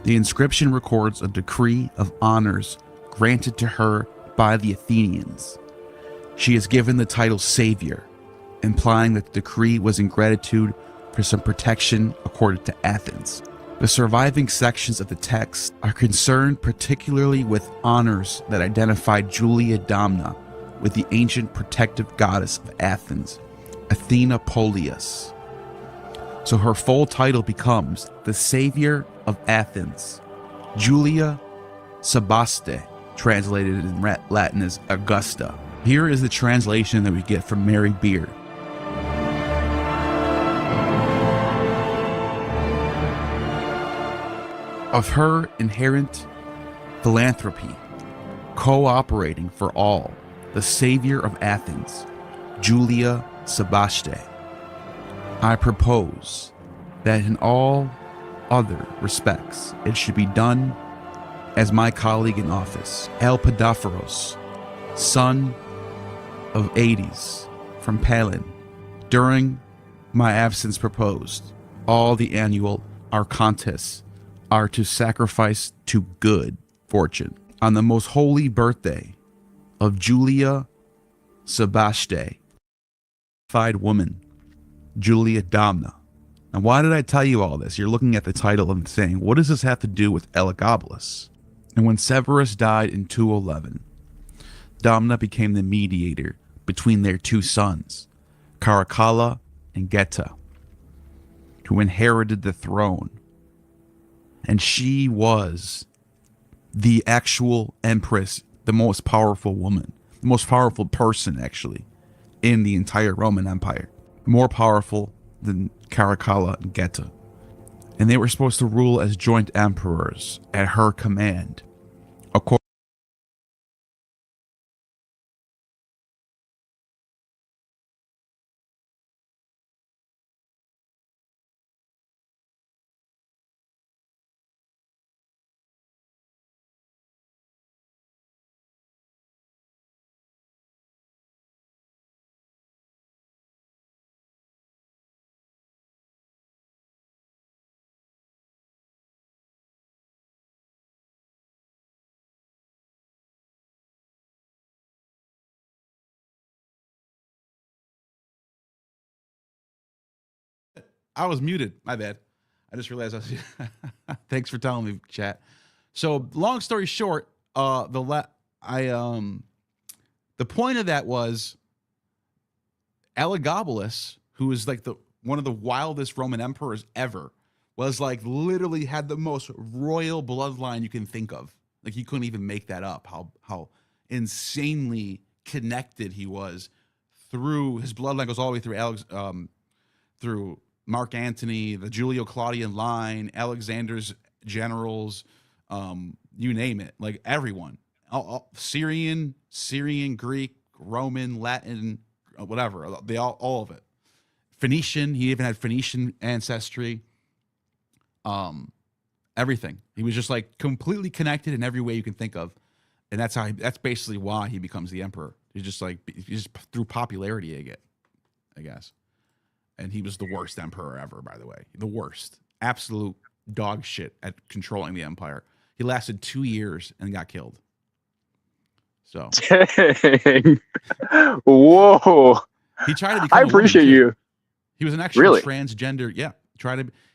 The inscription records a decree of honors granted to her by the Athenians. She is given the title Savior, implying that the decree was in gratitude for some protection accorded to Athens. The surviving sections of the text are concerned particularly with honors that identify Julia Domna with the ancient protective goddess of Athens, Athena Polias. So her full title becomes the Savior of Athens, Julia Sebaste, translated in Latin as Augusta. Here is the translation that we get from Mary Beard. Of her inherent philanthropy, cooperating for all, the Savior of Athens, Julia Sebaste, I propose that in all other respects it should be done as my colleague in office, Elpidophoros, son of Hades from Palin, during my absence proposed, all the annual archontes are to sacrifice to good fortune on the most holy birthday of Julia Sebaste, fied woman, Julia Domna. Now, why did I tell you all this? You're looking at the title and saying, what does this have to do with Elagabalus? And when Severus died in 211, Domna became the mediator between their two sons, Caracalla and Geta, who inherited the throne. And she was the actual empress, the most powerful woman, the most powerful person, actually, in the entire Roman Empire. More powerful than Caracalla and Geta. And they were supposed to rule as joint emperors at her command. I was muted. My bad. I just realized I was. Thanks for telling me, chat. So, long story short, the point of that was Elagabalus, who was like one of the wildest Roman emperors ever, was like literally had the most royal bloodline you can think of. Like you couldn't even make that up. How insanely connected he was through his bloodline goes all the way through through Mark Antony, the Julio Claudian line, Alexander's generals, you name it, like everyone, all Syrian, Greek, Roman, Latin, whatever, they all of it. Phoenician, he even had Phoenician ancestry. Everything. He was just like completely connected in every way you can think of, and that's basically why he becomes the emperor. He's just through popularity, I guess. And he was the worst emperor ever, by the way. The worst. Absolute dog shit at controlling the empire. He lasted 2 years and got killed. So. Dang. Whoa. He tried to become I appreciate you. He was an actual really? transgender. Yeah.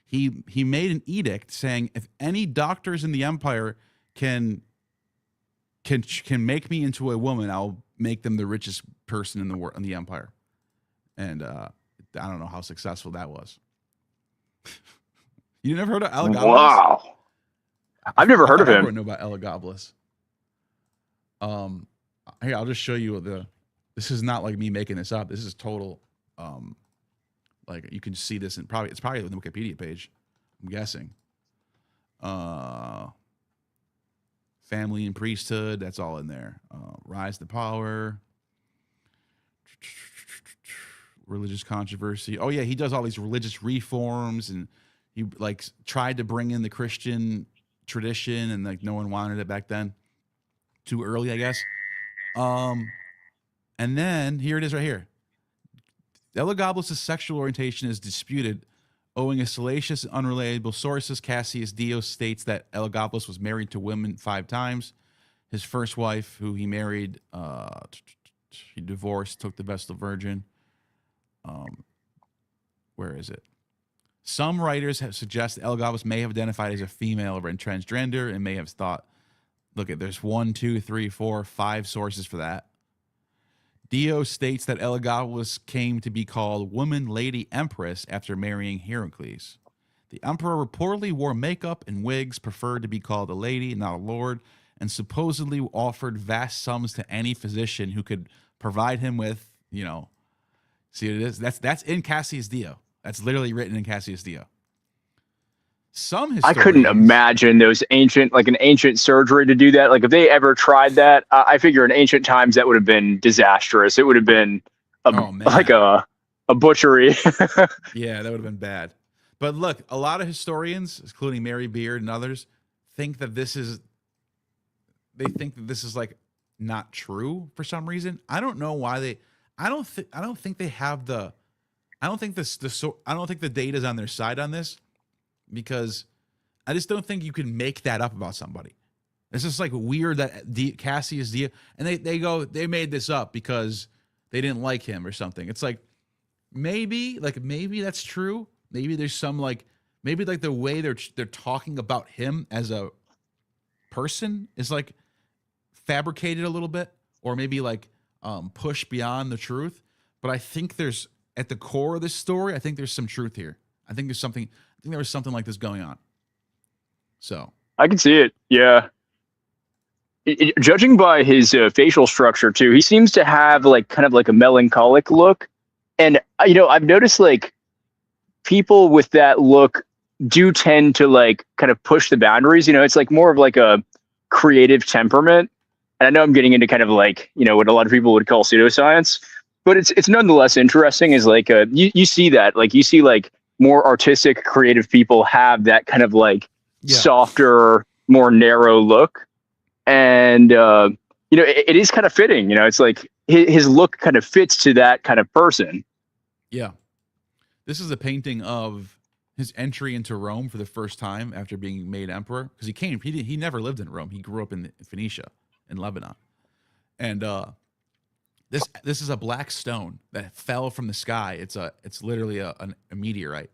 He made an edict saying if any doctors in the empire can make me into a woman, I'll make them the richest person in the empire. And I don't know how successful that was. You never heard of Elagabalus? Wow. I've never heard of him. I know about Elagabalus. Here, I'll just show you this is not like me making this up. This is total, like you can see this it's probably on the Wikipedia page, I'm guessing. Family and priesthood, that's all in there. Rise to power. Religious controversy. Oh yeah, he does all these religious reforms, and he like tried to bring in the Christian tradition, and like no one wanted it back then. Too early, I guess. And then here it is right here. Elagabalus' sexual orientation is disputed, owing a salacious and unreliable sources. Cassius Dio states that Elagabalus was married to women 5 times. His first wife, who he married, he divorced, took the Vestal Virgin. Where is it? Some writers have suggested Elagabalus may have identified as a female or transgender and may have thought, look at, there's 1, 2, 3, 4, 5 sources for that. Dio states that Elagabalus came to be called Woman Lady Empress after marrying Heracles. The emperor reportedly wore makeup and wigs, preferred to be called a lady, not a lord, and supposedly offered vast sums to any physician who could provide him with, see what it is? That's in Cassius Dio. That's literally written in Cassius Dio. I couldn't imagine an ancient surgery to do that. Like if they ever tried that, I figure in ancient times that would have been disastrous. It would have been a butchery. Yeah, that would have been bad. But look, a lot of historians, including Mary Beard and others, think that this is they think that this is like not true for some reason. I don't know why they. I don't think they have the. I don't think I don't think the data's on their side on this, because I just don't think you can make that up about somebody. It's just like weird that Cassius Dio, and they made this up because they didn't like him or something. It's like maybe that's true. Maybe there's some maybe the way they're talking about him as a person is like fabricated a little bit, or maybe pushed beyond the truth. But I think there's, at the core of this story, I think there's some truth here. I think there was something like this going on. So I can see it. Yeah. Judging by his facial structure too, he seems to have kind of a melancholic look. And, I've noticed people with that look do tend to kind of push the boundaries. It's more of a creative temperament. And I know I'm getting into kind of what a lot of people would call pseudoscience, but it's nonetheless interesting. Is you see that you see more artistic, creative people have that kind of softer, more narrow look. And, it is kind of fitting, it's his look kind of fits to that kind of person. Yeah. This is a painting of his entry into Rome for the first time after being made emperor. Because he never lived in Rome. He grew up in Phoenicia, in Lebanon. And this is a black stone that fell from the sky. It's literally a meteorite.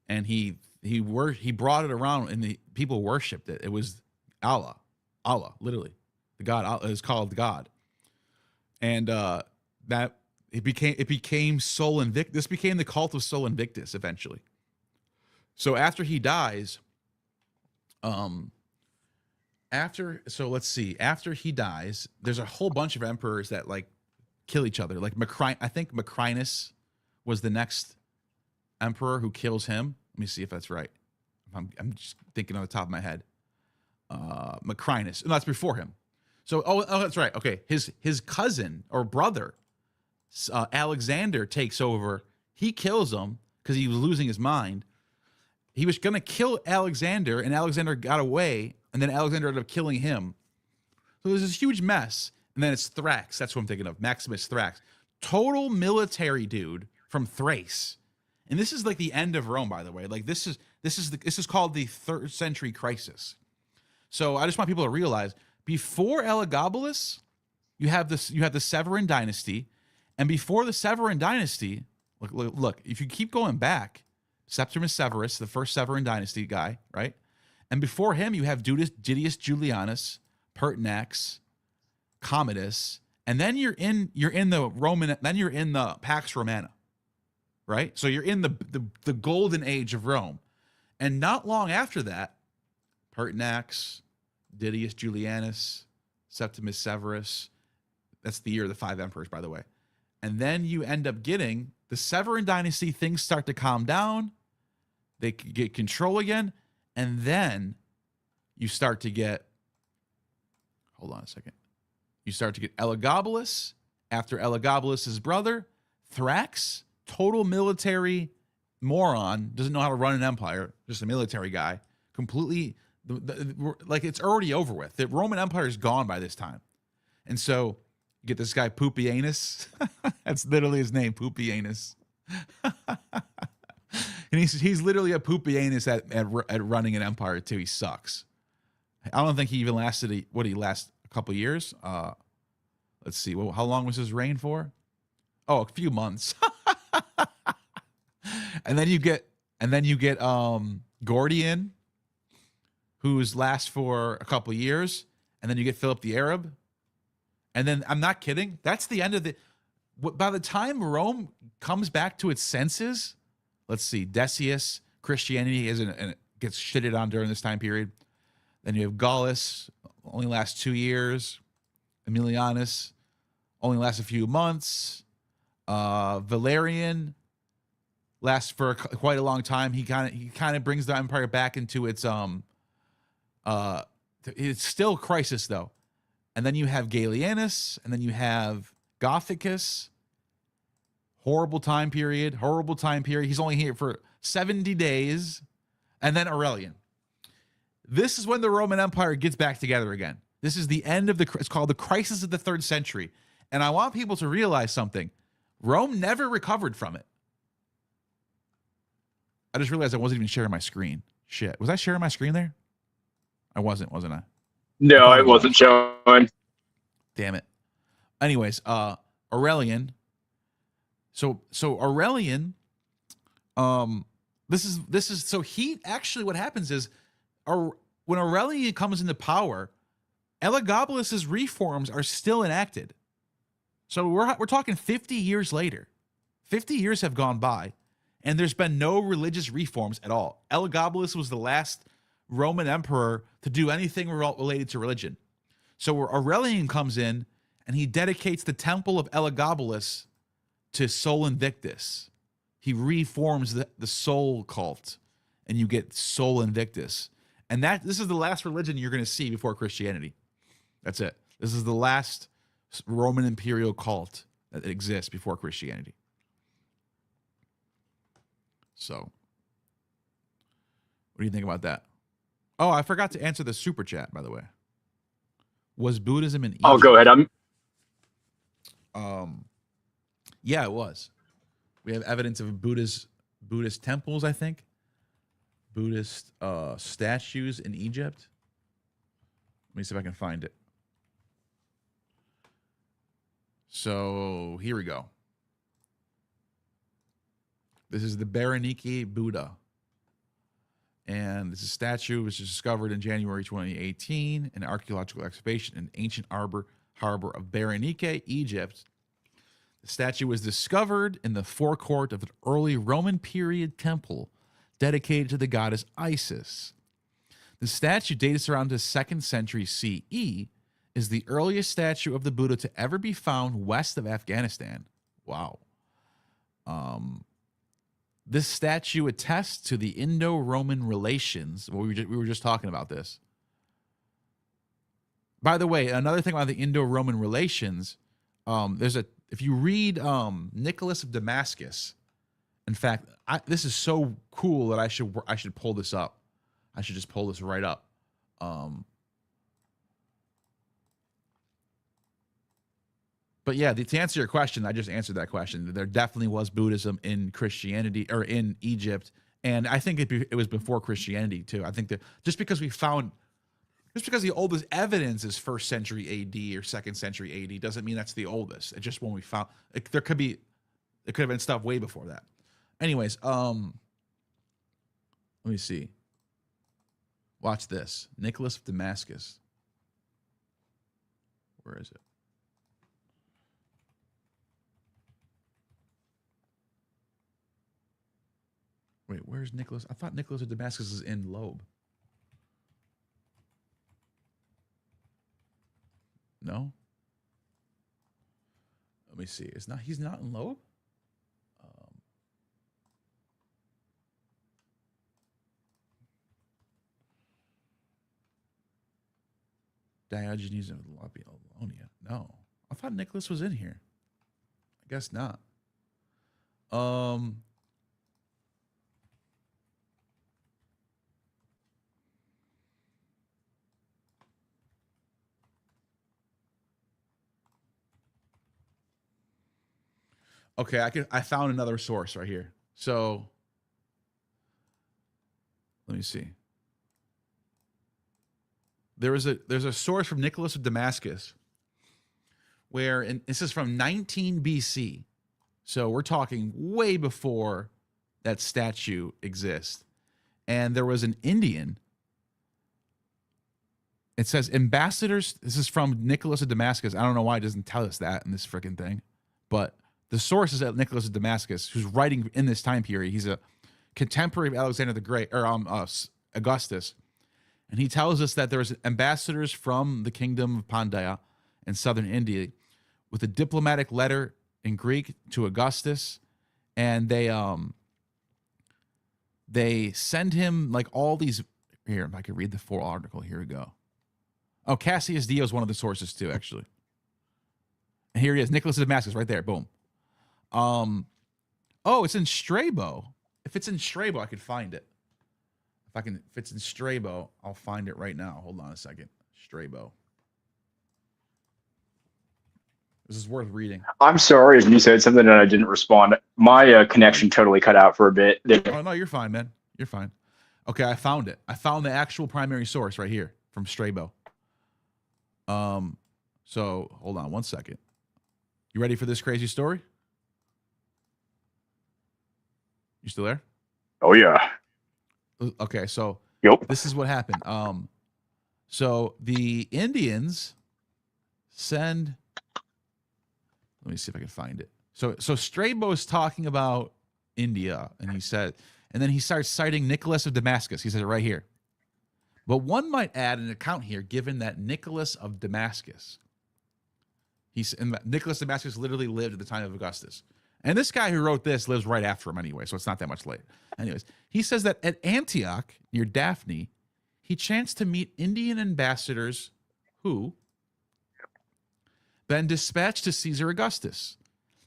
And he brought it around, and the people worshipped it. It was Allah, literally, the God. Is called God, and that it became Sol Invictus. This became the cult of Sol Invictus eventually. So after he dies, after he dies, there's a whole bunch of emperors that kill each other. I think Macrinus was the next emperor who kills him. Let me see if that's right. I'm just thinking on the top of my head. Macrinus. No, that's before him. So, that's right. Okay. His cousin or brother, Alexander, takes over. He kills him because he was losing his mind. He was going to kill Alexander, and Alexander got away, and then Alexander ended up killing him. So there's this huge mess. And then it's Thrax. That's what I'm thinking of. Maximus Thrax. Total military dude from Thrace. And this is the end of Rome, by the way. This is called the 3rd century crisis. So I just want people to realize, before Elagabalus, you have the Severan dynasty, and before the Severan dynasty, look, if you keep going back, Septimus Severus, the first Severan dynasty guy, right? And before him, you have Didius Julianus, Pertinax, Commodus, and then you're in the Pax Romana, right? So you're in the golden age of Rome, and not long after that, Pertinax, Didius Julianus, Septimus Severus. That's the year of the 5 emperors, by the way. And then you end up getting the Severan dynasty. Things start to calm down. They get control again. And then you start to get, hold on a second. You start to get Elagabalus. After Elagabalus' brother, Thrax, total military moron, doesn't know how to run an empire, just a military guy, completely, it's already over with. The Roman Empire is gone by this time. And so you get this guy Pupienus. That's literally his name, Pupienus. And he's literally a Pupienus at running an empire too. He sucks. I don't think he even lasted a couple years? Let's see. Well, how long was his reign for? Oh, a few months. And then you get Gordian, who's lasts for a couple years, and then you get Philip the Arab. And then, I'm not kidding, that's the end of by the time Rome comes back to its senses, let's see, Decius, Christianity gets shitted on during this time period. Then you have Gallus, only lasts 2 years. Emilianus only lasts a few months. Valerian lasts for quite a long time. He kind of brings the empire back into its it's still crisis though. And then you have Gallienus, and then you have Gothicus. Horrible time period. He's only here for 70 days. And then Aurelian. This is when the Roman Empire gets back together again. This is the end of it's called the crisis of the 3rd century. And I want people to realize something. Rome never recovered from it. I just realized I wasn't even sharing my screen. Shit. Was I sharing my screen there? I wasn't I? No, I it wasn't showing. Damn it. Anyways, Aurelian. So Aurelian, this is so he actually, what happens is, when Aurelian comes into power, Elagabalus's reforms are still enacted. So we're talking 50 years later. 50 years have gone by, and there's been no religious reforms at all. Elagabalus was the last Roman emperor to do anything related to religion. So Aurelian comes in, and he dedicates the temple of Elagabalus to Sol Invictus. He reforms the Sol cult, and you get Sol Invictus. And this is the last religion you're going to see before Christianity. That's it. This is the last Roman imperial cult that exists before Christianity. So, what do you think about that? Oh, I forgot to answer the super chat, by the way. Was Buddhism in Egypt? Oh, go ahead. Yeah, it was. We have evidence of Buddhist temples, I think. Buddhist statues in Egypt. Let me see if I can find it. So here we go. This is the Berenike Buddha. And this is a statue which was discovered in January 2018, an archaeological excavation in ancient harbor of Berenike, Egypt. The statue was discovered in the forecourt of an early Roman period temple dedicated to the goddess Isis. The statue dates around the 2nd century CE, is the earliest statue of the Buddha to ever be found west of Afghanistan. Wow. This statue attests to the Indo-Roman relations. We were just talking about this. By the way, another thing about the Indo-Roman relations, if you read Nicholas of Damascus, in fact, this is so cool that I should pull this up. I should just pull this right up. But yeah, to answer your question, I just answered that question. There definitely was Buddhism in Christianity or in Egypt, and I think it was before Christianity too. I think that just because the oldest evidence is 1st century AD or 2nd century AD doesn't mean that's the oldest. It's just when we found there could have been stuff way before that. Anyways, let me see. Watch this. Nicholas of Damascus. Where is it? Wait, where's Nicholas? I thought Nicholas of Damascus is in Loeb. No? Let me see. He's not in Loeb? Diogenes of Babylonia. No. I thought Nicholas was in here. I guess not. Okay, I found another source right here. So let me see. There's a source from Nicholas of Damascus where, and this is from 19 BC. So we're talking way before that statue exists. And there was an Indian. It says ambassadors. This is from Nicholas of Damascus. I don't know why it doesn't tell us that in this freaking thing. But the source is at Nicholas of Damascus, who's writing in this time period. He's a contemporary of Alexander the Great, or Augustus. And he tells us that there was ambassadors from the kingdom of Pandya in southern India with a diplomatic letter in Greek to Augustus. And they send him like all these. Here, if I could read the full article. Here we go. Oh, Cassius Dio is one of the sources too, actually. And here he is, Nicholas of Damascus, right there. Boom. Oh, it's in Strabo. If it's in Strabo, I could find it. If it's in Strabo, I'll find it right now. Hold on a second. Strabo. This is worth reading. I'm sorry if you said something and I didn't respond. My connection totally cut out for a bit. Oh no, you're fine, man. You're fine. Okay, I found it. I found the actual primary source right here from Strabo. So hold on one second. You ready for this crazy story? You still there? Oh yeah. Okay, so Yep. this is what happened. So the Indians send. Let me see if I can find it. So Strabo is talking about India, and he said, and then he starts citing Nicholas of Damascus. He says it right here. But one might add an account here, given that Nicholas of Damascus, Nicholas of Damascus literally lived at the time of Augustus. And this guy who wrote this lives right after him anyway, so it's not that much later. Anyways, he says that at Antioch, near Daphne, he chanced to meet Indian ambassadors who been dispatched to Caesar Augustus,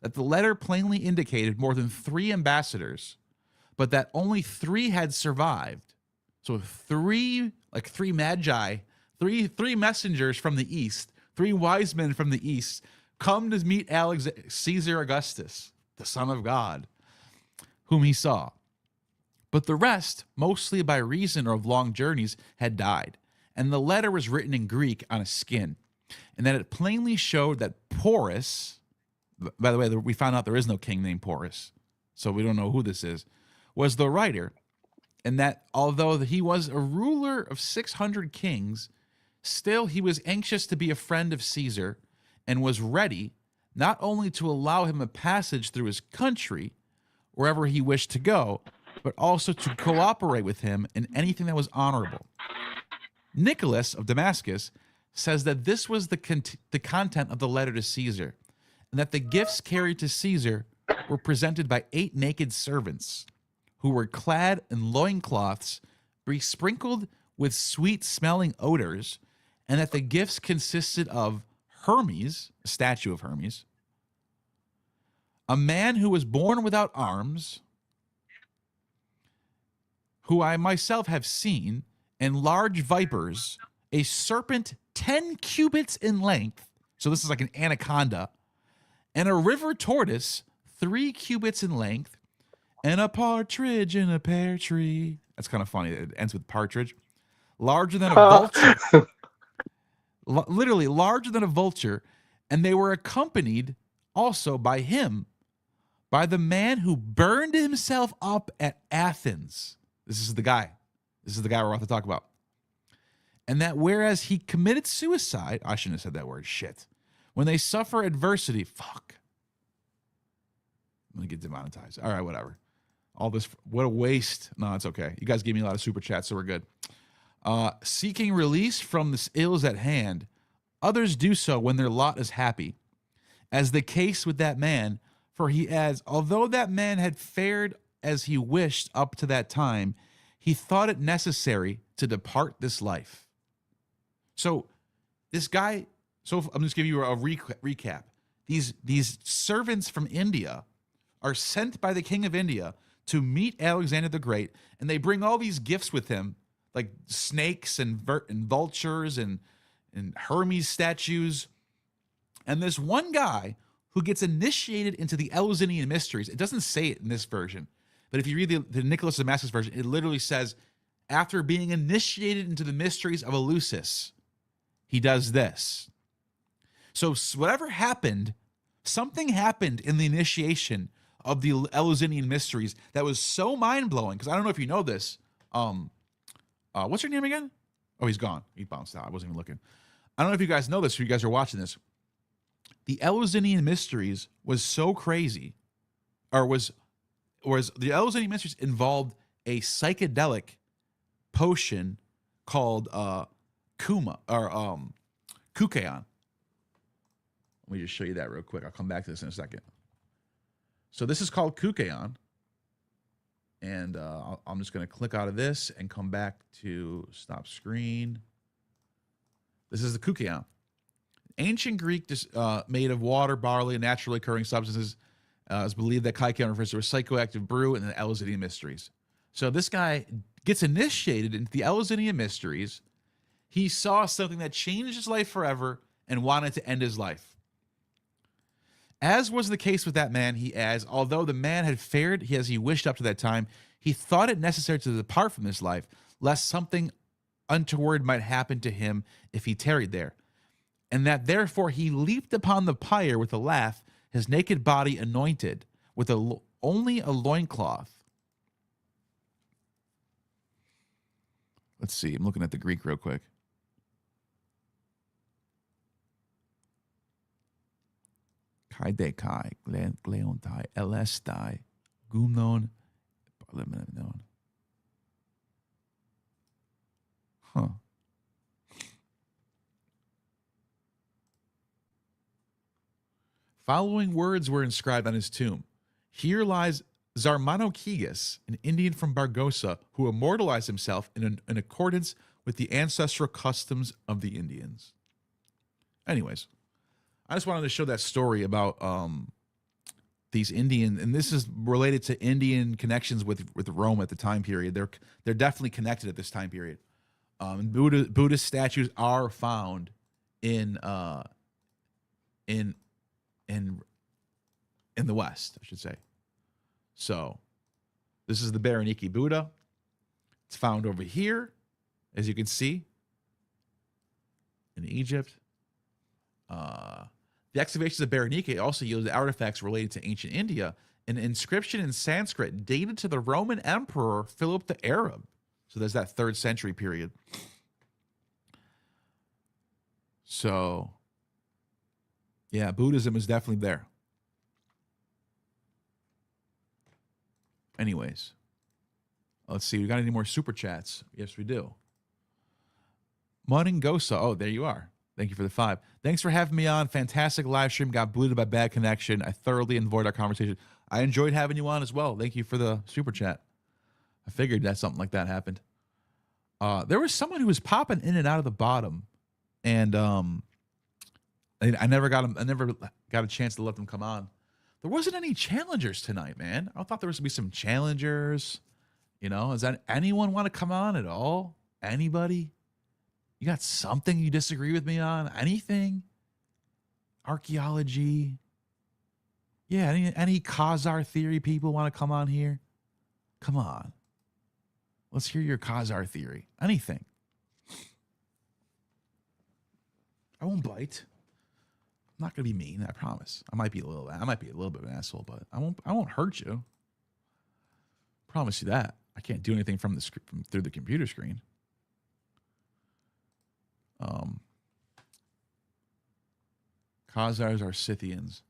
that the letter plainly indicated more than 3 ambassadors, but that only 3 had survived. So 3 magi, three messengers from the east, 3 wise men from the east, come to meet Caesar Augustus, the Son of God, whom he saw. But the rest, mostly by reason of long journeys, had died, and the letter was written in Greek on a skin, and that it plainly showed that Porus, by the way, we found out there is no king named Porus, so we don't know who this is, was the writer, and that although he was a ruler of 600 kings, still he was anxious to be a friend of Caesar and was ready not only to allow him a passage through his country, wherever he wished to go, but also to cooperate with him in anything that was honorable. Nicholas of Damascus says that this was the content of the letter to Caesar, and that the gifts carried to Caesar were presented by 8 naked servants who were clad in loincloths besprinkled with sweet-smelling odors, and that the gifts consisted of Hermes, a statue of Hermes, a man who was born without arms, who I myself have seen, and large vipers, a serpent 10 cubits in length, so this is like an anaconda, and a river tortoise 3 cubits in length, and a partridge in a pear tree. That's kind of funny. It ends with partridge. Larger than a vulture. Literally larger than a vulture. And they were accompanied also by him, by the man who burned himself up at Athens. This is the guy. This is the guy we're about to talk about. And that whereas he committed suicide, I shouldn't have said that word, shit. When they suffer adversity, fuck. I'm going to get demonetized. All right, whatever. All this, what a waste. No, it's okay. You guys gave me a lot of super chats, so we're good. Seeking release from the ills at hand, others do so when their lot is happy. As the case with that man, for he adds, although that man had fared as he wished up to that time, he thought it necessary to depart this life. So this guy, so I'm just giving you a recap. These servants from India are sent by the king of India to meet Alexander the Great, and they bring all these gifts with him, like snakes and vultures and Hermes statues. And this one guy who gets initiated into the Eleusinian mysteries, it doesn't say it in this version, but if you read the Nicholas of Damascus version, it literally says, after being initiated into the mysteries of Eleusis, he does this. So whatever happened, something happened in the initiation of the Eleusinian mysteries that was so mind-blowing, because I don't know if you know this. What's your name again? Oh, he's gone. He bounced out. I wasn't even looking. I don't know if you guys know this, or you guys are watching this. The Eleusinian mysteries was so crazy, whereas the Eleusinian mysteries involved a psychedelic potion called Kukeon. Let me just show you that real quick. I'll come back to this in a second. So this is called Kukeon. And I'm just going to click out of this and come back to stop screen. This is the Kukeon. Ancient Greek made of water, barley, and naturally occurring substances. It's believed that Kukeon refers to a psychoactive brew in the Eleusinian mysteries. So this guy gets initiated into the Eleusinian mysteries. He saw something that changed his life forever and wanted to end his life. As was the case with that man, he adds, although the man had fared as he wished up to that time, he thought it necessary to depart from this life, lest something untoward might happen to him if he tarried there. And that therefore he leaped upon the pyre with a laugh, his naked body anointed with only a loincloth. Let's see, I'm looking at the Greek real quick. Kai de kai, gleontai, elestai, gumnon, parliamenon. Huh. Following words were inscribed on his tomb. Here lies Zarmanokigas, an Indian from Bargosa, who immortalized himself in accordance with the ancestral customs of the Indians. Anyways, I just wanted to show that story about these Indian, and this is related to Indian connections with Rome at the time period. They're definitely connected at this time period. Buddhist statues are found in the West, I should say. So this is the Berenike Buddha. It's found over here, as you can see, in Egypt. The excavations of Berenike also yielded artifacts related to ancient India. An inscription in Sanskrit dated to the Roman Emperor Philip the Arab. So there's that 3rd century period. So, yeah, Buddhism is definitely there. Anyways, let's see. We got any more super chats? Yes, we do. Moningosa. Oh, there you are. Thank you for the 5. Thanks for having me on. Fantastic live stream. Got booted by bad connection. I thoroughly enjoyed our conversation. I enjoyed having you on as well. Thank you for the super chat. I figured that something like that happened. There was someone who was popping in and out of the bottom, and I never got a chance to let them come on. There wasn't any challengers tonight, man. I thought there was gonna be some challengers. You know, does that anyone want to come on at all? Anybody? You got something you disagree with me on? Anything? Archaeology? Yeah, any Khazar theory people want to come on here? Come on. Let's hear your Khazar theory. Anything. I won't bite. I'm not gonna be mean, I promise. I might be a little bit of an asshole, but I won't hurt you. Promise you that. I can't do anything from through the computer screen. Khazars are Scythians.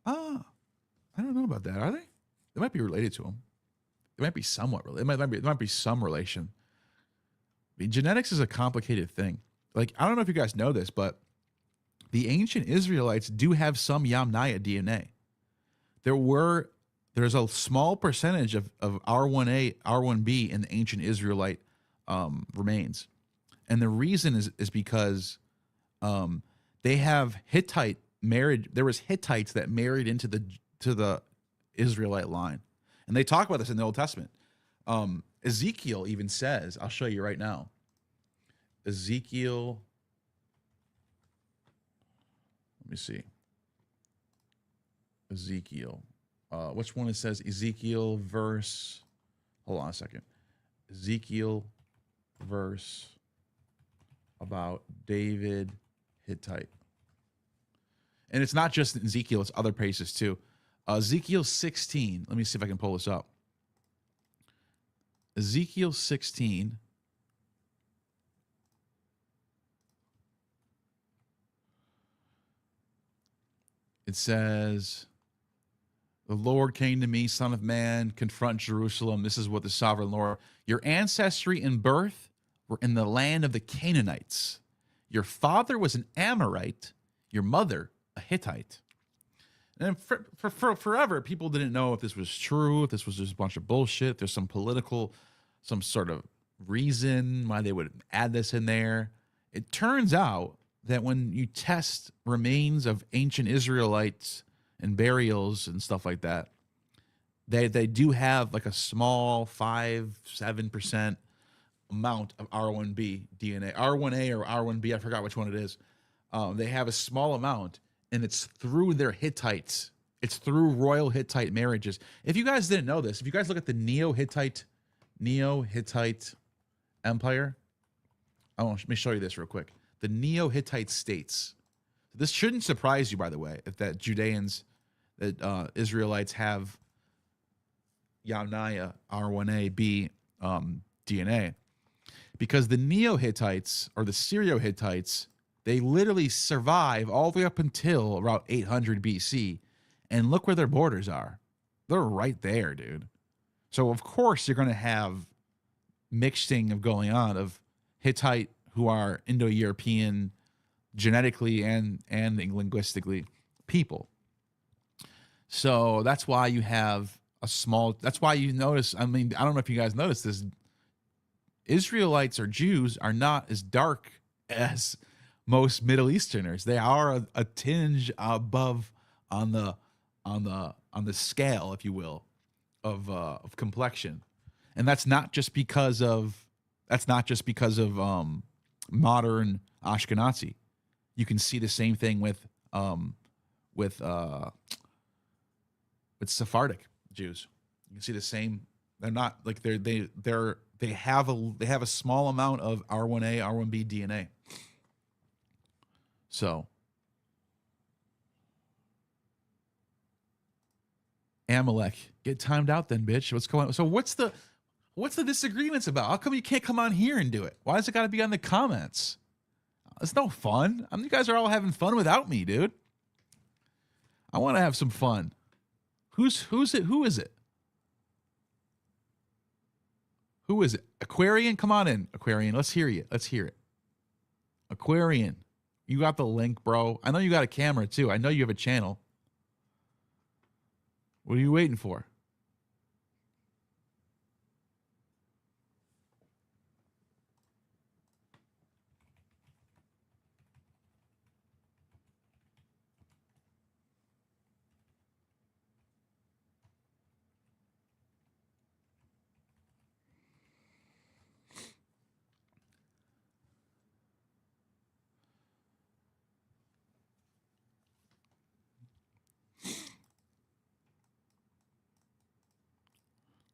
I don't know about that. Are they? They might be related to them. They might be somewhat related. There might be some relation. I mean, genetics is a complicated thing. Like, I don't know if you guys know this, but the ancient Israelites do have some Yamnaya DNA. There's a small percentage of R1A, R1B in the ancient Israelite remains. And the reason is because they have Hittite marriage. There was Hittites that married into the Israelite line. And they talk about this in the Old Testament. Ezekiel even says, I'll show you right now. Ezekiel, let me see. Ezekiel. Which one it says? Ezekiel verse, hold on a second. Ezekiel verse about David Hittite. And it's not just in Ezekiel, it's other places too. Ezekiel 16. Let me see if I can pull this up. Ezekiel 16. It says, the Lord came to me, Son of Man, confront Jerusalem. This is what the sovereign Lord, your ancestry and birth were in the land of the Canaanites. Your father was an Amorite, your mother a Hittite. And for forever, people didn't know if this was true, if this was just a bunch of bullshit. There's some sort of reason why they would add this in there. It turns out that when you test remains of ancient Israelites and burials and stuff like that, they do have like a small 5-7% amount of R1B DNA, R1A or R1B. I forgot which one it is. They have a small amount. and it's through their Hittites. It's through royal Hittite marriages. If you guys didn't know this, if you guys look at the Neo-Hittite Empire, let me show you this real quick. The Neo-Hittite states. This shouldn't surprise you, by the way, that Judeans, that Israelites have Yamnaya R1A-B DNA, because the Neo-Hittites or the Syrio-Hittites, they literally survive all the way up until around 800 BC, and look where their borders are. They're right there, dude. So of course you're going to have mixing of going on of Hittite who are Indo-European genetically and linguistically people. So that's why you have that's why you notice, I mean, I don't know if you guys noticed this, Israelites or Jews are not as dark as most Middle Easterners. They are a tinge above on the scale, if you will, of complexion. And that's not just because of modern Ashkenazi. You can see the same thing with Sephardic Jews. You can see the same. They're not like they have a small amount of R1A, R1B DNA. So Amalek, get timed out then, bitch. What's going on? So what's the disagreements about? How come you can't come on here and do it? Why does it got to be on the comments? It's no fun. I mean, you guys are all having fun without me, dude. I want to have some fun. Who's it? Who is it? Who is it? Aquarian, come on in. Aquarian, let's hear you. Let's hear it. Aquarian, you got the link, bro. I know you got a camera too. I know you have a channel. What are you waiting for?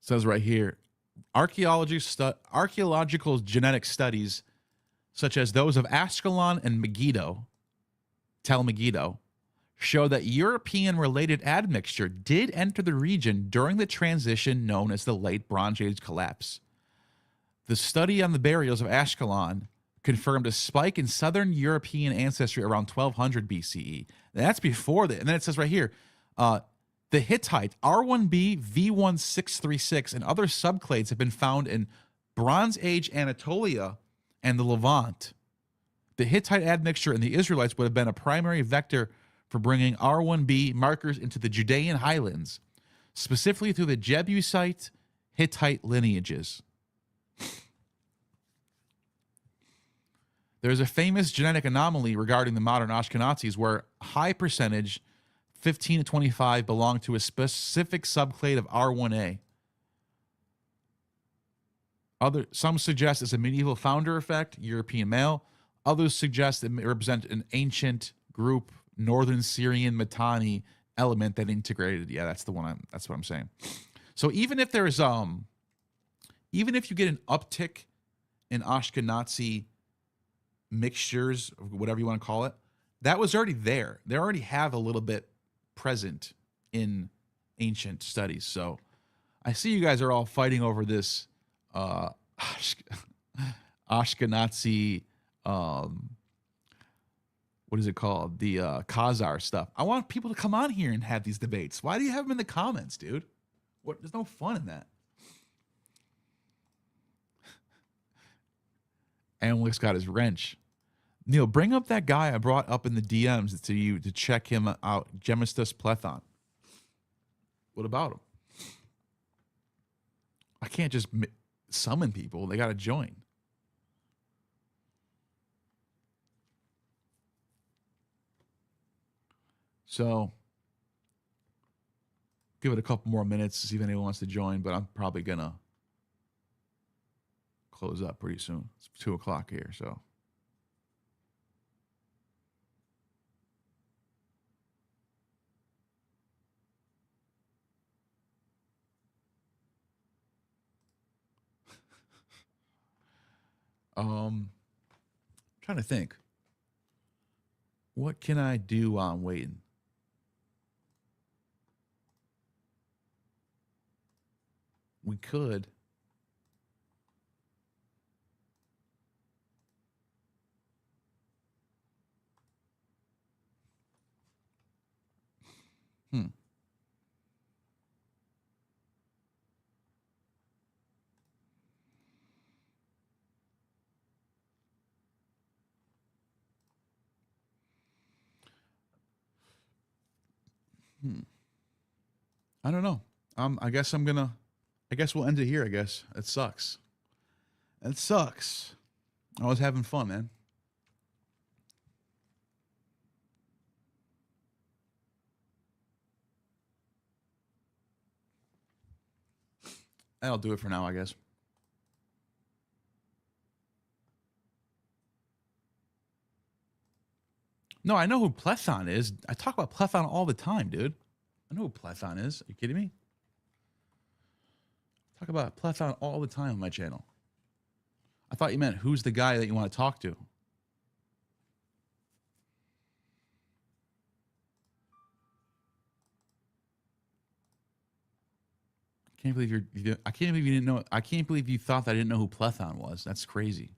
Says right here, archaeological genetic studies, such as those of Ascalon and Megiddo, Tel Megiddo, show that European-related admixture did enter the region during the transition known as the Late Bronze Age collapse. The study on the burials of Ascalon confirmed a spike in Southern European ancestry around 1200 BCE. That's before that. And then it says right here, the Hittite R1B V1636 and other subclades have been found in Bronze Age Anatolia and the Levant. The Hittite admixture in the Israelites would have been a primary vector for bringing R1B markers into the Judean highlands, specifically through the Jebusite Hittite lineages. There's a famous genetic anomaly regarding the modern Ashkenazis where a high percentage, 15 to 25, belong to a specific subclade of R1A. Some suggest it's a medieval founder effect, European male. Others suggest it may represent an ancient group, Northern Syrian Mitanni element that integrated. Yeah, that's the one. That's what I'm saying. So even if there's even if you get an uptick in Ashkenazi mixtures, whatever you want to call it, that was already there. They already have a little bit present in ancient studies. So I see you guys are all fighting over this Ashkenazi, what is it called? The Khazar stuff. I want people to come on here and have these debates. Why do you have them in the comments, dude? What? There's no fun in that. Amalek's got his wrench. Neil, bring up that guy I brought up in the DMs to you to check him out, Gemistus Plethon. What about him? I can't just summon people. They got to join. So give it a couple more minutes to see if anyone wants to join, but I'm probably going to close up pretty soon. It's 2 o'clock here, so. Trying to think. What can I do while I'm waiting? We could. I don't know. I guess we'll end it here, I guess. It sucks. It sucks. I was having fun, man. That'll do it for now, I guess. No, I know who Plethon is. I talk about Plethon all the time, dude. I know who Plethon is. Are you kidding me? Talk about Plethon all the time on my channel. I thought you meant who's the guy that you want to talk to. I can't believe I can't believe you didn't know. I can't believe you thought that I didn't know who Plethon was. That's crazy.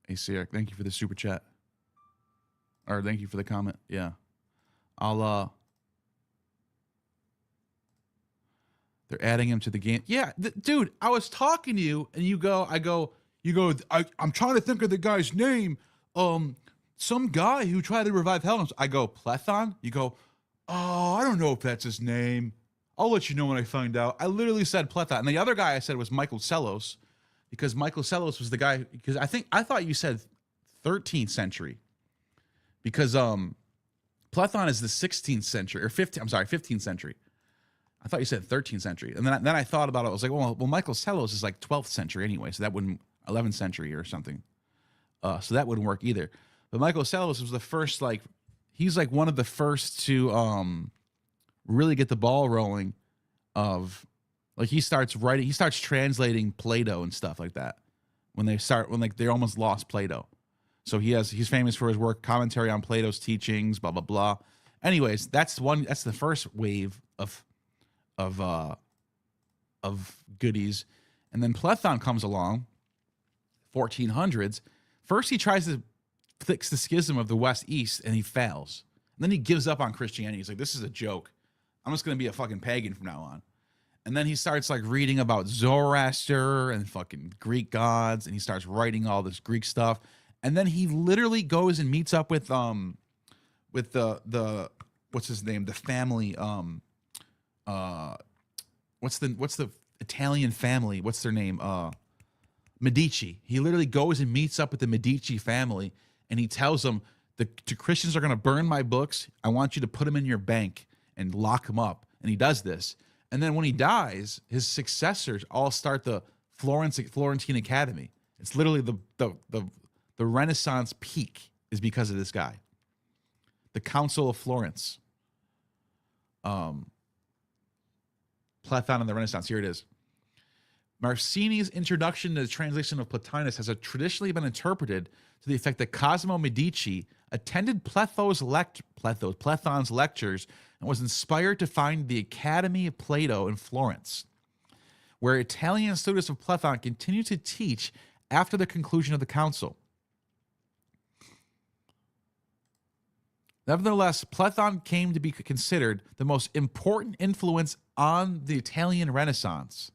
Hey, Sierra, thank you for the super chat. Or thank you for the comment. Yeah. They're adding him to the game. Yeah, dude, I was talking to you and you go, I'm trying to think of the guy's name. Some guy who tried to revive Helms. I go, Plethon? You go, oh, I don't know if that's his name. I'll let you know when I find out. I literally said Plethon. And the other guy I said was Michael Sellos, because Michael Sellos was the guy, because I thought you said 13th century. Because Plethon is the 16th century, or 15th century. I thought you said 13th century. And then I thought about it. I was like, well, Michael Sellos is like 12th century anyway, so that wouldn't, 11th century or something. So that wouldn't work either. But Michael Sellos was the first, like, he's like one of the first to really get the ball rolling of, like, he starts translating Plato and stuff like that. When they almost lost Plato. So he's famous for his work, commentary on Plato's teachings, blah, blah, blah. Anyways, that's the first wave of goodies. And then Plethon comes along, 1400s. First, he tries to fix the schism of the West-East, and he fails. And then he gives up on Christianity. He's like, this is a joke. I'm just going to be a fucking pagan from now on. And then he starts like reading about Zoroaster and fucking Greek gods, and he starts writing all this Greek stuff. And then he literally goes and meets up with the what's his name? The family, what's the Italian family? What's their name? Medici. He literally goes and meets up with the Medici family, and he tells them the Christians are going to burn my books. I want you to put them in your bank and lock them up. And he does this. And then when he dies, his successors all start the Florentine Academy. It's literally the Renaissance peak is because of this guy. The Council of Florence. Plethon and the Renaissance. Here it is. Marcini's introduction to the translation of Plotinus has traditionally been interpreted to the effect that Cosimo Medici attended Plethon's lectures and was inspired to found the Academy of Plato in Florence, where Italian students of Plethon continued to teach after the conclusion of the council. Nevertheless, Plethon came to be considered the most important influence on the Italian Renaissance.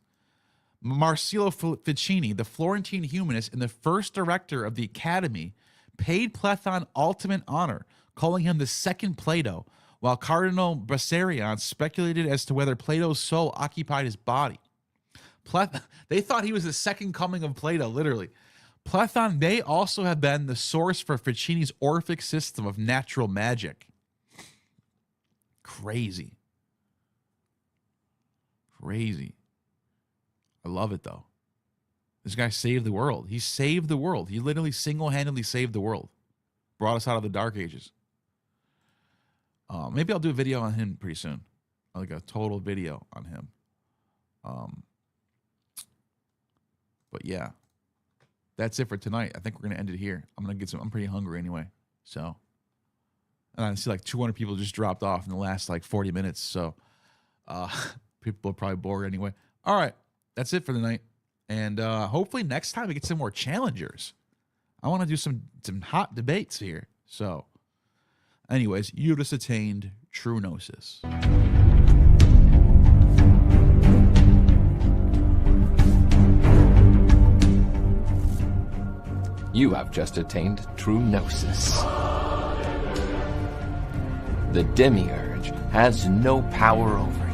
Marsilio Ficini, the Florentine humanist and the first director of the Academy, paid Plethon ultimate honor, calling him the second Plato, while Cardinal Bessarion speculated as to whether Plato's soul occupied his body. They thought he was the second coming of Plato, literally. Plethon may also have been the source for Ficini's Orphic system of natural magic. Crazy. Crazy. I love it, though. This guy saved the world. He saved the world. He literally single-handedly saved the world. Brought us out of the Dark Ages. Maybe I'll do a video on him pretty soon. like a total video on him. But yeah, that's it for tonight. I think we're gonna end it here. I'm pretty hungry anyway. So, and I see like 200 people just dropped off in the last like 40 minutes. So, people are probably bored anyway. All right, that's it for the night. And hopefully next time we get some more challengers. I want to do some hot debates here. So, anyways, you just attained true Gnosis. You have just attained true Gnosis. The Demiurge has no power over you.